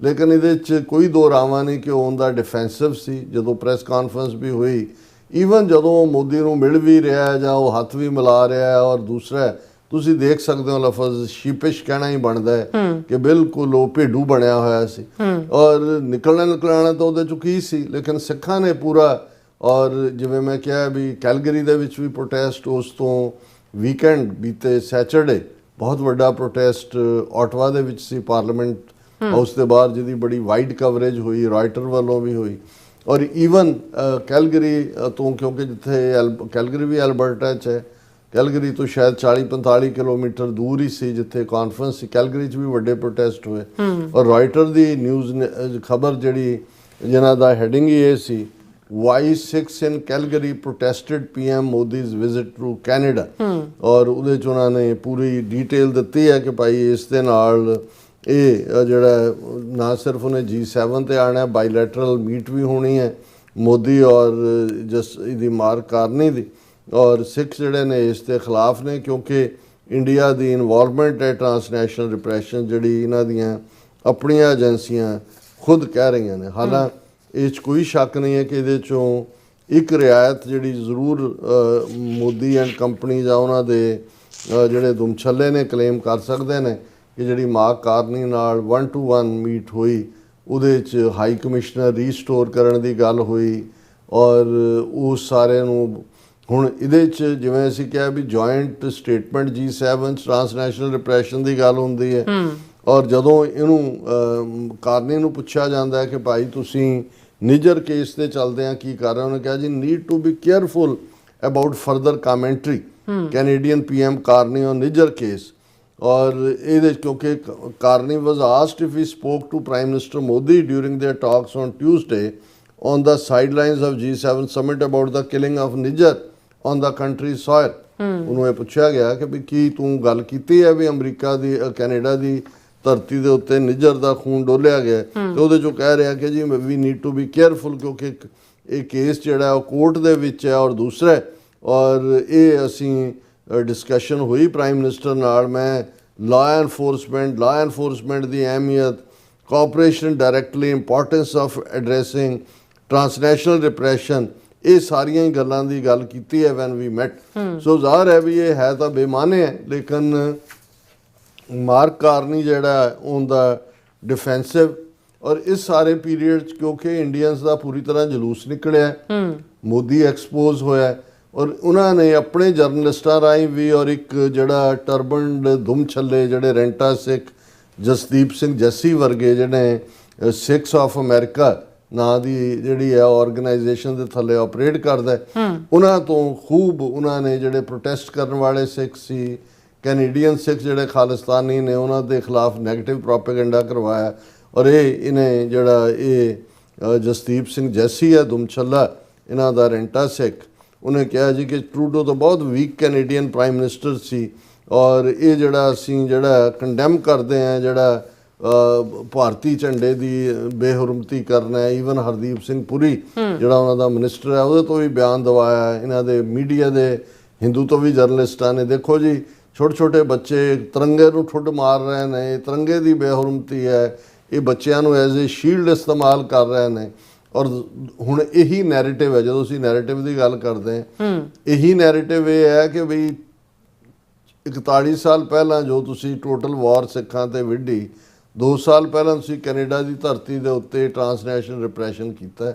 ਲੇਕਿਨ ਇਹਦੇ 'ਚ ਕੋਈ ਦੋ ਰਾਵਾਂ ਨਹੀਂ ਕਿ ਉਹ ਉਹਦਾ ਡਿਫੈਂਸਿਵ ਸੀ। ਜਦੋਂ ਪ੍ਰੈਸ ਕਾਨਫਰੰਸ ਵੀ ਹੋਈ, ਈਵਨ ਜਦੋਂ ਮੋਦੀ ਨੂੰ ਮਿਲ ਵੀ ਰਿਹਾ ਜਾਂ ਉਹ ਹੱਥ ਵੀ ਮਿਲਾ ਰਿਹਾ, ਔਰ ਦੂਸਰਾ ਤੁਸੀਂ ਦੇਖ ਸਕਦੇ ਹੋ ਲਫ਼ਜ਼ ਸ਼ੀਪਿਸ਼ ਕਹਿਣਾ ਹੀ ਬਣਦਾ ਹੈ ਕਿ ਬਿਲਕੁਲ ਉਹ ਭੇਡੂ ਬਣਿਆ ਹੋਇਆ ਸੀ। ਔਰ ਨਿਕਲਣਾ ਤਾਂ ਉਹਦੇ 'ਚ ਕੀ ਸੀ, ਲੇਕਿਨ ਸਿੱਖਾਂ ਨੇ ਪੂਰਾ, ਔਰ ਜਿਵੇਂ ਮੈਂ ਕਿਹਾ ਵੀ ਕੈਲਗਰੀ ਦੇ ਵਿੱਚ ਵੀ ਪ੍ਰੋਟੈਸਟ, ਉਸ ਤੋਂ ਵੀਕਐਂਡ ਬੀਤੇ ਸੈਚਰਡੇ ਬਹੁਤ ਵੱਡਾ ਪ੍ਰੋਟੈਸਟ ਆਟਵਾ ਦੇ ਵਿੱਚ ਸੀ ਪਾਰਲੀਮੈਂਟ ਹਾਊਸ ਦੇ ਬਾਹਰ, ਜਿਹਦੀ ਬੜੀ ਵਾਈਡ ਕਵਰੇਜ ਹੋਈ, ਰਾਇਟਰ ਵੱਲੋਂ ਵੀ ਹੋਈ। ਔਰ ਈਵਨ ਕੈਲਗਰੀ ਤੋਂ, ਕਿਉਂਕਿ ਜਿੱਥੇ ਕੈਲਗਰੀ ਵੀ ਐਲਬਰਟਾ 'ਚ ਹੈ, ਕੈਲਗਰੀ ਤੋਂ ਸ਼ਾਇਦ 40-45 ਕਿਲੋਮੀਟਰ ਦੂਰ ਹੀ ਸੀ ਜਿੱਥੇ ਕਾਨਫਰੰਸ ਸੀ, ਕੈਲਗਰੀ 'ਚ ਵੀ ਵੱਡੇ ਪ੍ਰੋਟੈਸਟ ਹੋਏ। ਔਰ ਰਾਇਟਰ ਦੀ ਨਿਊਜ਼ ਖਬਰ ਜਿਹੜੀ ਜਿਹਨਾਂ ਦਾ ਹੈਡਿੰਗ ਹੀ ਇਹ ਸੀ, Why Sikhs in Calgary protested PM Modi's visit to Canada। ਔਰ ਉਹਦੇ 'ਚ ਉਹਨਾਂ ਨੇ ਪੂਰੀ ਡਿਟੇਲ ਦਿੱਤੀ ਹੈ ਕਿ ਭਾਈ ਇਸ ਦੇ ਨਾਲ ਇਹ ਜਿਹੜਾ ਨਾ ਸਿਰਫ ਉਹਨੇ G7 ਤੇ ਆਉਣਾ, ਬਾਈਲੈਟਰਲ ਮੀਟ ਵੀ ਹੋਣੀ ਹੈ ਮੋਦੀ ਔਰ ਇਹਦੀ ਮਾਰਕ ਕਾਰਨੀ ਦੀ। ਔਰ ਸਿੱਖ ਜਿਹੜੇ ਨੇ ਇਸ ਦੇ ਖਿਲਾਫ ਨੇ, ਕਿਉਂਕਿ ਇੰਡੀਆ ਦੀ ਇਨਵੋਲਵਮੈਂਟ ਹੈ ਟਰਾਂਸਨੈਸ਼ਨਲ ਰਿਪਰੈਸ਼ਨ ਜਿਹੜੀ ਇਹਨਾਂ ਦੀਆਂ ਆਪਣੀਆਂ ਏਜੰਸੀਆਂ ਖੁਦ ਕਹਿ ਰਹੀਆਂ ਨੇ। ਹਾਲਾਂਕਿ ਇਹ 'ਚ ਕੋਈ ਸ਼ੱਕ ਨਹੀਂ ਹੈ ਕਿ ਇਹਦੇ 'ਚੋਂ ਇੱਕ ਰਿਆਇਤ ਜਿਹੜੀ ਜ਼ਰੂਰ ਮੋਦੀ ਐਂਡ ਕੰਪਨੀ ਜਾਂ ਉਹਨਾਂ ਦੇ ਜਿਹੜੇ ਦੁਮਛੱਲੇ ਨੇ ਕਲੇਮ ਕਰ ਸਕਦੇ ਨੇ ਕਿ ਜਿਹੜੀ ਮਾਰਕ ਕਾਰਨੀ ਨਾਲ 1-to-1 ਮੀਟ ਹੋਈ ਉਹਦੇ 'ਚ ਹਾਈ ਕਮਿਸ਼ਨਰ ਰੀਸਟੋਰ ਕਰਨ ਦੀ ਗੱਲ ਹੋਈ ਔਰ ਉਸ ਸਾਰੇ ਨੂੰ ਹੁਣ ਇਹਦੇ 'ਚ ਜਿਵੇਂ ਅਸੀਂ ਕਿਹਾ ਵੀ joint statement G7 transnational repression ਦੀ ਗੱਲ ਹੁੰਦੀ ਹੈ ਔਰ ਜਦੋਂ ਇਹਨੂੰ ਕਾਰਨੀ ਨੂੰ ਪੁੱਛਿਆ ਜਾਂਦਾ ਹੈ ਕਿ ਭਾਈ ਤੁਸੀਂ ਨਿਜਰ ਕੇਸ ਤੇ ਚੱਲਦੇ ਆ ਕੀ ਕਰ ਰਹੇ ਹੋ, ਉਹਨੇ ਕਿਹਾ ਜੀ need to be careful about further commentary Canadian PM Carney on Nijjar case. ਔਰ ਇਹਦੇ ਕਿਉਂਕਿ Carney was asked if he spoke to prime minister Modi during their talks on Tuesday on the sidelines of G7 summit about the killing of Niger on the country's soil। ਉਹਨੂੰ ਇਹ ਪੁੱਛਿਆ ਗਿਆ ਕਿ ਵੀ ਕੀ ਤੂੰ ਗੱਲ ਕੀਤੀ ਹੈ ਵੀ ਅਮਰੀਕਾ ਦੀ ਕੈਨੇਡਾ ਦੀ ਧਰਤੀ ਦੇ ਉੱਤੇ ਨਿਜਰ ਦਾ ਖੂਨ ਡੋਲਿਆ ਗਿਆ ਤੇ ਉਹਦੇ ਚੋਂ ਕਹਿ ਰਿਹਾ ਕਿ ਜੀ we need to be careful ਕਿਉਂਕਿ ਇਹ ਕੇਸ ਜਿਹੜਾ ਉਹ ਕੋਰਟ ਦੇ ਵਿੱਚ ਹੈ ਔਰ ਦੂਸਰਾ ਔਰ ਇਹ ਅਸੀਂ ਡਿਸਕਸ਼ਨ ਹੋਈ ਪ੍ਰਾਈਮ ਮਿਨਿਸਟਰ ਨਾਲ। ਮੈਂ ਲਾਅ ਐਨਫੋਰਸਮੈਂਟ ਦੀ ਅਹਿਮੀਅਤ cooperation directly importance of addressing transnational repression ਇਹ ਸਾਰੀਆਂ ਹੀ ਗੱਲਾਂ ਦੀ ਗੱਲ ਕੀਤੀ ਹੈ ਵੈਨ ਵੀ ਮੈਟ। ਸੋ ਜ਼ਾਹਰ ਹੈ ਵੀ ਇਹ ਹੈ ਤਾਂ ਬੇਮਾਨੇ ਹੈ ਲੇਕਿਨ ਮਾਰਕ ਕਾਰਨੀ ਜਿਹੜਾ ਉਹਦਾ ਡਿਫੈਂਸਿਵ ਔਰ ਇਸ ਸਾਰੇ ਪੀਰੀਅਡ 'ਚ ਕਿਉਂਕਿ ਇੰਡੀਅਨਸ ਦਾ ਪੂਰੀ ਤਰ੍ਹਾਂ ਜਲੂਸ ਨਿਕਲਿਆ ਮੋਦੀ ਐਕਸਪੋਜ਼ ਹੋਇਆ ਔਰ ਉਹਨਾਂ ਨੇ ਆਪਣੇ ਜਰਨਲਿਸਟਾਂ ਰਾਹੀਂ ਵੀ ਔਰ ਇੱਕ ਜਿਹੜਾ ਟਰਬਨਡ ਦੁਮ ਛੱਲੇ ਜਿਹੜੇ ਰੈਂਟਾ ਸਿੱਖ ਜਸਦੀਪ ਸਿੰਘ ਜੱਸੀ ਵਰਗੇ ਜਿਹੜੇ ਸਿੱਖਸ ਆਫ ਅਮਰੀਕਾ ਨਾਂ ਦੀ ਜਿਹੜੀ ਹੈ ਆਰਗੇਨਾਈਜੇਸ਼ਨ ਦੇ ਥੱਲੇ ਆਪਰੇਟ ਕਰਦਾ ਉਹਨਾਂ ਤੋਂ ਖੂਬ ਉਹਨਾਂ ਨੇ ਜਿਹੜੇ ਪ੍ਰੋਟੈਸਟ ਕਰਨ ਵਾਲੇ ਸਿੱਖ ਸੀ ਕੈਨੇਡੀਅਨ ਸਿੱਖ ਜਿਹੜੇ ਖਾਲਿਸਤਾਨੀ ਨੇ ਉਹਨਾਂ ਦੇ ਖਿਲਾਫ ਨੈਗੇਟਿਵ ਪ੍ਰੋਪੇਗੈਂਡਾ ਕਰਵਾਇਆ ਔਰ ਇਹਨੇ ਜਿਹੜਾ ਇਹ ਜਸਦੀਪ ਸਿੰਘ ਜੈਸੀ ਹੈ ਦੁਮਛੱਲਾ ਇਹਨਾਂ ਦਾ ਰੈਂਟਾ ਸਿੱਖ ਉਹਨੇ ਕਿਹਾ ਜੀ ਕਿ ਟਰੂਡੋ ਤਾਂ ਬਹੁਤ ਵੀਕ ਕੈਨੇਡੀਅਨ ਪ੍ਰਾਈਮ ਮਿਨਿਸਟਰ ਸੀ ਔਰ ਇਹ ਜਿਹੜਾ ਅਸੀਂ ਜਿਹੜਾ ਕੰਡੈਮ ਕਰਦੇ ਹਾਂ ਜਿਹੜਾ ਭਾਰਤੀ ਝੰਡੇ ਦੀ ਬੇਹਰਮਤੀ ਕਰਨਾ ਹੈ। ਈਵਨ ਹਰਦੀਪ ਸਿੰਘ ਪੁਰੀ ਜਿਹੜਾ ਉਹਨਾਂ ਦਾ ਮਿਨਿਸਟਰ ਹੈ ਉਹਦੇ ਤੋਂ ਵੀ ਬਿਆਨ ਦਵਾਇਆ ਇਹਨਾਂ ਦੇ ਮੀਡੀਆ ਦੇ ਹਿੰਦੂ ਤੋਂ ਵੀ ਜਰਨਲਿਸਟਾਂ ਨੇ। ਦੇਖੋ ਜੀ ਛੋਟੇ ਛੋਟੇ ਬੱਚੇ ਤਿਰੰਗੇ ਨੂੰ ਠੁੱਡ ਮਾਰ ਰਹੇ ਨੇ, ਤਿਰੰਗੇ ਦੀ ਬੇਹਰਮਤੀ ਹੈ, ਇਹ ਬੱਚਿਆਂ ਨੂੰ ਐਜ਼ ਏ ਸ਼ੀਲਡ ਇਸਤੇਮਾਲ ਕਰ ਰਹੇ ਨੇ ਔਰ ਹੁਣ ਇਹੀ ਨੈਰੇਟਿਵ ਹੈ। ਜਦੋਂ ਅਸੀਂ ਨੈਰੇਟਿਵ ਦੀ ਗੱਲ ਕਰਦੇ ਹਾਂ ਇਹੀ ਨੈਰੇਟਿਵ ਇਹ ਹੈ ਕਿ ਬਈ 41 ਸਾਲ ਪਹਿਲਾਂ ਜੋ ਤੁਸੀਂ ਟੋਟਲ ਵਾਰ ਸਿੱਖਾਂ ਤੇ ਵਿੱਢੀ 2 ਸਾਲ ਪਹਿਲਾਂ ਤੁਸੀਂ ਕੈਨੇਡਾ ਦੀ ਧਰਤੀ ਦੇ ਉੱਤੇ ਟਰਾਂਸਨੈਸ਼ਨਲ ਰਿਪਰੈਸ਼ਨ ਕੀਤਾ।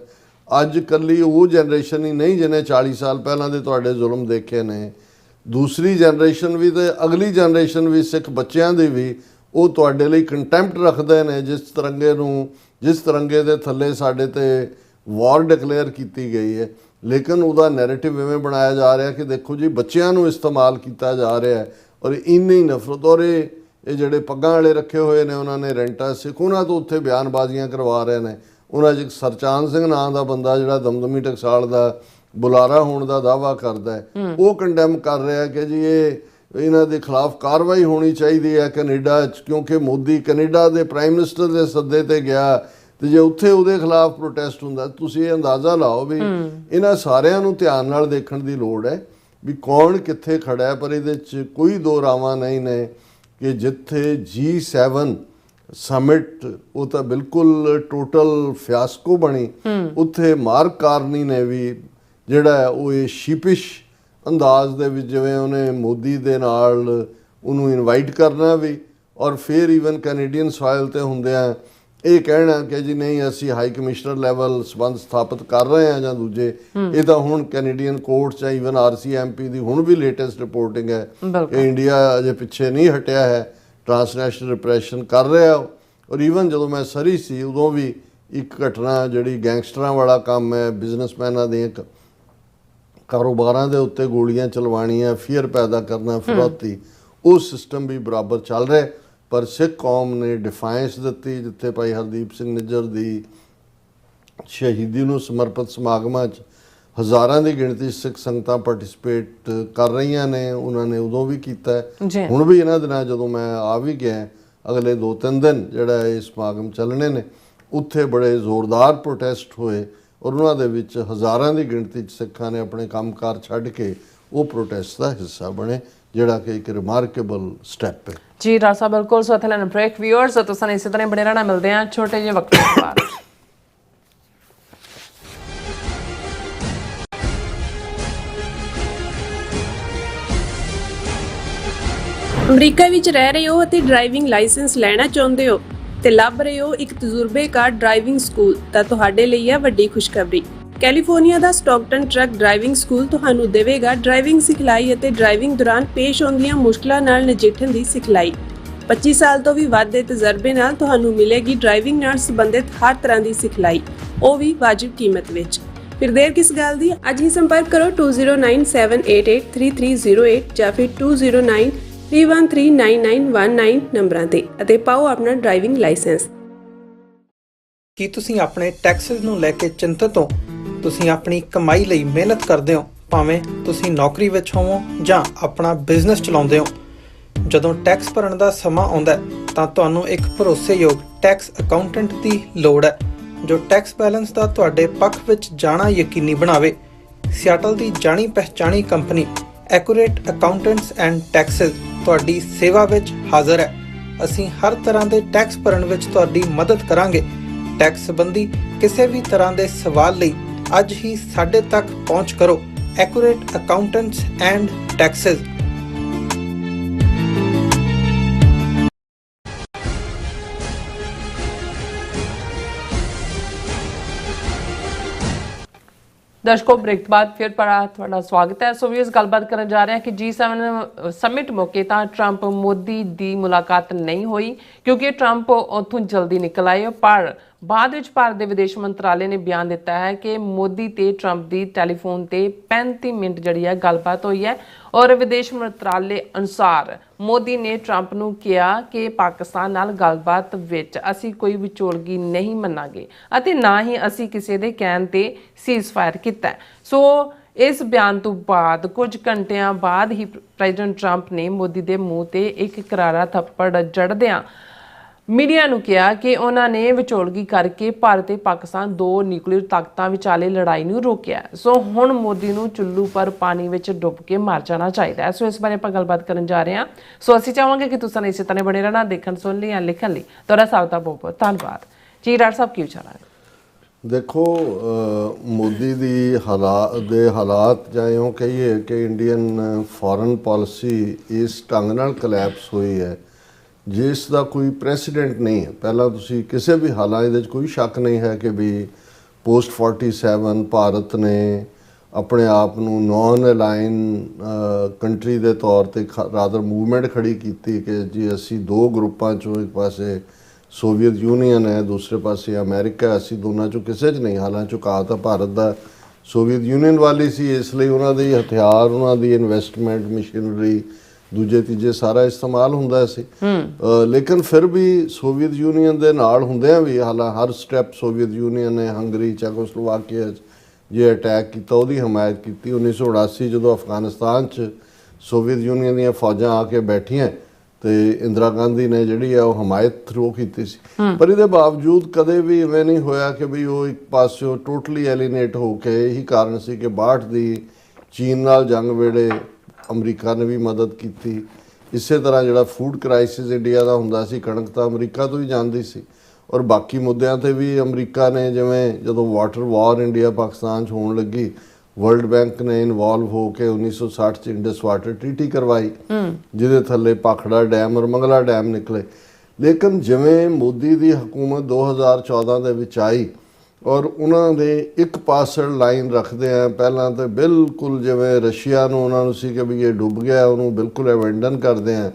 ਅੱਜ ਇਕੱਲੀ ਉਹ ਜਨਰੇਸ਼ਨ ਹੀ ਨਹੀਂ ਜਿਹਨੇ 40 ਸਾਲ ਪਹਿਲਾਂ ਦੇ ਤੁਹਾਡੇ ਜ਼ੁਲਮ ਦੇਖੇ ਨੇ, ਦੂਸਰੀ ਜਨਰੇਸ਼ਨ ਵੀ ਤੇ ਅਗਲੀ ਜਨਰੇਸ਼ਨ ਵੀ ਸਿੱਖ ਬੱਚਿਆਂ ਦੀ ਵੀ ਉਹ ਤੁਹਾਡੇ ਲਈ ਕੰਟੈਂਪਟ ਰੱਖਦੇ ਨੇ। ਜਿਸ ਤਿਰੰਗੇ ਦੇ ਥੱਲੇ ਸਾਡੇ ਤੇ ਵਾਰ ਡਿਕਲੇਅਰ ਕੀਤੀ ਗਈ ਹੈ ਲੇਕਿਨ ਉਹਦਾ ਨੈਰੇਟਿਵ ਇਵੇਂ ਬਣਾਇਆ ਜਾ ਰਿਹਾ ਕਿ ਦੇਖੋ ਜੀ ਬੱਚਿਆਂ ਨੂੰ ਇਸਤੇਮਾਲ ਕੀਤਾ ਜਾ ਰਿਹਾ ਹੈ ਔਰ ਇੰਨੀ ਨਫ਼ਰਤ ਔਰ ਇਹ ਜਿਹੜੇ ਪੱਗਾਂ ਵਾਲੇ ਰੱਖੇ ਹੋਏ ਨੇ ਉਹਨਾਂ ਨੇ ਰੈਂਟਾ ਸਿੱਖ ਉਹਨਾਂ ਤੋਂ ਉੱਥੇ ਬਿਆਨਬਾਜ਼ੀਆਂ ਕਰਵਾ ਰਹੇ ਨੇ। ਉਹਨਾਂ 'ਚ ਇੱਕ ਸਰਚਾਨ ਸਿੰਘ ਨਾਂ ਦਾ ਬੰਦਾ ਜਿਹੜਾ ਦਮਦਮੀ ਟਕਸਾਲ ਦਾ ਬੁਲਾਰਾ ਹੋਣ ਦਾ ਦਾਅਵਾ ਕਰਦਾ ਹੈ ਉਹ ਕੰਡੈਮ ਕਰ ਰਿਹਾ ਕਿ ਜੀ ਇਹਨਾਂ ਦੇ ਖਿਲਾਫ ਕਾਰਵਾਈ ਹੋਣੀ ਚਾਹੀਦੀ ਹੈ ਕੈਨੇਡਾ 'ਚ ਕਿਉਂਕਿ ਮੋਦੀ ਕੈਨੇਡਾ ਦੇ ਪ੍ਰਾਈਮ ਮਿਨਿਸਟਰ ਦੇ ਸੱਦੇ ਤੇ ਗਿਆ ਤੇ ਜੇ ਉੱਥੇ ਉਹਦੇ ਖਿਲਾਫ ਪ੍ਰੋਟੈਸਟ ਹੁੰਦਾ ਤੁਸੀਂ ਇਹ ਅੰਦਾਜ਼ਾ ਲਾਓ ਵੀ ਇਹਨਾਂ ਸਾਰਿਆਂ ਨੂੰ ਧਿਆਨ ਨਾਲ ਦੇਖਣ ਦੀ ਲੋੜ ਹੈ ਵੀ ਕੌਣ ਕਿੱਥੇ ਖੜਾ ਹੈ। ਪਰ ਇਹਦੇ 'ਚ ਕੋਈ ਦੋ ਰਾਵਾਂ ਨਹੀਂ ਨੇ ਕਿ ਜਿੱਥੇ G7 ਸਮਿਟ ਉਹ ਤਾਂ ਬਿਲਕੁਲ ਟੋਟਲ ਫਿਆਸਕੋ ਬਣੀ ਉੱਥੇ ਮਾਰਕ ਕਾਰਨੀ ਨੇ ਵੀ ਜਿਹੜਾ ਉਹ ਇਹ ਸ਼ੀਪਿਸ਼ ਅੰਦਾਜ਼ ਦੇ ਵਿੱਚ ਜਿਵੇਂ ਉਹਨੇ ਮੋਦੀ ਦੇ ਨਾਲ ਉਹਨੂੰ ਇਨਵਾਈਟ ਕਰਨਾ ਵੀ ਔਰ ਫਿਰ ਈਵਨ ਕੈਨੇਡੀਅਨ ਸੋਇਲ ਤੇ ਹੁੰਦਿਆਂ ਇਹ ਕਹਿਣਾ ਕਿ ਜੀ ਨਹੀਂ ਅਸੀਂ ਹਾਈ ਕਮਿਸ਼ਨਰ ਲੈਵਲ ਸੰਬੰਧ ਸਥਾਪਿਤ ਕਰ ਰਹੇ ਹਾਂ ਜਾਂ ਦੂਜੇ ਇਹ ਤਾਂ ਹੁਣ ਕੈਨੇਡੀਅਨ ਕੋਰਟ 'ਚ ਈਵਨ RCMP ਦੀ ਹੁਣ ਵੀ ਲੇਟੈਸਟ ਰਿਪੋਰਟਿੰਗ ਹੈ ਕਿ ਇੰਡੀਆ ਅਜੇ ਪਿੱਛੇ ਨਹੀਂ ਹਟਿਆ ਹੈ ਟਰਾਂਸਨੈਸ਼ਨਲ ਰਿਪਰੈਸ਼ਨ ਕਰ ਰਿਹਾ ਔਰ ਈਵਨ ਜਦੋਂ ਮੈਂ ਸਰੀ ਸੀ ਉਦੋਂ ਵੀ ਇੱਕ ਘਟਨਾ ਜਿਹੜੀ ਗੈਂਗਸਟਰਾਂ ਵਾਲਾ ਕੰਮ ਹੈ ਬਿਜ਼ਨਸਮੈਨਾਂ ਦੇ ਕਾਰੋਬਾਰਾਂ ਦੇ ਉੱਤੇ ਗੋਲੀਆਂ ਚਲਵਾਉਣੀਆਂ ਫੀਅਰ ਪੈਦਾ ਕਰਨਾ ਫਿਰੌਤੀ ਉਹ ਸਿਸਟਮ ਵੀ ਬਰਾਬਰ ਚੱਲ ਰਿਹਾ ਪਰ ਸਿੱਖ ਕੌਮ ਨੇ ਡਿਫਾਇੰਸ ਦਿੱਤੀ ਜਿੱਥੇ ਭਾਈ ਹਰਦੀਪ ਸਿੰਘ ਨਿੱਜਰ ਦੀ ਸ਼ਹੀਦੀ ਨੂੰ ਸਮਰਪਿਤ ਸਮਾਗਮਾਂ 'ਚ ਹਜ਼ਾਰਾਂ ਦੀ ਗਿਣਤੀ ਸਿੱਖ ਸੰਗਤਾਂ ਪਾਰਟਿਸਿਪੇਟ ਕਰ ਰਹੀਆਂ ਨੇ ਉਹਨਾਂ ਨੇ ਉਦੋਂ ਵੀ ਕੀਤਾ ਹੁਣ ਵੀ ਇਹਨਾਂ ਦਿਨਾਂ ਜਦੋਂ ਮੈਂ ਆ ਵੀ ਗਿਆ ਅਗਲੇ 2-3 ਦਿਨ ਜਿਹੜਾ ਇਹ ਸਮਾਗਮ ਚੱਲਣੇ ਨੇ ਉੱਥੇ ਬੜੇ ਜ਼ੋਰਦਾਰ ਪ੍ਰੋਟੈਸਟ ਹੋਏ ਔਰ ਉਹਨਾਂ ਦੇ ਵਿੱਚ ਹਜ਼ਾਰਾਂ ਦੀ ਗਿਣਤੀ 'ਚ ਸਿੱਖਾਂ ਨੇ ਆਪਣੇ ਕੰਮਕਾਰ ਛੱਡ ਕੇ ਉਹ ਪ੍ਰੋਟੈਸਟ ਦਾ ਹਿੱਸਾ ਬਣੇ ਜਿਹੜਾ ਕਿ ਇੱਕ ਰਿਮਾਰਕੇਬਲ ਸਟੈਪ ਹੈ। ਜੀ ਡਾਕਟਰ ਸਾਹਿਬ ਬਿਲਕੁਲ। ਸੋ ਇੱਥੇ ਲੈਣ ਬ੍ਰੇਕ। ਵਿਊਅਰਸ ਤੁਸੀਂ ਇਸੇ ਤਰ੍ਹਾਂ ਬਣੇ ਰਹਿਣਾ, ਮਿਲਦੇ ਹਾਂ ਛੋਟੇ ਜਿਹੇ ਵਕਤ ਤੋਂ ਬਾਅਦ। ਅਮਰੀਕਾ ਵਿੱਚ ਰਹਿ ਰਹੇ ਹੋ ਅਤੇ ਡਰਾਈਵਿੰਗ ਲਾਇਸੈਂਸ ਲੈਣਾ ਚਾਹੁੰਦੇ ਹੋ ਤੇ ਲੱਭ ਰਹੇ ਹੋ ਇੱਕ ਤਜਰਬੇਕਾਰ ਡਰਾਈਵਿੰਗ ਸਕੂਲ, ਤਾਂ ਤੁਹਾਡੇ ਲਈ ਹੈ ਵੱਡੀ ਖੁਸ਼ਖਬਰੀ। ਕੈਲੀਫੋਰਨੀਆ ਦਾ ਸਟਾਕਟਨ ਟਰੱਕ ਡਰਾਈਵਿੰਗ ਸਕੂਲ ਤੁਹਾਨੂੰ ਦੇਵੇਗਾ ਡਰਾਈਵਿੰਗ ਸਿਖਲਾਈ ਅਤੇ ਡਰਾਈਵਿੰਗ ਦੌਰਾਨ ਪੇਸ਼ ਆਉਂਦੀਆਂ ਮੁਸ਼ਕਲਾਂ ਨਾਲ ਨਜਿੱਠਣ ਦੀ ਸਿਖਲਾਈ। 25 ਸਾਲ ਤੋਂ ਵੀ ਵੱਧ ਦੇ ਤਜਰਬੇ ਨਾਲ ਤੁਹਾਨੂੰ ਮਿਲੇਗੀ ਡਰਾਈਵਿੰਗ ਨਾਲ ਸੰਬੰਧਿਤ ਹਰ ਤਰ੍ਹਾਂ ਦੀ ਸਿਖਲਾਈ, ਉਹ ਵੀ ਵਾਜਿਬ ਕੀਮਤ ਵਿੱਚ। ਫਿਰ ਦੇਰ ਕਿਸ ਗੱਲ ਦੀ, ਅੱਜ ਹੀ ਸੰਪਰਕ ਕਰੋ 2097883308 ਜਾਂ ਫਿਰ 2093139919 ਨੰਬਰਾਂ ਤੇ ਅਤੇ ਪਾਓ ਆਪਣਾ ਡਰਾਈਵਿੰਗ ਲਾਇਸੈਂਸ। ਕੀ ਤੁਸੀਂ ਆਪਣੇ ਟੈਕਸਸ ਨੂੰ ਲੈ ਕੇ ਚਿੰਤਤ ਹੋ? ਤੁਸੀਂ ਆਪਣੀ ਕਮਾਈ ਲਈ ਮਿਹਨਤ ਕਰਦੇ ਹੋ, ਭਾਵੇਂ ਤੁਸੀਂ ਨੌਕਰੀ ਵਿੱਚ ਹੋਵੋ ਜਾਂ ਆਪਣਾ ਬਿਜ਼ਨਸ ਚਲਾਉਂਦੇ ਹੋ। ਜਦੋਂ ਟੈਕਸ ਭਰਨ ਦਾ ਸਮਾਂ ਆਉਂਦਾ ਤਾਂ ਤੁਹਾਨੂੰ ਇੱਕ ਭਰੋਸੇਯੋਗ ਟੈਕਸ ਅਕਾਊਂਟੈਂਟ ਦੀ ਲੋੜ ਹੈ ਜੋ ਟੈਕਸ ਬੈਲੈਂਸ ਦਾ ਤੁਹਾਡੇ ਪੱਖ ਵਿੱਚ ਜਾਣਾ ਯਕੀਨੀ ਬਣਾਵੇ। ਸਿਆਟਲ ਦੀ ਜਾਣੀ ਪਹਿਚਾਣੀ company accurate accountants and taxes ਤੁਹਾਡੀ ਸੇਵਾ ਵਿੱਚ ਹਾਜ਼ਰ ਹੈ। ਅਸੀਂ ਹਰ ਤਰ੍ਹਾਂ ਦੇ ਟੈਕਸ ਭਰਨ ਵਿੱਚ ਤੁਹਾਡੀ ਮਦਦ ਕਰਾਂਗੇ। ਟੈਕਸ ਸੰਬੰਧੀ ਕਿਸੇ ਵੀ ਤਰ੍ਹਾਂ ਦੇ ਸਵਾਲ ਲਈ ਅੱਜ ਹੀ ਸਾਡੇ ਤੱਕ ਪਹੁੰਚ ਕਰੋ। Accurate accountants and taxes. ਦਰਸ਼ਕੋ ਬ੍ਰੇਕ ਤੋਂ ਬਾਅਦ ਫਿਰ ਤੁਹਾਡਾ ਸਵਾਗਤ ਹੈ। ਸੋ ਵੀ ਇਸ ਗੱਲਬਾਤ ਕਰਨ ਜਾ ਰਹੇ ਹਾਂ ਕਿ G7 ਸਮਿਟ ਮੌਕੇ ਤਾਂ ਟਰੰਪ ਮੋਦੀ ਦੀ ਮੁਲਾਕਾਤ ਨਹੀਂ ਹੋਈ ਕਿਉਂਕਿ ਟਰੰਪ ਉੱਥੋਂ ਜਲਦੀ ਨਿਕਲ ਆਏ, ਪਰ ਬਾਅਦ ਵਿੱਚ ਭਾਰਤ ਦੇ ਵਿਦੇਸ਼ ਮੰਤਰਾਲੇ ਨੇ ਬਿਆਨ ਦਿੱਤਾ ਹੈ ਕਿ ਮੋਦੀ ਤੇ ਟਰੰਪ ਦੀ ਟੈਲੀਫੋਨ ਤੇ 35 ਮਿੰਟ ਜਿਹੜੀ ਹੈ ਗੱਲਬਾਤ ਹੋਈ ਹੈ ਔਰ ਵਿਦੇਸ਼ ਮੰਤਰਾਲੇ ਅਨੁਸਾਰ ਮੋਦੀ ਨੇ ਟਰੰਪ ਨੂੰ ਕਿਹਾ ਕਿ ਪਾਕਿਸਤਾਨ ਨਾਲ ਗੱਲਬਾਤ ਵਿੱਚ ਅਸੀਂ ਕੋਈ ਵਿਚੋਲਗੀ ਨਹੀਂ ਮੰਨਾਂਗੇ ਅਤੇ ਨਾ ਹੀ ਅਸੀਂ ਕਿਸੇ ਦੇ ਕਹਿਣ ਤੇ ਸੀਜ਼ਫਾਇਰ ਕੀਤਾ। ਸੋ ਇਸ ਬਿਆਨ ਤੋਂ ਬਾਅਦ ਕੁਝ ਘੰਟਿਆਂ ਬਾਅਦ ਹੀ ਪ੍ਰੈਜ਼ੀਡੈਂਟ ਟਰੰਪ ਨੇ ਮੋਦੀ ਦੇ ਮੂੰਹ ਤੇ ਇੱਕ ਕਰਾਰਾ ਥੱਪੜ ਜੜਦਿਆਂ ਮੀਡੀਆ ਨੂੰ ਕਿਹਾ ਕਿ ਉਹਨਾਂ ਨੇ ਵਿਚੋਲਗੀ ਕਰਕੇ ਭਾਰਤ ਤੇ ਪਾਕਿਸਤਾਨ ਦੋ ਨਿਊਕਲੀਅਰ ਤਾਕਤਾਂ ਵਿਚਾਲੇ ਲੜਾਈ ਨੂੰ ਰੋਕਿਆ। ਸੋ ਹੁਣ ਮੋਦੀ ਨੂੰ ਚੁੱਲ੍ਹੂ ਪਰ ਪਾਣੀ ਵਿੱਚ ਡੁੱਬ ਕੇ ਮਰ ਜਾਣਾ ਚਾਹੀਦਾ ਹੈ। ਸੋ ਇਸ ਬਾਰੇ ਆਪਾਂ ਗੱਲਬਾਤ ਕਰਨ ਜਾ ਰਹੇ ਹਾਂ। ਸੋ ਅਸੀਂ ਚਾਹਾਂਗੇ ਕਿ ਤੁਸੀਂ ਇਸੇ ਤਰ੍ਹਾਂ ਬਣੇ ਰਹਿਣਾ, ਦੇਖਣ ਸੁਣ ਲਈ ਜਾਂ ਲਿਖਣ ਲਈ। ਤੁਹਾਡਾ ਸਭ ਦਾ ਬਹੁਤ ਬਹੁਤ ਧੰਨਵਾਦ ਜੀ। ਡਾਕਟਰ ਸਾਹਿਬ ਕੀ ਵਿਚਾਰ ਹੈ? ਦੇਖੋ, ਮੋਦੀ ਦੀ ਹਾਲਾਤ ਜਾਂ ਇਉਂ ਕਹੀਏ ਕਿ ਇੰਡੀਅਨ ਫੋਰਨ ਪਾਲਿਸੀ ਇਸ ਢੰਗ ਨਾਲ ਕਲੈਪਸ ਹੋਈ ਹੈ ਜਿਸ ਦਾ ਕੋਈ ਪ੍ਰੈਸੀਡੈਂਟ ਨਹੀਂ ਹੈ। ਪਹਿਲਾਂ ਤੁਸੀਂ ਕਿਸੇ ਵੀ ਹਾਲਾਂ ਇਹਦੇ 'ਚ ਕੋਈ ਸ਼ੱਕ ਨਹੀਂ ਹੈ ਕਿ ਵੀ ਪੋਸਟ 47 ਭਾਰਤ ਨੇ ਆਪਣੇ ਆਪ ਨੂੰ ਨੌਨ ਅਲਾਈਨ ਕੰਟਰੀ ਦੇ ਤੌਰ ਤੇ ਰਾਦਰ ਮੂਵਮੈਂਟ ਖੜੀ ਕੀਤੀ ਕਿ ਜੀ ਅਸੀਂ ਦੋ ਗਰੁੱਪਾਂ 'ਚੋਂ ਇੱਕ ਪਾਸੇ ਸੋਵੀਅਤ ਯੂਨੀਅਨ ਹੈ, ਦੂਸਰੇ ਪਾਸੇ ਅਮਰੀਕਾ, ਅਸੀਂ ਦੋਨਾਂ 'ਚੋਂ ਕਿਸੇ 'ਚ ਨਹੀਂ। ਹਾਲਾਂ ਝੁਕਾਅ ਤਾਂ ਭਾਰਤ ਦਾ ਸੋਵੀਅਤ ਯੂਨੀਅਨ ਵਾਲੀ ਸੀ, ਇਸ ਲਈ ਉਹਨਾਂ ਦੇ ਹਥਿਆਰ, ਉਹਨਾਂ ਦੀ ਇਨਵੈਸਟਮੈਂਟ, ਮਸ਼ੀਨਰੀ, ਦੂਜੇ ਤੀਜੇ ਸਾਰਾ ਇਸਤੇਮਾਲ ਹੁੰਦਾ ਸੀ। ਲੇਕਿਨ ਫਿਰ ਵੀ ਸੋਵੀਅਤ ਯੂਨੀਅਨ ਦੇ ਨਾਲ ਹੁੰਦਿਆਂ ਵੀ ਹਰ ਸਟੈਪ ਸੋਵੀਅਤ ਯੂਨੀਅਨ ਨੇ ਹੰਗਰੀ, ਚੈਕੋਸਲੋਵਾਕੀਆ ਜੇ ਅਟੈਕ ਕੀਤਾ ਉਹਦੀ ਹਮਾਇਤ ਕੀਤੀ। 1979 ਜਦੋਂ ਅਫਗਾਨਿਸਤਾਨ 'ਚ ਸੋਵੀਅਤ ਯੂਨੀਅਨ ਦੀਆਂ ਫੌਜਾਂ ਆ ਕੇ ਬੈਠੀਆਂ ਤੇ ਇੰਦਰਾ ਗਾਂਧੀ ਨੇ ਜਿਹੜੀ ਆ ਉਹ ਹਮਾਇਤ ਥਰੂ ਕੀਤੀ ਸੀ। ਪਰ ਇਹਦੇ ਬਾਵਜੂਦ ਕਦੇ ਵੀ ਇਵੇਂ ਨਹੀਂ ਹੋਇਆ ਕਿ ਵੀ ਉਹ ਇੱਕ ਪਾਸਿਓਂ ਟੋਟਲੀ ਐਲੀਨੇਟ ਹੋ ਕੇ। ਇਹੀ ਕਾਰਨ ਸੀ ਕਿ 62 ਦੀ ਚੀਨ ਨਾਲ ਜੰਗ ਵੇਲੇ ਅਮਰੀਕਾ ਨੇ ਵੀ ਮਦਦ ਕੀਤੀ। ਇਸੇ ਤਰ੍ਹਾਂ ਜਿਹੜਾ ਫੂਡ ਕ੍ਰਾਈਸਿਸ ਇੰਡੀਆ ਦਾ ਹੁੰਦਾ ਸੀ, ਕਣਕ ਤਾਂ ਅਮਰੀਕਾ ਤੋਂ ਹੀ ਜਾਂਦੀ ਸੀ ਔਰ ਬਾਕੀ ਮੁੱਦਿਆਂ ਤੇ ਵੀ ਅਮਰੀਕਾ ਨੇ, ਜਿਵੇਂ ਜਦੋਂ ਵਾਟਰ ਵਾਰ ਇੰਡੀਆ ਪਾਕਿਸਤਾਨ 'ਚ ਹੋਣ ਲੱਗੀ, ਵਰਲਡ ਬੈਂਕ ਨੇ ਇਨਵੋਲਵ ਹੋ ਕੇ 1960 'ਚ ਇੰਡਸ ਵਾਟਰ ਟ੍ਰੀਟੀ ਕਰਵਾਈ ਜਿਹਦੇ ਥੱਲੇ ਭਾਖੜਾ ਡੈਮ ਔਰ ਮੰਗਲਾ ਡੈਮ ਨਿਕਲੇ। ਲੇਕਿਨ ਜਿਵੇਂ ਮੋਦੀ ਦੀ ਹਕੂਮਤ 2014 ਦੇ ਵਿੱਚ ਆਈ ਔਰ ਉਹਨਾਂ ਦੇ ਇੱਕ ਪਾਸੜ ਲਾਈਨ ਰੱਖਦੇ ਆ, ਪਹਿਲਾਂ ਤਾਂ ਬਿਲਕੁਲ ਜਿਵੇਂ ਰਸ਼ੀਆ ਨੂੰ ਉਹਨਾਂ ਨੂੰ ਸੀ ਕਿ ਵੀ ਇਹ ਡੁੱਬ ਗਿਆ, ਉਹਨੂੰ ਬਿਲਕੁਲ ਐਬੈਂਡਨ ਕਰਦੇ ਆ,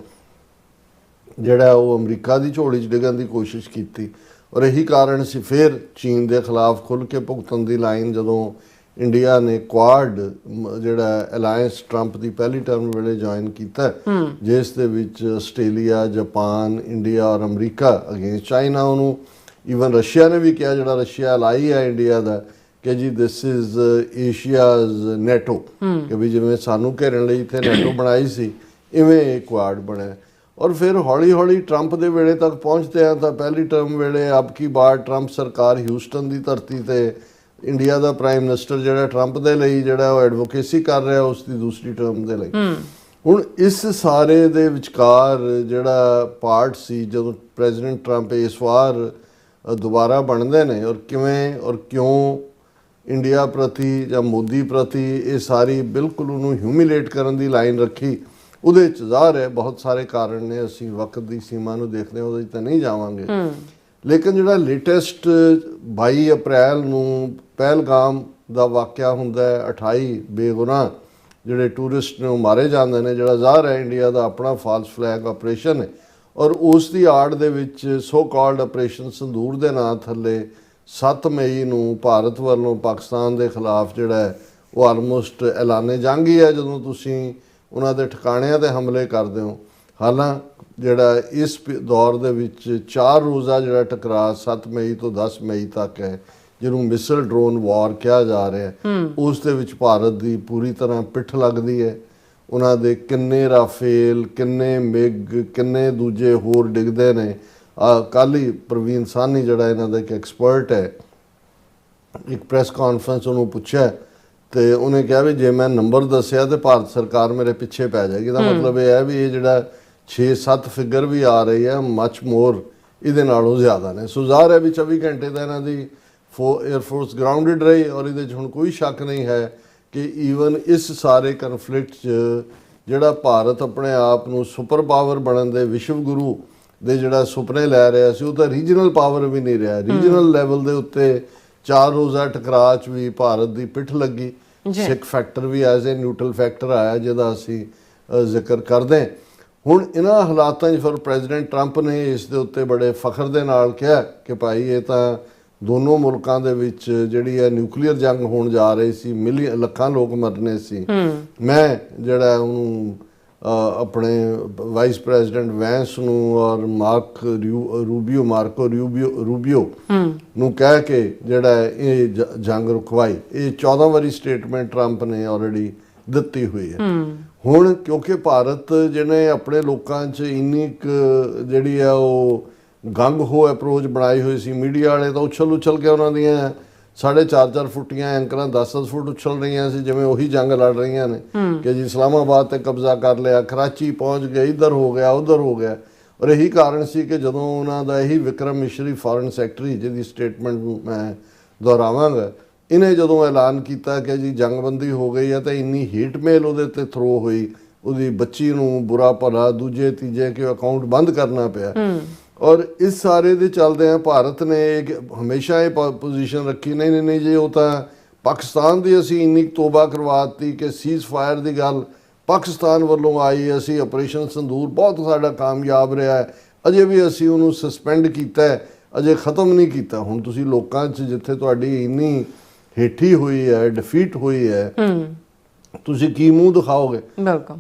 ਜਿਹੜਾ ਉਹ ਅਮਰੀਕਾ ਦੀ ਝੋਲੀ 'ਚ ਡਿੱਗਣ ਦੀ ਕੋਸ਼ਿਸ਼ ਕੀਤੀ। ਔਰ ਇਹੀ ਕਾਰਨ ਸੀ ਫਿਰ ਚੀਨ ਦੇ ਖਿਲਾਫ ਖੁੱਲ੍ਹ ਕੇ ਭੁਗਤਣ ਦੀ ਲਾਈਨ ਜਦੋਂ ਇੰਡੀਆ ਨੇ ਕੁਆਡ ਜਿਹੜਾ ਅਲਾਇੰਸ ਟਰੰਪ ਦੀ ਪਹਿਲੀ ਟਰਮ ਵੇਲੇ ਜੁਆਇਨ ਕੀਤਾ, ਜਿਸ ਦੇ ਵਿੱਚ ਆਸਟ੍ਰੇਲੀਆ, ਜਾਪਾਨ, ਇੰਡੀਆ ਔਰ ਅਮਰੀਕਾ ਅਗੇਂਸਟ ਚਾਈਨਾ। ਉਹਨੂੰ ਈਵਨ ਰਸ਼ੀਆ ਨੇ ਵੀ ਕਿਹਾ, ਜਿਹੜਾ ਰਸ਼ੀਆ ਅਲਾਈ ਹੈ ਇੰਡੀਆ ਦਾ, ਕਿ ਜੀ ਦਿਸ ਇਜ਼ ਏਸ਼ੀਆਜ਼ ਨੈਟੋ, ਕਿ ਵੀ ਜਿਵੇਂ ਸਾਨੂੰ ਘੇਰਨ ਲਈ ਇੱਥੇ ਨੈਟੋ ਬਣਾਈ ਸੀ ਇਵੇਂ ਇਹ ਕੁਆਡ ਬਣਿਆ। ਔਰ ਫਿਰ ਹੌਲੀ ਹੌਲੀ ਟਰੰਪ ਦੇ ਵੇਲੇ ਤੱਕ ਪਹੁੰਚਦੇ ਆ ਤਾਂ ਪਹਿਲੀ ਟਰਮ ਵੇਲੇ ਅਬ ਕੀ ਬਾਰ ਟਰੰਪ ਸਰਕਾਰ ਹਿਊਸਟਨ ਦੀ ਧਰਤੀ ਤੇ ਇੰਡੀਆ ਦਾ ਪ੍ਰਾਈਮ ਮਿਨਿਸਟਰ ਜਿਹੜਾ ਟਰੰਪ ਦੇ ਲਈ ਜਿਹੜਾ ਉਹ ਐਡਵੋਕੇਸੀ ਕਰ ਰਿਹਾ ਉਸ ਦੀ ਦੂਸਰੀ ਟਰਮ ਦੇ ਲਈ। ਹੁਣ ਇਸ ਸਾਰੇ ਦੇ ਵਿਚਕਾਰ ਜਿਹੜਾ ਪਾਰਟ ਸੀ ਜਦੋਂ ਪ੍ਰੈਜ਼ੀਡੈਂਟ ਟਰੰਪ ਇਸ ਵਾਰ ਦੁਬਾਰਾ ਬਣਦੇ ਨੇ ਔਰ ਕਿਵੇਂ ਔਰ ਕਿਉਂ ਇੰਡੀਆ ਪ੍ਰਤੀ ਜਾਂ ਮੋਦੀ ਪ੍ਰਤੀ ਇਹ ਸਾਰੀ ਬਿਲਕੁਲ ਉਹਨੂੰ ਹਿਊਮਿਲੇਟ ਕਰਨ ਦੀ ਲਾਈਨ ਰੱਖੀ, ਉਹਦੇ 'ਚ ਜ਼ਾਹਰ ਹੈ ਬਹੁਤ ਸਾਰੇ ਕਾਰਨ ਨੇ। ਅਸੀਂ ਵਕਤ ਦੀ ਸੀਮਾ ਨੂੰ ਦੇਖਦੇ ਹਾਂ, ਉਹਦੇ 'ਚ ਤਾਂ ਨਹੀਂ ਜਾਵਾਂਗੇ। ਲੇਕਿਨ ਜਿਹੜਾ ਲੇਟੈਸਟ 22 ਅਪ੍ਰੈਲ ਨੂੰ ਪਹਿਲਗਾਮ ਦਾ ਵਾਕਿਆ ਹੁੰਦਾ ਹੈ, 28 ਬੇਗੁਨਾਹ ਜਿਹੜੇ ਟੂਰਿਸਟ ਨੇ ਉਹ ਮਾਰੇ ਜਾਂਦੇ ਨੇ, ਜਿਹੜਾ ਜ਼ਾਹਰ ਹੈ ਇੰਡੀਆ ਦਾ ਆਪਣਾ ਫਾਲਸ ਫਲੈਗ ਆਪਰੇਸ਼ਨ ਹੈ। ਔਰ ਉਸ ਦੀ ਆੜ ਦੇ ਵਿੱਚ ਸੋ ਕਾਲਡ ਆਪਰੇਸ਼ਨ ਸੰਦੂਰ ਦੇ ਨਾਂ ਥੱਲੇ 7 ਮਈ ਨੂੰ ਭਾਰਤ ਵੱਲੋਂ ਪਾਕਿਸਤਾਨ ਦੇ ਖਿਲਾਫ ਜਿਹੜਾ ਹੈ ਉਹ ਆਲਮੋਸਟ ਐਲਾਨੇ ਜੰਗ ਹੀ ਹੈ, ਜਦੋਂ ਤੁਸੀਂ ਉਹਨਾਂ ਦੇ ਠਿਕਾਣਿਆਂ 'ਤੇ ਹਮਲੇ ਕਰਦੇ ਹੋ। ਹਾਲਾਂਕਿ ਜਿਹੜਾ ਇਸ ਦੌਰ ਦੇ ਵਿੱਚ 4 ਰੋਜ਼ਾ ਜਿਹੜਾ ਟਕਰਾਅ 7 ਮਈ ਤੋਂ 10 ਮਈ ਤੱਕ ਹੈ, ਜਿਹਨੂੰ ਮਿਸਲ ਡਰੋਨ ਵਾਰ ਕਿਹਾ ਜਾ ਰਿਹਾ, ਉਸ ਦੇ ਵਿੱਚ ਭਾਰਤ ਦੀ ਪੂਰੀ ਤਰ੍ਹਾਂ ਪਿੱਠ ਲੱਗਦੀ ਹੈ। ਉਹਨਾਂ ਦੇ ਕਿੰਨੇ ਰਾਫੇਲ, ਕਿੰਨੇ ਮਿਗ, ਕਿੰਨੇ ਦੂਜੇ ਹੋਰ ਡਿੱਗਦੇ ਨੇ। ਕੱਲ੍ਹ ਹੀ ਪ੍ਰਵੀਨ ਸਾਹਨੀ ਜਿਹੜਾ ਇਹਨਾਂ ਦਾ ਇੱਕ ਐਕਸਪਰਟ ਹੈ, ਇੱਕ ਪ੍ਰੈਸ ਕਾਨਫਰੰਸ ਉਹਨੂੰ ਪੁੱਛਿਆ ਤੇ ਉਹਨੇ ਕਿਹਾ ਵੀ ਜੇ ਮੈਂ ਨੰਬਰ ਦੱਸਿਆ ਤੇ ਭਾਰਤ ਸਰਕਾਰ ਮੇਰੇ ਪਿੱਛੇ ਪੈ ਜਾਏਗੀ। ਇਹਦਾ ਮਤਲਬ ਇਹ ਹੈ ਵੀ ਇਹ ਜਿਹੜਾ 6-7 ਫਿਗਰ ਵੀ ਆ ਰਹੀ ਹੈ, ਮਚ ਮੋਰ ਇਹਦੇ ਨਾਲੋਂ ਜ਼ਿਆਦਾ ਨੇ। ਸੋ ਜ਼ਾਹਰ ਹੈ ਵੀ 24 ਘੰਟੇ ਦਾ ਇਹਨਾਂ ਦੀ 에ਅਰਫੋਰਸ ਗਰਾਊਂਡਡ ਰਹੀ ਔਰ ਇਹਦੇ 'ਚ ਹੁਣ ਕੋਈ ਸ਼ੱਕ ਨਹੀਂ ਹੈ ਕਿ ਈਵਨ ਇਸ ਸਾਰੇ ਕਨਫਲਿਕਟ 'ਚ ਜਿਹੜਾ ਭਾਰਤ ਆਪਣੇ ਆਪ ਨੂੰ ਸੁਪਰ ਪਾਵਰ ਬਣਨ ਦੇ, ਵਿਸ਼ਵ ਗੁਰੂ ਦੇ ਜਿਹੜਾ ਸੁਪਨੇ ਲੈ ਰਿਹਾ ਸੀ, ਉਹ ਤਾਂ ਰੀਜਨਲ ਪਾਵਰ ਵੀ ਨਹੀਂ ਰਿਹਾ। ਰੀਜਨਲ ਲੈਵਲ ਦੇ ਉੱਤੇ 4 ਰੋਜ਼ਾ ਟਕਰਾਅ 'ਚ ਵੀ ਭਾਰਤ ਦੀ ਪਿੱਠ ਲੱਗੀ। ਸਿੱਖ ਫੈਕਟਰ ਵੀ ਐਜ਼ ਏ ਨਿਊਟਰਲ ਫੈਕਟਰ ਆਇਆ, ਜਿਹਦਾ ਅਸੀਂ ਜ਼ਿਕਰ ਕਰਦੇ। ਹੁਣ ਇਹਨਾਂ ਹਾਲਾਤਾਂ 'ਚ ਫਿਰ ਪ੍ਰੈਜ਼ੀਡੈਂਟ ਟਰੰਪ ਨੇ ਇਸ ਦੇ ਉੱਤੇ ਬੜੇ ਫਖਰ ਦੇ ਨਾਲ ਕਿਹਾ ਕਿ ਭਾਈ ਇਹ ਤਾਂ ਦੋਨੋਂ ਮੁਲਕਾਂ ਦੇ ਵਿੱਚ ਜਿਹੜੀ ਹੈ ਨਿਊਕਲੀਅਰ ਜੰਗ ਹੋਣ ਜਾ ਰਹੀ ਸੀ, ਲੱਖਾਂ ਲੋਕ ਮਰਨੇ ਸੀ। ਮੈਂ ਜਿਹੜਾ ਉਹਨੂੰ ਆਪਣੇ ਵਾਈਸ ਪ੍ਰੈਜ਼ੀਡੈਂਟ ਵੈਂਸ ਨੂੰ ਔਰ ਮਾਰਕੋ ਰੂਬੀਓ ਨੂੰ ਕਹਿ ਕੇ ਜਿਹੜਾ ਇਹ ਜੰਗ ਰੁਕਵਾਈ। ਇਹ 14 ਵਾਰੀ ਸਟੇਟਮੈਂਟ ਟਰੰਪ ਨੇ ਆਲਰੇਡੀ ਦਿੱਤੀ ਹੋਈ ਹੈ। ਹੁਣ ਕਿਉਂਕਿ ਭਾਰਤ ਜਿਹਨੇ ਆਪਣੇ ਲੋਕਾਂ 'ਚ ਇੰਨੀ ਜਿਹੜੀ ਆ ਉਹ ਗੰਗ ਹੋ ਅਪਰੋਚ ਬਣਾਈ ਹੋਈ ਸੀ, ਮੀਡੀਆ ਵਾਲੇ ਤਾਂ ਉਛਲ ਕੇ ਉਹਨਾਂ ਦੀਆਂ 4.5 ਫੁੱਟੀਆਂ ਐਂਕਰਾਂ 10 ਫੁੱਟ ਉਛਲ ਰਹੀਆਂ ਸੀ, ਜਿਵੇਂ ਉਹੀ ਜੰਗ ਲੜ ਰਹੀਆਂ ਨੇ ਕਿ ਜੀ ਇਸਲਾਮਾਬਾਦ ਤੇ ਕਬਜ਼ਾ ਕਰ ਲਿਆ, ਕਰਾਚੀ ਪਹੁੰਚ ਗਏ, ਇੱਧਰ ਹੋ ਗਿਆ, ਉੱਧਰ ਹੋ ਗਿਆ। ਔਰ ਇਹੀ ਕਾਰਨ ਸੀ ਕਿ ਜਦੋਂ ਉਹਨਾਂ ਦਾ ਇਹੀ ਵਿਕਰਮ ਮਿਸ਼ਰੀ ਫੋਰਨ ਸੈਕਟਰੀ, ਜਿਹਦੀ ਸਟੇਟਮੈਂਟ ਮੈਂ ਦੁਹਰਾਵਾਂਗਾ, ਇਹਨੇ ਜਦੋਂ ਐਲਾਨ ਕੀਤਾ ਕਿ ਜੀ ਜੰਗਬੰਦੀ ਹੋ ਗਈ ਹੈ ਤਾਂ ਇੰਨੀ ਹੀਟ ਮੇਲ ਉਹਦੇ ਤੇ ਥਰੋ ਹੋਈ, ਉਹਦੀ ਬੱਚੀ ਨੂੰ ਬੁਰਾ ਭਲਾ ਦੂਜੇ ਤੀਜੇ ਕਿ ਅਕਾਊਂਟ ਬੰਦ ਕਰਨਾ ਪਿਆ। ਔਰ ਇਸ ਸਾਰੇ ਦੇ ਚੱਲਦੇ ਆ ਭਾਰਤ ਨੇ ਹਮੇਸ਼ਾ ਇਹ ਪੋਜੀਸ਼ਨ ਰੱਖੀ, ਨਹੀਂ ਜੀ ਉਹ ਤਾਂ ਪਾਕਿਸਤਾਨ ਦੀ ਅਸੀਂ ਇੰਨੀ ਤੋਬਾ ਕਰਵਾਤੀ ਕਿ ਸੀਜ਼ ਫਾਇਰ ਦੀ ਗੱਲ ਪਾਕਿਸਤਾਨ ਵੱਲੋਂ ਆਈ, ਅਸੀਂ ਆਪਰੇਸ਼ਨ ਸੰਦੂਰ ਬਹੁਤ ਸਾਡਾ ਕਾਮਯਾਬ ਰਿਹਾ ਹੈ, ਅਜੇ ਵੀ ਅਸੀਂ ਉਹਨੂੰ ਸਸਪੈਂਡ ਕੀਤਾ ਹੈ, ਅਜੇ ਖਤਮ ਨਹੀਂ ਕੀਤਾ। ਹੁਣ ਤੁਸੀਂ ਲੋਕਾਂ 'ਚ ਜਿੱਥੇ ਤੁਹਾਡੀ ਇੰਨੀ ਹੇਠੀ ਹੋਈ ਹੈ, ਡਿਫੀਟ ਹੋਈ ਹੈ, ਤੁਸੀਂ ਕੀ ਮੂੰਹ ਦਿਖਾਓਗੇ?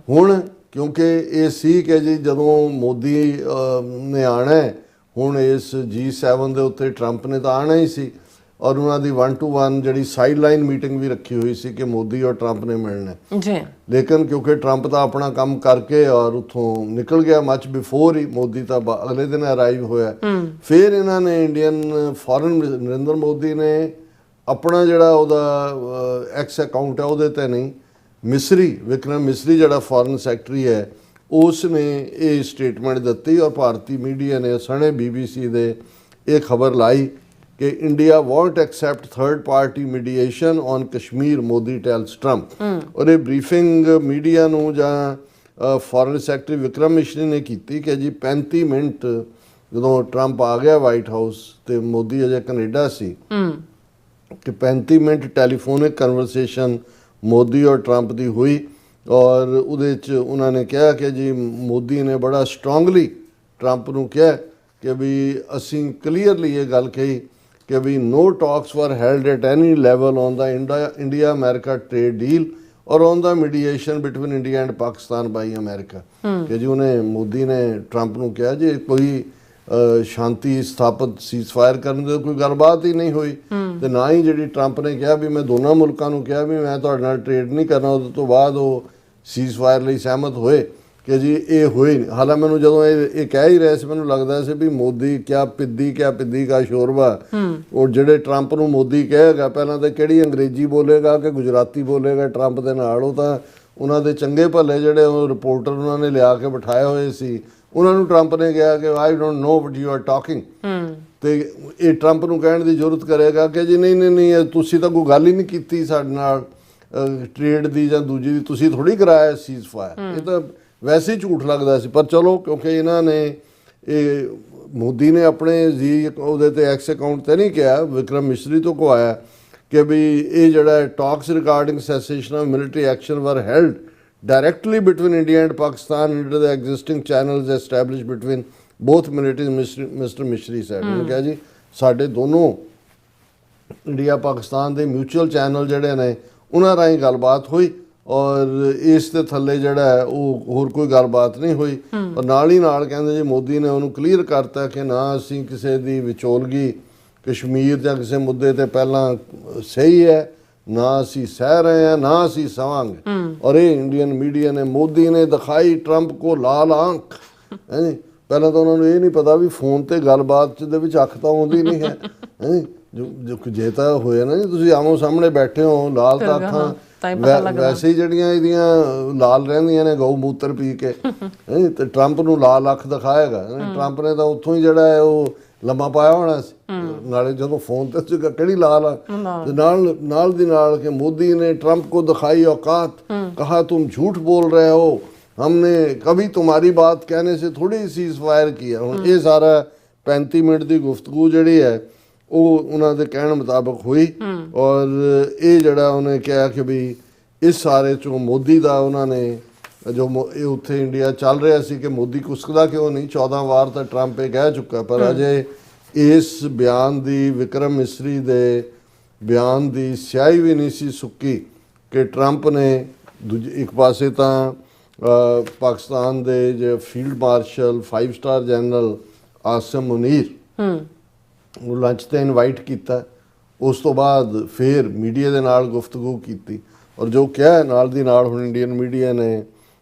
ਹੁਣ ਕਿਉਂਕਿ ਇਹ ਸੀ ਕਿ ਜੀ ਜਦੋਂ ਮੋਦੀ ਨੇ ਆਉਣਾ, ਹੁਣ ਇਸ G7 ਦੇ ਉੱਤੇ ਟਰੰਪ ਨੇ ਤਾਂ ਆਉਣਾ ਹੀ ਸੀ ਔਰ ਉਹਨਾਂ ਦੀ 1-to-1 ਜਿਹੜੀ ਸਾਈਡ ਲਾਈਨ ਮੀਟਿੰਗ ਵੀ ਰੱਖੀ ਹੋਈ ਸੀ ਕਿ ਮੋਦੀ ਔਰ ਟਰੰਪ ਨੇ ਮਿਲਣਾ ਜੀ। ਲੇਕਿਨ ਕਿਉਂਕਿ ਟਰੰਪ ਤਾਂ ਆਪਣਾ ਕੰਮ ਕਰਕੇ ਔਰ ਉੱਥੋਂ ਨਿਕਲ ਗਿਆ ਮਚ ਬਿਫੋਰ ਹੀ, ਮੋਦੀ ਤਾਂ ਅਗਲੇ ਦਿਨ ਅਰਾਈਵ ਹੋਇਆ। ਫਿਰ ਇਹਨਾਂ ਨੇ ਇੰਡੀਅਨ ਫੋਰਨ ਨਰਿੰਦਰ ਮੋਦੀ ਨੇ ਆਪਣਾ ਜਿਹੜਾ ਉਹਦਾ ਐਕਸ ਅਕਾਊਂਟ ਹੈ ਉਹਦੇ ਤੇ ਨਹੀਂ, ਵਿਕਰਮ ਮਿਸਰੀ ਜਿਹੜਾ ਫੋਰਨ ਸੈਕਟਰੀ ਹੈ ਉਸ ਨੇ ਇਹ ਸਟੇਟਮੈਂਟ ਦਿੱਤੀ ਔਰ ਭਾਰਤੀ ਮੀਡੀਆ ਨੇ ਸਣੇ BBC ਦੇ ਇਹ ਖਬਰ ਲਾਈ ਕਿ India won't accept third party mediation on Kashmir, Modi tells Trump. ਔਰ ਇਹ ਬਰੀਫਿੰਗ ਮੀਡੀਆ ਨੂੰ ਜਾਂ ਫੋਰਨ ਸੈਕਟਰੀ ਵਿਕਰਮ ਮਿਸਰੀ ਨੇ ਕੀਤੀ ਕਿ ਜੀ 35 ਮਿੰਟ ਜਦੋਂ ਟਰੰਪ ਆ ਗਿਆ ਵਾਈਟ ਹਾਊਸ ਤੇ ਮੋਦੀ ਅਜੇ ਕੈਨੇਡਾ ਸੀ, ਕਿ 35 ਮਿੰਟ ਟੈਲੀਫੋਨਿਕ ਕਨਵਰਸੇਸ਼ਨ ਮੋਦੀ ਔਰ ਟਰੰਪ ਦੀ ਹੋਈ ਔਰ ਉਹਦੇ 'ਚ ਉਹਨਾਂ ਨੇ ਕਿਹਾ ਕਿ ਜੀ ਮੋਦੀ ਨੇ ਬੜਾ ਸਟਰੋਂਗਲੀ ਟਰੰਪ ਨੂੰ ਕਿਹਾ ਕਿ ਵੀ ਅਸੀਂ ਕਲੀਅਰਲੀ ਇਹ ਗੱਲ ਕਹੀ ਕਿ ਵੀ no talks were held at any level on the India America trade deal or on the mediation between India and Pakistan by America. ਕਿ ਜੀ ਉਹਨੇ ਮੋਦੀ ਨੇ ਟਰੰਪ ਨੂੰ ਕਿਹਾ ਜੀ ਕੋਈ ਸ਼ਾਂਤੀ ਸਥਾਪਿਤ ਸੀਜ਼ਫਾਇਰ ਕਰਨ ਦੀ ਕੋਈ ਗੱਲਬਾਤ ਹੀ ਨਹੀਂ ਹੋਈ ਤੇ ਨਾ ਹੀ ਜਿਹੜੀ ਟਰੰਪ ਨੇ ਕਿਹਾ ਵੀ ਮੈਂ ਦੋਨਾਂ ਮੁਲਕਾਂ ਨੂੰ ਕਿਹਾ ਵੀ ਮੈਂ ਤੁਹਾਡੇ ਨਾਲ ਟ੍ਰੇਡ ਨਹੀਂ ਕਰਨਾ, ਉਹਦੇ ਤੋਂ ਬਾਅਦ ਉਹ ਸੀਜ਼ਫਾਇਰ ਲਈ ਸਹਿਮਤ ਹੋਏ ਕਿ ਜੀ ਇਹ ਹੋਏ ਨਹੀਂ। ਹਾਲਾਂਕਿ ਮੈਨੂੰ ਜਦੋਂ ਇਹ ਕਹਿ ਹੀ ਰਹੇ ਸੀ ਮੈਨੂੰ ਲੱਗਦਾ ਸੀ ਵੀ ਮੋਦੀ ਕਿਆ ਪਿੱਦੀ ਕਾ ਸ਼ੋਰਬਾ। ਉਹ ਜਿਹੜੇ ਟਰੰਪ ਨੂੰ ਮੋਦੀ ਕਹੇਗਾ ਪਹਿਲਾਂ ਤਾਂ ਕਿਹੜੀ ਅੰਗਰੇਜ਼ੀ ਬੋਲੇਗਾ ਕਿ ਗੁਜਰਾਤੀ ਬੋਲੇਗਾ ਟਰੰਪ ਦੇ ਨਾਲ, ਉਹ ਤਾਂ ਉਹਨਾਂ ਦੇ ਚੰਗੇ ਭਲੇ ਜਿਹੜੇ ਉਹ ਰਿਪੋਰਟਰ ਉਹਨਾਂ ਨੇ ਲਿਆ ਕੇ ਬਿਠਾਏ ਹੋਏ ਸੀ, ਉਹਨਾਂ ਨੂੰ ਟਰੰਪ ਨੇ ਕਿਹਾ ਕਿ I don't know what you are talking. ਤੇ ਇਹ ਟਰੰਪ ਨੂੰ ਕਹਿਣ ਦੀ ਜ਼ਰੂਰਤ ਕਰੇਗਾ ਕਿ ਜੀ ਨਹੀਂ ਨਹੀਂ ਨਹੀਂ, ਤੁਸੀਂ ਤਾਂ ਕੋਈ ਗੱਲ ਹੀ ਨਹੀਂ ਕੀਤੀ ਸਾਡੇ ਨਾਲ ਟ੍ਰੇਡ ਦੀ ਜਾਂ ਦੂਜੀ ਦੀ, ਤੁਸੀਂ ਥੋੜੀ ਕਰਾਇਆ ਸੀਜ਼ ਫਾਇਰ। ਇਹ ਤਾਂ ਵੈਸੇ ਹੀ ਝੂਠ ਲੱਗਦਾ ਸੀ, ਪਰ ਚਲੋ ਕਿਉਂਕਿ ਇਹਨਾਂ ਨੇ ਇਹ ਮੋਦੀ ਨੇ ਆਪਣੇ ਉਹਦੇ ਤੇ ਐਕਸ ਅਕਾਊਂਟ ਤੇ ਨਹੀਂ ਕਿਹਾ, ਵਿਕਰਮ ਮਿਸ਼ਰੀ ਤੋਂ ਕਹਾਇਆ ਕਿ ਵੀ ਇਹ ਜਿਹੜਾ talks regarding cessation of military action were held directly between India and Pakistan under the existing channels established between both militaries, Mr. Mishri said। ਉਹਨੇ ਕਿਹਾ ਜੀ ਸਾਡੇ ਦੋਨੋਂ ਇੰਡੀਆ ਪਾਕਿਸਤਾਨ ਦੇ ਮਿਊਚੁਅਲ ਚੈਨਲ ਜਿਹੜੇ ਨੇ ਉਹਨਾਂ ਰਾਹੀਂ ਗੱਲਬਾਤ ਹੋਈ, ਔਰ ਇਸ ਦੇ ਥੱਲੇ ਜਿਹੜਾ ਹੈ ਉਹ ਹੋਰ ਕੋਈ ਗੱਲਬਾਤ ਨਹੀਂ ਹੋਈ। ਔਰ ਨਾਲ ਹੀ ਨਾਲ ਕਹਿੰਦੇ ਜੀ ਮੋਦੀ ਨੇ ਉਹਨੂੰ ਕਲੀਅਰ ਕਰਤਾ ਕਿ ਨਾ ਅਸੀਂ ਕਿਸੇ ਦੀ ਵਿਚੋਲਗੀ ਕਸ਼ਮੀਰ ਜਾਂ ਕਿਸੇ ਮੁੱਦੇ ਤੇ ਪਹਿਲਾਂ ਸਹੀ ਹੈ, ਨਾ ਅਸੀਂ ਸਹਿ ਰਹੇ हैं, ना ਅਸੀਂ ਸਵਾਂਗੇ। ਔਰ ਇਹ ਇੰਡੀਅਨ ਮੀਡੀਆ ਨੇ, ਮੋਦੀ ਨੇ ਦਿਖਾਈ ਟਰੰਪ ਕੋ ਲਾਲ ਆਂਖ ਹੈ ਜੀ। ਪਹਿਲਾਂ ਤਾਂ ਉਹਨਾਂ ਨੂੰ ਇਹ ਨਹੀਂ ਪਤਾ ਵੀ ਫੋਨ ਤੇ ਗੱਲਬਾਤ ਦੇ ਵਿੱਚ ਅੱਖ ਤਾਂ ਆਉਂਦੀ ਨਹੀਂ ਹੈ ਜੋ ਜੇ ਤਾਂ ਹੋਇਆ ਨਾ ਜੀ, ਤੁਸੀਂ ਆਮੋ ਸਾਹਮਣੇ ਬੈਠੇ ਹੋ, ਲਾਲ ਤਾਂ ਅੱਖਾਂ ਵੈਸੇ ਹੀ ਜਿਹੜੀਆਂ ਇਹਦੀਆਂ ਲਾਲ ਰਹਿੰਦੀਆਂ ਨੇ ਗਊ ਮੂਤਰ ਪੀ ਕੇ, ਤੇ ਟਰੰਪ ਨੂੰ ਲਾਲ ਅੱਖ ਦਿਖਾਏਗਾ। ਟਰੰਪ ਨੇ ਤਾਂ ਉੱਥੋਂ ਹੀ ਜਿਹੜਾ ਹੈ ਉਹ ਲੰਮਾ ਪਾਇਆ ਹੋਣਾ ਸੀ, ਨਾਲੇ ਜਦੋਂ ਫੋਨ ਤੇ ਕਿਹੜੀ ਲਾਲ ਆ। ਤੇ ਨਾਲ ਦੀ ਨਾਲ ਕਿ ਮੋਦੀ ਨੇ ट्रंप को दिखाई औकात, कहा तुम झूठ बोल रहे हो, हमने कभी तुम्हारी बात कहने से थोड़ी सीज फायर किया। ਹੁਣ ਇਹ ਸਾਰਾ 35 ਮਿੰਟ ਦੀ ਗੁਫ਼ਤਗੂ ਜਿਹੜੀ ਹੈ ਉਹ ਉਹਨਾਂ ਦੇ ਕਹਿਣ ਮੁਤਾਬਕ ਹੋਈ, ਔਰ ਇਹ ਜਿਹੜਾ ਉਹਨੇ ਕਿਹਾ ਕਿ ਵੀ ਇਸ ਸਾਰੇ ਚੋਂ ਮੋਦੀ ਦਾ ਉਹਨਾਂ ਨੇ ਜੋ ਇਹ ਉੱਥੇ ਇੰਡੀਆ ਚੱਲ ਰਿਹਾ ਸੀ ਕਿ ਮੋਦੀ ਕੁਸਕਦਾ ਕਿਉਂ ਨਹੀਂ। 14 ਵਾਰ ਤਾਂ ਟਰੰਪ ਇਹ ਕਹਿ ਚੁੱਕਾ, ਪਰ ਅਜੇ ਇਸ ਬਿਆਨ ਦੀ, ਵਿਕਰਮ ਮਿਸਰੀ ਦੇ ਬਿਆਨ ਦੀ ਸਿਆਹੀ ਵੀ ਨਹੀਂ ਸੀ ਸੁੱਕੀ ਕਿ ਟਰੰਪ ਨੇ ਇੱਕ ਪਾਸੇ ਤਾਂ ਪਾਕਿਸਤਾਨ ਦੇ ਜੋ field marshal 5 star general Asim Munir ਉਹ ਲੰਚ ਤੇ ਇਨਵਾਈਟ ਕੀਤਾ, ਉਸ ਤੋਂ ਬਾਅਦ ਫਿਰ ਮੀਡੀਆ ਦੇ ਨਾਲ ਗੁਫ਼ਤਗੂ ਕੀਤੀ, ਔਰ ਜੋ ਕਿਹਾ ਨਾਲ ਦੀ ਨਾਲ ਹੁਣ ਇੰਡੀਅਨ ਮੀਡੀਆ ਨੇ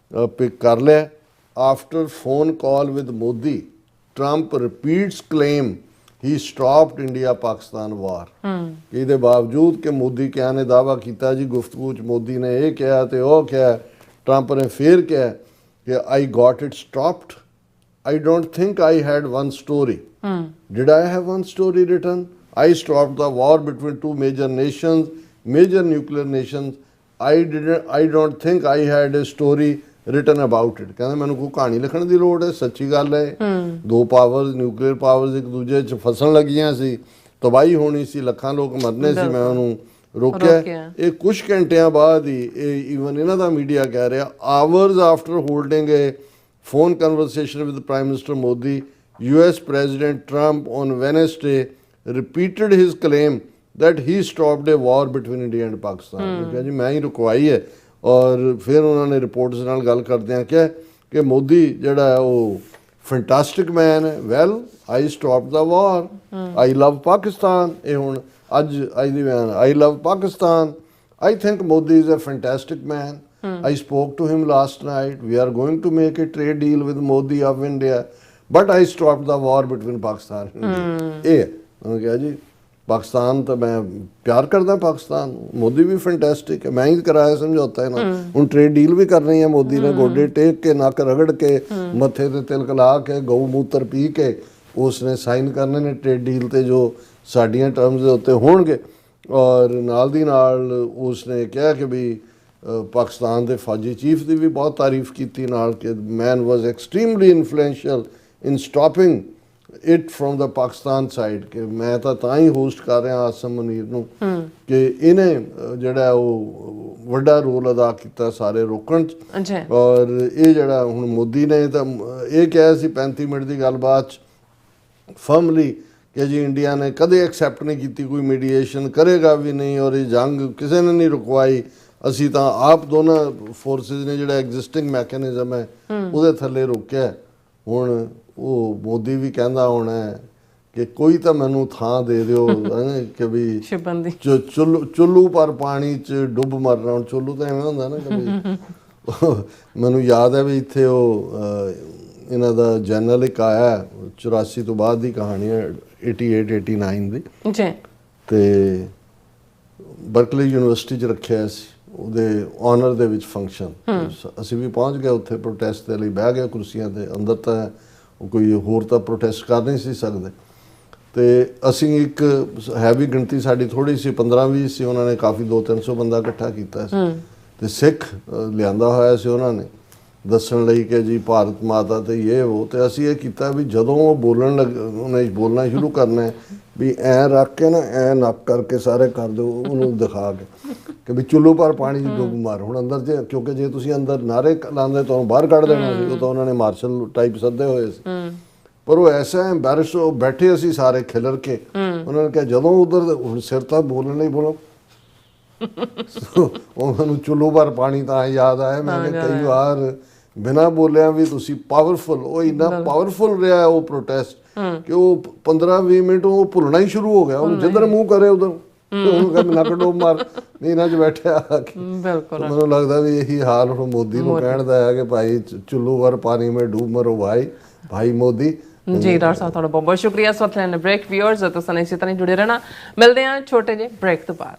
ਪਿਕ ਕਰ ਲਿਆ। After phone call with Modi, Trump repeats claim he stopped India Pakistan war. ਇਹਦੇ ਬਾਵਜੂਦ ਕਿ ਮੋਦੀ ਕਿਹਾ ਨੇ ਦਾਅਵਾ ਕੀਤਾ ਜੀ ਗੁਫ਼ਤਗੂ 'ਚ ਮੋਦੀ ਨੇ ਇਹ ਕਿਹਾ ਤੇ ਉਹ ਕਿਹਾ, ਟਰੰਪ ਨੇ ਫਿਰ ਕਿਹਾ ਕਿ I got it stopped, I don't think I had one story, did I have one story written, I stopped the war between two major nations, major nuclear nations, I don't think I had a story written about it। ਕਹਿੰਦਾ ਮੈਨੂੰ ਕੋਈ ਕਹਾਣੀ ਲਿਖਣ ਦੀ ਲੋੜ ਹੈ, ਸੱਚੀ ਗੱਲ ਹੈ। ਦੋ ਪਾਵਰਸ, ਨਿਊਕਲੀਅਰ ਪਾਵਰਸ ਇੱਕ ਦੂਜੇ 'ਚ ਫਸਣ ਲੱਗੀਆਂ ਸੀ, ਤਬਾਹੀ ਹੋਣੀ ਸੀ, ਲੱਖਾਂ ਲੋਕ ਮਰਨੇ ਸੀ, ਮੈਂ ਉਹਨੂੰ ਰੋਕਿਆ। ਇਹ ਕੁਝ ਘੰਟਿਆਂ ਬਾਅਦ ਹੀ ਇਹ ਈਵਨ ਇਹਨਾਂ ਦਾ ਮੀਡੀਆ ਕਹਿ ਰਿਹਾ, hours after holding A phone conversation with prime minister Modi, US president Trump on Wednesday repeated his claim that he stopped a war between India and Pakistan। ਕਿਹਾ ਜੀ ਮੈਂ ਹੀ ਰੁਕਵਾਈ ਹੈ। ਔਰ ਫਿਰ ਉਹਨਾਂ ਨੇ ਰਿਪੋਰਟਸ ਨਾਲ ਗੱਲ ਕਰਦਿਆਂ ਕਿਹਾ ਕਿ ਮੋਦੀ ਜਿਹੜਾ ਹੈ ਉਹ ਫੈਂਟਾਸਟਿਕ ਮੈਨ ਹੈ। Well I stopped the war, I love Pakistan. ਇਹ ਹੁਣ ਅੱਜ ਦੀ ਬਿਆਨ, I love Pakistan, I think Modi is a fantastic man, I spoke to him last night, we are going to make a trade deal with Modi of India, but I stopped the war between Pakistan and India. ਇਹ ਉਹਨੇ ਕਿਹਾ ਜੀ ਪਾਕਿਸਤਾਨ ਤਾਂ ਮੈਂ ਪਿਆਰ ਕਰਦਾ, ਪਾਕਿਸਤਾਨ ਮੋਦੀ ਵੀ fantastic ਹੈ, ਮੈਂ ਹੀ ਕਰਾਇਆ ਸਮਝੌਤਾ ਇਹਨਾਂ। ਹੁਣ ਟ੍ਰੇਡ ਡੀਲ ਵੀ ਕਰਨੀ ਹੈ ਮੋਦੀ ਨੇ, ਗੋਡੇ ਟੇਕ ਕੇ, ਨੱਕ ਰਗੜ ਕੇ, ਮੱਥੇ ਤੇ ਤਿਲਕ ਲਾ ਕੇ, ਗਊ ਮੂਤਰ ਪੀ ਕੇ ਉਸਨੇ ਸਾਈਨ ਕਰਨੇ ਨੇ ਟ੍ਰੇਡ ਡੀਲ ਤੇ ਜੋ ਸਾਡੀਆਂ ਟਰਮਸ ਦੇ ਉੱਤੇ ਹੋਣਗੇ। ਔਰ ਨਾਲ ਦੀ ਨਾਲ ਉਸਨੇ ਕਿਹਾ ਕਿ ਵੀ ਪਾਕਿਸਤਾਨ ਦੇ ਫੌਜੀ ਚੀਫ ਦੀ ਵੀ ਬਹੁਤ ਤਾਰੀਫ ਕੀਤੀ ਨਾਲ ਕਿ man was extremely influential in stopping it from the Pakistan side, ਕਿ ਮੈਂ ਤਾਂ ਹੀ ਹੋਸਟ ਕਰ ਰਿਹਾ ਆਸਮ ਮੁਨੀਰ ਨੂੰ ਕਿ ਇਹਨੇ ਜਿਹੜਾ ਉਹ ਵੱਡਾ ਰੋਲ ਅਦਾ ਕੀਤਾ ਸਾਰੇ ਰੋਕਣ 'ਚ। ਔਰ ਇਹ ਜਿਹੜਾ ਹੁਣ ਮੋਦੀ ਨੇ ਤਾਂ ਇਹ ਕਿਹਾ ਸੀ 35 ਮਿੰਟ ਦੀ ਗੱਲਬਾਤ 'ਚ ਫਰਮਲੀ ਕਿ ਜੀ ਇੰਡੀਆ ਨੇ ਕਦੇ ਐਕਸੈਪਟ ਨਹੀਂ ਕੀਤੀ ਕੋਈ ਮੀਡੀਏਸ਼ਨ, ਕਰੇਗਾ ਵੀ ਨਹੀਂ, ਔਰ ਇਹ ਜੰਗ ਕਿਸੇ ਨੇ ਨਹੀਂ ਰੁਕਵਾਈ, ਅਸੀਂ ਤਾਂ ਆਪ ਦੋਨਾਂ ਫੋਰਸਿਸ ਨੇ ਜਿਹੜਾ ਐਗਜ਼ਿਸਟਿੰਗ ਮੈਕੈਨਿਜ਼ਮ ਹੈ ਉਹਦੇ ਥੱਲੇ ਰੋਕਿਆ। ਹੁਣ ਉਹ ਮੋਦੀ ਵੀ ਕਹਿੰਦਾ ਹੋਣਾ ਕਿ ਕੋਈ ਤਾਂ ਮੈਨੂੰ ਥਾਂ ਦੇ ਦਿਓ ਕਿ ਵੀ ਚੁੱਲੂ ਪਰ ਪਾਣੀ 'ਚ ਡੁੱਬ ਮਰਨਾ। ਹੁਣ ਚੁੱਲੂ ਤਾਂ ਐਵੇਂ ਹੁੰਦਾ ਨਾ ਕਿ ਮੈਨੂੰ ਯਾਦ ਹੈ ਵੀ ਇੱਥੇ ਉਹ ਇਹਨਾਂ ਦਾ ਜਨਰਲ ਇੱਕ ਆਇਆ 84 ਤੋਂ ਬਾਅਦ ਦੀ ਕਹਾਣੀ ਹੈ, 88-89 ਦੀ, ਤੇ ਬਰਕਲੀ ਯੂਨੀਵਰਸਿਟੀ 'ਚ ਰੱਖਿਆ ਸੀ। ਉਹਦੇ ਆਨਰ ਦੇ ਵਿੱਚ ਫੰਕਸ਼ਨ। ਅਸੀਂ ਵੀ ਪਹੁੰਚ ਗਏ ਉੱਥੇ ਪ੍ਰੋਟੈਸਟ ਦੇ ਲਈ, ਬਹਿ ਗਏ ਕੁਰਸੀਆਂ ਤੇ। ਅੰਦਰ ਤਾਂ ਕੋਈ ਹੋਰ ਤਾਂ ਪ੍ਰੋਟੈਸਟ ਕਰ ਨਹੀਂ ਸੀ ਸਕਦੇ। ਤੇ ਅਸੀਂ ਇੱਕ ਹੈਵੀ ਗਿਣਤੀ ਸਾਡੀ ਥੋੜ੍ਹੀ ਸੀ, 15-20 ਸੀ, ਉਹਨਾਂ ਨੇ ਕਾਫੀ 200-300 ਬੰਦਾ ਇਕੱਠਾ ਕੀਤਾ ਸੀ। ਤੇ ਸਿੱਖ ਲਿਆਂਦਾ ਹੋਇਆ ਸੀ ਉਹਨਾਂ ਨੇ ਦੱਸਣ ਲਈ ਕਿ ਜੀ ਭਾਰਤ ਮਾਤਾ ਤੇ ਇਹ ਉਹ। ਤੇ ਅਸੀਂ ਇਹ ਕੀਤਾ ਵੀ ਜਦੋਂ ਉਹ ਬੋਲਣ ਉਹਨੇ ਬੋਲਣਾ ਸ਼ੁਰੂ ਕਰਨਾ ਹੈ ਵੀ ਐਂ ਰੱਖ ਕੇ ਨਾ ਐਂ ਨੱਕ ਕਰਕੇ ਸਾਰੇ ਕਰ ਦਿਓ, ਉਹਨੂੰ ਦਿਖਾ ਕੇ ਕਿ ਵੀ ਚੁੱਲ੍ਹੋ ਪਰ ਪਾਣੀ ਦੀ ਡੁੱਬ ਮਾਰ। ਹੁਣ ਅੰਦਰ ਜੇ ਕਿਉਂਕਿ ਜੇ ਤੁਸੀਂ ਅੰਦਰ ਨਾਰੇ ਲਾਉਂਦੇ ਤੁਹਾਨੂੰ ਬਾਹਰ ਕੱਢ ਦੇਣਾ ਸੀ। ਉਹ ਤਾਂ ਉਹਨਾਂ ਨੇ ਮਾਰਸ਼ਲ ਟਾਈਪ ਸੱਦੇ ਹੋਏ ਸੀ। ਪਰ ਉਹ ਐਸਾ ਐਂਬੈਰਸ, ਉਹ ਬੈਠੇ ਅਸੀਂ ਸਾਰੇ ਖਿਲਰ ਕੇ। ਉਹਨਾਂ ਨੇ ਕਿਹਾ ਜਦੋਂ ਉਧਰ ਹੁਣ ਸਿਰ ਤਾਂ ਬੋਲਣ ਨਹੀਂ ਬੋਲੋ। ਉਹਨਾਂ ਨੂੰ ਚੁੱਲ੍ਹੋ ਪਰ ਪਾਣੀ ਤਾਂ ਯਾਦ ਆਇਆ। ਮੈਂ ਕਿਹਾ ਕਈ ਵਾਰ ਬਿਨਾਂ ਬੋਲਿਆ ਵੀ ਤੁਸੀਂ ਪਾਵਰਫੁਲ, ਉਹ ਇੰਨਾ ਪਾਵਰਫੁਲ ਰਿਹਾ ਉਹ ਪ੍ਰੋਟੈਸਟ ਕਿ ਉਹ 15-20 ਮਿੰਟ ਉਹ ਭੁੱਲਣਾ ਹੀ ਸ਼ੁਰੂ ਹੋ ਗਿਆ। ਉਹਨੂੰ ਜਿੱਧਰ ਮੂੰਹ ਕਰੇ ਉਧਰ ਉਹਨੂੰ ਕਹਿੰਦੇ ਨੱਕ ਡੋਬ ਮਾਰ। ਨਹੀਂ ਇਹਨਾਂ 'ਚ ਬੈਠਿਆ ਬਿਲਕੁਲ। ਮੈਨੂੰ ਲੱਗਦਾ ਵੀ ਇਹੀ ਹਾਲ ਹੁਣ ਮੋਦੀ ਨੂੰ ਕਹਿਣ ਦਾ ਹੈ ਕਿ ਭਾਈ ਚੁੱਲ੍ਹੋ ਪਰ ਪਾਣੀ ਮੇਂ ਡੂਬ ਮਰੋ ਭਾਈ ਮੋਦੀ। ਜੀ ਡਾਕਟਰ ਸਾਹਿਬ ਤੁਹਾਡਾ ਬਹੁਤ ਬਹੁਤ ਸ਼ੁਕਰੀਆ। ਇਸ ਵਕਤ ਲੈਣ ਬ੍ਰੇਕ। ਵਿਊਅਰਸ ਤੁਸੀਂ ਇਸੇ ਤਰ੍ਹਾਂ ਜੁੜੇ ਰਹਿਣਾ। ਮਿਲਦੇ ਹਾਂ ਛੋਟੇ ਜਿਹੇ ਬ੍ਰੇਕ ਤੋਂ ਬਾਅਦ।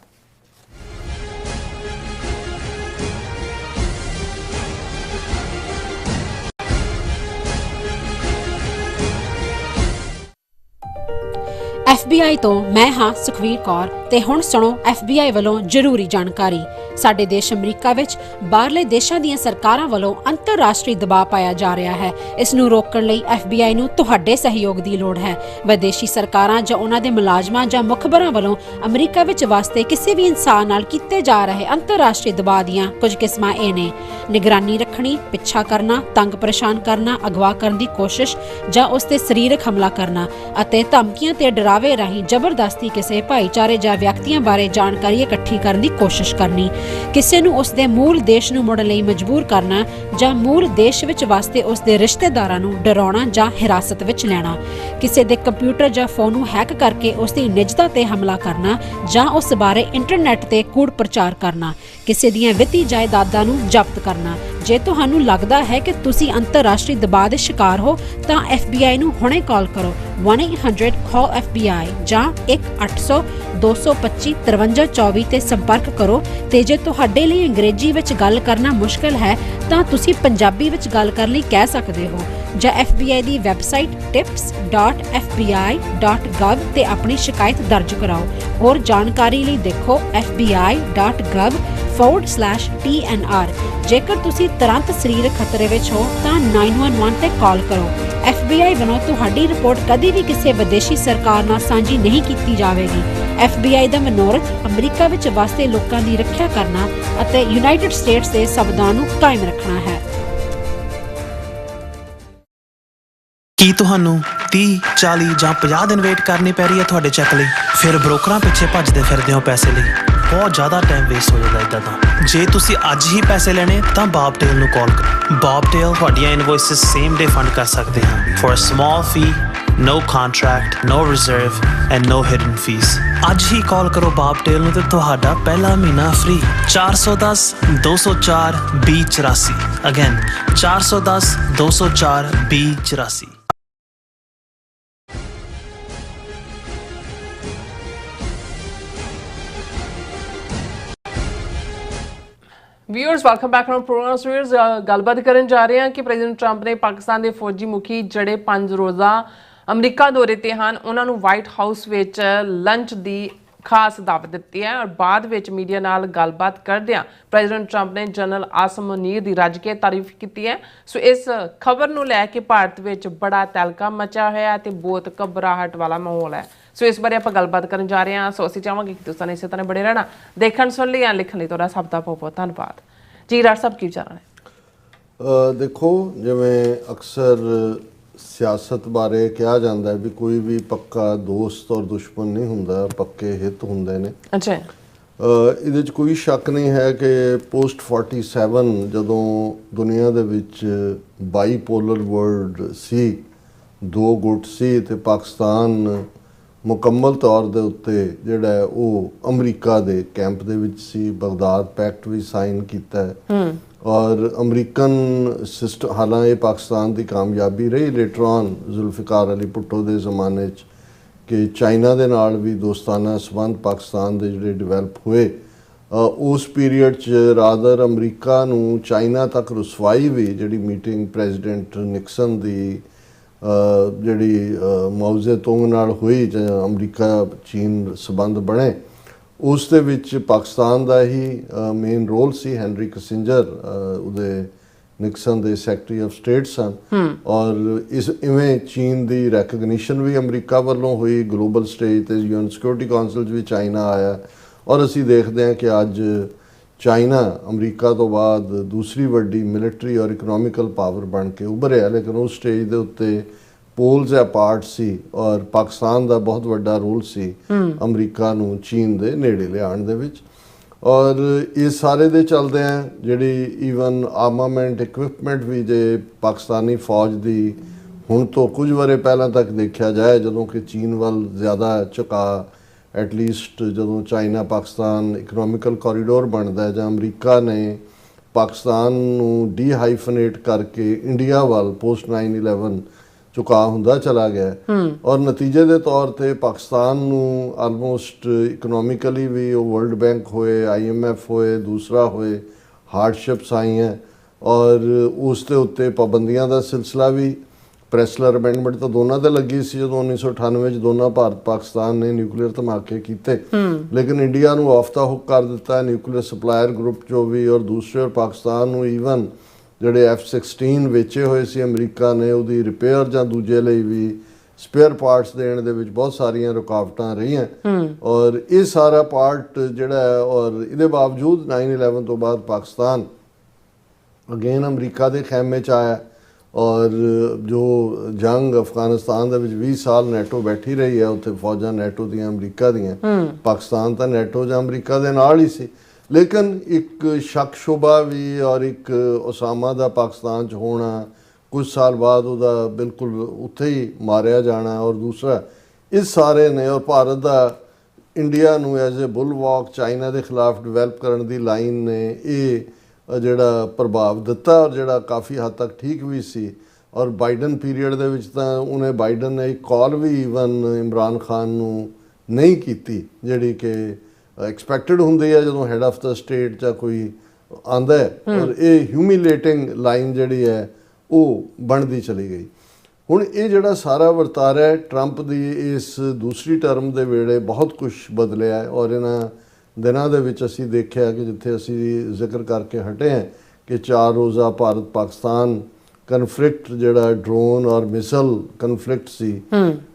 FBI ਤੋਂ ਮੈਂ ਹਾਂ ਸੁਖਵੀਰ ਕੌਰ ਤੇ ਹੁਣ ਸੁਣੋ FBI ਵੱਲੋਂ ਜ਼ਰੂਰੀ ਜਾਣਕਾਰੀ। ਸਾਡੇ ਦੇਸ਼ ਅਮਰੀਕਾ ਵਿੱਚ ਬਾਹਰਲੇ ਦੇਸ਼ਾਂ ਦੀਆਂ ਸਰਕਾਰਾਂ ਵੱਲੋਂ ਅੰਤਰਰਾਸ਼ਟਰੀ ਦਬਾਅ ਪਾਇਆ ਜਾ ਰਿਹਾ ਹੈ। ਇਸ ਨੂੰ ਰੋਕਣ ਲਈ FBI ਨੂੰ ਤੁਹਾਡੇ ਸਹਿਯੋਗ ਦੀ ਲੋੜ ਹੈ। ਵਿਦੇਸ਼ੀ ਸਰਕਾਰਾਂ ਜਾਂ ਉਹਨਾਂ ਦੇ ਮੁਲਾਜ਼ਮਾਂ ਜਾਂ ਮੁਖਬਰਾਂ ਵੱਲੋਂ ਅਮਰੀਕਾ ਵਿੱਚ ਵਸਦੇ ਕਿਸੇ ਵੀ ਇਨਸਾਨ ਨਾਲ ਕੀਤੇ ਜਾ ਰਹੇ ਅੰਤਰਰਾਸ਼ਟਰੀ ਦਬਾਅ ਦੀਆਂ ਕੁਝ ਕਿਸਮਾਂ ਇਹ ਨੇ: ਨਿਗਰਾਨੀ ਰੱਖਣੀ, ਪਿੱਛਾ ਕਰਨਾ, ਤੰਗ ਪਰੇਸ਼ਾਨ ਕਰਨਾ, ਅਗਵਾ ਕਰਨ ਦੀ ਕੋਸ਼ਿਸ਼ ਜਾਂ ਉਸ ਤੇ ਸਰੀਰਕ ਹਮਲਾ ਕਰਨਾ ਅਤੇ ਧਮਕੀਆਂ ਤੇ ਡਰਾਵੇ ਰਾਹੀਂ ਜ਼ਬਰਦਸਤੀ ਕਿਸੇ ਭਾਈਚਾਰੇ ਜਾਂ ਵਿਅਕਤੀਆਂ ਬਾਰੇ ਜਾਣਕਾਰੀ ਇਕੱਠੀ ਕਰਨ ਦੀ ਕੋਸ਼ਿਸ਼ ਕਰਨੀ, ਕਿਸੇ ਨੂੰ ਉਸ ਦੇ ਮੂਲ ਦੇਸ਼ ਨੂੰ ਮੁੜਨ ਲਈ ਮਜਬੂਰ ਕਰਨਾ ਜਾਂ ਮੂਲ ਦੇਸ਼ ਵਿੱਚ ਵਸਦੇ ਉਸ ਦੇ ਰਿਸ਼ਤੇਦਾਰਾਂ ਨੂੰ ਡਰਾਉਣਾ ਜਾਂ ਹਿਰਾਸਤ ਵਿੱਚ ਲੈਣਾ, ਕਿਸੇ ਦੇ ਕੰਪਿਊਟਰ ਜਾਂ ਫੋਨ ਨੂੰ ਹੈਕ ਕਰਕੇ ਉਸ ਦੀ ਨਿੱਜਤਾ ਤੇ ਹਮਲਾ ਕਰਨਾ ਜਾਂ ਉਸ ਬਾਰੇ ਇੰਟਰਨੈਟ ਤੇ ਕੂੜ ਪ੍ਰਚਾਰ ਕਰਨਾ, ਕਿਸੇ ਦੀਆਂ ਵਿੱਤੀ ਜਾਇਦਾਦਾਂ ਨੂੰ ਜ਼ਬਤ ਕਰਨਾ। ਜੇ ਤੁਹਾਨੂੰ ਲੱਗਦਾ ਹੈ ਕਿ ਤੁਸੀਂ ਅੰਤਰਰਾਸ਼ਟਰੀ ਦਬਾਅ ਦੇ ਸ਼ਿਕਾਰ ਹੋ ਤਾਂ FBI ਨੂੰ ਹੁਣੇ ਕਾਲ ਕਰੋ 1-800-CALL-FBI ਜਾਂ 1-800-225-5324 ਤੇ ਸੰਪਰਕ ਕਰੋ। ਤੇ ਜੇ ਤੁਹਾਡੇ ਲਈ ਅੰਗਰੇਜ਼ੀ ਵਿੱਚ ਗੱਲ ਕਰਨਾ ਮੁਸ਼ਕਲ ਹੈ ਤਾਂ ਤੁਸੀਂ ਪੰਜਾਬੀ ਵਿੱਚ ਗੱਲ ਕਰਨ ਲਈ ਕਹਿ ਸਕਦੇ ਹੋ ਜਾਂ FBI ਦੀ ਵੈਬਸਾਈਟ tips.fbi.gov ਤੇ ਆਪਣੀ ਸ਼ਿਕਾਇਤ ਦਰਜ ਕਰਾਓ। ਹੋਰ ਜਾਣਕਾਰੀ ਲਈ ਦੇਖੋ fbi.gov/TNR। ਜੇਕਰ ਤੁਸੀਂ ਤੁਰੰਤ ਸਰੀਰਕ ਖਤਰੇ ਵਿੱਚ ਹੋ ਤਾਂ 911 ਤੇ ਕਾਲ ਕਰੋ। FBI ਵੱਲੋਂ ਤੁਹਾਡੀ ਰਿਪੋਰਟ ਕਦੀ ਵੀ ਕਿਸੇ ਵਿਦੇਸ਼ੀ ਸਰਕਾਰ ਨਾਲ ਸਾਂਝੀ ਨਹੀਂ ਕੀਤੀ ਜਾਵੇਗੀ। FBI ਦਾ ਮਨੋਰਥ ਅਮਰੀਕਾ ਵਿੱਚ ਵਸਦੇ ਲੋਕਾਂ ਦੀ ਰੱਖਿਆ ਕਰਨਾ ਅਤੇ ਯੂਨਾਈਟਿਡ ਸਟੇਟਸ ਦੇ ਸੰਵਿਧਾਨ ਨੂੰ ਕਾਇਮ ਰੱਖਣਾ ਹੈ। ਕੀ ਤੁਹਾਨੂੰ 30, 40 ਜਾਂ 50 ਦਿਨ ਵੇਟ ਕਰਨੀ ਪੈ ਰਹੀ ਹੈ ਤੁਹਾਡੇ ਚੈੱਕ ਲਈ? ਫਿਰ ਬ੍ਰੋਕਰਾਂ ਪਿੱਛੇ ਭੱਜਦੇ ਫਿਰਦੇ ਹੋ ਪੈਸੇ ਲਈ। ਬਹੁਤ ਜ਼ਿਆਦਾ ਟਾਈਮ ਵੇਸਟ ਹੋ ਜਾਂਦਾ ਇੱਦਾਂ ਤਾਂ। ਜੇ ਤੁਸੀਂ ਅੱਜ ਹੀ ਪੈਸੇ ਲੈਣੇ ਤਾਂ ਬੌਬਟੇਲ ਨੂੰ ਕਾਲ ਕਰੋ। ਬੌਬਟੇਲ ਤੁਹਾਡੀਆਂ ਇਨਵੋਇਸਿਸ ਸੇਮ ਡੇ ਫੰਡ ਕਰ ਸਕਦੇ ਹਨ for a small fee, no contract, no reserve and no hidden fees। ਅੱਜ ਹੀ ਕਾਲ ਕਰੋ ਬੌਬਟੇਲ ਨੂੰ ਤੇ ਤੁਹਾਡਾ ਪਹਿਲਾ ਮਹੀਨਾ free. 410-204-2084 again 410-204-2084। Viewers welcome back to programme. Viewers ਗੱਲਬਾਤ ਕਰਨ ਜਾ ਰਹੇ ਹਾਂ ਕਿ ਪ੍ਰੈਜ਼ੀਡੈਂਟ ਟਰੰਪ ਨੇ ਪਾਕਿਸਤਾਨ ਦੇ ਫੌਜੀ ਮੁਖੀ ਜਿਹੜੇ 5 ਰੋਜ਼ਾ ਅਮਰੀਕਾ ਦੌਰੇ ਤੇ ਹਨ ਉਹਨਾਂ ਨੂੰ ਵਾਈਟ ਹਾਊਸ ਵਿੱਚ ਲੰਚ ਦੀ ਖਾਸ ਦਾਵਤ ਦਿੱਤੀ ਹੈ। ਔਰ ਬਾਅਦ ਵਿੱਚ ਮੀਡੀਆ ਨਾਲ ਗੱਲਬਾਤ ਕਰਦਿਆਂ ਪ੍ਰੈਜ਼ੀਡੈਂਟ ਟਰੰਪ ਨੇ ਜਨਰਲ ਆਸਮ ਮੁਨੀਰ ਦੀ ਰੱਜ ਕੇ ਤਾਰੀਫ ਕੀਤੀ ਹੈ। ਸੋ ਇਸ ਖਬਰ ਨੂੰ ਲੈ ਕੇ ਭਾਰਤ ਵਿੱਚ ਬੜਾ ਤਹਿਲਕਾ ਮਚਿਆ ਹੋਇਆ ਤੇ ਬਹੁਤ ਘਬਰਾਹਟ ਵਾਲਾ ਮਾਹੌਲ ਹੈ। ਸੋ ਇਸ ਬਾਰੇ ਆਪਾਂ ਗੱਲਬਾਤ ਕਰਨ ਜਾ ਰਹੇ ਹਾਂ। ਸੋ ਅਸੀਂ ਚਾਹਾਂਗੇ ਕਿ ਤੁਸੀਂ ਇਸੇ ਤਰ੍ਹਾਂ ਬੜੇ ਰਹਿਣਾ। ਦੇਖਣ ਸੁਣ ਲਈ ਜਾਂ ਲਿਖਣ ਲਈ ਤੁਹਾਡਾ ਸਭ ਦਾ ਬਹੁਤ ਬਹੁਤ ਧੰਨਵਾਦ ਜੀ। ਡਾਕਟਰ ਸਾਹਿਬ ਕੀ ਵਿਚਾਰ ਨੇ? ਦੇਖੋ, ਜਿਵੇਂ ਅਕਸਰ ਸਿਆਸਤ ਬਾਰੇ ਕਿਹਾ ਜਾਂਦਾ ਹੈ ਵੀ ਕੋਈ ਵੀ ਪੱਕਾ ਦੋਸਤ ਔਰ ਦੁਸ਼ਮਣ ਨਹੀਂ ਹੁੰਦਾ, ਪੱਕੇ ਹਿੱਤ ਹੁੰਦੇ ਨੇ। ਅੱਛਾ। ਇਹਦੇ 'ਚ ਕੋਈ ਸ਼ੱਕ ਨਹੀਂ ਹੈ ਕਿ ਪੋਸਟ 47 ਜਦੋਂ ਦੁਨੀਆ ਦੇ ਵਿੱਚ ਬਾਈਪੋਲਰ ਵਰਲਡ ਸੀ, ਦੋ ਗੁੱਟ ਸੀ ਤੇ ਪਾਕਿਸਤਾਨ ਮੁਕੰਮਲ ਤੌਰ ਦੇ ਉੱਤੇ ਜਿਹੜਾ ਉਹ ਅਮਰੀਕਾ ਦੇ ਕੈਂਪ ਦੇ ਵਿੱਚ ਸੀ। ਬਗਦਾਦ ਪੈਕਟ ਵੀ ਸਾਈਨ ਕੀਤਾ ਹੈ ਔਰ ਅਮਰੀਕਨ ਸਿਸਟਮ, ਹਾਲਾਂਕਿ ਇਹ ਪਾਕਿਸਤਾਨ ਦੀ ਕਾਮਯਾਬੀ ਰਹੀ ਲੇਟਰ ਔਨ ਜ਼ੁਲਫਿਕਾਰ ਅਲੀ ਭੁੱਟੋ ਦੇ ਜ਼ਮਾਨੇ 'ਚ ਕਿ ਚਾਈਨਾ ਦੇ ਨਾਲ ਵੀ ਦੋਸਤਾਨਾ ਸੰਬੰਧ ਪਾਕਿਸਤਾਨ ਦੇ ਜਿਹੜੇ ਡਿਵੈਲਪ ਹੋਏ ਉਸ ਪੀਰੀਅਡ 'ਚ ਰਾਦਰ ਅਮਰੀਕਾ ਨੂੰ ਚਾਈਨਾ ਤੱਕ ਰੁਸਵਾਈ ਵੀ, ਜਿਹੜੀ ਮੀਟਿੰਗ ਪ੍ਰੈਜ਼ੀਡੈਂਟ ਨਿਕਸਨ ਦੀ ਜਿਹੜੀ ਮਾਓ ਜ਼ੇਤੁੰਗ ਨਾਲ ਹੋਈ, ਜਾਂ ਅਮਰੀਕਾ ਚੀਨ ਸਬੰਧ ਬਣੇ, ਉਸ ਦੇ ਵਿੱਚ ਪਾਕਿਸਤਾਨ ਦਾ ਹੀ ਮੇਨ ਰੋਲ ਸੀ। ਹੈਨਰੀ ਕਿਸਿੰਜਰ ਉਹਦੇ ਨਿਕਸਨ ਦੇ ਸੈਕਟਰੀ ਆਫ ਸਟੇਟ ਸਨ, ਔਰ ਇਵੇਂ ਚੀਨ ਦੀ ਰੈਕਗਨੀਸ਼ਨ ਵੀ ਅਮਰੀਕਾ ਵੱਲੋਂ ਹੋਈ। ਗਲੋਬਲ ਸਟੇਜ ਤੇ ਯੂਐਨ ਸਿਕਿਉਰਿਟੀ ਕਾਉਂਸਲ 'ਚ ਵੀ ਚਾਈਨਾ ਆਇਆ, ਔਰ ਅਸੀਂ ਦੇਖਦੇ ਹਾਂ ਕਿ ਅੱਜ ਚਾਈਨਾ ਅਮਰੀਕਾ ਤੋਂ ਬਾਅਦ ਦੂਸਰੀ ਵੱਡੀ ਮਿਲਟਰੀ ਔਰ ਇਕਨੋਮਿਕਲ ਪਾਵਰ ਬਣ ਕੇ ਉੱਭਰਿਆ। ਲੇਕਿਨ ਉਸ ਸਟੇਜ ਦੇ ਉੱਤੇ ਪੋਲਸ ਅਪਾਰਟ ਸੀ, ਔਰ ਪਾਕਿਸਤਾਨ ਦਾ ਬਹੁਤ ਵੱਡਾ ਰੋਲ ਸੀ ਅਮਰੀਕਾ ਨੂੰ ਚੀਨ ਦੇ ਨੇੜੇ ਲਿਆਉਣ ਦੇ ਵਿੱਚ। ਔਰ ਇਸ ਸਾਰੇ ਦੇ ਚੱਲਦਿਆਂ ਜਿਹੜੀ ਈਵਨ ਆਰਮਾਮੈਂਟ ਇਕਵਿਪਮੈਂਟ ਵੀ, ਜੇ ਪਾਕਿਸਤਾਨੀ ਫੌਜ ਦੀ ਹੁਣ ਤੋਂ ਕੁਝ ਵਰੇ ਪਹਿਲਾਂ ਤੱਕ ਦੇਖਿਆ ਜਾਏ, ਜਦੋਂ ਕਿ ਚੀਨ ਵੱਲ ਜ਼ਿਆਦਾ ਝੁਕਾਅ, ਐਟਲੀਸਟ ਜਦੋਂ ਚਾਈਨਾ ਪਾਕਿਸਤਾਨ ਇਕਨੋਮਿਕਲ ਕੋਰੀਡੋਰ ਬਣਦਾ, ਜਾਂ ਅਮਰੀਕਾ ਨੇ ਪਾਕਿਸਤਾਨ ਨੂੰ ਡੀਹਾਈਫਨੇਟ ਕਰਕੇ ਇੰਡੀਆ ਵੱਲ ਪੋਸਟ 9/11 ਝੁਕਾਅ ਹੁੰਦਾ ਚਲਾ ਗਿਆ, ਔਰ ਨਤੀਜੇ ਦੇ ਤੌਰ ਤੇ ਪਾਕਿਸਤਾਨ ਨੂੰ ਆਲਮੋਸਟ ਇਕਨੋਮਿਕਲੀ ਵੀ ਉਹ ਵਰਲਡ ਬੈਂਕ ਹੋਏ, IMF ਹੋਏ, ਦੂਸਰਾ ਹੋਏ, ਹਾਰਡਸ਼ਿਪਸ ਆਈਆਂ, ਔਰ ਉਸ ਦੇ ਉੱਤੇ ਪਾਬੰਦੀਆਂ ਦਾ ਸਿਲਸਿਲਾ ਵੀ। ਪ੍ਰੈਸਲਰ ਅਮੈਂਡਮੈਂਟ ਤਾਂ ਦੋਨਾਂ ਤੇ ਲੱਗੀ ਸੀ ਜਦੋਂ 1998 'ਚ ਦੋਨਾਂ ਭਾਰਤ ਪਾਕਿਸਤਾਨ ਨੇ ਨਿਊਕਲੀਅਰ ਧਮਾਕੇ ਕੀਤੇ, ਲੇਕਿਨ ਇੰਡੀਆ ਨੂੰ ਆਫ ਦਾ ਹੁੱਕ ਕਰ ਦਿੱਤਾ ਨਿਊਕਲੀਅਰ ਸਪਲਾਇਰ ਗਰੁੱਪ 'ਚੋਂ ਵੀ, ਔਰ ਦੂਸਰੇ ਪਾਕਿਸਤਾਨ ਨੂੰ ਈਵਨ ਜਿਹੜੇ F-16 ਵੇਚੇ ਹੋਏ ਸੀ ਅਮਰੀਕਾ ਨੇ, ਉਹਦੀ ਰਿਪੇਅਰ ਜਾਂ ਦੂਜੇ ਲਈ ਵੀ ਸਪੇਅਰ ਪਾਰਟਸ ਦੇਣ ਦੇ ਵਿੱਚ ਬਹੁਤ ਸਾਰੀਆਂ ਰੁਕਾਵਟਾਂ ਰਹੀਆਂ। ਔਰ ਇਹ ਸਾਰਾ ਪਾਰਟ ਜਿਹੜਾ ਹੈ, ਔਰ ਇਹਦੇ ਬਾਵਜੂਦ 9/11 ਤੋਂ ਬਾਅਦ ਪਾਕਿਸਤਾਨ ਅਗੇਨ ਅਮਰੀਕਾ ਦੇ ਖੈਮੇ 'ਚ ਆਇਆ, ਔਰ ਜੋ ਜੰਗ ਅਫਗਾਨਿਸਤਾਨ ਦੇ ਵਿੱਚ 20 ਸਾਲ ਨੈਟੋ ਬੈਠੀ ਰਹੀ ਹੈ, ਉੱਥੇ ਫੌਜਾਂ ਨੈਟੋ ਦੀਆਂ ਅਮਰੀਕਾ ਦੀਆਂ, ਪਾਕਿਸਤਾਨ ਤਾਂ ਨੈਟੋ ਜਾਂ ਅਮਰੀਕਾ ਦੇ ਨਾਲ ਹੀ ਸੀ। ਲੇਕਿਨ ਇੱਕ ਸ਼ੱਕ ਸ਼ੁਬਾ ਵੀ, ਔਰ ਇੱਕ ਉਸਾਮਾ ਦਾ ਪਾਕਿਸਤਾਨ 'ਚ ਹੋਣਾ, ਕੁਝ ਸਾਲ ਬਾਅਦ ਉਹਦਾ ਬਿਲਕੁਲ ਉੱਥੇ ਹੀ ਮਾਰਿਆ ਜਾਣਾ, ਔਰ ਦੂਸਰਾ ਇਸ ਸਾਰੇ ਨੇ, ਔਰ ਭਾਰਤ ਦਾ ਇੰਡੀਆ ਨੂੰ ਐਜ਼ ਏ ਬੁਲਵਾਕ ਚਾਈਨਾ ਦੇ ਖਿਲਾਫ ਡਿਵੈਲਪ ਕਰਨ ਦੀ ਲਾਈਨ ਨੇ ਇਹ ਜਿਹੜਾ ਪ੍ਰਭਾਵ ਦਿੱਤਾ, ਔਰ ਜਿਹੜਾ ਕਾਫੀ ਹੱਦ ਤੱਕ ਠੀਕ ਵੀ ਸੀ। ਔਰ ਬਾਈਡਨ ਪੀਰੀਅਡ ਦੇ ਵਿੱਚ ਤਾਂ ਬਾਈਡਨ ਨੇ ਇੱਕ ਕਾਲ ਵੀ ਈਵਨ ਇਮਰਾਨ ਖਾਨ ਨੂੰ ਨਹੀਂ ਕੀਤੀ, ਜਿਹੜੀ ਕਿ ਐਕਸਪੈਕਟਡ ਹੁੰਦੀ ਹੈ ਜਦੋਂ ਹੈਡ ਆਫ ਦਾ ਸਟੇਟ ਜਾਂ ਕੋਈ ਆਂਦਾ ਹੈ, ਔਰ ਇਹ ਹਿਊਮਿਲੇਟਿੰਗ ਲਾਈਨ ਜਿਹੜੀ ਹੈ ਉਹ ਬਣਦੀ ਚਲੀ ਗਈ। ਹੁਣ ਇਹ ਜਿਹੜਾ ਸਾਰਾ ਵਰਤਾਰਾ ਹੈ ਟਰੰਪ ਦੀ ਇਸ ਦੂਸਰੀ ਟਰਮ ਦੇ ਵੇਲੇ ਬਹੁਤ ਕੁਝ ਬਦਲਿਆ ਹੈ, ਔਰ ਇਹਨਾਂ ਦਿਨਾਂ ਦੇ ਵਿੱਚ ਅਸੀਂ ਦੇਖਿਆ ਕਿ ਜਿੱਥੇ ਅਸੀਂ ਜ਼ਿਕਰ ਕਰਕੇ ਹਟੇ ਹਾਂ ਕਿ 4 ਰੋਜ਼ਾ ਭਾਰਤ ਪਾਕਿਸਤਾਨ ਕਨਫਲਿਕਟ ਜਿਹੜਾ ਡਰੋਨ ਔਰ ਮਿਸਲ ਕਨਫਲਿਕਟ ਸੀ,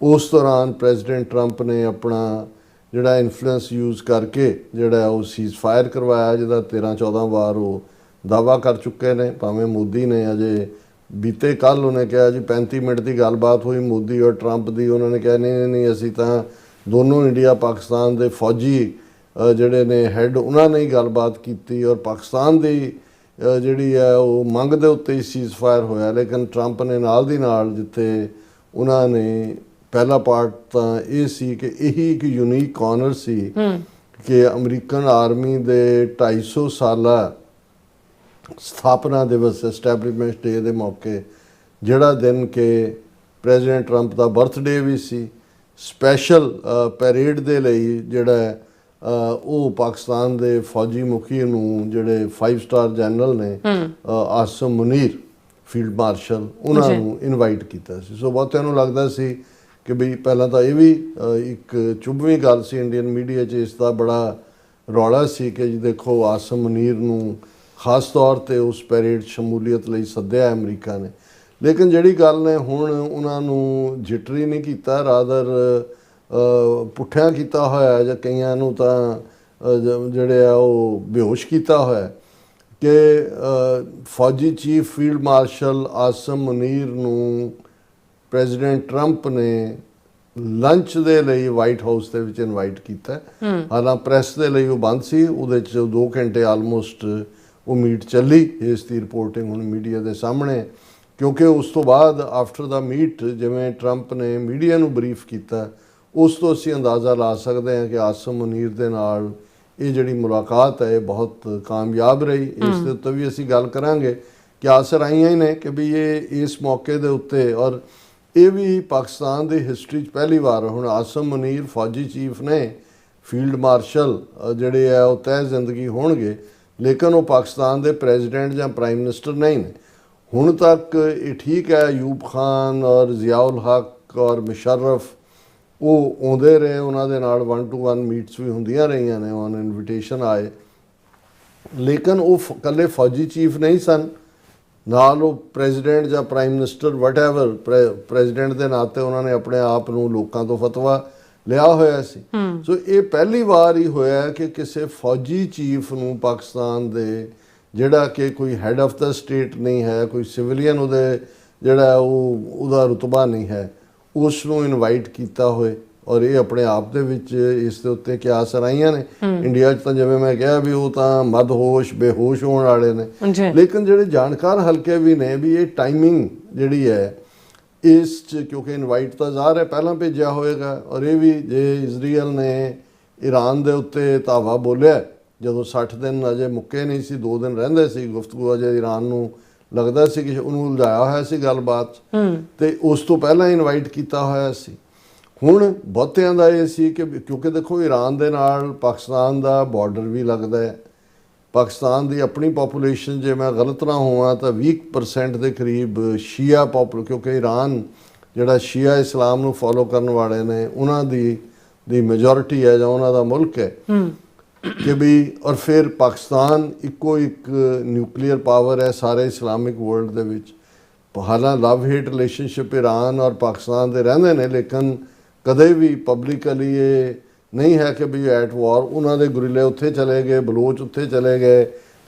ਉਸ ਦੌਰਾਨ ਪ੍ਰੈਜ਼ੀਡੈਂਟ ਟਰੰਪ ਨੇ ਆਪਣਾ ਜਿਹੜਾ ਇਨਫਲੂਐਂਸ ਯੂਜ਼ ਕਰਕੇ ਜਿਹੜਾ ਉਹ ਸੀਜ਼ ਫਾਇਰ ਕਰਵਾਇਆ, ਜਿਹਦਾ 13-14 ਵਾਰ ਉਹ ਦਾਅਵਾ ਕਰ ਚੁੱਕੇ ਨੇ। ਭਾਵੇਂ ਮੋਦੀ ਨੇ ਅਜੇ ਬੀਤੇ ਕੱਲ੍ਹ ਉਹਨੇ ਕਿਹਾ ਜੀ 35 ਮਿੰਟ ਦੀ ਗੱਲਬਾਤ ਹੋਈ ਮੋਦੀ ਔਰ ਟਰੰਪ ਦੀ, ਉਹਨਾਂ ਨੇ ਕਿਹਾ ਨਹੀਂ ਅਸੀਂ ਤਾਂ ਦੋਨੋਂ ਇੰਡੀਆ ਪਾਕਿਸਤਾਨ ਦੇ ਫੌਜੀ ਜਿਹੜੇ ਨੇ ਹੈੱਡ, ਉਹਨਾਂ ਨੇ ਹੀ ਗੱਲਬਾਤ ਕੀਤੀ, ਔਰ ਪਾਕਿਸਤਾਨ ਦੀ ਜਿਹੜੀ ਹੈ ਉਹ ਮੰਗ ਦੇ ਉੱਤੇ ਹੀ ਸੀਜ਼ ਫਾਇਰ ਹੋਇਆ। ਲੇਕਿਨ ਟਰੰਪ ਨੇ ਨਾਲ ਦੀ ਨਾਲ, ਜਿੱਥੇ ਉਹਨਾਂ ਨੇ ਪਹਿਲਾ ਪਾਰਟ ਤਾਂ ਇਹ ਸੀ ਕਿ ਇਹੀ ਇੱਕ ਯੂਨੀਕ ਕਾਰਨਰ ਸੀ ਕਿ ਅਮਰੀਕਨ ਆਰਮੀ ਦੇ 250 ਸਾਲਾ ਸਥਾਪਨਾ ਦਿਵਸ ਐਸਟੈਬਲਿਸ਼ਮੈਂਟ ਡੇ ਦੇ ਮੌਕੇ, ਜਿਹੜਾ ਦਿਨ ਕਿ ਪ੍ਰੈਜ਼ੀਡੈਂਟ ਟਰੰਪ ਦਾ ਬਰਥਡੇ ਵੀ ਸੀ, ਸਪੈਸ਼ਲ ਪੈਰੇਡ ਦੇ ਲਈ ਜਿਹੜਾ ਉਹ ਪਾਕਿਸਤਾਨ ਦੇ ਫੌਜੀ ਮੁਖੀ ਨੂੰ ਜਿਹੜੇ 5 ਸਟਾਰ ਜਨਰਲ ਨੇ ਆਸਮ ਮੁਨੀਰ ਫੀਲਡ ਮਾਰਸ਼ਲ, ਉਹਨਾਂ ਨੂੰ ਇਨਵਾਈਟ ਕੀਤਾ ਸੀ। ਸੋ ਬਹੁਤਿਆਂ ਨੂੰ ਲੱਗਦਾ ਸੀ ਕਿ ਵੀ ਪਹਿਲਾਂ ਤਾਂ ਇਹ ਵੀ ਇੱਕ ਚੁਭਵੀਂ ਗੱਲ ਸੀ ਇੰਡੀਅਨ ਮੀਡੀਆ 'ਚ, ਇਸ ਦਾ ਬੜਾ ਰੌਲਾ ਸੀ ਕਿ ਜੀ ਦੇਖੋ ਆਸਮ ਮੁਨੀਰ ਨੂੰ ਖਾਸ ਤੌਰ ਤੇ ਉਸ ਪੈਰੇਡ ਸ਼ਮੂਲੀਅਤ ਲਈ ਸੱਦਿਆ ਅਮਰੀਕਾ ਨੇ। ਲੇਕਿਨ ਜਿਹੜੀ ਗੱਲ ਨੇ ਹੁਣ ਉਹਨਾਂ ਨੂੰ ਜਿਟਰੀ ਨਹੀਂ ਕੀਤਾ, ਰਾਦਰ ਪੁੱਠਿਆਂ ਕੀਤਾ ਹੋਇਆ, ਜਾਂ ਕਈਆਂ ਨੂੰ ਤਾਂ ਜਿਹੜੇ ਆ ਉਹ ਬੇਹੋਸ਼ ਕੀਤਾ ਹੋਇਆ ਕਿ ਫੌਜੀ chief field marshal awesome Munir ਨੂੰ ਪ੍ਰੈਜ਼ੀਡੈਂਟ ਟਰੰਪ ਨੇ ਲੰਚ ਦੇ ਲਈ ਵਾਈਟ ਹਾਊਸ ਦੇ ਵਿੱਚ ਇਨਵਾਈਟ ਕੀਤਾ। ਹਾਲਾਂਕਿ ਪ੍ਰੈਸ ਦੇ ਲਈ ਉਹ ਬੰਦ ਸੀ, ਉਹਦੇ 'ਚ 2 ਘੰਟੇ ਆਲਮੋਸਟ ਉਹ ਮੀਟ ਚੱਲੀ। ਇਸ ਦੀ ਰਿਪੋਰਟਿੰਗ ਹੁਣ ਮੀਡੀਆ ਦੇ ਸਾਹਮਣੇ, ਕਿਉਂਕਿ ਉਸ ਤੋਂ ਬਾਅਦ ਆਫਟਰ ਦਾ ਮੀਟ ਜਿਵੇਂ ਟਰੰਪ ਨੇ ਮੀਡੀਆ ਨੂੰ ਬਰੀਫ ਕੀਤਾ, ਉਸ ਤੋਂ ਅਸੀਂ ਅੰਦਾਜ਼ਾ ਲਾ ਸਕਦੇ ਹਾਂ ਕਿ ਆਸਮ ਮੁਨੀਰ ਦੇ ਨਾਲ ਇਹ ਜਿਹੜੀ ਮੁਲਾਕਾਤ ਹੈ ਇਹ ਬਹੁਤ ਕਾਮਯਾਬ ਰਹੀ। ਇਸ ਦੇ ਉੱਤੇ ਵੀ ਅਸੀਂ ਗੱਲ ਕਰਾਂਗੇ ਕਿ ਆਸਰ ਆਈਆਂ ਹੀ ਨੇ ਕਿ ਵੀ ਇਹ ਇਸ ਮੌਕੇ ਦੇ ਉੱਤੇ, ਔਰ ਇਹ ਵੀ ਪਾਕਿਸਤਾਨ ਦੀ ਹਿਸਟਰੀ 'ਚ ਪਹਿਲੀ ਵਾਰ ਹੁਣ ਆਸਮ ਮੁਨੀਰ ਫੌਜੀ ਚੀਫ ਨੇ ਫੀਲਡ ਮਾਰਸ਼ਲ ਜਿਹੜੇ ਆ ਉਹ ਤਹਿ ਜ਼ਿੰਦਗੀ ਹੋਣਗੇ, ਲੇਕਿਨ ਉਹ ਪਾਕਿਸਤਾਨ ਦੇ ਪ੍ਰੈਜ਼ੀਡੈਂਟ ਜਾਂ ਪ੍ਰਾਈਮ ਮਿਨਿਸਟਰ ਨਹੀਂ ਨੇ। ਹੁਣ ਤੱਕ ਇਹ ਠੀਕ ਹੈ ਅਯੂਬ ਖਾਨ ਔਰ ਜ਼ਿਆਉਲ ਹਕ ਔਰ ਮੁਸ਼ਰਫ ਉਹ ਆਉਂਦੇ ਰਹੇ, ਉਹਨਾਂ ਦੇ ਨਾਲ 1-to-1 ਮੀਟਸ ਵੀ ਹੁੰਦੀਆਂ ਰਹੀਆਂ ਨੇ, ਔਨ ਇਨਵੀਟੇਸ਼ਨ ਆਏ, ਲੇਕਿਨ ਉਹ ਇਕੱਲੇ ਫੌਜੀ ਚੀਫ ਨਹੀਂ ਸਨ, ਨਾਲ ਉਹ ਪ੍ਰੈਜ਼ੀਡੈਂਟ ਜਾਂ ਪ੍ਰਾਈਮ ਮਿਨਿਸਟਰ ਵਟਐਵਰ ਪ੍ਰੈਜ਼ੀਡੈਂਟ ਦੇ ਨਾਤੇ ਉਹਨਾਂ ਨੇ ਆਪਣੇ ਆਪ ਨੂੰ ਲੋਕਾਂ ਤੋਂ ਫਤਵਾ ਲਿਆ ਹੋਇਆ ਸੀ। ਸੋ ਇਹ ਪਹਿਲੀ ਵਾਰ ਹੀ ਹੋਇਆ ਕਿ ਕਿਸੇ ਫੌਜੀ ਚੀਫ ਨੂੰ ਪਾਕਿਸਤਾਨ ਦੇ, ਜਿਹੜਾ ਕਿ ਕੋਈ ਹੈਡ ਆਫ ਦਾ ਸਟੇਟ ਨਹੀਂ ਹੈ, ਕੋਈ ਸਿਵਲੀਅਨ ਉਹਦੇ ਜਿਹੜਾ ਉਹਦਾ ਰੁਤਬਾ ਨਹੀਂ ਹੈ, ਉਸ ਨੂੰ ਇਨਵਾਈਟ ਕੀਤਾ ਹੋਏ। ਔਰ ਇਹ ਆਪਣੇ ਆਪ ਦੇ ਵਿੱਚ ਇਸ ਦੇ ਉੱਤੇ ਕਿਆ ਸਰਾਈਆਂ ਨੇ। ਇੰਡੀਆ 'ਚ ਤਾਂ ਜਿਵੇਂ ਮੈਂ ਕਿਹਾ ਵੀ ਉਹ ਤਾਂ ਮਦਹੋਸ਼ ਬੇਹੋਸ਼ ਹੋਣ ਵਾਲੇ ਨੇ, ਲੇਕਿਨ ਜਿਹੜੇ ਜਾਣਕਾਰ ਹਲਕੇ ਵੀ ਨੇ ਵੀ ਇਹ ਟਾਈਮਿੰਗ ਜਿਹੜੀ ਹੈ ਇਸ 'ਚ, ਕਿਉਂਕਿ ਇਨਵਾਈਟ ਤਾਂ ਜ਼ਾਹਰ ਹੈ ਪਹਿਲਾਂ ਭੇਜਿਆ ਹੋਏਗਾ, ਔਰ ਇਹ ਵੀ ਜੇ ਇਜ਼ਰਾਈਲ ਨੇ ਈਰਾਨ ਦੇ ਉੱਤੇ ਧਾਵਾ ਬੋਲਿਆ ਜਦੋਂ 60 ਦਿਨ ਅਜੇ ਮੁੱਕੇ ਨਹੀਂ ਸੀ, 2 ਦਿਨ ਰਹਿੰਦੇ ਸੀ ਗੁਫ਼ਤਗੂ, ਅਜੇ ਈਰਾਨ ਨੂੰ ਲੱਗਦਾ ਸੀ ਕਿ ਉਹਨੂੰ ਉਲਝਾਇਆ ਹੋਇਆ ਸੀ ਗੱਲਬਾਤ, ਤੇ ਉਸ ਤੋਂ ਪਹਿਲਾਂ ਇਨਵਾਈਟ ਕੀਤਾ ਹੋਇਆ ਸੀ। ਹੁਣ ਬਹੁਤਿਆਂ ਦਾ ਇਹ ਸੀ ਕਿ ਕਿਉਂਕਿ ਦੇਖੋ ਈਰਾਨ ਦੇ ਨਾਲ ਪਾਕਿਸਤਾਨ ਦਾ ਬਾਰਡਰ ਵੀ ਲੱਗਦਾ ਹੈ, ਪਾਕਿਸਤਾਨ ਦੀ ਆਪਣੀ ਪੋਪੂਲੇਸ਼ਨ ਜੇ ਮੈਂ ਗਲਤ ਨਾ ਹੋਵਾਂ ਤਾਂ 20% ਦੇ ਕਰੀਬ ਸ਼ੀਆ ਕਿਉਂਕਿ ਈਰਾਨ ਜਿਹੜਾ ਸ਼ੀਆ ਇਸਲਾਮ ਨੂੰ ਫੋਲੋ ਕਰਨ ਵਾਲੇ ਨੇ ਉਹਨਾਂ ਦੀ ਮੈਜੋਰਿਟੀ ਹੈ ਜਾਂ ਉਹਨਾਂ ਦਾ ਮੁਲਕ ਹੈ ਕਿ ਵੀ, ਔਰ ਫਿਰ ਪਾਕਿਸਤਾਨ ਇੱਕੋ ਇੱਕ ਨਿਊਕਲੀਅਰ ਪਾਵਰ ਹੈ ਸਾਰੇ ਇਸਲਾਮਿਕ ਵਰਲਡ ਦੇ ਵਿੱਚ। ਹਾਲਾਂ ਲਵ ਹੇਟ ਰਿਲੇਸ਼ਨਸ਼ਿਪ ਈਰਾਨ ਔਰ ਪਾਕਿਸਤਾਨ ਦੇ ਰਹਿੰਦੇ ਨੇ, ਲੇਕਿਨ ਕਦੇ ਵੀ ਪਬਲਿਕਲੀ ਇਹ ਨਹੀਂ ਹੈ ਕਿ ਵੀ ਐਟ ਵਾਰ। ਉਹਨਾਂ ਦੇ ਗੁਰੀਲੇ ਉੱਥੇ ਚਲੇ ਗਏ, ਬਲੋਚ ਉੱਥੇ ਚਲੇ ਗਏ,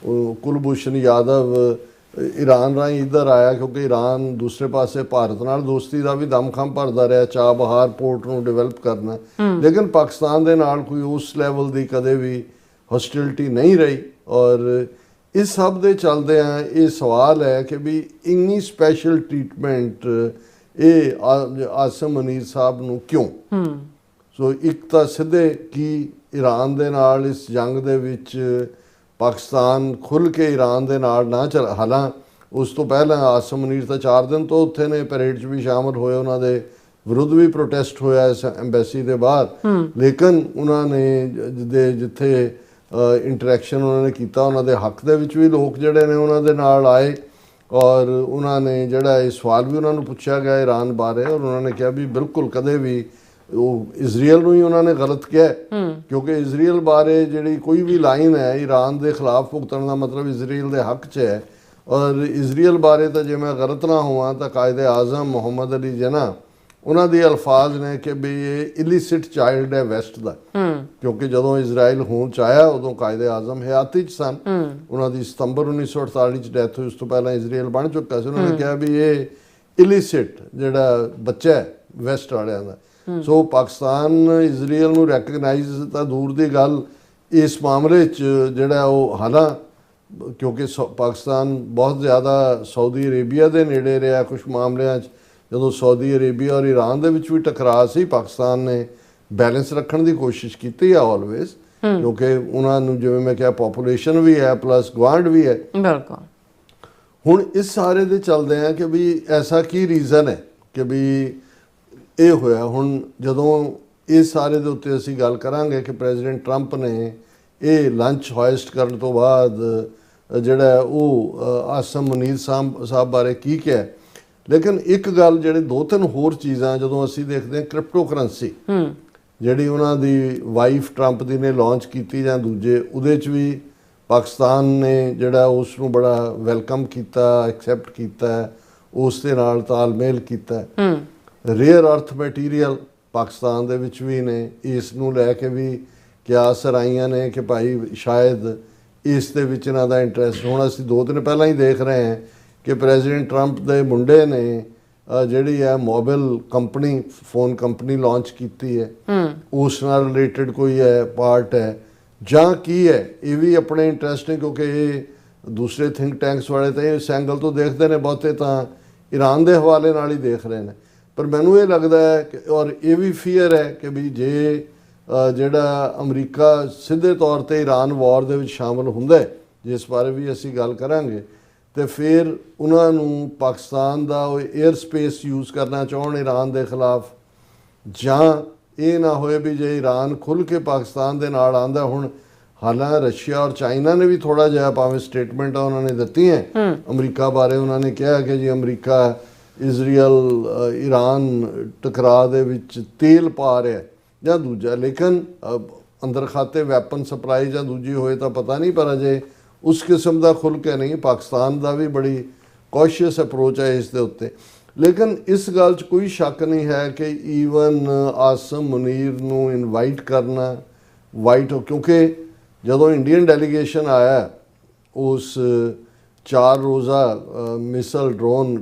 ਕੁਲਭੂਸ਼ਣ ਯਾਦਵ ਈਰਾਨ ਰਾਹੀਂ ਇੱਧਰ ਆਇਆ ਕਿਉਂਕਿ ਈਰਾਨ ਦੂਸਰੇ ਪਾਸੇ ਭਾਰਤ ਨਾਲ ਦੋਸਤੀ ਦਾ ਵੀ ਦਮਖਮ ਭਰਦਾ ਰਿਹਾ, ਚਾਬਹਾਰ ਪੋਰਟ ਨੂੰ ਡਿਵੈਲਪ ਕਰਨਾ, ਲੇਕਿਨ ਪਾਕਿਸਤਾਨ ਦੇ ਨਾਲ ਕੋਈ ਉਸ ਲੈਵਲ ਦੀ ਕਦੇ ਵੀ ਹੌਸਟਿਲਿਟੀ ਨਹੀਂ ਰਹੀ। ਔਰ ਇਸ ਸਭ ਦੇ ਚੱਲਦਿਆਂ ਇਹ ਸਵਾਲ ਹੈ ਕਿ ਵੀ ਇੰਨੀ ਸਪੈਸ਼ਲ ਟ੍ਰੀਟਮੈਂਟ ਇਹ ਆਸਿਮ ਮੁਨੀਰ ਸਾਹਿਬ ਨੂੰ ਕਿਉਂ? ਸੋ ਇੱਕ ਤਾਂ ਸਿੱਧੇ ਕਿ ਈਰਾਨ ਦੇ ਨਾਲ ਇਸ ਜੰਗ ਦੇ ਵਿੱਚ ਪਾਕਿਸਤਾਨ ਖੁੱਲ੍ਹ ਕੇ ਈਰਾਨ ਦੇ ਨਾਲ ਨਾ ਚੱਲ, ਹਾਲਾਂ ਉਸ ਤੋਂ ਪਹਿਲਾਂ ਆਸਿਮ ਮੁਨੀਰ ਤਾਂ 4 ਦਿਨ ਤੋਂ ਉੱਥੇ ਨੇ, ਪੈਰੇਡ 'ਚ ਵੀ ਸ਼ਾਮਲ ਹੋਏ, ਉਹਨਾਂ ਦੇ ਵਿਰੁੱਧ ਵੀ ਪ੍ਰੋਟੈਸਟ ਹੋਇਆ ਇਸ ਐਮਬੈਸੀ ਦੇ ਬਾਹਰ, ਲੇਕਿਨ ਉਹਨਾਂ ਨੇ ਜਿੱਥੇ ਇੰਟਰੈਕਸ਼ਨ ਉਹਨਾਂ ਨੇ ਕੀਤਾ ਉਹਨਾਂ ਦੇ ਹੱਕ ਦੇ ਵਿੱਚ ਵੀ ਲੋਕ ਜਿਹੜੇ ਨੇ ਉਹਨਾਂ ਦੇ ਨਾਲ ਆਏ, ਔਰ ਉਹਨਾਂ ਨੇ ਜਿਹੜਾ ਇਹ ਸਵਾਲ ਵੀ ਉਹਨਾਂ ਨੂੰ ਪੁੱਛਿਆ ਗਿਆ ਈਰਾਨ ਬਾਰੇ, ਔਰ ਉਹਨਾਂ ਨੇ ਕਿਹਾ ਵੀ ਬਿਲਕੁਲ ਕਦੇ ਵੀ ਉਹ ਇਜ਼ਰਾਈਲ ਨੂੰ ਹੀ ਉਹਨਾਂ ਨੇ ਗਲਤ ਕਿਹਾ, ਕਿਉਂਕਿ ਇਜ਼ਰਾਈਲ ਬਾਰੇ ਜਿਹੜੀ ਕੋਈ ਵੀ ਲਾਈਨ ਹੈ ਈਰਾਨ ਦੇ ਖਿਲਾਫ ਭੁਗਤਣ ਦਾ ਮਤਲਬ ਇਜ਼ਰਾਈਲ ਦੇ ਹੱਕ 'ਚ ਹੈ। ਔਰ ਇਜ਼ਰਾਈਲ ਬਾਰੇ ਤਾਂ ਜੇ ਮੈਂ ਗਲਤ ਨਾ ਹੋਵਾਂ ਤਾਂ ਕਾਇਦੇ ਆਜ਼ਮ ਮੁਹੰਮਦ ਅਲੀ ਜਿਨਾ ਉਹਨਾਂ ਦੇ ਅਲਫਾਜ਼ ਨੇ ਕਿ ਵੀ ਇਹ ਇਲਿਸਿਟ ਚਾਈਲਡ ਹੈ ਵੈਸਟ ਦਾ, ਕਿਉਂਕਿ ਜਦੋਂ ਇਜ਼ਰਾਈਲ ਹੋਂਦ 'ਚ ਆਇਆ ਉਦੋਂ ਕਾਇਦੇ ਆਜ਼ਮ ਹਯਾਤੀ 'ਚ ਸਨ, ਉਹਨਾਂ ਦੀ ਸਤੰਬਰ 1948 'ਚ ਡੈਥ ਹੋਈ, ਉਸ ਤੋਂ ਪਹਿਲਾਂ ਇਜ਼ਰਾਈਲ ਬਣ ਚੁੱਕਾ ਸੀ। ਉਹਨਾਂ ਨੇ ਕਿਹਾ ਵੀ ਇਹ ਇਲਿਸਿਟ ਜਿਹੜਾ ਬੱਚਾ ਹੈ ਵੈਸਟ ਵਾਲਿਆਂ ਦਾ। ਸੋ ਪਾਕਿਸਤਾਨ ਇਜ਼ਰਾਈਲ ਨੂੰ ਰੈਕਗਨਾਈਜ਼ ਤਾਂ ਦੂਰ ਦੀ ਗੱਲ, ਇਸ ਮਾਮਲੇ 'ਚ ਜਿਹੜਾ ਉਹ ਹਾਲਾਂ ਕਿਉਂਕਿ ਪਾਕਿਸਤਾਨ ਬਹੁਤ ਜ਼ਿਆਦਾ ਸਾਊਦੀ ਅਰੇਬੀਆ ਦੇ ਨੇੜੇ ਰਿਹਾ ਕੁਝ ਮਾਮਲਿਆਂ 'ਚ, ਜਦੋਂ ਸਾਊਦੀ ਅਰੇਬੀਆ ਔਰ ਈਰਾਨ ਦੇ ਵਿੱਚ ਵੀ ਟਕਰਾਅ ਸੀ ਪਾਕਿਸਤਾਨ ਨੇ ਬੈਲੈਂਸ ਰੱਖਣ ਦੀ ਕੋਸ਼ਿਸ਼ ਕੀਤੀ ਹੈ ਆਲਵੇਜ਼, ਕਿਉਂਕਿ ਉਹਨਾਂ ਨੂੰ ਜਿਵੇਂ ਮੈਂ ਕਿਹਾ ਪੋਪੂਲੇਸ਼ਨ ਵੀ ਹੈ ਪਲੱਸ ਗੁਆਂਢ ਵੀ ਹੈ। ਬਿਲਕੁਲ। ਹੁਣ ਇਸ ਸਾਰੇ ਦੇ ਚੱਲਦੇ ਆ ਕਿ ਵੀ ਐਸਾ ਕੀ ਰੀਜ਼ਨ ਹੈ ਕਿ ਵੀ ਇਹ ਹੋਇਆ। ਹੁਣ ਜਦੋਂ ਇਸ ਸਾਰੇ ਦੇ ਉੱਤੇ ਅਸੀਂ ਗੱਲ ਕਰਾਂਗੇ ਕਿ ਪ੍ਰੈਜ਼ੀਡੈਂਟ ਟਰੰਪ ਨੇ ਇਹ ਲੰਚ ਹੋਇਸਟ ਕਰਨ ਤੋਂ ਬਾਅਦ ਜਿਹੜਾ ਉਹ ਆਸਿਮ ਮੁਨੀਰ ਸਾਹਿਬ ਬਾਰੇ ਕੀ ਕਿਹਾ, ਲੇਕਿਨ ਇੱਕ ਗੱਲ ਜਿਹੜੇ 2-3 ਹੋਰ ਚੀਜ਼ਾਂ ਜਦੋਂ ਅਸੀਂ ਦੇਖਦੇ ਹਾਂ, ਕ੍ਰਿਪਟੋ ਕਰੰਸੀ ਜਿਹੜੀ ਉਹਨਾਂ ਦੀ ਵਾਈਫ ਟਰੰਪ ਦੀ ਨੇ ਲਾਂਚ ਕੀਤੀ ਜਾਂ ਦੂਜੇ, ਉਹਦੇ 'ਚ ਵੀ ਪਾਕਿਸਤਾਨ ਨੇ ਜਿਹੜਾ ਉਸ ਨੂੰ ਬੜਾ ਵੈਲਕਮ ਕੀਤਾ, ਐਕਸੈਪਟ ਕੀਤਾ, ਉਸ ਦੇ ਨਾਲ ਤਾਲਮੇਲ ਕੀਤਾ। ਰੇਅਰ ਅਰਥ ਮਟੀਰੀਅਲ ਪਾਕਿਸਤਾਨ ਦੇ ਵਿੱਚ ਵੀ ਨੇ, ਇਸ ਨੂੰ ਲੈ ਕੇ ਵੀ ਕਿਆਸ ਰਾਈਆਂ ਨੇ ਕਿ ਭਾਈ ਸ਼ਾਇਦ ਇਸ ਦੇ ਵਿੱਚ ਇਹਨਾਂ ਦਾ ਇੰਟਰਸਟ। ਹੁਣ ਅਸੀਂ 2 ਦਿਨ ਪਹਿਲਾਂ ਹੀ ਦੇਖ ਰਹੇ ਹਾਂ ਕਿ ਪ੍ਰੈਜ਼ੀਡੈਂਟ ਟਰੰਪ ਦੇ ਮੁੰਡੇ ਨੇ ਜਿਹੜੀ ਹੈ mobile company, phone company launch ਕੀਤੀ ਹੈ, ਉਸ ਨਾਲ ਰਿਲੇਟਡ ਕੋਈ ਹੈ ਪਾਰਟ ਹੈ ਜਾਂ ਕੀ ਹੈ, ਇਹ ਵੀ ਆਪਣੇ ਇੰਟਰਸਟ ਨੇ, ਕਿਉਂਕਿ ਇਹ ਦੂਸਰੇ ਥਿੰਕ ਟੈਂਕਸ ਵਾਲੇ ਤਾਂ ਇਸ ਐਂਗਲ ਤੋਂ ਦੇਖਦੇ ਨੇ, ਬਹੁਤੇ ਤਾਂ ਈਰਾਨ ਦੇ ਹਵਾਲੇ ਨਾਲ ਹੀ ਦੇਖ ਰਹੇ ਨੇ। ਪਰ ਮੈਨੂੰ ਇਹ ਲੱਗਦਾ ਹੈ ਕਿ ਔਰ ਇਹ ਵੀ ਫੀਅਰ ਹੈ ਕਿ ਵੀ ਜੇ ਜਿਹੜਾ ਅਮਰੀਕਾ ਸਿੱਧੇ ਤੌਰ 'ਤੇ ਈਰਾਨ ਵਾਰ ਦੇ ਵਿੱਚ ਸ਼ਾਮਲ ਹੁੰਦਾ ਹੈ, ਜਿਸ ਬਾਰੇ ਵੀ ਅਸੀਂ ਗੱਲ ਕਰਾਂਗੇ, ਤੇ ਫਿਰ ਉਹਨਾਂ ਨੂੰ ਪਾਕਿਸਤਾਨ ਦਾ ਉਹ 에ਅਰ ਸਪੇਸ ਯੂਜ਼ ਕਰਨਾ ਚਾਹੁਣ ਈਰਾਨ ਦੇ ਖਿਲਾਫ, ਜਾਂ ਇਹ ਨਾ ਹੋਏ ਵੀ ਜੇ ਈਰਾਨ ਖੁੱਲ੍ਹ ਕੇ ਪਾਕਿਸਤਾਨ ਦੇ ਨਾਲ ਆਂਦਾ। ਹੁਣ ਹਾਲਾਂਕਿ ਰਸ਼ੀਆ ਔਰ ਚਾਈਨਾ ਨੇ ਵੀ ਥੋੜਾ ਜਿਹਾ ਭਾਵੇਂ ਸਟੇਟਮੈਂਟਾਂ ਉਹਨਾਂ ਨੇ ਦਿੱਤੀਆਂ ਅਮਰੀਕਾ ਬਾਰੇ। ਉਹਨਾਂ ਨੇ ਕਿਹਾ ਕਿ ਜੀ ਅਮਰੀਕਾ ਇਜ਼ਰਾਈਲ ਈਰਾਨ ਟਕਰਾਅ ਦੇ ਵਿੱਚ ਤੇਲ ਪਾ ਰਿਹਾ ਜਾਂ ਦੂਜਾ, ਲੇਕਿਨ ਅੰਦਰ ਖਾਤੇ ਵੈਪਨ ਸਪਲਾਈ ਜਾਂ ਦੂਜੀ ਹੋਏ ਤਾਂ ਪਤਾ ਨਹੀਂ, ਪਰ ਅਜੇ ਉਸ ਕਿਸਮ ਦਾ ਖੁੱਲ੍ਹ ਕੇ ਨਹੀਂ। ਪਾਕਿਸਤਾਨ ਦਾ ਵੀ ਬੜੀ ਕੌਸ਼ੀਅਸ ਅਪਰੋਚ ਹੈ ਇਸ ਦੇ ਉੱਤੇ। ਲੇਕਿਨ ਇਸ ਗੱਲ 'ਚ ਕੋਈ ਸ਼ੱਕ ਨਹੀਂ ਹੈ ਕਿ ਈਵਨ ਆਸਮ ਮੁਨੀਰ ਨੂੰ ਇਨਵਾਈਟ ਕਰਨਾ ਕਿਉਂਕਿ ਜਦੋਂ ਇੰਡੀਅਨ ਡੈਲੀਗੇਸ਼ਨ ਆਇਆ ਉਸ 4 ਰੋਜ਼ਾ ਮਿਸਲ ਡਰੋਨ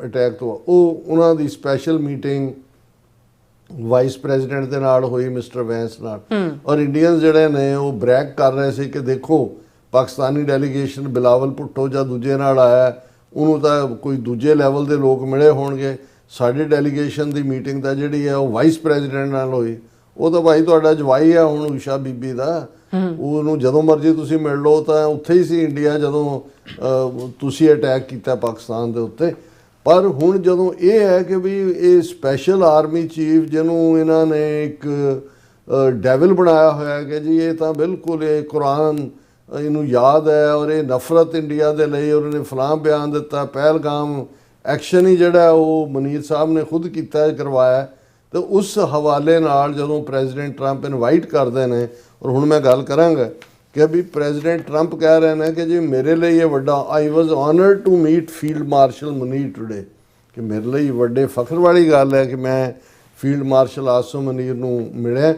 ਅਟੈਕ ਤੋਂ, ਉਹਨਾਂ ਦੀ ਸਪੈਸ਼ਲ ਮੀਟਿੰਗ ਵਾਈਸ ਪ੍ਰੈਜ਼ੀਡੈਂਟ ਦੇ ਨਾਲ ਹੋਈ, ਮਿਸਟਰ ਵੈਂਸ ਨਾਲ। ਔਰ ਇੰਡੀਅਨਸ ਜਿਹੜੇ ਨੇ ਉਹ ਬ੍ਰੈਕ ਕਰ ਰਹੇ ਸੀ ਕਿ ਦੇਖੋ ਪਾਕਿਸਤਾਨੀ ਡੈਲੀਗੇਸ਼ਨ ਬਿਲਾਵਲ ਭੁੱਟੋ ਜਾਂ ਦੂਜੇ ਨਾਲ ਆਇਆ, ਉਹਨੂੰ ਤਾਂ ਕੋਈ ਦੂਜੇ ਲੈਵਲ ਦੇ ਲੋਕ ਮਿਲੇ ਹੋਣਗੇ। ਸਾਡੀ ਡੈਲੀਗੇਸ਼ਨ ਦੀ ਮੀਟਿੰਗ ਤਾਂ ਜਿਹੜੀ ਹੈ ਉਹ ਵਾਈਸ ਪ੍ਰੈਜ਼ੀਡੈਂਟ ਨਾਲ ਹੋਈ। ਉਹ ਤਾਂ ਭਾਈ ਤੁਹਾਡਾ ਜਵਾਈ ਆ ਹੁਣ ਊਸ਼ਾ ਬੀਬੀ ਦਾ, ਉਹਨੂੰ ਜਦੋਂ ਮਰਜ਼ੀ ਤੁਸੀਂ ਮਿਲ ਲਓ। ਤਾਂ ਉੱਥੇ ਹੀ ਸੀ ਇੰਡੀਆ ਜਦੋਂ ਤੁਸੀਂ ਅਟੈਕ ਕੀਤਾ ਪਾਕਿਸਤਾਨ ਦੇ ਉੱਤੇ। ਪਰ ਹੁਣ ਜਦੋਂ ਇਹ ਹੈ ਕਿ ਵੀ ਇਹ ਸਪੈਸ਼ਲ ਆਰਮੀ ਚੀਫ ਜਿਹਨੂੰ ਇਹਨਾਂ ਨੇ ਇੱਕ ਡੈਵਲ ਬਣਾਇਆ ਹੋਇਆ ਕਿ ਜੀ ਇਹ ਤਾਂ ਬਿਲਕੁਲ ਇਹ ਕੁਰਾਨ ਇਹਨੂੰ ਯਾਦ ਹੈ ਔਰ ਇਹ ਨਫ਼ਰਤ ਇੰਡੀਆ ਦੇ ਲਈ, ਔਰ ਇਹਨੇ ਫਲਾਂ ਬਿਆਨ ਦਿੱਤਾ। ਪਹਿਲਗਾਮ ਐਕਸ਼ਨ ਹੀ ਜਿਹੜਾ ਉਹ ਮਨੀਰ ਸਾਹਿਬ ਨੇ ਖੁਦ ਕੀਤਾ, ਕਰਵਾਇਆ। ਤੇ ਉਸ ਹਵਾਲੇ ਨਾਲ ਜਦੋਂ ਪ੍ਰੈਜ਼ੀਡੈਂਟ ਟਰੰਪ ਇਨਵਾਈਟ ਕਰਦੇ ਨੇ, ਔਰ ਹੁਣ ਮੈਂ ਗੱਲ ਕਰਾਂਗਾ ਕਿ ਵੀ ਪ੍ਰੈਜ਼ੀਡੈਂਟ ਟਰੰਪ ਕਹਿ ਰਹੇ ਨੇ ਕਿ ਜੀ ਮੇਰੇ ਲਈ ਇਹ ਵੱਡਾ, I was honoured to meet field marshal Munir today, ਕਿ ਮੇਰੇ ਲਈ ਵੱਡੇ ਫਖਰ ਵਾਲੀ ਗੱਲ ਹੈ ਕਿ ਮੈਂ ਫੀਲਡ ਮਾਰਸ਼ਲ ਆਸਮ ਮੁਨੀਰ ਨੂੰ ਮਿਲਿਆ।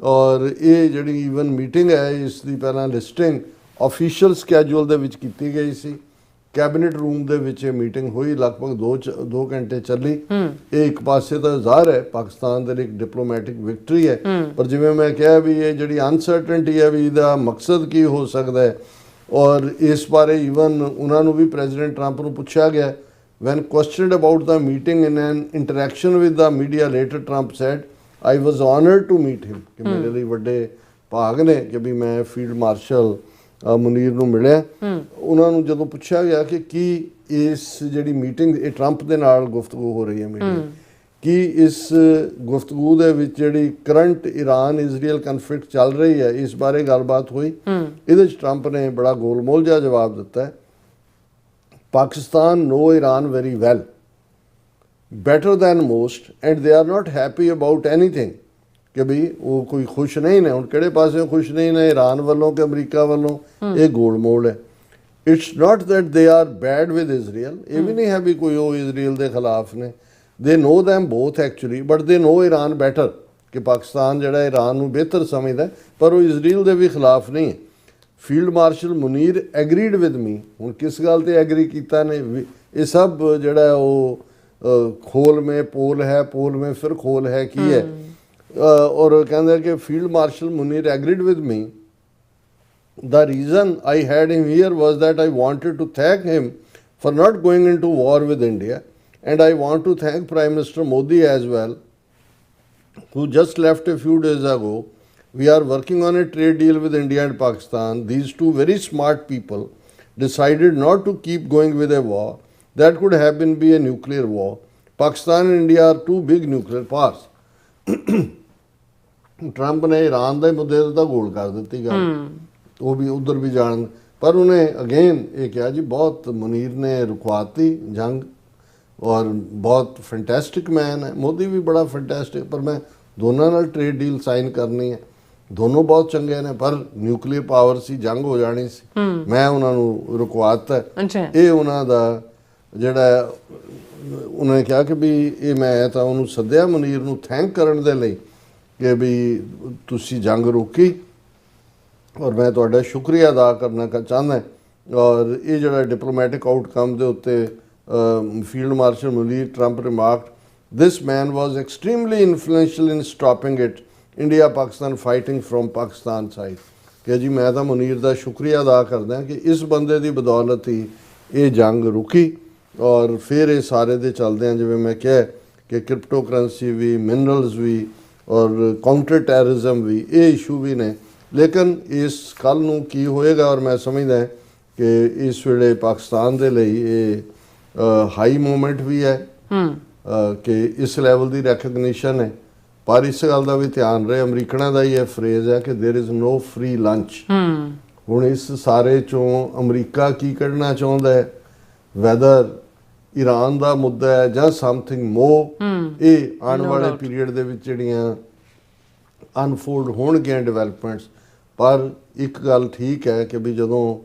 ਔਰ ਇਹ ਜਿਹੜੀ ਈਵਨ ਮੀਟਿੰਗ ਹੈ ਇਸ ਦੀ ਪਹਿਲਾਂ ਲਿਸਟਿੰਗ ਆਫੀਸ਼ੀਅਲ ਸਕੈਜੂਲ ਦੇ ਵਿੱਚ ਕੀਤੀ ਗਈ ਸੀ। ਕੈਬਨਿਟ ਰੂਮ ਦੇ ਵਿੱਚ ਇਹ ਮੀਟਿੰਗ ਹੋਈ, ਲਗਭਗ 2 ਘੰਟੇ ਚੱਲੀ। ਇਹ ਇੱਕ ਪਾਸੇ ਤਾਂ ਜ਼ਾਹਰ ਹੈ ਪਾਕਿਸਤਾਨ ਦੇ ਲਈ ਇੱਕ ਡਿਪਲੋਮੈਟਿਕ ਵਿਕਟਰੀ ਹੈ, ਪਰ ਜਿਵੇਂ ਮੈਂ ਕਿਹਾ ਵੀ ਇਹ ਜਿਹੜੀ ਅਨਸਰਟਨਟੀ ਹੈ ਵੀ ਇਹਦਾ ਮਕਸਦ ਕੀ ਹੋ ਸਕਦਾ ਹੈ। ਔਰ ਇਸ ਬਾਰੇ ਈਵਨ ਉਹਨਾਂ ਨੂੰ ਵੀ ਪ੍ਰੈਜ਼ੀਡੈਂਟ ਟਰੰਪ ਨੂੰ ਪੁੱਛਿਆ ਗਿਆ। When questioned about the meeting in an interaction with the media later Trump said I was honoured to meet him, ਕਿ ਮੇਰੇ ਲਈ ਵੱਡੇ ਭਾਗ ਨੇ ਕਿ ਵੀ ਮੈਂ ਫੀਲਡ ਮਾਰਸ਼ਲ ਮੁਨੀਰ ਨੂੰ ਮਿਲਿਆ। ਉਹਨਾਂ ਨੂੰ ਜਦੋਂ ਪੁੱਛਿਆ ਗਿਆ ਕਿ ਕੀ ਇਸ ਜਿਹੜੀ ਮੀਟਿੰਗ ਇਹ ਟਰੰਪ ਦੇ ਨਾਲ ਗੁਫ਼ਤਗੂ ਹੋ ਰਹੀ ਹੈ ਮੀਟਿੰਗ, ਕੀ ਇਸ ਗੁਫ਼ਤਗੂ ਦੇ ਵਿੱਚ ਜਿਹੜੀ ਕਰੰਟ ਈਰਾਨ ਇਜ਼ਰਾਈਲ ਕਨਫਲਿਕਟ ਚੱਲ ਰਹੀ ਹੈ ਇਸ ਬਾਰੇ ਗੱਲਬਾਤ ਹੋਈ। ਇਹਦੇ 'ਚ ਟਰੰਪ ਨੇ ਬੜਾ ਗੋਲਮੋਲ ਜਿਹਾ ਜਵਾਬ ਦਿੱਤਾ ਹੈ। Pakistan know Iran very well, better than most, and they are not happy about anything, ਕਿ ਵੀ ਉਹ ਕੋਈ ਖੁਸ਼ ਨਹੀਂ ਨੇ। ਹੁਣ ਕਿਹੜੇ ਪਾਸੇ ਖੁਸ਼ ਨਹੀਂ ਨੇ, ਈਰਾਨ ਵੱਲੋਂ ਕਿ ਅਮਰੀਕਾ ਵੱਲੋਂ, ਇਹ ਗੋਲਮੋਲ ਹੈ। It's not that they are bad with Israel, ਇਹ ਵੀ ਨਹੀਂ ਹੈ ਵੀ ਕੋਈ ਉਹ ਇਜ਼ਰਾਈਲ ਦੇ ਖਿਲਾਫ ਨੇ। They know them both actually, but they know Iran better, ਕਿ ਪਾਕਿਸਤਾਨ ਜਿਹੜਾ ਈਰਾਨ ਨੂੰ ਬਿਹਤਰ ਸਮਝਦਾ, ਪਰ ਉਹ ਇਜ਼ਰਾਈਲ ਦੇ ਵੀ ਖਿਲਾਫ ਨਹੀਂ ਹੈ। Field marshal Munir agreed with me. ਹੁਣ ਕਿਸ ਗੱਲ ਤੇ ਐਗਰੀ ਕੀਤਾ ਨੇ, ਇਹ ਸਭ ਜਿਹੜਾ ਉਹ ਖੋਲ ਮੇ ਪੋਲ ਹੈ, ਪੋਲ ਮੇ ਫਿਰ ਖੋਲ ਹੈ ਕੀ ਹੈ। ਔਰ ਕਹਿੰਦਾ ਕਿ field marshal Munir agreed with me. The reason I had him here was that I wanted to thank him for not going into war with India, and I want to thank Prime Minister Modi as well, who just left a few days ago. We are working on a trade deal with India and Pakistan. These two very smart people decided not to keep going with a war that could have been be a nuclear war. Pakistan and India are two big nuclear powers. Trump ਨੇ Iran ਦੇ ਮੁੱਦੇ ਤੇ ਤਾਂ ਗੋਲ ਕਰ ਦਿੱਤੀ ਗੱਲ, ਉਹ ਵੀ ਉਧਰ ਵੀ ਜਾਣ। ਪਰ ਉਹਨੇ ਅਗੇਨ ਇਹ ਕਿਹਾ ਜੀ ਬਹੁਤ ਮੁਨੀਰ ਨੇ ਰੁਕਵਾਤੀ ਜੰਗ, ਔਰ ਬਹੁਤ ਫੈਂਟੈਸਟਿਕ ਮੈਨ ਹੈ। ਮੋਦੀ ਵੀ ਬੜਾ ਫੈਂਟੈਸਟਿਕ, ਪਰ ਮੈਂ ਦੋਨਾਂ ਨਾਲ ਟ੍ਰੇਡ ਡੀਲ ਸਾਈਨ ਕਰਨੀ ਹੈ। ਦੋਨੋਂ ਬਹੁਤ ਚੰਗੇ ਨੇ, ਪਰ ਨਿਊਕਲੀਅਰ ਪਾਵਰ ਸੀ, ਜੰਗ ਹੋ ਜਾਣੀ ਸੀ, ਮੈਂ ਉਹਨਾਂ ਨੂੰ ਰੁਕਵਾਤਾ। ਇਹ ਉਹਨਾਂ ਦਾ ਜਿਹੜਾ ਉਹਨਾਂ ਨੇ ਕਿਹਾ ਕਿ ਵੀ ਇਹ ਮੈਂ ਤਾਂ ਉਹਨੂੰ ਸੱਦਿਆ ਮੁਨੀਰ ਨੂੰ ਥੈਂਕ ਕਰਨ ਦੇ ਲਈ ਕਿ ਵੀ ਤੁਸੀਂ ਜੰਗ ਰੋਕੀ, ਔਰ ਮੈਂ ਤੁਹਾਡਾ ਸ਼ੁਕਰੀਆ ਅਦਾ ਕਰਨਾ ਚਾਹੁੰਦਾ। ਔਰ ਇਹ ਜਿਹੜਾ ਡਿਪਲੋਮੈਟਿਕ ਆਊਟਕਮ ਦੇ ਉੱਤੇ field marshal Munir Trump remarked, this man was extremely influential in stopping it, India Pakistan fighting from Pakistan side. ਕਿ ਜੀ ਮੈਂ ਤਾਂ ਮੁਨੀਰ ਦਾ ਸ਼ੁਕਰੀਆ ਅਦਾ ਕਰਦਾ ਕਿ ਇਸ ਬੰਦੇ ਦੀ ਬਦੌਲਤ ਹੀ ਇਹ ਜੰਗ ਰੁਕੀ। ਔਰ ਫਿਰ ਇਹ ਸਾਰੇ ਦੇ ਚੱਲਦੇ ਆ, ਜਿਵੇਂ ਮੈਂ ਕਿਹਾ ਕਿ ਕ੍ਰਿਪਟੋ ਕਰੰਸੀ ਵੀ, ਮਿਨਰਲਸ ਵੀ, ਔਰ ਕਾਊਂਟਰ ਟੈਰਰਿਜ਼ਮ ਵੀ, ਇਹ ਇਸ਼ੂ ਵੀ ਨੇ। ਲੇਕਿਨ ਇਸ ਕੱਲ੍ਹ ਨੂੰ ਕੀ ਹੋਏਗਾ, ਔਰ ਮੈਂ ਸਮਝਦਾ ਕਿ ਇਸ ਵੇਲੇ ਪਾਕਿਸਤਾਨ ਦੇ ਲਈ ਇਹ ਹਾਈ ਮੂਮੈਂਟ ਵੀ ਹੈ ਕਿ ਇਸ ਲੈਵਲ ਦੀ ਰੈਕਗਨੀਸ਼ਨ ਹੈ। ਪਰ ਇਸ ਗੱਲ ਦਾ ਵੀ ਧਿਆਨ ਰਹੇ, ਅਮਰੀਕਨਾਂ ਦਾ ਹੀ ਇਹ ਫਰੇਜ਼ ਹੈ ਕਿ there is no free lunch. ਹੁਣ ਇਸ ਸਾਰੇ ਚੋਂ ਅਮਰੀਕਾ ਕੀ ਕੱਢਣਾ ਚਾਹੁੰਦਾ ਹੈ, ਵੈਦਰ ਈਰਾਨ ਦਾ ਮੁੱਦਾ ਹੈ ਜਾਂ ਸਮਥਿੰਗ ਮੋਰ, ਇਹ ਆਉਣ ਵਾਲੇ ਪੀਰੀਅਡ ਦੇ ਵਿੱਚ ਜਿਹੜੀਆਂ ਅਨਫੋਲਡ ਹੋਣਗੀਆਂ ਡਿਵੈਲਪਮੈਂਟਸ। ਪਰ ਇੱਕ ਗੱਲ ਠੀਕ ਹੈ ਕਿ ਵੀ ਜਦੋਂ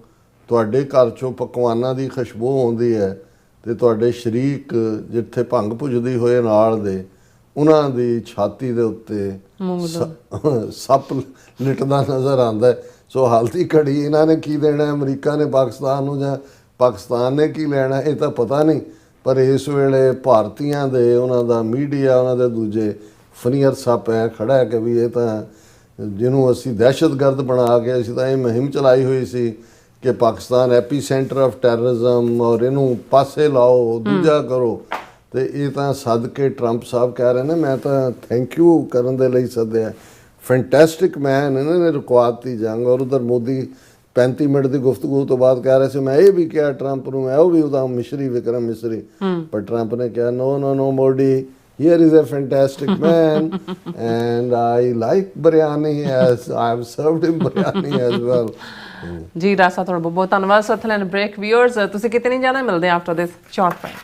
ਤੁਹਾਡੇ ਘਰ ਚੋਂ ਪਕਵਾਨਾਂ ਦੀ ਖੁਸ਼ਬੂ ਆਉਂਦੀ ਹੈ ਤੇ ਤੁਹਾਡੇ ਸ਼ਰੀਕ ਜਿੱਥੇ ਭੰਗ ਭੁੱਜਦੀ ਹੋਏ ਨਾਲ ਦੇ, ਉਹਨਾਂ ਦੀ ਛਾਤੀ ਦੇ ਉੱਤੇ ਸੱਪ ਲਿਟਦਾ ਨਜ਼ਰ ਆਉਂਦਾ। ਸੋ ਹਾਲ ਦੀ ਘੜੀ ਇਹਨਾਂ ਨੇ ਕੀ ਦੇਣਾ, ਅਮਰੀਕਾ ਨੇ ਪਾਕਿਸਤਾਨ ਨੂੰ ਜਾਂ ਪਾਕਿਸਤਾਨ ਨੇ ਕੀ ਲੈਣਾ, ਇਹ ਤਾਂ ਪਤਾ ਨਹੀਂ। ਪਰ ਇਸ ਵੇਲੇ ਭਾਰਤੀਆਂ ਦੇ, ਉਹਨਾਂ ਦਾ ਮੀਡੀਆ, ਉਹਨਾਂ ਦੇ ਦੂਜੇ ਫਨੀਅਰ ਸੱਪ ਐ ਖੜਾ ਹੈ ਕਿ ਵੀ ਇਹ ਤਾਂ ਜਿਹਨੂੰ ਅਸੀਂ ਦਹਿਸ਼ਤਗਰਦ ਬਣਾ ਕੇ ਅਸੀਂ ਤਾਂ ਇਹ ਮੁਹਿੰਮ ਚਲਾਈ ਹੋਈ ਸੀ ਕਿ ਪਾਕਿਸਤਾਨ ਐਪੀ ਸੈਂਟਰ ਆਫ ਟੈਰਰਿਜ਼ਮ, ਔਰ ਇਹਨੂੰ ਪਾਸੇ ਲਾਓ, ਦੂਜਾ ਕਰੋ। ਤੇ ਇਹ ਤਾਂ ਸੱਦ ਕੇ ਟਰੰਪ ਸਾਹਿਬ ਕਹਿ ਰਹੇ ਨੇ, ਮੈਂ ਤਾਂ ਥੈਂਕ ਯੂ ਕਰਨ ਦੇ ਲਈ ਸੱਦਿਆ, ਫੈਂਟੈਸਟਿਕ ਮੈਨ, ਇਹਨਾਂ ਨੇ ਰੁਕਵਾਤੀ ਜੰਗ। ਔਰ ਉਧਰ ਮੋਦੀ 35 ਮਿੰਟ ਦੀ ਗੁਫ਼ਤਗੂ ਤੋਂ ਬਾਅਦ ਕਹਿ ਰਹੇ ਸੀ ਮੈਂ ਇਹ ਵੀ ਕਿਹਾ ਟਰੰਪ ਨੂੰ, ਮੈਂ ਉਹ ਵੀ ਉਹਦਾ ਮਿਸ਼ਰੀ, ਵਿਕਰਮ ਮਿਸ਼ਰੀ। ਪਰ ਟਰੰਪ ਨੇ ਕਿਹਾ no Modi, here is a fantastic man and I like biryani, as I have served him biryani as well। ਜੀ ਰਾਸਾ, ਤੁਹਾਡਾ ਬਹੁਤ ਬਹੁਤ ਧੰਨਵਾਦ। ਸੋ ਲੈਣ ਬ੍ਰੇਕ। ਵਿਊਅਰਸ, ਤੁਸੀਂ ਕਿਤੇ ਨਹੀਂ ਜਾਣਾ, ਮਿਲਦੇ after this short break.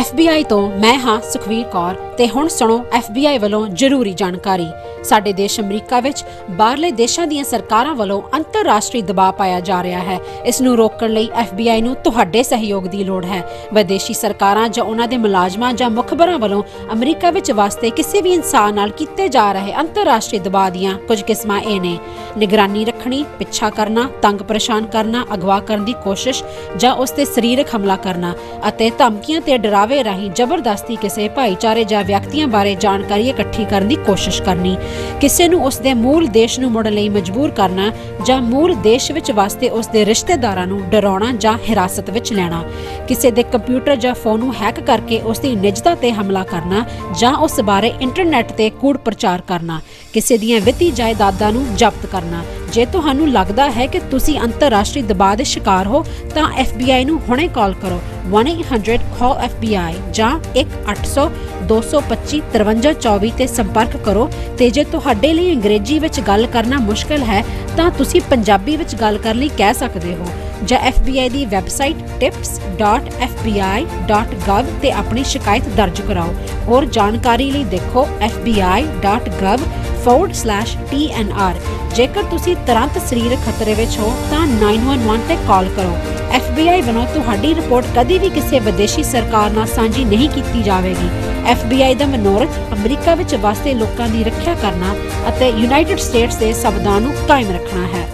FBI ਤੋਂ ਮੈਂ ਹਾਂ ਸੁਖਵੀਰ ਕੌਰ ਤੇ ਹੁਣ ਸੁਣੋ FBI ਵੱਲੋਂ ਜ਼ਰੂਰੀ ਜਾਣਕਾਰੀ। ਸਾਡੇ ਦੇਸ਼ ਅਮਰੀਕਾ ਵਿੱਚ ਬਾਹਰਲੇ ਦੇਸ਼ਾਂ ਦੀਆਂ ਸਰਕਾਰਾਂ ਵੱਲੋਂ ਅੰਤਰਰਾਸ਼ਟਰੀ ਦਬਾਅ ਪਾਇਆ ਜਾ ਰਿਹਾ ਹੈ। ਇਸ ਨੂੰ ਰੋਕਣ ਲਈ FBI ਨੂੰ ਤੁਹਾਡੇ ਸਹਿਯੋਗ ਦੀ ਲੋੜ ਹੈ। ਵਿਦੇਸ਼ੀ ਸਰਕਾਰਾਂ ਜਾਂ ਉਹਨਾਂ ਦੇ ਮੁਲਾਜ਼ਮਾਂ ਜਾਂ ਮੁਖਬਰਾਂ ਵੱਲੋਂ ਅਮਰੀਕਾ ਵਿੱਚ ਵਸਦੇ ਕਿਸੇ ਵੀ ਇਨਸਾਨ ਨਾਲ ਕੀਤੇ ਜਾ ਰਹੇ ਅੰਤਰਰਾਸ਼ਟਰੀ ਦਬਾਅ ਦੀਆਂ ਕੁਝ ਕਿਸਮਾਂ ਇਹ ਨੇ: ਨਿਗਰਾਨੀ ਰੱਖਣੀ, ਪਿੱਛਾ ਕਰਨਾ, ਤੰਗ ਪਰੇਸ਼ਾਨ ਕਰਨਾ, ਅਗਵਾ ਕਰਨ ਦੀ ਕੋਸ਼ਿਸ਼ ਜਾਂ ਉਸ ਤੇ ਸਰੀਰਕ ਹਮਲਾ ਕਰਨਾ, ਅਤੇ ਧਮਕੀਆਂ ਤੇ ਡਰਾਵੇ ਰਾਹੀਂ ਜ਼ਬਰਦਸਤੀ ਕਿਸੇ ਭਾਈਚਾਰੇ ਜਾਂ ਵਿਅਕਤੀਆਂ ਬਾਰੇ ਜਾਣਕਾਰੀ ਇਕੱਠੀ ਕਰਨ ਦੀ ਕੋਸ਼ਿਸ਼ ਕਰਨੀ, ਕਿਸੇ ਨੂੰ ਉਸ ਦੇ ਮੂਲ ਦੇਸ਼ ਨੂੰ ਮੁੜਨ ਲਈ ਮਜਬੂਰ ਕਰਨਾ ਜਾਂ ਮੂਲ ਦੇਸ਼ ਵਿੱਚ ਵਸਦੇ ਉਸ ਦੇ ਰਿਸ਼ਤੇਦਾਰਾਂ ਨੂੰ ਡਰਾਉਣਾ ਜਾਂ ਹਿਰਾਸਤ ਵਿੱਚ ਲੈਣਾ, ਕਿਸੇ ਦੇ ਕੰਪਿਊਟਰ ਜਾਂ ਫੋਨ ਨੂੰ ਹੈਕ ਕਰਕੇ ਉਸ ਦੀ ਨਿੱਜਤਾ ਤੇ ਹਮਲਾ ਕਰਨਾ ਜਾਂ ਉਸ ਬਾਰੇ ਇੰਟਰਨੈਟ ਤੇ ਕੂੜ ਪ੍ਰਚਾਰ ਕਰਨਾ, ਕਿਸੇ ਦੀਆਂ ਵਿੱਤੀ ਜਾਇਦਾਦਾਂ ਨੂੰ ਜ਼ਬਤ ਕਰਨਾ। ਜੇ ਤੁਹਾਨੂੰ ਲੱਗਦਾ ਹੈ ਕਿ ਤੁਸੀਂ ਅੰਤਰਰਾਸ਼ਟਰੀ ਦਬਾਅ ਦੇ ਸ਼ਿਕਾਰ ਹੋ ਤਾਂ FBI ਨੂੰ ਹੁਣੇ ਕਾਲ ਕਰੋ 1-800-CALL-FBI ਜਾਂ 1-800-225-5324 ਤੇ ਸੰਪਰਕ ਕਰੋ। ਤੇ ਜੇ ਤੁਹਾਡੇ ਲਈ ਅੰਗਰੇਜ਼ੀ ਵਿੱਚ ਗੱਲ ਕਰਨਾ ਮੁਸ਼ਕਲ ਹੈ ਤਾਂ ਤੁਸੀਂ ਪੰਜਾਬੀ ਵਿੱਚ ਗੱਲ ਕਰਨ ਲਈ ਕਹਿ ਸਕਦੇ ਹੋ ਜਾਂ FBI ਦੀ ਵੈਬਸਾਈਟ tips.fbi.gov ਤੇ ਆਪਣੀ ਸ਼ਿਕਾਇਤ ਦਰਜ ਕਰਾਓ। ਹੋਰ ਜਾਣਕਾਰੀ ਲਈ ਦੇਖੋ fbi.gov/TNR। ਜੇਕਰ ਤੁਸੀਂ ਤੁਰੰਤ ਸਰੀਰਕ ਖਤਰੇ ਵਿੱਚ ਹੋ ਤਾਂ 911 ਤੇ ਕਾਲ ਕਰੋ। FBI ਵੱਲੋਂ ਤੁਹਾਡੀ ਰਿਪੋਰਟ ਕਦੀ ਵੀ ਕਿਸੇ ਵਿਦੇਸ਼ੀ ਸਰਕਾਰ ਨਾਲ ਸਾਂਝੀ ਨਹੀਂ ਕੀਤੀ ਜਾਵੇਗੀ। FBI ਦਾ ਮਨੋਰਥ ਅਮਰੀਕਾ ਵਿੱਚ ਵਸਦੇ ਲੋਕਾਂ ਦੀ ਰੱਖਿਆ ਕਰਨਾ ਅਤੇ ਯੂਨਾਈਟਿਡ ਸਟੇਟਸ ਦੇ ਸੰਵਿਧਾਨ ਨੂੰ ਕਾਇਮ ਰੱਖਣਾ ਹੈ।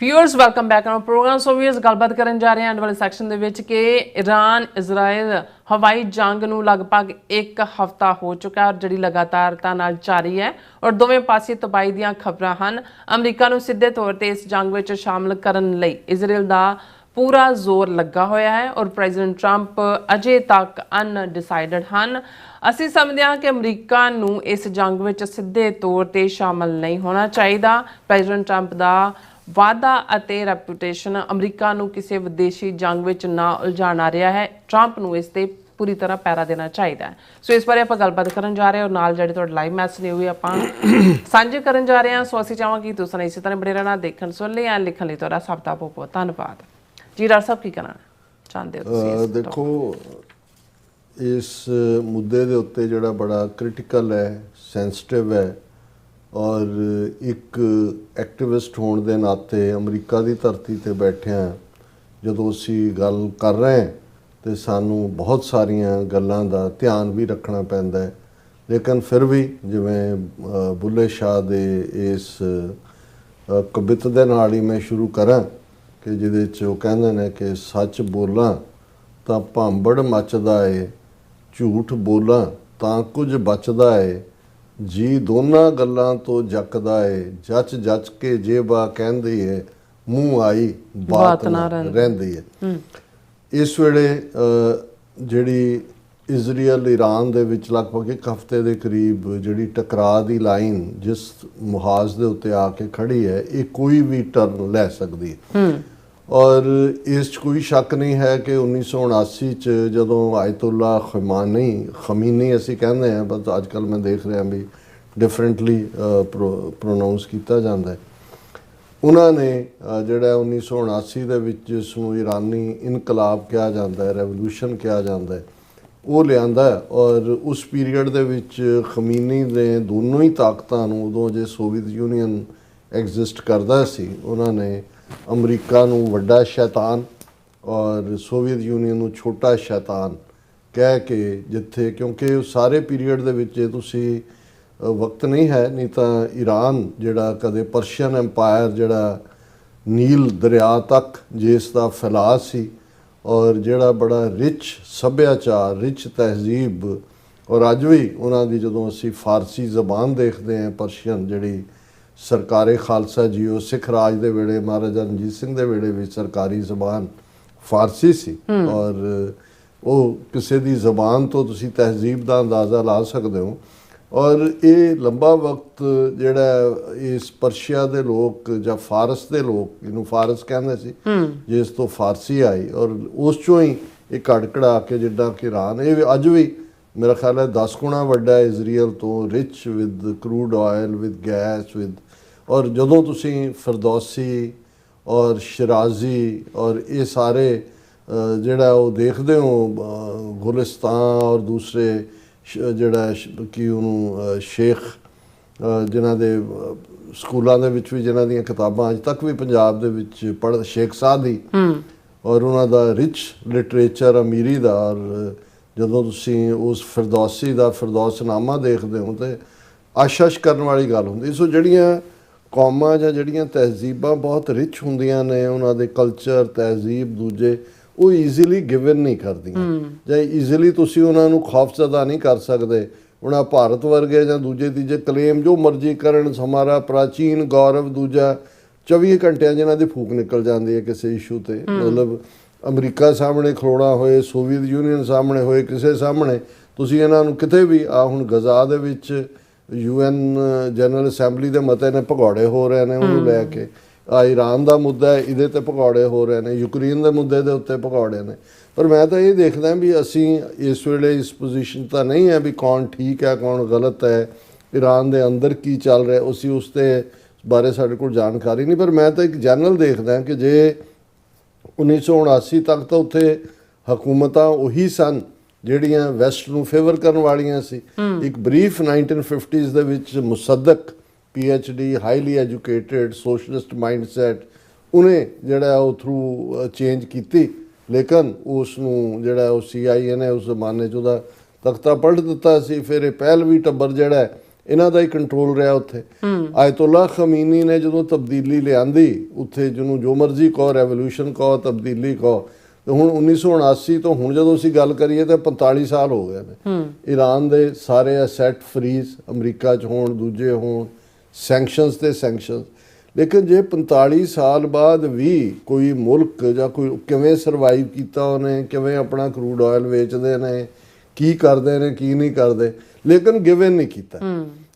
Viewers, welcome back on program. So viewers, ਗੱਲਬਾਤ ਕਰਨ ਜਾ ਰਹੇ ਹਾਂ ਐਂਡ ਵਾਲੇ ਸੈਕਸ਼ਨ ਦੇ ਵਿੱਚ ਕਿ ਈਰਾਨ ਇਜ਼ਰਾਈਲ ਹਵਾਈ ਜੰਗ ਨੂੰ ਲਗਭਗ 1 ਹਫ਼ਤਾ ਹੋ ਚੁੱਕਾ ਔਰ ਜਿਹੜੀ ਲਗਾਤਾਰਤਾ ਨਾਲ ਜਾਰੀ ਹੈ ਔਰ ਦੋਵੇਂ ਪਾਸੇ ਤਬਾਹੀ ਦੀਆਂ ਖਬਰਾਂ ਹਨ। ਅਮਰੀਕਾ ਨੂੰ ਸਿੱਧੇ ਤੌਰ ਤੇ ਇਸ ਜੰਗ ਵਿੱਚ ਸ਼ਾਮਲ ਕਰਨ ਲਈ ਇਜ਼ਰਾਈਲ ਦਾ ਪੂਰਾ ਜ਼ੋਰ ਲੱਗਾ ਹੋਇਆ ਹੈ ਔਰ ਪ੍ਰੈਜ਼ੀਡੈਂਟ ਟਰੰਪ ਅਜੇ ਤੱਕ ਅਨਡਿਸਾਈਡਡ ਹਨ। ਅਸੀਂ ਸਮਝਦੇ ਹਾਂ ਕਿ ਅਮਰੀਕਾ ਨੂੰ ਇਸ ਜੰਗ ਵਿੱਚ ਸਿੱਧੇ ਤੌਰ ਤੇ ਸ਼ਾਮਲ ਨਹੀਂ ਹੋਣਾ ਚਾਹੀਦਾ। ਪ੍ਰੈਜ਼ੀਡੈਂਟ ਟਰੰਪ ਦਾ ਵਾਅਦਾ ਅਤੇ ਰੈਪੂਟੇਸ਼ਨ ਅਮਰੀਕਾ ਨੂੰ ਕਿਸੇ ਵਿਦੇਸ਼ੀ ਜੰਗ ਵਿੱਚ ਨਾ ਉਲਝਾਉਣਾ ਰਿਹਾ ਹੈ। ਟਰੰਪ ਨੂੰ ਇਸ ਤੇ ਪੂਰੀ ਤਰ੍ਹਾਂ ਪੈਰਾ ਦੇਣਾ ਚਾਹੀਦਾ ਹੈ। ਸੋ ਇਸ ਬਾਰੇ ਆਪਾਂ ਗੱਲਬਾਤ ਕਰਨ ਜਾ ਰਹੇ ਹਾਂ ਔਰ ਨਾਲ ਜਿਹੜੇ ਤੁਹਾਡੇ ਲਾਈਵ ਮੈਸੇਜ ਨੇ ਉਹ ਵੀ ਆਪਾਂ ਸਾਂਝੇ ਕਰਨ ਜਾ ਰਹੇ ਹਾਂ। ਸੋ ਅਸੀਂ ਚਾਹਾਂਗੇ ਕਿ ਤੁਸੀਂ ਇਸੇ ਤਰ੍ਹਾਂ ਬਣੇ ਰਹਿਣਾ, ਦੇਖਣ ਸੁਣ ਲਈ ਐਂ ਲਿਖਣ ਲਈ ਤੁਹਾਡਾ ਸਭ ਦਾ ਬਹੁਤ ਬਹੁਤ ਧੰਨਵਾਦ। ਜੀ ਡਾਕਟਰ ਸਾਹਿਬ, ਕੀ ਕਹਿਣਾ ਚਾਹੁੰਦੇ ਹੋ ਤੁਸੀਂ? ਦੇਖੋ, ਇਸ ਮੁੱਦੇ ਦੇ ਉੱਤੇ ਜਿਹੜਾ ਬੜਾ ਕ੍ਰਿਟੀਕਲ ਹੈ, ਸੈਂਸਿਟਿਵ ਹੈ ਔਰ ਇੱਕ ਐਕਟਿਵਿਸਟ ਹੋਣ ਦੇ ਨਾਤੇ ਅਮਰੀਕਾ ਦੀ ਧਰਤੀ ਤੇ ਬੈਠਿਆਂ ਜਦੋਂ ਅਸੀਂ ਗੱਲ ਕਰ ਰਹੇ ਹਾਂ ਤੇ ਸਾਨੂੰ ਬਹੁਤ ਸਾਰੀਆਂ ਗੱਲਾਂ ਦਾ ਧਿਆਨ ਵੀ ਰੱਖਣਾ ਪੈਂਦਾ ਹੈ। ਲੇਕਿਨ ਫਿਰ ਵੀ ਜਿਵੇਂ ਬੁੱਲੇ ਸ਼ਾਹ ਦੇ ਇਸ ਕਵਿਤ ਦੇ ਨਾਲ ਹੀ ਮੈਂ ਸ਼ੁਰੂ ਕਰਾਂ ਕਿ ਜਿਹਦੇ 'ਚ ਉਹ ਕਹਿੰਦੇ ਨੇ ਕਿ ਸੱਚ ਬੋਲਾਂ ਤਾਂ ਭਾਂਬੜ ਮੱਚਦਾ ਏ, ਝੂਠ ਬੋਲਾਂ ਤਾਂ ਕੁਝ ਬਚਦਾ ਏ, ਜੀ ਦੋਨਾਂ ਗੱਲਾਂ ਤੋਂ ਜੱਕਦਾ ਏ, ਜੱਚ ਜੱਚ ਕੇ ਜੇਬਾ ਕਹਿੰਦੀ ਏ, ਮੂੰਹ ਆਈ ਬਾਤ ਨਾ ਰਹਿੰਦੀ ਹੈ। ਇਸ ਵੇਲੇ ਜਿਹੜੀ ਇਜ਼ਰਾਈਲ ਈਰਾਨ ਦੇ ਵਿੱਚ ਲਗਭਗ ਇੱਕ ਹਫ਼ਤੇ ਦੇ ਕਰੀਬ ਜਿਹੜੀ ਟਕਰਾਅ ਦੀ ਲਾਈਨ ਜਿਸ ਮੁਹਾਜ਼ ਦੇ ਉੱਤੇ ਆ ਕੇ ਖੜੀ ਹੈ, ਇਹ ਕੋਈ ਵੀ ਟਰਨ ਲੈ ਸਕਦੀ ਹੈ। ਔਰ ਇਸ 'ਚ ਕੋਈ ਸ਼ੱਕ ਨਹੀਂ ਹੈ ਕਿ 1979 'ਚ ਜਦੋਂ ਆਇਤੁੱਲਾ ਖਮੀਨੀ ਅਸੀਂ ਕਹਿੰਦੇ ਹਾਂ, ਬਸ ਅੱਜ ਕੱਲ੍ਹ ਮੈਂ ਦੇਖ ਰਿਹਾ ਵੀ ਡਿਫਰੈਂਟਲੀ ਪ੍ਰੋਨਾਊਂਸ ਕੀਤਾ ਜਾਂਦਾ ਹੈ, ਉਹਨਾਂ ਨੇ ਜਿਹੜਾ 1979 ਦੇ ਵਿੱਚ ਜਿਸ ਨੂੰ ਇਰਾਨੀ ਇਨਕਲਾਬ ਕਿਹਾ ਜਾਂਦਾ ਹੈ, ਰੈਵੋਲੂਸ਼ਨ ਕਿਹਾ ਜਾਂਦਾ ਹੈ, ਉਹ ਲਿਆਂਦਾ। ਔਰ ਉਸ ਪੀਰੀਅਡ ਦੇ ਵਿੱਚ ਖਮੀਨੀ ਦੇ ਦੋਨੋਂ ਹੀ ਤਾਕਤਾਂ ਨੂੰ, ਉਦੋਂ ਜੇ ਸੋਵੀਅਤ ਯੂਨੀਅਨ ਐਗਜ਼ਿਸਟ ਕਰਦਾ ਸੀ, ਉਹਨਾਂ ਨੇ ਅਮਰੀਕਾ ਨੂੰ ਵੱਡਾ ਸ਼ੈਤਾਨ ਔਰ ਸੋਵੀਅਤ ਯੂਨੀਅਨ ਨੂੰ ਛੋਟਾ ਸ਼ੈਤਾਨ ਕਹਿ ਕੇ, ਜਿੱਥੇ ਕਿਉਂਕਿ ਉਸ ਸਾਰੇ ਪੀਰੀਅਡ ਦੇ ਵਿੱਚ ਜੇ ਤੁਸੀਂ ਵਕਤ ਨਹੀਂ ਹੈ, ਨਹੀਂ ਤਾਂ ਈਰਾਨ ਜਿਹੜਾ ਕਦੇ ਪਰਸ਼ੀਅਨ ਐਮਪਾਇਰ ਜਿਹੜਾ ਨੀਲ ਦਰਿਆ ਤੱਕ ਜਿਸ ਦਾ ਫੈਲਾਅ ਸੀ ਔਰ ਜਿਹੜਾ ਬੜਾ ਰਿਚ ਸੱਭਿਆਚਾਰ, ਰਿਚ ਤਹਿਜ਼ੀਬ, ਔਰ ਅੱਜ ਵੀ ਉਹਨਾਂ ਦੀ ਜਦੋਂ ਅਸੀਂ ਫਾਰਸੀ ਜ਼ਬਾਨ ਦੇਖਦੇ ਹਾਂ, ਪਰਸ਼ੀਅਨ ਜਿਹੜੀ ਸਰਕਾਰੇ ਖਾਲਸਾ ਜੀ ਉਹ ਸਿੱਖ ਰਾਜ ਦੇ ਵੇਲੇ ਮਹਾਰਾਜਾ ਰਣਜੀਤ ਸਿੰਘ ਦੇ ਵੇਲੇ ਵਿੱਚ ਸਰਕਾਰੀ ਜ਼ਬਾਨ ਫਾਰਸੀ ਸੀ। ਔਰ ਉਹ ਕਿਸੇ ਦੀ ਜ਼ਬਾਨ ਤੋਂ ਤੁਸੀਂ ਤਹਿਜ਼ੀਬ ਦਾ ਅੰਦਾਜ਼ਾ ਲਾ ਸਕਦੇ ਹੋ। ਔਰ ਇਹ ਲੰਬਾ ਵਕਤ ਜਿਹੜਾ ਇਸ ਪਰਸ਼ੀਆ ਦੇ ਲੋਕ ਜਾਂ ਫਾਰਸ ਦੇ ਲੋਕ, ਇਹਨੂੰ ਫਾਰਸ ਕਹਿੰਦੇ ਸੀ, ਜਿਸ ਤੋਂ ਫਾਰਸੀ ਆਈ, ਔਰ ਉਸ 'ਚੋਂ ਹੀ ਇਹ ਕੜਕੜਾ ਕੇ ਜਿੱਦਾਂ ਕਿ ਈਰਾਨ, ਇਹ ਅੱਜ ਵੀ ਮੇਰਾ ਖਿਆਲ ਹੈ 10 ਗੁਣਾ ਵੱਡਾ ਹੈ ਇਜ਼ਰਾਈਲ ਤੋਂ, rich with crude oil, with gas, with. ਔਰ ਜਦੋਂ ਤੁਸੀਂ ਫਿਰਦੌਸੀ ਔਰ ਸ਼ਿਰਾਜ਼ੀ ਔਰ ਇਹ ਸਾਰੇ ਜਿਹੜਾ ਉਹ ਦੇਖਦੇ ਹੋ, ਗੁਲਿਸਤਾਨ ਔਰ ਦੂਸਰੇ ਜਿਹੜਾ ਕਿ ਉਹਨੂੰ ਸ਼ੇਖ, ਜਿਨ੍ਹਾਂ ਦੇ ਸਕੂਲਾਂ ਦੇ ਵਿੱਚ ਵੀ ਜਿਨ੍ਹਾਂ ਦੀਆਂ ਕਿਤਾਬਾਂ ਅੱਜ ਤੱਕ ਵੀ ਪੰਜਾਬ ਦੇ ਵਿੱਚ ਸ਼ੇਖ ਸਾਦੀ, ਔਰ ਉਹਨਾਂ ਦਾ ਰਿਚ ਲਿਟਰੇਚਰ ਅਮੀਰੀ ਦਾ। ਔਰ ਜਦੋਂ ਤੁਸੀਂ ਉਸ ਫਿਰਦੌਸੀ ਦਾ ਫਿਰਦੌਸਨਾਮਾ ਦੇਖਦੇ ਹੋ ਤਾਂ ਆਸ਼ਸ਼ ਕਰਨ ਵਾਲੀ ਗੱਲ ਹੁੰਦੀ। ਸੋ ਜਿਹੜੀਆਂ ਕੌਮਾਂ ਜਾਂ ਜਿਹੜੀਆਂ ਤਹਿਜ਼ੀਬਾਂ ਬਹੁਤ ਰਿਚ ਹੁੰਦੀਆਂ ਨੇ, ਉਹਨਾਂ ਦੇ ਕਲਚਰ, ਤਹਿਜ਼ੀਬ ਦੂਜੇ, ਉਹ ਈਜ਼ੀਲੀ ਗਿਵਨ ਨਹੀਂ ਕਰਦੀਆਂ ਜਾਂ ਈਜ਼ੀਲੀ ਤੁਸੀਂ ਉਹਨਾਂ ਨੂੰ ਖੌਫਜ਼ਦਾ ਨਹੀਂ ਕਰ ਸਕਦੇ। ਉਹਨਾਂ ਭਾਰਤ ਵਰਗੇ ਜਾਂ ਦੂਜੇ ਤੀਜੇ ਕਲੇਮ ਜੋ ਮਰਜ਼ੀ ਕਰਨ, ਹਮਾਰਾ ਪ੍ਰਾਚੀਨ ਗੌਰਵ, ਦੂਜਾ 24 ਘੰਟਿਆਂ ਜਿਹਨਾਂ ਦੀ ਫੂਕ ਨਿਕਲ ਜਾਂਦੀ ਹੈ ਕਿਸੇ ਇਸ਼ੂ ਤੇ। ਮਤਲਬ ਅਮਰੀਕਾ ਸਾਹਮਣੇ ਖਲੋਣਾ ਹੋਏ, ਸੋਵੀਅਤ ਯੂਨੀਅਨ ਸਾਹਮਣੇ ਹੋਏ, ਕਿਸੇ ਸਾਹਮਣੇ ਤੁਸੀਂ ਇਹਨਾਂ ਨੂੰ ਕਿਤੇ ਵੀ, ਆ ਹੁਣ ਗਜ਼ਾ ਦੇ ਵਿੱਚ UN ਜਨਰਲ ਅਸੈਂਬਲੀ ਦੇ ਮਤੇ ਨੇ ਭਗੌੜੇ ਹੋ ਰਹੇ ਨੇ ਉਹਨੂੰ ਲੈ ਕੇ, ਆ ਈਰਾਨ ਦਾ ਮੁੱਦਾ ਹੈ ਇਹਦੇ ਤੇ ਭਗੌੜੇ ਹੋ ਰਹੇ ਨੇ, ਯੂਕਰੇਨ ਦੇ ਮੁੱਦੇ ਦੇ ਉੱਤੇ ਭਗੌੜੇ ਨੇ। ਪਰ ਮੈਂ ਤਾਂ ਇਹ ਦੇਖਦਾ ਵੀ ਅਸੀਂ ਇਸ ਵੇਲੇ ਇਸ ਪੋਜੀਸ਼ਨ ਤਾਂ ਨਹੀਂ ਹੈ ਵੀ ਕੌਣ ਠੀਕ ਹੈ ਕੌਣ ਗਲਤ ਹੈ, ਈਰਾਨ ਦੇ ਅੰਦਰ ਕੀ ਚੱਲ ਰਿਹਾ ਅਸੀਂ ਉਸ ਦੇ ਬਾਰੇ ਸਾਡੇ ਕੋਲ ਜਾਣਕਾਰੀ ਨਹੀਂ। ਪਰ ਮੈਂ ਤਾਂ ਇੱਕ ਜਨਰਲ ਦੇਖਦਾ ਕਿ ਜੇ 1979 ਤੱਕ ਤਾਂ ਉੱਥੇ ਹਕੂਮਤਾਂ ਉਹੀ ਸਨ ਜਿਹੜੀਆਂ ਵੈਸਟ ਨੂੰ ਫੇਵਰ ਕਰਨ ਵਾਲੀਆਂ ਸੀ। ਇੱਕ ਬਰੀਫ 1950s ਦੇ ਵਿੱਚ ਮੁਸੱਦਕ PhD highly educated socialist mindset ਉਹਨੇ ਜਿਹੜਾ ਉਹ ਥਰੂ ਚੇਂਜ ਕੀਤੀ, ਲੇਕਿਨ ਉਸ ਨੂੰ ਜਿਹੜਾ ਉਹ CIA ਨੇ ਉਸ ਜ਼ਮਾਨੇ 'ਚ ਉਹਦਾ ਤਖਤਾ ਪਲਟ ਦਿੱਤਾ ਸੀ। ਫਿਰ ਇਹ ਪਹਿਲਵੀ ਟੱਬਰ ਜਿਹੜਾ ਇਹਨਾਂ ਦਾ ਹੀ ਕੰਟਰੋਲ ਰਿਹਾ ਉੱਥੇ। ਆਇਤੁੱਲਾ ਖਮੀਨੀ ਨੇ ਜਦੋਂ ਤਬਦੀਲੀ ਲਿਆਂਦੀ ਉੱਥੇ, ਜਿਹਨੂੰ ਜੋ ਮਰਜ਼ੀ ਕਹੋ, ਰੈਵੋਲੂਸ਼ਨ ਕਹੋ, ਤਬਦੀਲੀ ਕਹੋ, ਤੇ ਹੁਣ 1979 ਤੋਂ ਹੁਣ ਜਦੋਂ ਅਸੀਂ ਗੱਲ ਕਰੀਏ ਤਾਂ 45 ਸਾਲ ਹੋ ਗਏ ਨੇ। ਈਰਾਨ ਦੇ ਸਾਰੇ ਐਸੈਟ ਫਰੀਜ਼ ਅਮਰੀਕਾ 'ਚ ਹੋਣ, ਦੂਜੇ ਹੋਣ, ਸੈਂਕਸ਼ਨਸ ਤੇ ਸੈਂਕਸ਼ਨਸ, ਲੇਕਿਨ ਜੇ 45 ਸਾਲ ਬਾਅਦ ਵੀ ਕੋਈ ਮੁਲਕ ਜਾਂ ਕੋਈ ਕਿਵੇਂ ਸਰਵਾਈਵ ਕੀਤਾ ਉਹਨੇ, ਕਿਵੇਂ ਆਪਣਾ ਕਰੂਡ ਆਇਲ ਵੇਚਦੇ ਨੇ, ਕੀ ਕਰਦੇ ਨੇ ਕੀ ਨਹੀਂ ਕਰਦੇ, ਲੇਕਿਨ ਗਿਵਨ ਨਹੀਂ ਕੀਤਾ।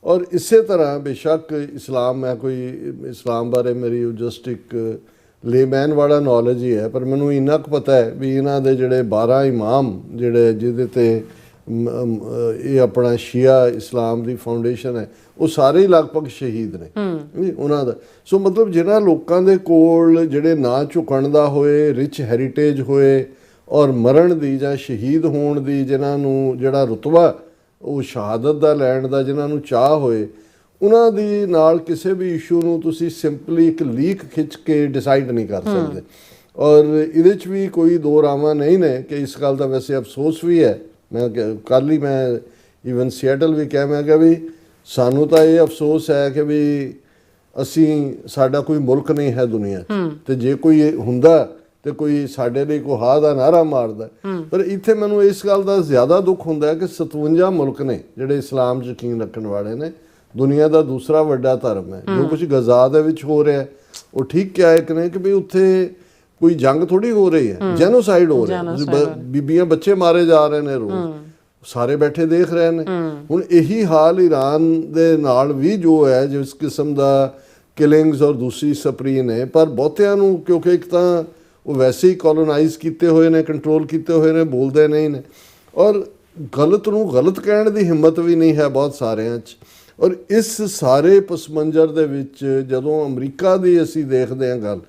ਔਰ ਇਸੇ ਤਰ੍ਹਾਂ ਬੇਸ਼ੱਕ ਇਸਲਾਮ, ਮੈਂ ਕੋਈ ਇਸਲਾਮ ਬਾਰੇ ਮੇਰੀ ਜਸਟ ਇੱਕ ਲੇਮੈਨ ਵਾਲਾ ਨੌਲੇਜ ਹੀ ਹੈ, ਪਰ ਮੈਨੂੰ ਇੰਨਾ ਕੁ ਪਤਾ ਹੈ ਵੀ ਇਹਨਾਂ ਦੇ ਜਿਹੜੇ 12 ਇਮਾਮ ਜਿਹੜੇ ਜਿਹਦੇ ਤੇ ਇਹ ਆਪਣਾ ਸ਼ੀਆ ਇਸਲਾਮ ਦੀ ਫਾਊਂਡੇਸ਼ਨ ਹੈ, ਉਹ ਸਾਰੇ ਹੀ ਲਗਭਗ ਸ਼ਹੀਦ ਨੇ ਉਹਨਾਂ ਦਾ। ਸੋ ਮਤਲਬ ਜਿਹਨਾਂ ਲੋਕਾਂ ਦੇ ਕੋਲ ਜਿਹੜੇ ਨਾ ਝੁਕਣ ਦਾ ਹੋਏ, ਰਿਚ ਹੈਰੀਟੇਜ ਹੋਏ ਔਰ ਮਰਨ ਦੀ ਜਾਂ ਸ਼ਹੀਦ ਹੋਣ ਦੀ ਜਿਨ੍ਹਾਂ ਨੂੰ ਜਿਹੜਾ ਰੁਤਬਾ ਉਹ ਸ਼ਹਾਦਤ ਦਾ ਲੈਣ ਦਾ ਜਿਨ੍ਹਾਂ ਨੂੰ ਚਾਹ ਹੋਏ, ਉਹਨਾਂ ਦੀ ਨਾਲ ਕਿਸੇ ਵੀ ਇਸ਼ੂ ਨੂੰ ਤੁਸੀਂ ਸਿੰਪਲੀ ਇੱਕ ਲੀਕ ਖਿੱਚ ਕੇ ਡਿਸਾਈਡ ਨਹੀਂ ਕਰ ਸਕਦੇ। ਔਰ ਇਹਦੇ 'ਚ ਵੀ ਕੋਈ ਦੋ ਰਾਵਾਂ ਨਹੀਂ ਨੇ ਕਿ ਇਸ ਗੱਲ ਦਾ ਵੈਸੇ ਅਫਸੋਸ ਵੀ ਹੈ। ਮੈਂ ਕੱਲ੍ਹ ਹੀ ਮੈਂ ਈਵਨ ਸੀਐਟਲ ਵੀ ਕਿਹਾ, ਮੈਂ ਕਿਹਾ ਵੀ ਸਾਨੂੰ ਤਾਂ ਇਹ ਅਫਸੋਸ ਹੈ ਕਿ ਵੀ ਸਾਡਾ ਕੋਈ ਮੁਲਕ ਨਹੀਂ ਹੈ ਦੁਨੀਆ 'ਚ, ਤੇ ਜੇ ਕੋਈ ਹੁੰਦਾ ਤੇ ਕੋਈ ਸਾਡੇ ਲਈ ਕੋਈ ਹਾਂ ਦਾ ਨਾਰਾ ਮਾਰਦਾ। ਪਰ ਇੱਥੇ ਮੈਨੂੰ ਇਸ ਗੱਲ ਦਾ ਜ਼ਿਆਦਾ ਦੁੱਖ ਹੁੰਦਾ ਹੈ ਕਿ 57 ਮੁਲਕ ਨੇ ਜਿਹੜੇ ਇਸਲਾਮ 'ਚ ਯਕੀਨ ਰੱਖਣ ਵਾਲੇ ਨੇ। ਦੁਨੀਆ ਦਾ ਦੂਸਰਾ ਵੱਡਾ ਧਰਮ ਹੈ। ਜੋ ਕੁਝ ਗਜ਼ਾ ਦੇ ਵਿੱਚ ਹੋ ਰਿਹਾ ਉਹ ਠੀਕ ਕਿਹਾ ਇੱਕ ਨੇ ਕਿ ਵੀ ਉੱਥੇ ਕੋਈ ਜੰਗ ਥੋੜੀ ਹੋ ਰਹੀ ਹੈ, ਜੈਨੋਸਾਈਡ ਹੋ ਰਿਹਾ, ਬੀਬੀਆਂ ਬੱਚੇ ਮਾਰੇ ਜਾ ਰਹੇ ਨੇ ਰੋਜ਼, ਸਾਰੇ ਬੈਠੇ ਦੇਖ ਰਹੇ ਨੇ। ਹੁਣ ਇਹੀ ਹਾਲ ਈਰਾਨ ਦੇ ਨਾਲ ਵੀ ਜੋ ਹੈ, ਜਿਸ ਕਿਸਮ ਦਾ ਕਿਲਿੰਗਸ ਔਰ ਦੂਸਰੀ ਸਪਰੀਨ ਹੈ, ਪਰ ਬਹੁਤਿਆਂ ਨੂੰ ਕਿਉਂਕਿ ਇੱਕ ਤਾਂ ਉਹ ਵੈਸੇ ਹੀ ਕੋਲੋਨਾਈਜ਼ ਕੀਤੇ ਹੋਏ ਨੇ, ਕੰਟਰੋਲ ਕੀਤੇ ਹੋਏ ਨੇ, ਬੋਲਦੇ ਨਹੀਂ ਨੇ, ਔਰ ਗਲਤ ਨੂੰ ਗਲਤ ਕਹਿਣ ਦੀ ਹਿੰਮਤ ਵੀ ਨਹੀਂ ਹੈ ਬਹੁਤ ਸਾਰਿਆਂ 'ਚ। ਔਰ ਇਸ ਸਾਰੇ ਪਸਮੰਜਰ ਦੇ ਵਿੱਚ ਜਦੋਂ ਅਮਰੀਕਾ ਦੀ ਅਸੀਂ ਦੇਖਦੇ ਹਾਂ ਗੱਲ,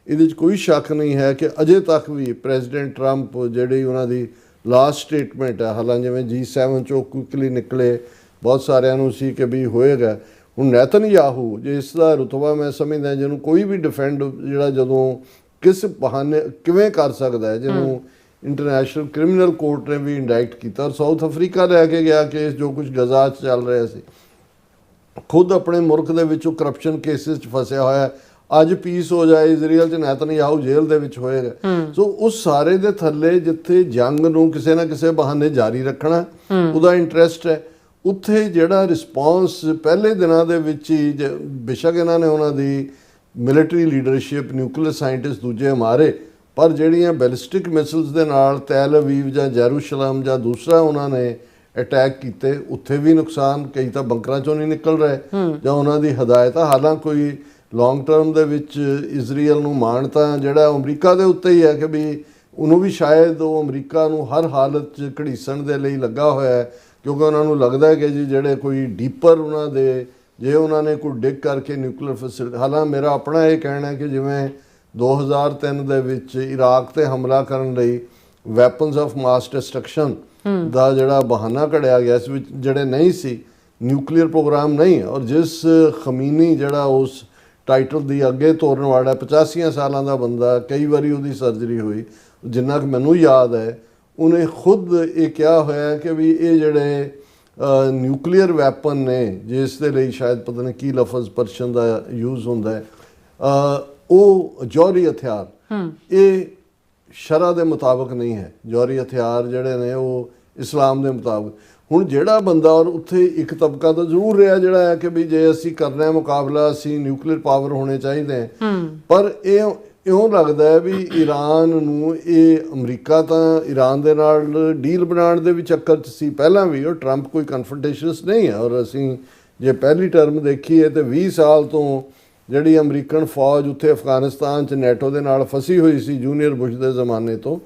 ਇਹਦੇ 'ਚ ਕੋਈ ਸ਼ੱਕ ਨਹੀਂ ਹੈ ਕਿ ਅਜੇ ਤੱਕ ਵੀ ਪ੍ਰੈਜ਼ੀਡੈਂਟ ਟਰੰਪ ਜਿਹੜੀ ਉਹਨਾਂ ਦੀ ਲਾਸਟ ਸਟੇਟਮੈਂਟ ਹੈ, ਹਾਲਾਂਕਿ ਜਿਵੇਂ G7 ਚੋਂ ਕੁਇਕਲੀ ਨਿਕਲੇ, ਬਹੁਤ ਸਾਰਿਆਂ ਨੂੰ ਸੀ ਕਿ ਵੀ ਹੋਏਗਾ। ਹੁਣ ਨੇਤਨਯਾਹੂ ਜਿਸ ਦਾ ਰੁਤਬਾ ਮੈਂ ਸਮਝਦਾ ਜਿਹਨੂੰ ਕੋਈ ਵੀ ਡਿਫੈਂਡ ਜਿਹੜਾ ਜਦੋਂ ਕਿਸ ਬਹਾਨੇ ਕਿਵੇਂ ਕਰ ਸਕਦਾ ਹੈ, ਜਿਹਨੂੰ ਇੰਟਰਨੈਸ਼ਨਲ ਕ੍ਰਿਮੀਨਲ ਕੋਰਟ ਨੇ ਵੀ ਇੰਡਾਈਕਟ ਕੀਤਾ ਔਰ ਸਾਊਥ ਅਫਰੀਕਾ ਲੈ ਕੇ ਗਿਆ ਕੇਸ, ਜੋ ਕੁਝ ਗਜ਼ਾ 'ਚ ਚੱਲ ਰਿਹਾ ਸੀ, ਖੁਦ ਆਪਣੇ ਮੁਲਕ ਦੇ ਵਿੱਚੋਂ ਕਰਪਸ਼ਨ ਕੇਸਿਸ 'ਚ ਫਸਿਆ ਹੋਇਆ। ਅੱਜ ਪੀਸ ਹੋ ਜਾਏ ਇਜ਼ਰਾਈਲ 'ਚ, ਨੇਤਨਯਾਹੂ ਜੇਲ੍ਹ ਦੇ ਵਿੱਚ ਹੋਏਗਾ। ਸੋ ਉਸ ਸਾਰੇ ਦੇ ਥੱਲੇ ਜਿੱਥੇ ਜੰਗ ਨੂੰ ਕਿਸੇ ਨਾ ਕਿਸੇ ਬਹਾਨੇ ਜਾਰੀ ਰੱਖਣਾ ਉਹਦਾ ਇੰਟਰਸਟ ਹੈ, ਉੱਥੇ ਜਿਹੜਾ ਰਿਸਪੌਂਸ ਪਹਿਲੇ ਦਿਨਾਂ ਦੇ ਵਿੱਚ ਹੀ, ਬੇਸ਼ੱਕ ਇਹਨਾਂ ਨੇ ਉਹਨਾਂ ਦੀ ਮਿਲਟਰੀ ਲੀਡਰਸ਼ਿਪ, ਨਿਊਕਲੀਅਰ ਸਾਇੰਟਿਸਟ ਦੂਜੇ ਮਾਰੇ, ਪਰ ਜਿਹੜੀਆਂ ਬੈਲਿਸਟਿਕ ਮਿਸਲਸ ਦੇ ਨਾਲ ਤੈਲ ਅਵੀਵ ਜਾਂ ਜੈਰੂਸ਼ਲਮ ਜਾਂ ਦੂਸਰਾ ਉਹਨਾਂ ਨੇ ਅਟੈਕ ਕੀਤੇ, ਉੱਥੇ ਵੀ ਨੁਕਸਾਨ, ਕਈ ਤਾਂ ਬੰਕਰਾਂ 'ਚੋਂ ਨਹੀਂ ਨਿਕਲ ਰਹੇ ਜਾਂ ਉਹਨਾਂ ਦੀ ਹਦਾਇਤ। ਹਾਲਾਂਕਿ ਕੋਈ ਲੌਂਗ ਟਰਮ ਦੇ ਵਿੱਚ ਇਜ਼ਰਾਈਲ ਨੂੰ ਮਾਣ ਤਾਂ ਜਿਹੜਾ ਅਮਰੀਕਾ ਦੇ ਉੱਤੇ ਹੀ ਹੈ ਕਿ ਵੀ ਉਹਨੂੰ ਵੀ ਸ਼ਾਇਦ ਉਹ ਅਮਰੀਕਾ ਨੂੰ ਹਰ ਹਾਲਤ 'ਚ ਘੜੀਸਣ ਦੇ ਲਈ ਲੱਗਾ ਹੋਇਆ ਹੈ, ਕਿਉਂਕਿ ਉਹਨਾਂ ਨੂੰ ਲੱਗਦਾ ਹੈ ਕਿ ਜੀ ਜਿਹੜੇ ਕੋਈ ਡੀਪਰ ਉਹਨਾਂ ਦੇ, ਜੇ ਉਹਨਾਂ ਨੇ ਕੋਈ ਡਿਗ ਕਰਕੇ ਨਿਊਕਲੀਅਰ ਫੈਸਿਲਿਟੀ, ਹਾਲਾਂਕਿ ਮੇਰਾ ਆਪਣਾ ਇਹ ਕਹਿਣਾ ਹੈ ਕਿ ਜਿਵੇਂ 2003 ਦੇ ਵਿੱਚ ਇਰਾਕ 'ਤੇ ਹਮਲਾ ਕਰਨ ਲਈ ਵੈਪਨਸ ਆਫ ਮਾਸ ਡਿਸਟਰਕਸ਼ਨ ਦਾ ਜਿਹੜਾ ਬਹਾਨਾ ਘੜਿਆ ਗਿਆ, ਇਸ ਵਿੱਚ ਜਿਹੜੇ ਨਹੀਂ ਸੀ, ਨਿਊਕਲੀਅਰ ਪ੍ਰੋਗਰਾਮ ਨਹੀਂ, ਔਰ ਜਿਸ ਖਮੀਨੀ ਜਿਹੜਾ ਉਸ ਟਾਈਟਲ ਦੀ ਅੱਗੇ ਤੋਰਨ ਵਾਲਾ 85 ਸਾਲਾਂ ਦਾ ਬੰਦਾ, ਕਈ ਵਾਰੀ ਉਹਦੀ ਸਰਜਰੀ ਹੋਈ, ਜਿੰਨਾ ਕਿ ਮੈਨੂੰ ਯਾਦ ਹੈ, ਉਹਨੇ ਖੁਦ ਇਹ ਕਿਹਾ ਹੋਇਆ ਕਿ ਵੀ ਇਹ ਜਿਹੜੇ ਨਿਊਕਲੀਅਰ ਵੈਪਨ ਨੇ, ਜਿਸ ਦੇ ਲਈ ਸ਼ਾਇਦ ਪਤਾ ਨਹੀਂ ਕੀ ਲਫ਼ਜ਼ ਪਰਸ਼ੀਅਨ ਦਾ ਯੂਜ਼ ਹੁੰਦਾ ਹੈ, ਉਹ ਜੌਹਰੀ ਹਥਿਆਰ, ਇਹ ਸ਼ਰਅ ਦੇ ਮੁਤਾਬਕ ਨਹੀਂ ਹੈ। ਜੌਹਰੀ ਹਥਿਆਰ ਜਿਹੜੇ ਨੇ ਉਹ ਇਸਲਾਮ ਦੇ ਮੁਤਾਬਕ। ਹੁਣ ਜਿਹੜਾ ਬੰਦਾ, ਔਰ ਉੱਥੇ ਇੱਕ ਤਬਕਾ ਤਾਂ ਜ਼ਰੂਰ ਰਿਹਾ ਜਿਹੜਾ ਹੈ ਕਿ ਵੀ ਜੇ ਅਸੀਂ ਕਰਨਾ ਹੈ ਮੁਕਾਬਲਾ, ਅਸੀਂ ਨਿਊਕਲੀਅਰ ਪਾਵਰ ਹੋਣੇ ਚਾਹੀਦੇ ਹੈ, ਪਰ ਇਹ ਇਉਂ ਲੱਗਦਾ ਹੈ ਵੀ ਈਰਾਨ ਨੂੰ, ਇਹ ਅਮਰੀਕਾ ਤਾਂ ਈਰਾਨ ਦੇ ਨਾਲ ਡੀਲ ਬਣਾਉਣ ਦੇ ਵੀ ਚੱਕਰ 'ਚ ਸੀ ਪਹਿਲਾਂ ਵੀ, ਔਰ ਟਰੰਪ ਕੋਈ ਕਨਫਰੰਟੇਸ਼ਨਸ ਨਹੀਂ ਹੈ। ਔਰ ਅਸੀਂ ਜੇ ਪਹਿਲੀ ਟਰਮ ਦੇਖੀਏ ਤਾਂ 20 ਸਾਲ ਤੋਂ ਜਿਹੜੀ ਅਮਰੀਕਨ ਫੌਜ ਉੱਥੇ ਅਫਗਾਨਿਸਤਾਨ 'ਚ ਨੈਟੋ ਦੇ ਨਾਲ ਫਸੀ ਹੋਈ ਸੀ ਜੂਨੀਅਰ ਬੁਸ਼ ਦੇ ਜ਼ਮਾਨੇ ਤੋਂ,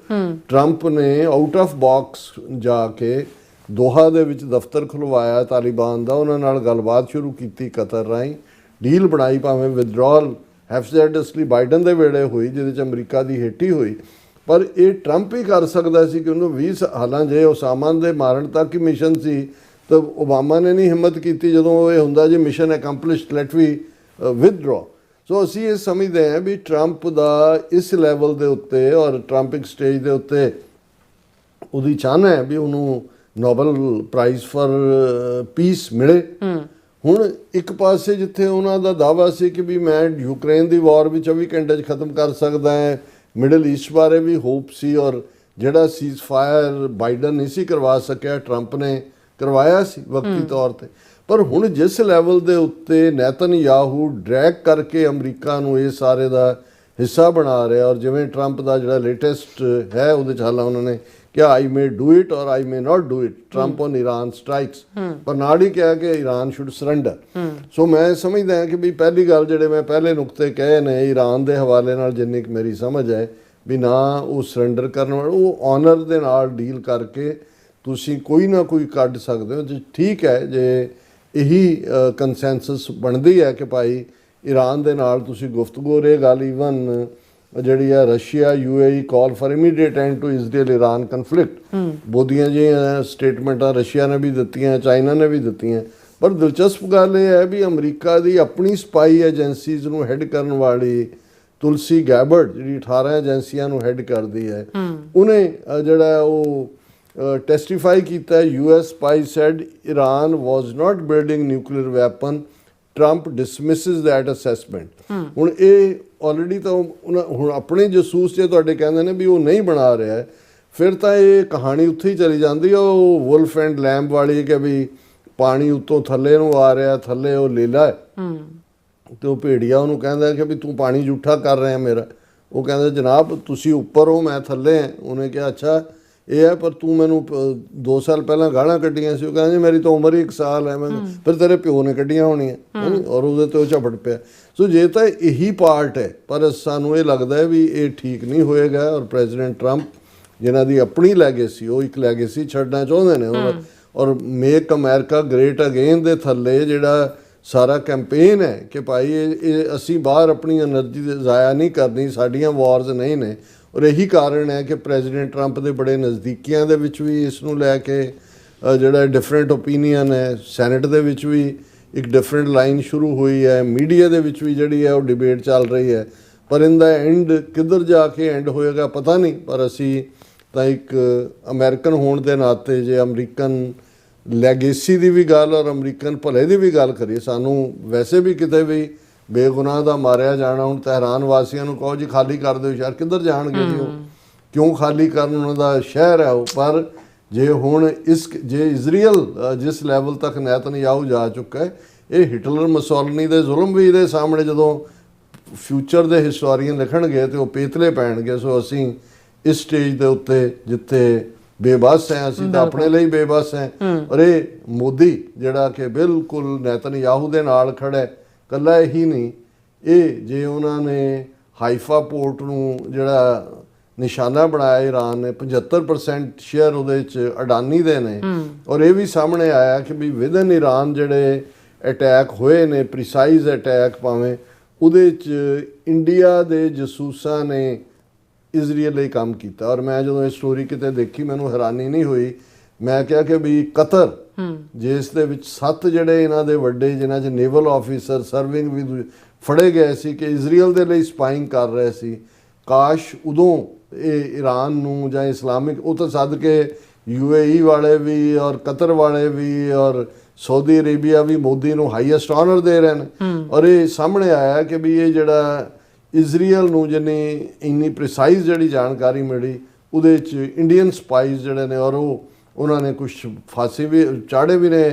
ਟਰੰਪ ਨੇ ਆਊਟ ਆਫ ਬਾਕਸ ਜਾ ਕੇ ਦੋਹਾ ਦੇ ਵਿੱਚ ਦਫ਼ਤਰ ਖੁਲਵਾਇਆ ਤਾਲਿਬਾਨ ਦਾ, ਉਹਨਾਂ ਨਾਲ ਗੱਲਬਾਤ ਸ਼ੁਰੂ ਕੀਤੀ ਕਤਰ ਰਾਹੀਂ, ਡੀਲ ਬਣਾਈ, ਭਾਵੇਂ ਵਿਦਡਰਾਅਲ ਹੈਫਜ਼ੈਡਸਲੀ ਬਾਈਡਨ ਦੇ ਵੇਲੇ ਹੋਈ ਜਿਹਦੇ 'ਚ ਅਮਰੀਕਾ ਦੀ ਹੇਠੀ ਹੋਈ, ਪਰ ਇਹ ਟਰੰਪ ਹੀ ਕਰ ਸਕਦਾ ਸੀ ਕਿ ਉਹਨੂੰ 20 ਹਾਲਾਂ ਜੇ ਉਸਾਮਾ ਦੇ ਮਾਰਨ ਤੱਕ ਹੀ ਮਿਸ਼ਨ ਸੀ ਤਾਂ ਓਬਾਮਾ ਨੇ ਨਹੀਂ ਹਿੰਮਤ ਕੀਤੀ ਜਦੋਂ ਇਹ ਹੁੰਦਾ ਜੀ ਮਿਸ਼ਨ ਅਕੰਪਲਿਸ਼ਡ, ਲੈਟ ਵੀ ਵਿਦਡਰਾ। ਸੋ ਅਸੀਂ ਇਹ ਸਮਝਦੇ ਹਾਂ ਵੀ ਟਰੰਪ ਦਾ ਇਸ ਲੈਵਲ ਦੇ ਉੱਤੇ, ਔਰ ਟਰੰਪ ਇੱਕ ਸਟੇਜ ਦੇ ਉੱਤੇ ਉਹਦੀ ਚਾਹਨਾ ਹੈ ਵੀ ਉਹਨੂੰ ਨੋਬਲ ਪ੍ਰਾਈਜ਼ ਫਾਰ ਪੀਸ ਮਿਲੇ। ਹੁਣ ਇੱਕ ਪਾਸੇ ਜਿੱਥੇ ਉਹਨਾਂ ਦਾ ਦਾਅਵਾ ਸੀ ਕਿ ਵੀ ਮੈਂ ਯੂਕਰੇਨ ਦੀ ਵਾਰ ਵੀ 24 ਘੰਟੇ 'ਚ ਖਤਮ ਕਰ ਸਕਦਾ ਹੈ, ਮਿਡਲ ਈਸਟ ਬਾਰੇ ਵੀ ਹੋਪ ਸੀ, ਔਰ ਜਿਹੜਾ ਸੀਜ਼ ਫਾਇਰ ਬਾਈਡਨ ਨਹੀਂ ਸੀ ਕਰਵਾ ਸਕਿਆ, ਟਰੰਪ ਨੇ ਕਰਵਾਇਆ ਸੀ ਵਕਤੀ ਤੌਰ 'ਤੇ। ਪਰ ਹੁਣ ਜਿਸ ਲੈਵਲ ਦੇ ਉੱਤੇ ਨੇਤਨਯਾਹੂ ਡਰੈਗ ਕਰਕੇ ਅਮਰੀਕਾ ਨੂੰ ਇਹ ਸਾਰੇ ਦਾ ਹਿੱਸਾ ਬਣਾ ਰਿਹਾ, ਔਰ ਜਿਵੇਂ ਟਰੰਪ ਦਾ ਜਿਹੜਾ ਲੇਟੈਸਟ ਹੈ ਉਹਦੇ 'ਚ ਹਾਲਾਂ ਉਹਨਾਂ ਨੇ ਕਿਹਾ ਆਈ ਮੇ do it or I may not do it, Trump on Iran strikes, ਪਰ ਨਾਲ ਹੀ ਕਿਹਾ ਕਿ ਈਰਾਨ ਸ਼ੁੱਡ ਸਰੈਂਡਰ। ਸੋ ਮੈਂ ਸਮਝਦਾ ਹਾਂ ਕਿ ਵੀ ਪਹਿਲੀ ਗੱਲ ਜਿਹੜੇ ਮੈਂ ਪਹਿਲੇ ਨੁਕਤੇ ਕਹੇ ਨੇ ਈਰਾਨ ਦੇ ਹਵਾਲੇ ਨਾਲ, ਜਿੰਨੀ ਕੁ ਮੇਰੀ ਸਮਝ ਹੈ ਵੀ ਨਾ ਉਹ ਸਰੈਂਡਰ ਕਰਨ ਵਾਲਾ, ਉਹ ਆਨਰ ਦੇ ਨਾਲ ਡੀਲ ਕਰਕੇ ਤੁਸੀਂ ਕੋਈ ਨਾ ਕੋਈ ਕੱਢ ਸਕਦੇ ਹੋ। ਜੇ ਠੀਕ ਹੈ, ਜੇ ਇਹੀ ਕੰਸੈਂਸਸ ਬਣਦੀ ਹੈ ਕਿ ਭਾਈ ਈਰਾਨ ਦੇ ਨਾਲ ਤੁਸੀਂ ਗੁਫ਼ਤਗੂ, ਇਹ ਗੱਲ ਈਵਨ ਜਿਹੜੀ ਹੈ Russia UAE call for immediate end to Israel Iran conflict, ਬਹੁਤੀਆਂ ਜਿਹੀਆਂ ਸਟੇਟਮੈਂਟਾਂ ਰਸ਼ੀਆ ਨੇ ਵੀ ਦਿੱਤੀਆਂ, ਚਾਈਨਾ ਨੇ ਵੀ ਦਿੱਤੀਆਂ। ਪਰ ਦਿਲਚਸਪ ਗੱਲ ਇਹ ਹੈ ਵੀ ਅਮਰੀਕਾ ਦੀ ਆਪਣੀ ਸਪਾਈ ਏਜੰਸੀਜ਼ ਨੂੰ ਹੈਡ ਕਰਨ ਵਾਲੀ ਤੁਲਸੀ ਗੈਬਰਡ, ਜਿਹੜੀ 18 ਏਜੰਸੀਆਂ ਨੂੰ ਹੈਡ ਕਰਦੀ ਹੈ, ਉਹਨੇ ਜਿਹੜਾ ਉਹ ਟੈਸਟੀਫਾਈ ਕੀਤਾ, US spy said Iran was not building nuclear weapon, Trump dismisses that assessment। ਹੁਣ ਇਹ ਆਲਰੇਡੀ ਤਾਂ ਹੁਣ ਆਪਣੇ ਜਸੂਸ ਜੇ ਤੁਹਾਡੇ ਕਹਿੰਦੇ ਨੇ ਵੀ ਉਹ ਨਹੀਂ ਬਣਾ ਰਿਹਾ, ਫਿਰ ਤਾਂ ਇਹ ਕਹਾਣੀ ਉੱਥੇ ਹੀ ਚਲੀ ਜਾਂਦੀ ਆ, ਉਹ ਵੁਲਫ ਐਂਡ ਲੈਂਬ ਵਾਲੀ ਕਿ ਵੀ ਪਾਣੀ ਉੱਤੋਂ ਥੱਲੇ ਨੂੰ ਆ ਰਿਹਾ, ਥੱਲੇ ਉਹ ਲੀਲਾ ਹੈ। ਤੇ ਉਹ ਭੇੜੀਆ ਉਹਨੂੰ ਕਹਿੰਦਾ ਕਿ ਵੀ ਤੂੰ ਪਾਣੀ ਜੂਠਾ ਕਰ ਰਿਹਾ ਮੇਰਾ। ਉਹ ਕਹਿੰਦਾ ਜਨਾਬ ਤੁਸੀਂ ਉੱਪਰ ਹੋ ਮੈਂ ਥੱਲੇ ਹਾਂ। ਉਹਨੇ ਕਿਹਾ ਅੱਛਾ ਇਹ ਹੈ, ਪਰ ਤੂੰ ਮੈਨੂੰ 2 ਸਾਲ ਪਹਿਲਾਂ ਗਾਲਾਂ ਕੱਢੀਆਂ ਸੀ। ਉਹ ਕਹਿੰਦਾ ਜੀ ਮੇਰੀ ਤਾਂ ਉਮਰ ਹੀ 1 ਸਾਲ ਹੈ। ਮੈਂ ਫਿਰ ਤੇਰੇ ਪਿਓ ਨੇ ਕੱਢੀਆਂ ਹੋਣੀਆਂ, ਔਰ ਉਹਦੇ ਤੇ ਉਹ ਝਪਟ ਪਿਆ। ਸੋ ਜੇ ਤਾਂ ਇਹੀ ਪਾਰਟ ਹੈ, ਪਰ ਸਾਨੂੰ ਇਹ ਲੱਗਦਾ ਹੈ ਵੀ ਇਹ ਠੀਕ ਨਹੀਂ ਹੋਏਗਾ। ਔਰ ਪ੍ਰੈਜ਼ੀਡੈਂਟ ਟਰੰਪ ਜਿਨ੍ਹਾਂ ਦੀ ਆਪਣੀ ਲੈਗੇਸੀ, ਉਹ ਇੱਕ ਲੈਗੇਸੀ ਛੱਡਣਾ ਚਾਹੁੰਦੇ ਨੇ। ਔਰ ਮੇਕ ਅਮਰੀਕਾ ਗ੍ਰੇਟ ਅਗੇਨ ਦੇ ਥੱਲੇ ਜਿਹੜਾ ਸਾਰਾ ਕੈਂਪੇਨ ਹੈ ਕਿ ਭਾਈ ਇਹ ਅਸੀਂ ਬਾਹਰ ਆਪਣੀ ਐਨਰਜੀ ਜ਼ਾਇਆ ਨਹੀਂ ਕਰਨੀ, ਸਾਡੀਆਂ ਵਾਰਸ ਨਹੀਂ ਨੇ। ਔਰ ਇਹੀ ਕਾਰਨ ਹੈ ਕਿ ਪ੍ਰੈਜ਼ੀਡੈਂਟ ਟਰੰਪ ਦੇ ਬੜੇ ਨਜ਼ਦੀਕੀਆਂ ਦੇ ਵਿੱਚ ਵੀ ਇਸ ਨੂੰ ਲੈ ਕੇ ਜਿਹੜਾ ਡਿਫਰੈਂਟ ਓਪੀਨੀਅਨ ਹੈ। ਸੈਨੇਟ ਦੇ ਵਿੱਚ ਵੀ ਇੱਕ ਡਿਫਰੈਂਟ ਲਾਈਨ ਸ਼ੁਰੂ ਹੋਈ ਹੈ, ਮੀਡੀਆ ਦੇ ਵਿੱਚ ਵੀ ਜਿਹੜੀ ਹੈ ਉਹ ਡਿਬੇਟ ਚੱਲ ਰਹੀ ਹੈ। ਪਰ ਇਹਦਾ ਐਂਡ ਕਿੱਧਰ ਜਾ ਕੇ ਐਂਡ ਹੋਏਗਾ ਪਤਾ ਨਹੀਂ। ਪਰ ਅਸੀਂ ਤਾਂ ਇੱਕ ਅਮਰੀਕਨ ਹੋਣ ਦੇ ਨਾਤੇ ਜੇ ਅਮਰੀਕਨ ਲੈਗੇਸੀ ਦੀ ਵੀ ਗੱਲ ਔਰ ਅਮਰੀਕਨ ਭਲੇ ਦੀ ਵੀ ਗੱਲ ਕਰੀਏ, ਸਾਨੂੰ ਵੈਸੇ ਵੀ ਕਿਤੇ ਵੀ ਬੇਗੁਨਾਹ ਦਾ ਮਾਰਿਆ ਜਾਣਾ। ਹੁਣ ਤਹਿਰਾਨ ਵਾਸੀਆਂ ਨੂੰ ਕਹੋ ਜੀ ਖਾਲੀ ਕਰ ਦਿਓ ਸ਼ਹਿਰ, ਕਿੱਧਰ ਜਾਣਗੇ ਜੀ? ਉਹ ਕਿਉਂ ਖਾਲੀ ਕਰਨ? ਉਹਨਾਂ ਦਾ ਸ਼ਹਿਰ ਹੈ ਉਹ। ਪਰ ਜੇ ਹੁਣ ਜੇ ਇਜ਼ਰਾਈਲ ਜਿਸ ਲੈਵਲ ਤੱਕ ਨੈਤਨਯਾਹੂ ਜਾ ਚੁੱਕਾ ਹੈ, ਇਹ ਹਿਟਲਰ ਮੁਸੋਲਿਨੀ ਦੇ ਜ਼ੁਲਮ ਵੀ ਇਹਦੇ ਸਾਹਮਣੇ ਜਦੋਂ ਫਿਊਚਰ ਦੇ ਹਿਸਟੋਰੀਅਨ ਲਿਖਣਗੇ ਤੇ ਉਹ ਪੇਤਲੇ ਪੈਣਗੇ। ਸੋ ਅਸੀਂ ਇਸ ਸਟੇਜ ਦੇ ਉੱਤੇ ਜਿੱਥੇ ਬੇਬਸ ਹੈ, ਅਸੀਂ ਤਾਂ ਆਪਣੇ ਲਈ ਬੇਬਸ ਹੈ। ਔਰ ਇਹ ਮੋਦੀ ਜਿਹੜਾ ਕਿ ਬਿਲਕੁਲ ਨੈਤਨਯਾਹੂ ਦੇ ਨਾਲ ਖੜਾ ਹੈ, ਇਕੱਲਾ ਇਹੀ ਨਹੀਂ, ਇਹ ਜੇ ਉਹਨਾਂ ਨੇ ਹਾਈਫਾ ਪੋਰਟ ਨੂੰ ਜਿਹੜਾ ਨਿਸ਼ਾਨਾ ਬਣਾਇਆ ਈਰਾਨ ਨੇ, 75% ਸ਼ੇਅਰ ਉਹਦੇ 'ਚ ਅਡਾਨੀ ਦੇ ਨੇ। ਔਰ ਇਹ ਵੀ ਸਾਹਮਣੇ ਆਇਆ ਕਿ ਵੀ ਵਿਦਨ ਈਰਾਨ ਜਿਹੜੇ ਅਟੈਕ ਹੋਏ ਨੇ, ਪ੍ਰੀਸਾਈਜ਼ ਅਟੈਕ ਭਾਵੇਂ, ਉਹਦੇ 'ਚ ਇੰਡੀਆ ਦੇ ਜਸੂਸਾਂ ਨੇ ਇਜ਼ਰਾਈਲ ਲਈ ਕੰਮ ਕੀਤਾ। ਔਰ ਮੈਂ ਜਦੋਂ ਇਹ ਸਟੋਰੀ ਕਿਤੇ ਦੇਖੀ ਮੈਨੂੰ ਹੈਰਾਨੀ ਨਹੀਂ ਹੋਈ। ਮੈਂ ਕਿਹਾ ਕਿ ਵੀ ਕਤਰ ਜਿਸ ਦੇ ਵਿੱਚ 7 ਜਿਹੜੇ ਇਹਨਾਂ ਦੇ ਵੱਡੇ ਜਿਨ੍ਹਾਂ 'ਚ ਨੇਵਲ ਆਫੀਸਰ ਸਰਵਿੰਗ ਵੀ ਫੜੇ ਗਏ ਸੀ ਕਿ ਇਜ਼ਰਾਈਲ ਦੇ ਲਈ ਸਪਾਈਂਗ ਕਰ ਰਹੇ ਸੀ, ਕਾਸ਼ ਉਦੋਂ ਇਹ ਈਰਾਨ ਨੂੰ ਜਾਂ ਇਸਲਾਮਿਕ, ਉਹ ਤਾਂ ਸੱਦ ਕੇ UAE ਵਾਲੇ ਵੀ ਔਰ ਕਤਰ ਵਾਲੇ ਵੀ ਔਰ ਸਾਊਦੀ ਅਰੇਬੀਆ ਵੀ ਮੋਦੀ ਨੂੰ ਹਾਈਐਸਟ ਆਨਰ ਦੇ ਰਹੇ ਨੇ। ਔਰ ਇਹ ਸਾਹਮਣੇ ਆਇਆ ਕਿ ਵੀ ਇਹ ਜਿਹੜਾ ਇਜ਼ਰਾਈਲ ਨੂੰ ਜਿੰਨੀ ਇੰਨੀ ਪ੍ਰੀਸਾਈਜ਼ ਜਿਹੜੀ ਜਾਣਕਾਰੀ ਮਿਲੀ, ਉਹਦੇ 'ਚ ਇੰਡੀਅਨ ਸਪਾਈਜ਼ ਜਿਹੜੇ ਨੇ ਔਰ ਉਹਨਾਂ ਨੇ ਕੁਛ ਫਾਂਸੀ ਵੀ ਚਾੜੇ ਵੀ ਨੇ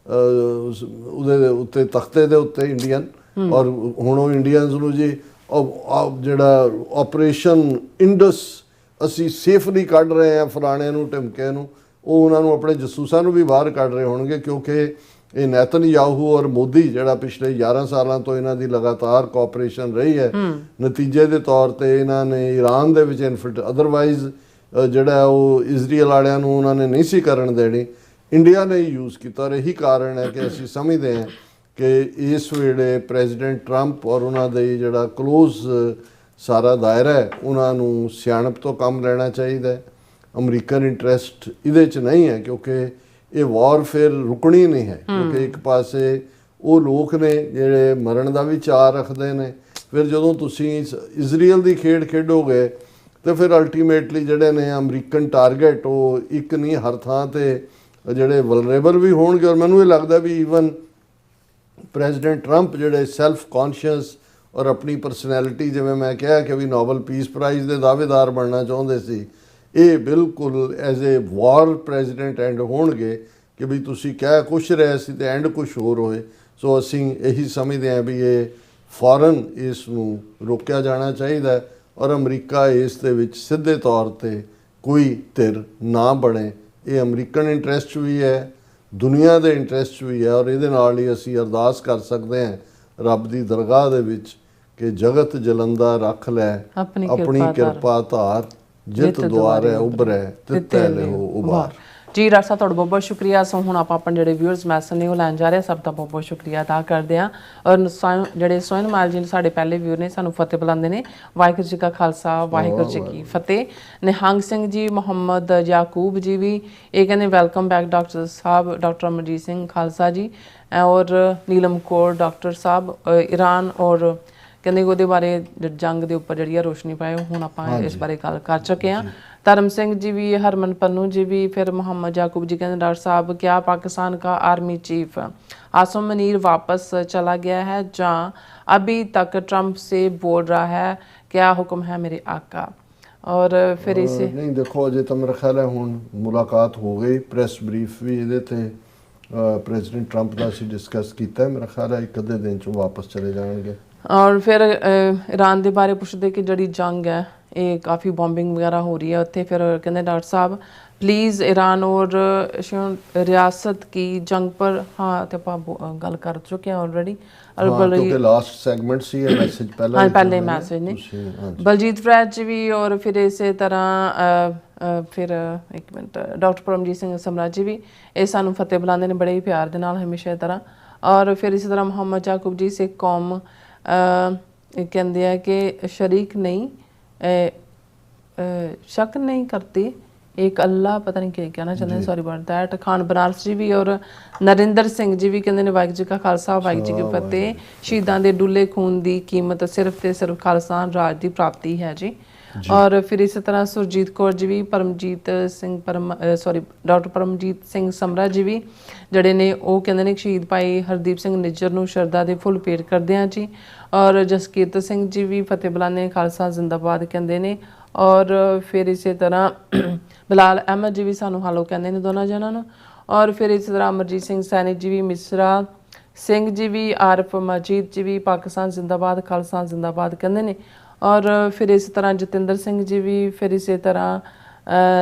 ਉਹਦੇ ਉੱਤੇ ਤਖਤੇ ਦੇ ਉੱਤੇ ਇੰਡੀਅਨ। ਔਰ ਹੁਣ ਉਹ ਇੰਡੀਅਨਸ ਨੂੰ ਜੀ ਜਿਹੜਾ ਆਪਰੇਸ਼ਨ ਇੰਡਸ ਅਸੀਂ ਸੇਫਲੀ ਕੱਢ ਰਹੇ ਹਾਂ ਫਲਾਣੇ ਨੂੰ ਢਿਮਕੇ ਨੂੰ, ਉਹ ਉਹਨਾਂ ਨੂੰ ਆਪਣੇ ਜਸੂਸਾਂ ਨੂੰ ਵੀ ਬਾਹਰ ਕੱਢ ਰਹੇ ਹੋਣਗੇ। ਕਿਉਂਕਿ ਇਹ ਨੈਤਨਯਾਹੂ ਔਰ ਮੋਦੀ ਜਿਹੜਾ ਪਿਛਲੇ 11 ਸਾਲਾਂ ਤੋਂ ਇਹਨਾਂ ਦੀ ਲਗਾਤਾਰ ਕੋਆਪਰੇਸ਼ਨ ਰਹੀ ਹੈ, ਨਤੀਜੇ ਦੇ ਤੌਰ ਤੇ ਇਹਨਾਂ ਨੇ ਈਰਾਨ ਦੇ ਵਿੱਚ ਅਦਰਵਾਈਜ਼ ਜਿਹੜਾ ਉਹ ਇਜ਼ਰਾਈਲ ਵਾਲਿਆਂ ਨੂੰ ਉਹਨਾਂ ਨੇ ਨਹੀਂ ਸੀ ਕਰਨ ਦੇਣੀ, ਇੰਡੀਆ ਨੇ ਯੂਜ਼ ਕੀਤਾ। ਔਰ ਇਹੀ ਕਾਰਨ ਹੈ ਕਿ ਅਸੀਂ ਸਮਝਦੇ ਹਾਂ ਕਿ ਇਸ ਵੇਲੇ ਪ੍ਰੈਜ਼ੀਡੈਂਟ ਟਰੰਪ ਔਰ ਉਹਨਾਂ ਦੇ ਜਿਹੜਾ ਕਲੋਜ਼ ਸਾਰਾ ਦਾਇਰਾ ਹੈ, ਉਹਨਾਂ ਨੂੰ ਸਿਆਣਪ ਤੋਂ ਕੰਮ ਲੈਣਾ ਚਾਹੀਦਾ ਹੈ। ਅਮਰੀਕਨ ਇੰਟਰਸਟ ਇਹਦੇ 'ਚ ਨਹੀਂ ਹੈ, ਕਿਉਂਕਿ ਇਹ ਵਾਰ ਫਿਰ ਰੁਕਣੀ ਨਹੀਂ ਹੈ। ਕਿਉਂਕਿ ਇੱਕ ਪਾਸੇ ਉਹ ਲੋਕ ਨੇ ਜਿਹੜੇ ਮਰਨ ਦਾ ਵੀ ਚਾਅ ਰੱਖਦੇ ਨੇ, ਫਿਰ ਜਦੋਂ ਤੁਸੀਂ ਇਜ਼ਰਾਈਲ ਦੀ ਖੇਡ ਖੇਡੋਗੇ ਤੇ ਫਿਰ ਅਲਟੀਮੇਟਲੀ ਜਿਹੜੇ ਨੇ ਅਮਰੀਕਨ ਟਾਰਗੇਟ ਉਹ ਇੱਕ ਨਹੀਂ ਹਰ ਥਾਂ ਤੇ ਜਿਹੜੇ ਵਲਨਰੇਬਲ ਵੀ ਹੋਣਗੇ। ਔਰ ਮੈਨੂੰ ਇਹ ਲੱਗਦਾ ਵੀ ਈਵਨ ਪ੍ਰੈਜ਼ੀਡੈਂਟ ਟਰੰਪ ਜਿਹੜੇ ਸੈਲਫ ਕੌਨਸ਼ੀਅਸ ਔਰ ਆਪਣੀ ਪਰਸਨੈਲਿਟੀ, ਜਿਵੇਂ ਮੈਂ ਕਿਹਾ ਕਿ ਵੀ ਨੋਬਲ ਪੀਸ ਪ੍ਰਾਈਜ਼ ਦੇ ਦਾਅਵੇਦਾਰ ਬਣਨਾ ਚਾਹੁੰਦੇ ਸੀ, ਇਹ ਬਿਲਕੁਲ as a war president and ਹੋਣਗੇ ਕਿ ਵੀ ਤੁਸੀਂ ਕਹਿ ਕੁਛ ਰਹੇ ਸੀ ਤੇ ਐਂਡ ਕੁਛ ਹੋਰ ਹੋਏ। ਸੋ ਅਸੀਂ ਇਹੀ ਸਮਝਦੇ ਹਾਂ ਵੀ ਇਹ ਫੌਰਨ ਇਸ ਨੂੰ ਰੋਕਿਆ ਜਾਣਾ ਚਾਹੀਦਾ ਔਰ ਅਮਰੀਕਾ ਇਸ ਦੇ ਵਿੱਚ ਸਿੱਧੇ ਤੌਰ ਤੇ ਕੋਈ ਧਿਰ ਨਾ ਬਣੇ। ਇਹ ਅਮਰੀਕਨ ਇੰਟਰਸਟ ਵੀ ਹੈ, ਦੁਨੀਆ ਦੇ ਇੰਟਰਸਟ ਵੀ ਹੈ। ਔਰ ਇਹਦੇ ਨਾਲ ਹੀ ਅਸੀਂ ਅਰਦਾਸ ਕਰ ਸਕਦੇ ਹਾਂ ਰੱਬ ਦੀ ਦਰਗਾਹ ਦੇ ਵਿੱਚ ਕਿ ਜਗਤ ਜਲੰਦਾ ਰੱਖ ਲੈ ਆਪਣੀ ਕਿਰਪਾ ਧਾਰ, ਜਿਤ ਦੁਆਰੇ ਉਭਰੈ ਤਿਤੈ ਲਿਓ ਉਬਾਰ। ਜੀ ਡਾਕਟਰ ਸਾਹਿਬ ਤੁਹਾਡਾ ਬਹੁਤ ਬਹੁਤ ਸ਼ੁਕਰੀਆ। ਸੋ ਹੁਣ ਆਪਾਂ ਆਪਣੇ ਜਿਹੜੇ ਵਿਊਅਰਸ ਮੈਸੇਜ ਨੇ ਉਹ ਲੈਣ ਜਾ ਰਹੇ ਹਾਂ। ਸਭ ਦਾ ਬਹੁਤ ਬਹੁਤ ਸ਼ੁਕਰੀਆ ਅਦਾ ਕਰਦੇ ਹਾਂ। ਔਰ ਜਿਹੜੇ ਸੋਹਣ ਮਾਲ ਜੀ ਸਾਡੇ ਪਹਿਲੇ ਵਿਊਅਰ ਨੇ, ਸਾਨੂੰ ਫਤਿਹ ਬੁਲਾਉਂਦੇ ਨੇ। ਵਾਹਿਗੁਰੂ ਜੀ ਕਾ ਖਾਲਸਾ, ਵਾਹਿਗੁਰੂ ਜੀ ਕੀ ਫਤਿਹ। ਨਿਹੰਗ ਸਿੰਘ ਜੀ, ਮੁਹੰਮਦ ਯਾਕੂਬ ਜੀ ਵੀ ਇਹ ਕਹਿੰਦੇ ਵੈਲਕਮ ਬੈਕ ਡਾਕਟਰ ਸਾਹਿਬ, ਡਾਕਟਰ ਅਮਰਜੀਤ ਸਿੰਘ ਖਾਲਸਾ ਜੀ। ਔਰ ਨੀਲਮ ਕੌਰ ਡਾਕਟਰ ਸਾਹਿਬ ਈਰਾਨ, ਔਰ ਕਹਿੰਦੇ ਉਹਦੇ ਬਾਰੇ ਜੰਗ ਦੇ ਉੱਪਰ ਜਿਹੜੀ ਆ ਰੋਸ਼ਨੀ ਪਾਏ। ਹੁਣ ਆਪਾਂ ਇਸ ਬਾਰੇ ਗੱਲ ਕਰ ਚੁੱਕੇ ਹਾਂ। धर्म सिंह जी भी, हरमन पन्नू जी भी, फिर मोहम्मद याकूब जी कहते डॉक्टर साहब क्या पाकिस्तान का आर्मी चीफ आसम मुनीर वापस चला गया है जहाँ अभी तक ट्रंप से बोल रहा है, क्या हुक्म है मेरे आका। और फिर इसे नहीं देखो अजे तो मेरा ख्याल है हुण मुलाकात हो गई, प्रेस ब्रीफ भी ये थे ਪ੍ਰੈਜ਼ੀਡੈਂਟ ਟਰੰਪ ਦਾ ਅਸੀਂ ਡਿਸਕਸ ਕੀਤਾ, ਮੇਰਾ ਖਿਆਲ ਹੈ ਇੱਕ ਅੱਧੇ ਦਿਨ 'ਚ ਵਾਪਸ ਚਲੇ ਜਾਣਗੇ। ਔਰ ਫਿਰ ਈਰਾਨ ਦੇ ਬਾਰੇ ਪੁੱਛਦੇ ਕਿ ਜਿਹੜੀ ਜੰਗ ਹੈ ਇਹ ਕਾਫੀ ਬੰਬਿੰਗ ਵਗੈਰਾ ਹੋ ਰਹੀ ਹੈ ਉੱਥੇ, ਫਿਰ ਕਹਿੰਦੇ डॉक्टर साहब प्लीज़ ईरान और रियासत की जंग पर, हाँ तो ਆਪਾਂ ਗੱਲ ਕਰ ਚੁੱਕੇ ਹਾਂ ਆਲਰੇਡੀ। ਕਿਉਂਕਿ ਲਾਸਟ ਸੈਗਮੈਂਟ ਸੀ ਇਹ ਮੈਸੇਜ ਪਹਿਲਾਂ, ਹਾਂ ਪਹਿਲੇ ਮੈਸੇਜ ਨੇ। ਬਲਜੀਤ ਫਰੈਜ ਜੀ ਵੀ, ਔਰ ਫਿਰ ਇਸੇ ਤਰ੍ਹਾਂ ਫਿਰ ਇੱਕ ਮਿੰਟ ਡਾਕਟਰ ਪਰਮਜੀਤ ਸਿੰਘ ਸਮਰਾ ਜੀ ਵੀ, ਇਹ ਸਾਨੂੰ ਫਤਿਹ ਬੁਲਾਉਂਦੇ ਨੇ ਬੜੇ ਹੀ ਪਿਆਰ ਦੇ ਨਾਲ ਹਮੇਸ਼ਾ ਤਰ੍ਹਾਂ। ਔਰ ਫਿਰ ਇਸੇ ਤਰ੍ਹਾਂ ਮੁਹੰਮਦ ਯਾਕੂਬ ਜੀ ਸਿੱਖ ਕੌਮ ਕਹਿੰਦੇ ਆ ਕਿ ਸ਼ਰੀਕ ਨਹੀਂ शक नहीं करती एक अल्लाह, पता नहीं क्या कहना चाहते हैं, sorry about that. Khan Banaras ji भी और नरिंदर सिंह जी भी कहते हैं वाहिगुरू जी का खालसा वाहिगुरू जी की फतेह। शहीदां दे डुले खून की कीमत सिर्फ ते सिर्फ खालसा राज की प्राप्ति है जी। और फिर इस तरह सुरजीत कौर जी भी, परमजीत सिंह डॉक्टर परमजीत सिंह समरा जी भी ਜਿਹੜੇ ਨੇ ਉਹ ਕਹਿੰਦੇ ਨੇ ਸ਼ਹੀਦ ਭਾਈ ਹਰਦੀਪ ਸਿੰਘ ਨਿੱਜਰ ਨੂੰ ਸ਼ਰਧਾ ਦੇ ਫੁੱਲ ਭੇਟ ਕਰਦੇ ਹਾਂ ਜੀ। ਔਰ ਜਸਕੀਰਤ ਸਿੰਘ ਜੀ ਵੀ ਫਤਿਹ ਬੁਲਾਉਂਦੇ ਖਾਲਸਾ ਜ਼ਿੰਦਾਬਾਦ ਕਹਿੰਦੇ ਨੇ। ਔਰ ਫਿਰ ਇਸੇ ਤਰ੍ਹਾਂ ਬਿਲਾਲ ਅਹਿਮਦ ਜੀ ਵੀ ਸਾਨੂੰ ਹਾਲੋ ਕਹਿੰਦੇ ਨੇ ਦੋਨਾਂ ਜਣਾਂ ਨੂੰ। ਔਰ ਫਿਰ ਇਸੇ ਤਰ੍ਹਾਂ ਅਮਰਜੀਤ ਸਿੰਘ ਸੈਣੀ ਜੀ ਵੀ, ਮਿਸਰਾ ਸਿੰਘ ਜੀ ਵੀ, ਆਰਫ ਮਜੀਦ ਜੀ ਵੀ ਪਾਕਿਸਤਾਨ ਜ਼ਿੰਦਾਬਾਦ ਖਾਲਸਾ ਜ਼ਿੰਦਾਬਾਦ ਕਹਿੰਦੇ ਨੇ। ਔਰ ਫਿਰ ਇਸੇ ਤਰ੍ਹਾਂ ਜਤਿੰਦਰ ਸਿੰਘ ਜੀ ਵੀ, ਫਿਰ ਇਸੇ ਤਰ੍ਹਾਂ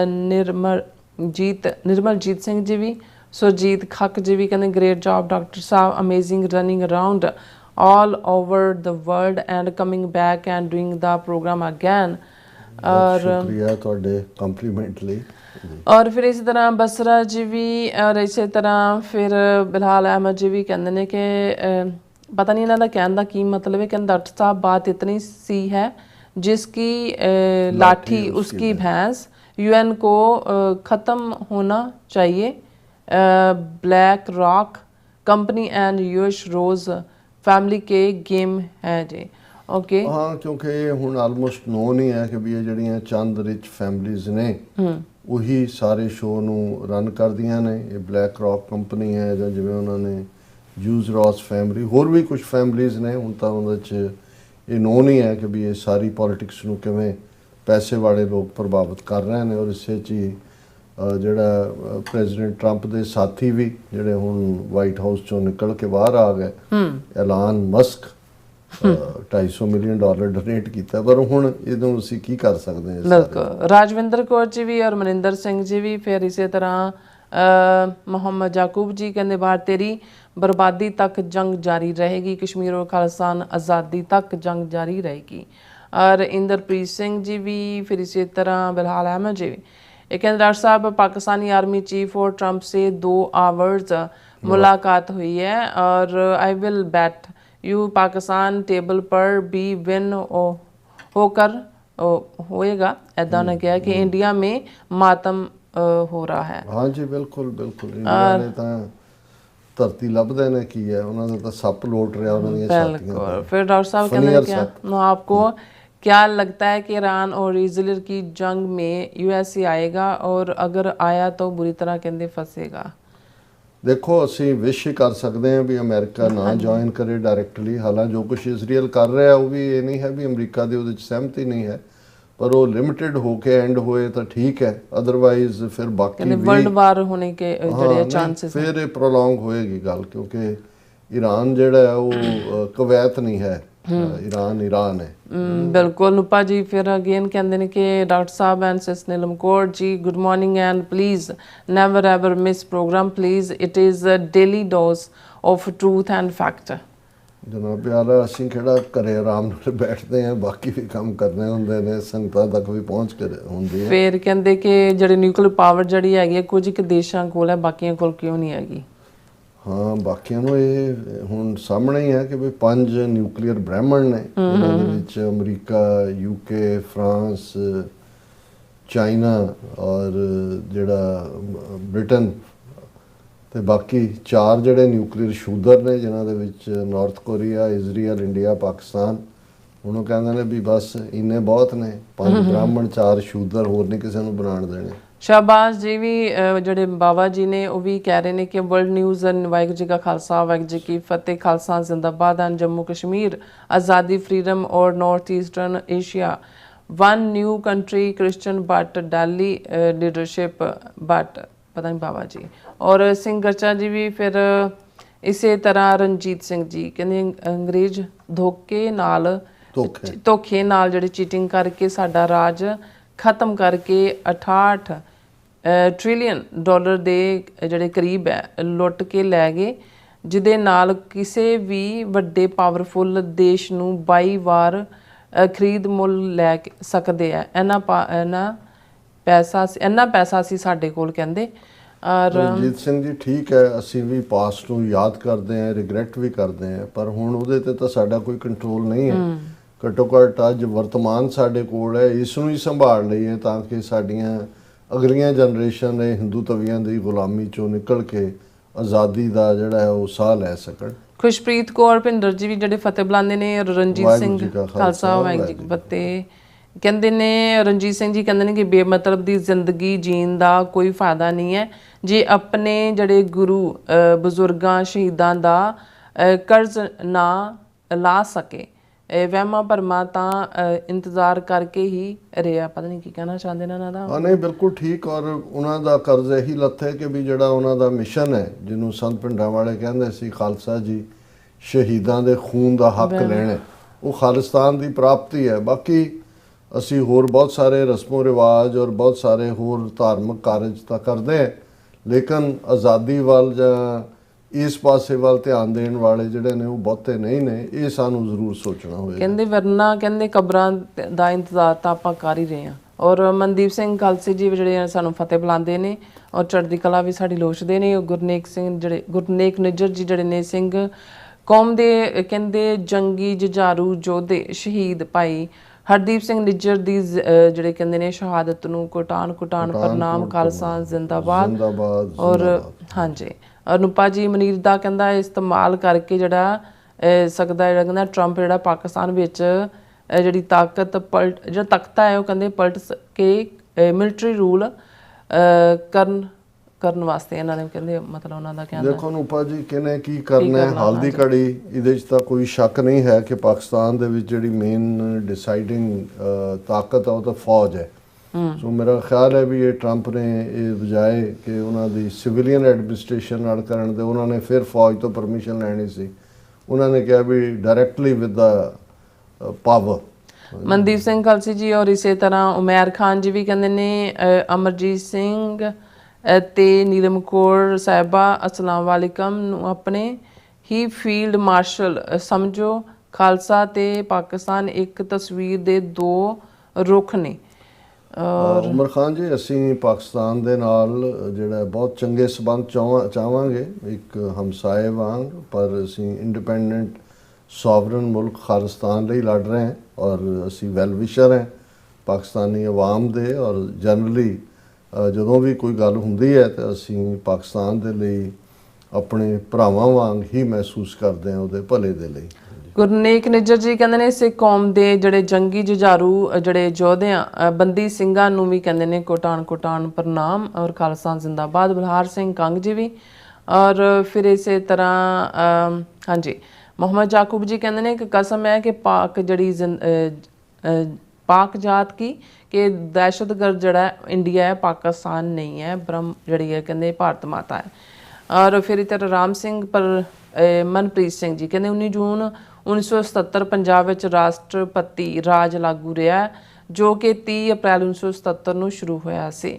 ਨਿਰਮਲਜੀਤ ਸਿੰਘ ਜੀ ਵੀ, ਸੁਰਜੀਤ ਖੱਕ ਜੀ ਵੀ ਕਹਿੰਦੇ great job doctor Sahib, amazing running around all over the world and coming back and doing the program again। और शुक्रिया ਤੁਹਾਡੇ ਕੰਪਲੀਮੈਂਟ ਲਈ। और फिर इसी तरह बसरा जी भी, और इसी तरह फिर बिलाल अहमद जी भी कहते हैं कि पता नहीं इन्हों का कहने का की मतलब है, कहते डॉक्टर साहब बात इतनी सी है जिसकी लाठी उसकी भैंस, यूएन को ख़त्म होना चाहिए। ब्लैक रॉक कंपनी एंड यश रोज़ फैमिली के गेम है जी। ओके हाँ, क्योंकि ਹੁਣ ਆਲਮੋਸਟ ਨੋਨ ਹੀ ਹੈ ਕਿ ਵੀ ਇਹ ਜਿਹੜੀਆਂ ਚੰਦ ਰਿਚ ਫੈਮਲੀਜ਼ ਨੇ ਉਹੀ ਸਾਰੇ ਸ਼ੋਅ ਨੂੰ ਰਨ ਕਰਦੀਆਂ ਨੇ। ਇਹ ਬਲੈਕ ਰੌਕ ਕੰਪਨੀ ਹੈ ਜਾਂ ਜਿਵੇਂ ਉਹਨਾਂ ਨੇ ਜੂਸ ਰੌਸ ਫੈਮਿਲੀ, ਹੋਰ ਵੀ ਕੁਝ ਫੈਮਲੀਜ਼ ਨੇ। ਹੁਣ ਤਾਂ ਉਹਦੇ 'ਚ ਇਹ ਨੋਨ ਹੀ ਹੈ ਕਿ ਵੀ ਇਹ ਸਾਰੀ ਪੋਲੀਟਿਕਸ ਨੂੰ ਕਿਵੇਂ ਪੈਸੇ ਵਾਲੇ ਲੋਕ ਪ੍ਰਭਾਵਿਤ ਕਰ ਰਹੇ ਨੇ। ਔਰ ਇਸੇ 'ਚ ਹੀ ਜਿਹੜਾ ਪ੍ਰੈਜ਼ੀਡੈਂਟ ਟਰੰਪ ਦੇ ਸਾਥੀ ਵੀ ਜਿਹੜੇ ਹੁਣ ਵਾਈਟ ਹਾਊਸ ਚੋਂ ਨਿਕਲ ਕੇ ਬਾਹਰ ਆ ਗਏ, ਐਲਾਨ ਮਸਕ $250 ਮਿਲੀਅਨ ਡੋਨੇਟ ਕੀਤਾ। ਪਰ ਹੁਣ ਇਹਨੂੰ ਅਸੀਂ ਕੀ ਕਰ ਸਕਦੇ ਹਾਂ। ਬਿਲਕੁਲ ਰਾਜਵਿੰਦਰ ਕੌਰ ਜੀ ਵੀ ਔਰ ਮਨਿੰਦਰ ਸਿੰਘ ਜੀ ਵੀ। ਫਿਰ ਇਸੇ ਤਰ੍ਹਾਂ ਮੁਹੰਮਦ ਯਾਕੂਬ ਜੀ ਕਹਿੰਦੇ ਬਾਹਰ ਤੇਰੀ ਬਰਬਾਦੀ ਤੱਕ ਜੰਗ ਜਾਰੀ ਰਹੇਗੀ, ਕਸ਼ਮੀਰ और खालिस्तान आज़ादी तक जंग जारी रहेगी। और इंद्रप्रीत सिंह जी भी, फिर इसी तरह बिलाल अहमद जी भी। एक डॉक्टर साहब पाकिस्तानी आर्मी चीफ और ट्रंप से 2 आवर्स मुलाकात हुई है और I will bat you Pakistan table पर भी विन होकर होएगा। ऐसा उन्होंने कहा कि इंडिया में मातम हो रहा है। हाँ जी बिल्कुल बिल्कुल। इंडिया ने तो धरती लभदे ने की है, उन्होंने तो सप लोट रहा उन्होंने बिल्कुल। फिर डॉक्टर साहब कहते हैं क्या आपको क्या लगता है कि ईरान और इजराइल की जंग में यूएसए आएगा और अगर आया तो बुरी तरह कहते फंसेगा? देखो ਅਸੀਂ ਵਿਸ਼ ਹੀ ਕਰ ਸਕਦੇ ਹਾਂ ਵੀ ਅਮਰੀਕਾ ਨਾ ਜੁਆਇਨ ਕਰੇ ਡਾਇਰੈਕਟਲੀ। ਹਾਲਾਂਕਿ ਜੋ ਕੁਝ ਇਜ਼ਰਾਈਲ ਕਰ ਰਿਹਾ ਉਹ ਵੀ ਇਹ ਨਹੀਂ ਹੈ ਵੀ ਅਮਰੀਕਾ ਦੇ ਉਹਦੇ 'ਚ ਸਹਿਮਤੀ ਨਹੀਂ ਹੈ, ਪਰ ਉਹ ਲਿਮਿਟਿਡ ਹੋ ਕੇ ਐਂਡ ਹੋਏ ਤਾਂ ਠੀਕ ਹੈ। ਅਦਰਵਾਈਜ਼ ਫਿਰ ਬਾਕੀ ਵੀ ਵਰਲਡ ਵਾਰ ਹੋਣੇ ਕੇ ਜਿਹੜੇ ਚਾਂਸਸ ਫਿਰ ਇਹ ਪ੍ਰੋਲੋਂਗ ਹੋਏਗੀ ਗੱਲ, ਕਿਉਂਕਿ ईरान ਜਿਹੜਾ ਹੈ ਉਹ ਕੁਵੈਤ ਨਹੀਂ ਹੈ, ईरान है। बिल्कुल नुपा जी फिर अगेन कहते हैं कि डॉक्टर साहब and sis Neelam Kaur ji good morning and please never ever miss programme please, it is a daily dose of truth and fact. जनाब यार ਅਸੀਂ ਕਿਹੜਾ ਘਰੇ ਆਰਾਮ ਨਾਲ ਬੈਠਦੇ ਹਾਂ, ਬਾਕੀ ਵੀ ਕੰਮ ਕਰਨੇ ਹੁੰਦੇ ਨੇ, ਸੰਗਤਾਂ ਤੱਕ ਵੀ ਪਹੁੰਚ ਕੇ ਹੁੰਦੀ ਹੈ। ਫਿਰ ਕਹਿੰਦੇ ਕਿ ਜਿਹੜੀ ਨਿਊਕਲੀਅਰ ਪਾਵਰ ਜਿਹੜੀ ਹੈਗੀ ਹੈ ਕੁਝ ਕੁ ਦੇਸ਼ਾਂ ਕੋਲ ਹੈ, ਬਾਕੀਆਂ ਕੋਲ ਕਿਉਂ ਨਹੀਂ ਹੈਗੀ? ਹਾਂ ਬਾਕੀਆਂ ਨੂੰ ਇਹ ਹੁਣ ਸਾਹਮਣੇ ਹੀ ਹੈ ਕਿ ਵੀ 5 ਨਿਊਕਲੀਅਰ ਬ੍ਰਹਿਮੰਡ ਨੇ, ਇਹਨਾਂ ਦੇ ਵਿੱਚ ਅਮਰੀਕਾ, ਯੂਕੇ, ਫਰਾਂਸ, ਚਾਈਨਾ ਔਰ ਜਿਹੜਾ ਬ੍ਰਿਟਨ ਤੇ ਬਾਕੀ 4 ਜਿਹੜੇ ਨਿਊਕਲੀਅਰ ਸ਼ੂਦਰ ਨੇ, ਜਿਨ੍ਹਾਂ ਦੇ ਵਿੱਚ north Korea, Israel, India, Pakistan. ਹੁਣ ਉਹ ਕਹਿੰਦੇ ਨੇ ਵੀ ਬਸ ਇੰਨੇ ਬਹੁਤ ਨੇ, 5 ਬ੍ਰਾਹਮਣ 4 ਸ਼ੂਦਰ, ਹੋਰ ਨਹੀਂ ਕਿਸੇ ਨੂੰ ਬਣਾਉਣ ਦੇਣੇ। ਸ਼ਾਹਬਾਜ਼ ਜੀ ਵੀ ਜਿਹੜੇ ਬਾਬਾ ਜੀ ਨੇ ਉਹ ਵੀ ਕਹਿ ਰਹੇ ਨੇ ਕਿ ਵਰਲਡ ਨਿਊਜ਼ ਵਾਹਿਗੁਰੂ ਜੀ ਕਾ ਖਾਲਸਾ ਵਾਹਿਗੁਰੂ ਜੀ ਕੀ ਫਤਿਹ, ਖਾਲਸਾ ਜ਼ਿੰਦਾਬਾਦ ਐਂਡ ਜੰਮੂ ਕਸ਼ਮੀਰ ਆਜ਼ਾਦੀ फ्रीडम और north eastern Asia one new country Christian but Delhi leadership but ਪਤਾ ਨਹੀਂ ਬਾਬਾ ਜੀ, ਔਰ ਸਿੰਘ ਗਰਚਾ ਜੀ ਵੀ। ਫਿਰ ਇਸੇ ਤਰ੍ਹਾਂ ਰਣਜੀਤ ਸਿੰਘ ਜੀ ਕਹਿੰਦੇ ਅੰਗਰੇਜ਼ ਧੋਖੇ ਨਾਲ ਜਿਹੜੇ ਚੀਟਿੰਗ ਕਰਕੇ ਸਾਡਾ ਰਾਜ ਖਤਮ ਕਰਕੇ 68 ਟ੍ਰਿਲੀਅਨ ਡਾਲਰ ਦੇ ਜਿਹੜੇ ਕਰੀਬ ਹੈ ਲੁੱਟ ਕੇ ਲੈ ਗਏ, ਜਿਹਦੇ ਨਾਲ ਕਿਸੇ ਵੀ ਵੱਡੇ ਪਾਵਰਫੁਲ ਦੇਸ਼ ਨੂੰ 22 ਵਾਰ ਖਰੀਦ ਮੁੱਲ ਲੈ ਸਕਦੇ ਆ। ਇੰਨਾ ਪੈਸਾ ਸੀ ਸਾਡੇ ਕੋਲ ਕਹਿੰਦੇ। ਔਰ ਰਣਜੀਤ ਸਿੰਘ ਜੀ ਠੀਕ ਹੈ, ਅਸੀਂ ਵੀ ਪਾਸਟ ਨੂੰ ਯਾਦ ਕਰਦੇ ਹਾਂ, ਰਿਗਰੈਟ ਵੀ ਕਰਦੇ ਹਾਂ, ਪਰ ਹੁਣ ਉਹਦੇ ਤੇ ਤਾਂ ਸਾਡਾ ਕੋਈ ਕੰਟਰੋਲ ਨਹੀਂ ਹੈ। ਘੱਟੋ ਘੱਟ ਅੱਜ ਵਰਤਮਾਨ ਸਾਡੇ ਕੋਲ ਹੈ, ਇਸ ਨੂੰ ਹੀ ਸੰਭਾਲ ਲਈਏ ਤਾਂ ਕਿ ਸਾਡੀਆਂ ਅਗਲੀਆਂ ਜਨਰੇਸ਼ਨ ਨੇ ਹਿੰਦੂ ਤਵੀਆਂ ਦੀ ਗੁਲਾਮੀ ਚੋਂ ਨਿਕਲ ਕੇ ਆਜ਼ਾਦੀ ਦਾ ਜਿਹੜਾ ਹੈ ਉਹ ਸਾਹ ਲੈ ਸਕਣ। ਖੁਸ਼ਪ੍ਰੀਤ ਕੌਰ ਭਿੰਦਰ ਜੀ ਵੀ ਜਿਹੜੇ ਫਤਿਹ ਬੁਲਾਉਂਦੇ ਨੇ, ਔਰ ਰਣਜੀਤ ਸਿੰਘ ਖਾਲਸਾ ਵਾਹਿਗੁਰੂ ਜੀ ਕੀ ਫਤਿਹ ਕਹਿੰਦੇ ਨੇ। ਰਣਜੀਤ ਸਿੰਘ ਜੀ ਕਹਿੰਦੇ ਨੇ ਕਿ ਬੇਮਤਲਬ ਦੀ ਜ਼ਿੰਦਗੀ ਜੀਣ ਦਾ ਕੋਈ ਫਾਇਦਾ ਨਹੀਂ ਹੈ। ਜੇ ਆਪਣੇ ਜਿਹੜੇ ਗੁਰੂ ਬਜ਼ੁਰਗਾਂ ਸ਼ਹੀਦਾਂ ਦਾ ਕਰਜ਼ ਨਾ ਲਾ ਸਕੇ, ਵਹਿਮਾਂ ਭਰਮਾਂ ਤਾਂ ਇੰਤਜ਼ਾਰ ਕਰਕੇ ਹੀ ਰਿਹਾ। ਪਤਾ ਨਹੀਂ ਕੀ ਕਹਿਣਾ ਚਾਹੁੰਦੇ ਨੇ ਇਹਨਾਂ ਦਾ। ਹਾਂ ਨਹੀਂ, ਬਿਲਕੁਲ ਠੀਕ। ਔਰ ਉਹਨਾਂ ਦਾ ਕਰਜ਼ ਇਹੀ ਲੱਥ ਕਿ ਵੀ ਜਿਹੜਾ ਉਹਨਾਂ ਦਾ ਮਿਸ਼ਨ ਹੈ, ਜਿਹਨੂੰ ਸੰਤ ਪਿੰਡਾਂ ਵਾਲੇ ਕਹਿੰਦੇ ਸੀ ਖਾਲਸਾ ਜੀ ਸ਼ਹੀਦਾਂ ਦੇ ਖੂਨ ਦਾ ਹੱਕ ਲੈਣਾ, ਉਹ ਖਾਲਿਸਤਾਨ ਦੀ ਪ੍ਰਾਪਤੀ ਹੈ। ਬਾਕੀ ਅਸੀਂ ਹੋਰ ਬਹੁਤ ਸਾਰੇ ਰਸਮੋ ਰਿਵਾਜ ਔਰ ਬਹੁਤ ਸਾਰੇ ਹੋਰ ਧਾਰਮਿਕ ਕਾਰਜ ਤਾਂ ਕਰਦੇ ਹਾਂ, ਲੇਕਿਨ ਆਜ਼ਾਦੀ ਵੱਲ ਜਾਂ ਇਸ ਪਾਸੇ ਵੱਲ ਧਿਆਨ ਦੇਣ ਵਾਲੇ ਜਿਹੜੇ ਨੇ ਉਹ ਬਹੁਤੇ ਨਹੀਂ ਨੇ। ਇਹ ਸਾਨੂੰ ਜ਼ਰੂਰ ਸੋਚਣਾ ਹੋਵੇਗਾ। ਕਹਿੰਦੇ ਵਰਨਾ ਕਹਿੰਦੇ ਕਬਰਾਂ ਦਾ ਇੰਤਜ਼ਾਰ ਤਾਂ ਆਪਾਂ ਕਰ ਹੀ ਰਹੇ ਹਾਂ। ਔਰ ਮਨਦੀਪ ਸਿੰਘ ਖਾਲਸੇ ਜੀ ਜਿਹੜੇ ਸਾਨੂੰ ਫਤਿਹ ਬੁਲਾਉਂਦੇ ਨੇ, ਔਰ ਚੜ੍ਹਦੀ ਕਲਾ ਵੀ ਸਾਡੀ ਲੋਚਦੇ ਨੇ। ਗੁਰਨੇਕ ਨਿੱਜਰ ਜੀ ਜਿਹੜੇ ਨੇ ਸਿੰਘ ਕੌਮ ਦੇ ਕਹਿੰਦੇ ਜੰਗੀ ਜੁਝਾਰੂ ਯੋਧੇ ਸ਼ਹੀਦ ਭਾਈ ਹਰਦੀਪ ਸਿੰਘ ਨਿੱਜਰ ਦੀ ਜਿਹੜੇ ਕਹਿੰਦੇ ਨੇ ਸ਼ਹਾਦਤ ਨੂੰ ਕੋਟਾਨ ਪ੍ਰਣਾਮ, ਖਾਲਸਾ ਜ਼ਿੰਦਾਬਾਦ। ਔਰ ਹਾਂਜੀ, ਅਨੂਪਾ ਜੀ ਮਨੀਰ ਦਾ ਕਹਿੰਦਾ ਇਸਤੇਮਾਲ ਕਰਕੇ ਜਿਹੜਾ ਸਕਦਾ ਜਿਹੜਾ ਕਹਿੰਦਾ ਟਰੰਪ ਜਿਹੜਾ ਪਾਕਿਸਤਾਨ ਵਿੱਚ ਜਿਹੜੀ ਜਿਹੜਾ ਤਖਤਾ ਹੈ ਉਹ ਕਹਿੰਦੇ ਪਲਟ ਕੇ ਮਿਲਟਰੀ ਰੂਲ ਕਰਨ ਵਾਸਤੇ ਇਹਨਾਂ ਨੇ ਕਹਿੰਦੇ ਮਤਲਬ ਉਹਨਾਂ ਦਾ ਕਹਿੰਦਾ। ਦੇਖੋ ਅਨੂਪਾ ਜੀ ਕਿਹਨੇ ਕੀ ਕਰਨਾ ਹੈ ਹਾਲ ਦੀ ਘੜੀ, ਇਹਦੇ 'ਚ ਤਾਂ ਕੋਈ ਸ਼ੱਕ ਨਹੀਂ ਹੈ ਕਿ ਪਾਕਿਸਤਾਨ ਦੇ ਵਿੱਚ ਜਿਹੜੀ ਮੇਨ ਡਿਸਾਈਡਿੰਗ ਤਾਕਤ ਆ ਉਹ ਤਾਂ ਫੌਜ ਹੈ। ਸੋ ਮੇਰਾ ਖਿਆਲ ਹੈ ਵੀ ਇਹ ਟਰੰਪ ਨੇ ਇਹ ਬਜਾਏ ਕਿ ਉਹਨਾਂ ਦੀ ਸਿਵਿਲੀਅਨ ਐਡਮਿਨਿਸਟ੍ਰੇਸ਼ਨ ਨਾਲ ਕਰਨ ਦੇ, ਉਹਨਾਂ ਨੇ ਫਿਰ ਫੌਜ ਤੋਂ ਪਰਮਿਸ਼ਨ ਲੈਣੀ ਸੀ। ਉਹਨਾਂ ਨੇ ਕਿਹਾ ਵੀ directly with the power. Mandeep Singh Khalsi ji ਔਰ ਇਸੇ ਤਰ੍ਹਾਂ ਉਮੈਰ ਖਾਨ ਜੀ ਵੀ ਕਹਿੰਦੇ ਨੇ ਅਮਰਜੀਤ ਸਿੰਘ ਤੇ ਨੀਲਮ ਕੌਰ ਸਾਹਿਬਾ ਅਸਲਾਮ ਵਾਲੇਕਮ ਨੂੰ ਆਪਣੇ ਹੀ ਫੀਲਡ ਮਾਰਸ਼ਲ ਸਮਝੋ। ਖਾਲਸਾ ਤੇ ਪਾਕਿਸਤਾਨ ਇੱਕ ਤਸਵੀਰ ਦੇ ਦੋ ਰੁਖ ਨੇ। ਉਮਰ ਖਾਨ ਜੀ ਅਸੀਂ ਪਾਕਿਸਤਾਨ ਦੇ ਨਾਲ ਜਿਹੜਾ ਬਹੁਤ ਚੰਗੇ ਸਬੰਧ ਚਾਹਾਂਗੇ, ਇੱਕ ਹਮਸਾਏ ਵਾਂਗ, ਪਰ ਅਸੀਂ ਇੰਡੀਪੈਂਡੈਂਟ ਸੋਵਰਨ ਮੁਲਕ ਖਾਲਿਸਤਾਨ ਲਈ ਲੜ ਰਹੇ ਹਾਂ ਔਰ ਅਸੀਂ ਵੈਲ ਵਿਸ਼ਰ ਹਾਂ ਪਾਕਿਸਤਾਨੀ ਆਵਾਮ ਦੇ। ਔਰ ਜਨਰਲੀ ਜਦੋਂ ਵੀ ਕੋਈ ਗੱਲ ਹੁੰਦੀ ਹੈ ਤਾਂ ਅਸੀਂ ਪਾਕਿਸਤਾਨ ਦੇ ਲਈ ਆਪਣੇ ਭਰਾਵਾਂ ਵਾਂਗ ਹੀ ਮਹਿਸੂਸ ਕਰਦੇ ਹਾਂ, ਉਹਦੇ ਭਲੇ ਦੇ ਲਈ। ਗੁਰਨੇਕ ਨਿੱਜਰ ਜੀ ਕਹਿੰਦੇ ਨੇ ਸਿੱਖ ਕੌਮ ਦੇ ਜਿਹੜੇ ਜੰਗੀ ਜੁਝਾਰੂ ਜਿਹੜੇ ਯੋਧਿਆਂ ਬੰਦੀ ਸਿੰਘਾਂ ਨੂੰ ਵੀ ਕਹਿੰਦੇ ਨੇ ਕੋਟਾਨ ਪ੍ਰਣਾਮ ਔਰ ਖਾਲਸਾ ਜ਼ਿੰਦਾਬਾਦ। ਬਲਹਾਰ ਸਿੰਘ ਕੰਗ ਜੀ ਵੀ। ਔਰ ਫਿਰ ਇਸੇ ਤਰ੍ਹਾਂ ਹਾਂਜੀ ਮੁਹੰਮਦ ਜਾਕੂਬ ਜੀ ਕਹਿੰਦੇ ਨੇ ਕਿ ਕਸਮ ਹੈ ਕਿ पाक जात की कि दहशतगर्द जड़ा इंडिया है पाकिस्तान नहीं है, ब्रह्म जड़ी है कहते भारत माता है। और फिर इधर राम सिंह पर मनप्रीत सिंह जी कहते 19 जून 1977 पंजाब विच राष्ट्रपति राज लागू रहा जो कि 30 अप्रैल 1977 ਨੂੰ शुरू होया सी।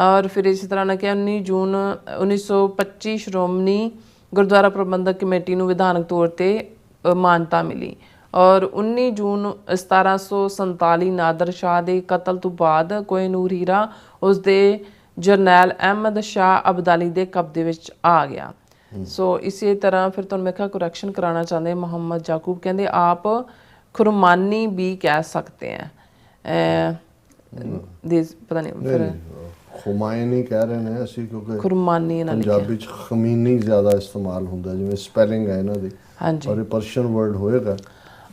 और फिर इस तरह ने कहा 19 जून 1925 श्रोमणी गुरुद्वारा प्रबंधक कमेटी ਨੂੰ विधानक तौर ਤੇ मानता मिली। और 19 जून 1747 नादर शाह के कतल तो बाद कोहिनूर हीरा उसके जरनैल अहमद शाह अब्दाली के कब्जे में आ गया। सो इसी तरह फिर तो मैं करैक्शन कराना चाहते मोहम्मद जाकूब कहते आप खुरमानी भी कह सकते हैं। पता नहीं फिर खुमायनी कह रहे हैं ਅਸੀਂ ਕਿਉਂਕਿ खुरमानी ਪੰਜਾਬੀ ਚ ਖਮੀਨੀ ਜ਼ਿਆਦਾ ਇਸਤੇਮਾਲ ਹੁੰਦਾ ਜਿਵੇਂ ਸਪੈਲਿੰਗ ਹੈ ਇਹਨਾਂ ਦੀ। ਹਾਂਜੀ ਔਰ ਇਹ ਪਰਸ਼ੀਅਨ ਵਰਡ ਹੋਏਗਾ।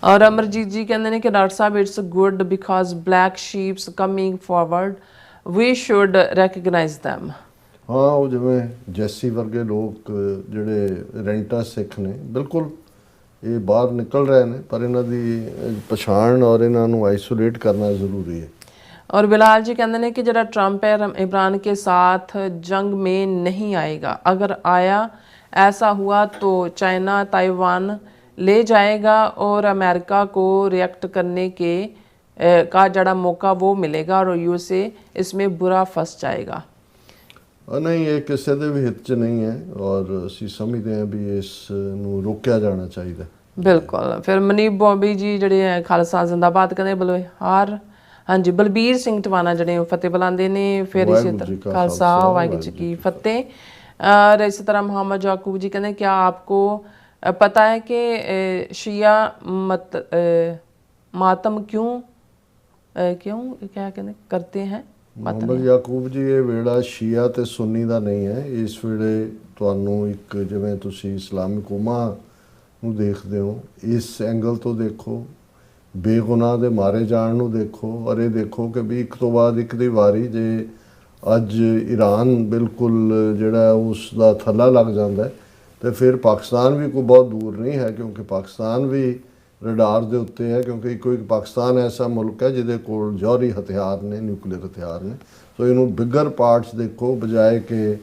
और अमरजीत जी कहते हैं कि डॉक्टर साहब it's good because black sheeps coming forward we should recognise them. हाँ वो जिवें जैसी वर्गे लोग ਜਿਹੜੇ ਰੈਂਟਾ ਸਿੱਖ ਨੇ ਬਿਲਕੁਲ ਇਹ ਬਾਹਰ ਨਿਕਲ ਰਹੇ ਨੇ ਪਰ ਇਹਨਾਂ ਦੀ ਪਛਾਣ ਔਰ ਇਹਨਾਂ ਨੂੰ ਆਈਸੋਲੇਟ ਕਰਨਾ ਜ਼ਰੂਰੀ ਹੈ। और बिलाल जी कहते हैं कि जरा ट्रंप है इमरान के साथ जंग में नहीं आएगा, अगर आया ऐसा हुआ तो चाइना ताइवान ले जाएगा और अमेरिका को रिएक्ट करने के का जड़ा मौका वो मिलेगा और यूएसए इसमें बुरा फंस जाएगा। नहीं, ये किसी ਦੇ ਵੀ ਹਿੱਤ 'ਚ ਨਹੀਂ ਹੈ ਔਰ ਅਸੀਂ ਸਮਝਦੇ ਹਾਂ ਵੀ ਇਸ ਨੂੰ ਰੋਕਿਆ ਜਾਣਾ ਚਾਹੀਦਾ। ਬਿਲਕੁਲ। ਫਿਰ ਮਨੀਪ ਬੋਬੀ ਜੀ ਜਿਹੜੇ ਹੈ ਖਾਲਸਾ ਜ਼ਿੰਦਾਬਾਦ ਕਹਿੰਦੇ ਬਲਵਿਹਾਰ, ਹਾਂਜੀ ਬਲਬੀਰ ਸਿੰਘ ਟਵਾਣਾ ਜਿਹੜੇ ਉਹ ਫਤਿਹ ਬੁਲਾਉਂਦੇ ਨੇ। ਫਿਰ ਇਸੇ ਤਰ੍ਹਾਂ ਖਾਲਸਾ ਵਾਹਿਗੁਰੂ ਜੀ ਕੀ ਫਤਿਹ। और इसी तरह मोहम्मद याकूब जी कहते हैं क्या आपको पता है कि शिया मातम क्यों क्या कहते करते हैं? ਮੁਹੰਮਦ ਯਾਕੂਬ ਜੀ, ਇਹ ਵੇੜਾ ਸ਼ੀਆ ਤੇ ਸੁੰਨੀ ਦਾ ਨਹੀਂ ਹੈ। ਇਸ ਵੇਲੇ ਤੁਹਾਨੂੰ ਇੱਕ ਜਿਵੇਂ ਤੁਸੀਂ ਇਸਲਾਮਿਕ ਉਮਾ ਨੂੰ ਦੇਖਦੇ ਹੋ, ਇਸ ਐਂਗਲ ਤੋਂ ਦੇਖੋ, ਬੇਗੁਨਾਹ ਦੇ ਮਾਰੇ ਜਾਣ ਨੂੰ ਦੇਖੋ ਔਰ ਇਹ ਦੇਖੋ ਕਿ ਵੀ ਇੱਕ ਤੋਂ ਬਾਅਦ ਇੱਕ ਦੀ ਵਾਰੀ ਜੇ ਅੱਜ ਈਰਾਨ ਬਿਲਕੁਲ ਜਿਹੜਾ ਉਸ ਦਾ ਥੱਲਾ ਲੱਗ ਜਾਂਦਾ ਤੇ ਫਿਰ ਪਾਕਿਸਤਾਨ ਵੀ ਕੋਈ ਬਹੁਤ ਦੂਰ ਨਹੀਂ ਹੈ, ਕਿਉਂਕਿ ਪਾਕਿਸਤਾਨ ਵੀ ਰਡਾਰ ਦੇ ਉੱਤੇ ਹੈ, ਕਿਉਂਕਿ ਇੱਕੋ ਇੱਕ ਪਾਕਿਸਤਾਨ ਐਸਾ ਮੁਲਕ ਹੈ ਜਿਹਦੇ ਕੋਲ ਜੌਹਰੀ ਹਥਿਆਰ ਨੇ, ਨਿਊਕਲੀਅਰ ਹਥਿਆਰ ਨੇ। ਸੋ ਇਹਨੂੰ ਬਿਗਰ ਪਾਰਟਸ ਦੇਖੋ ਬਜਾਏ ਕਿ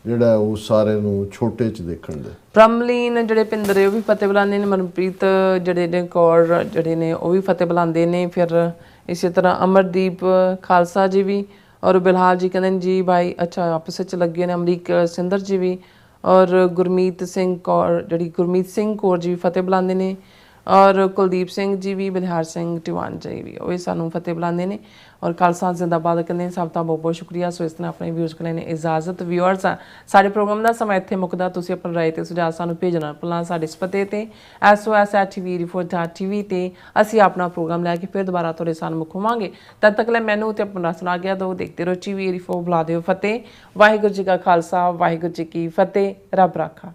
ਜਿਹੜਾ ਉਹ ਸਾਰੇ ਨੂੰ ਛੋਟੇ 'ਚ ਦੇਖਣ ਦੇ। ਪ੍ਰਮਲੀਨ ਜਿਹੜੇ ਪਿੰਦਰੇ ਉਹ ਵੀ ਫਤਿਹ ਬੁਲਾਉਂਦੇ ਨੇ। ਮਨਪ੍ਰੀਤ ਜਿਹੜੇ ਨੇ ਕੌਰ ਜਿਹੜੇ ਨੇ ਉਹ ਵੀ ਫਤਿਹ ਬੁਲਾਉਂਦੇ ਨੇ। ਫਿਰ ਇਸੇ ਤਰ੍ਹਾਂ ਅਮਰਦੀਪ ਖਾਲਸਾ ਜੀ ਵੀ और बिलाल जी कहते हैं जी भाई अच्छा आपस में लगे ने। अमरीक सिंधर जी भी और गुरमीत सिंह कौर जी गुरमीत सिंह कौर जी फतेह बुलाते हैं और कुलदीप सिंह जी भी बलिहार सिंह टिवान जी भी वो सानू फतेह बुलाते हैं और खालसा जिंदाबाद कहते हैं। सब का बहुत बहुत शुक्रिया। सो इस तरह अपने व्यूअर्स को लेने इजाजत। व्यूअर्स साढ़े प्रोग्राम का समय इत्थे मुकदा। तुसीं अपनी राय ते सुझाव सानू भेजना भुलना साडे इस पते ते SOS@tvreports.tv ते असीं अपना प्रोग्राम लैके फिर दोबारा तुहाडे सामने होवांगे। तद तक ले मैनू ते अपना सुना गया दो। देखते रहो TV 4 बुला दिओ फतेह। वाहिगुरू जी का खालसा वाहिगुरू जी की फतेह। रब राखा।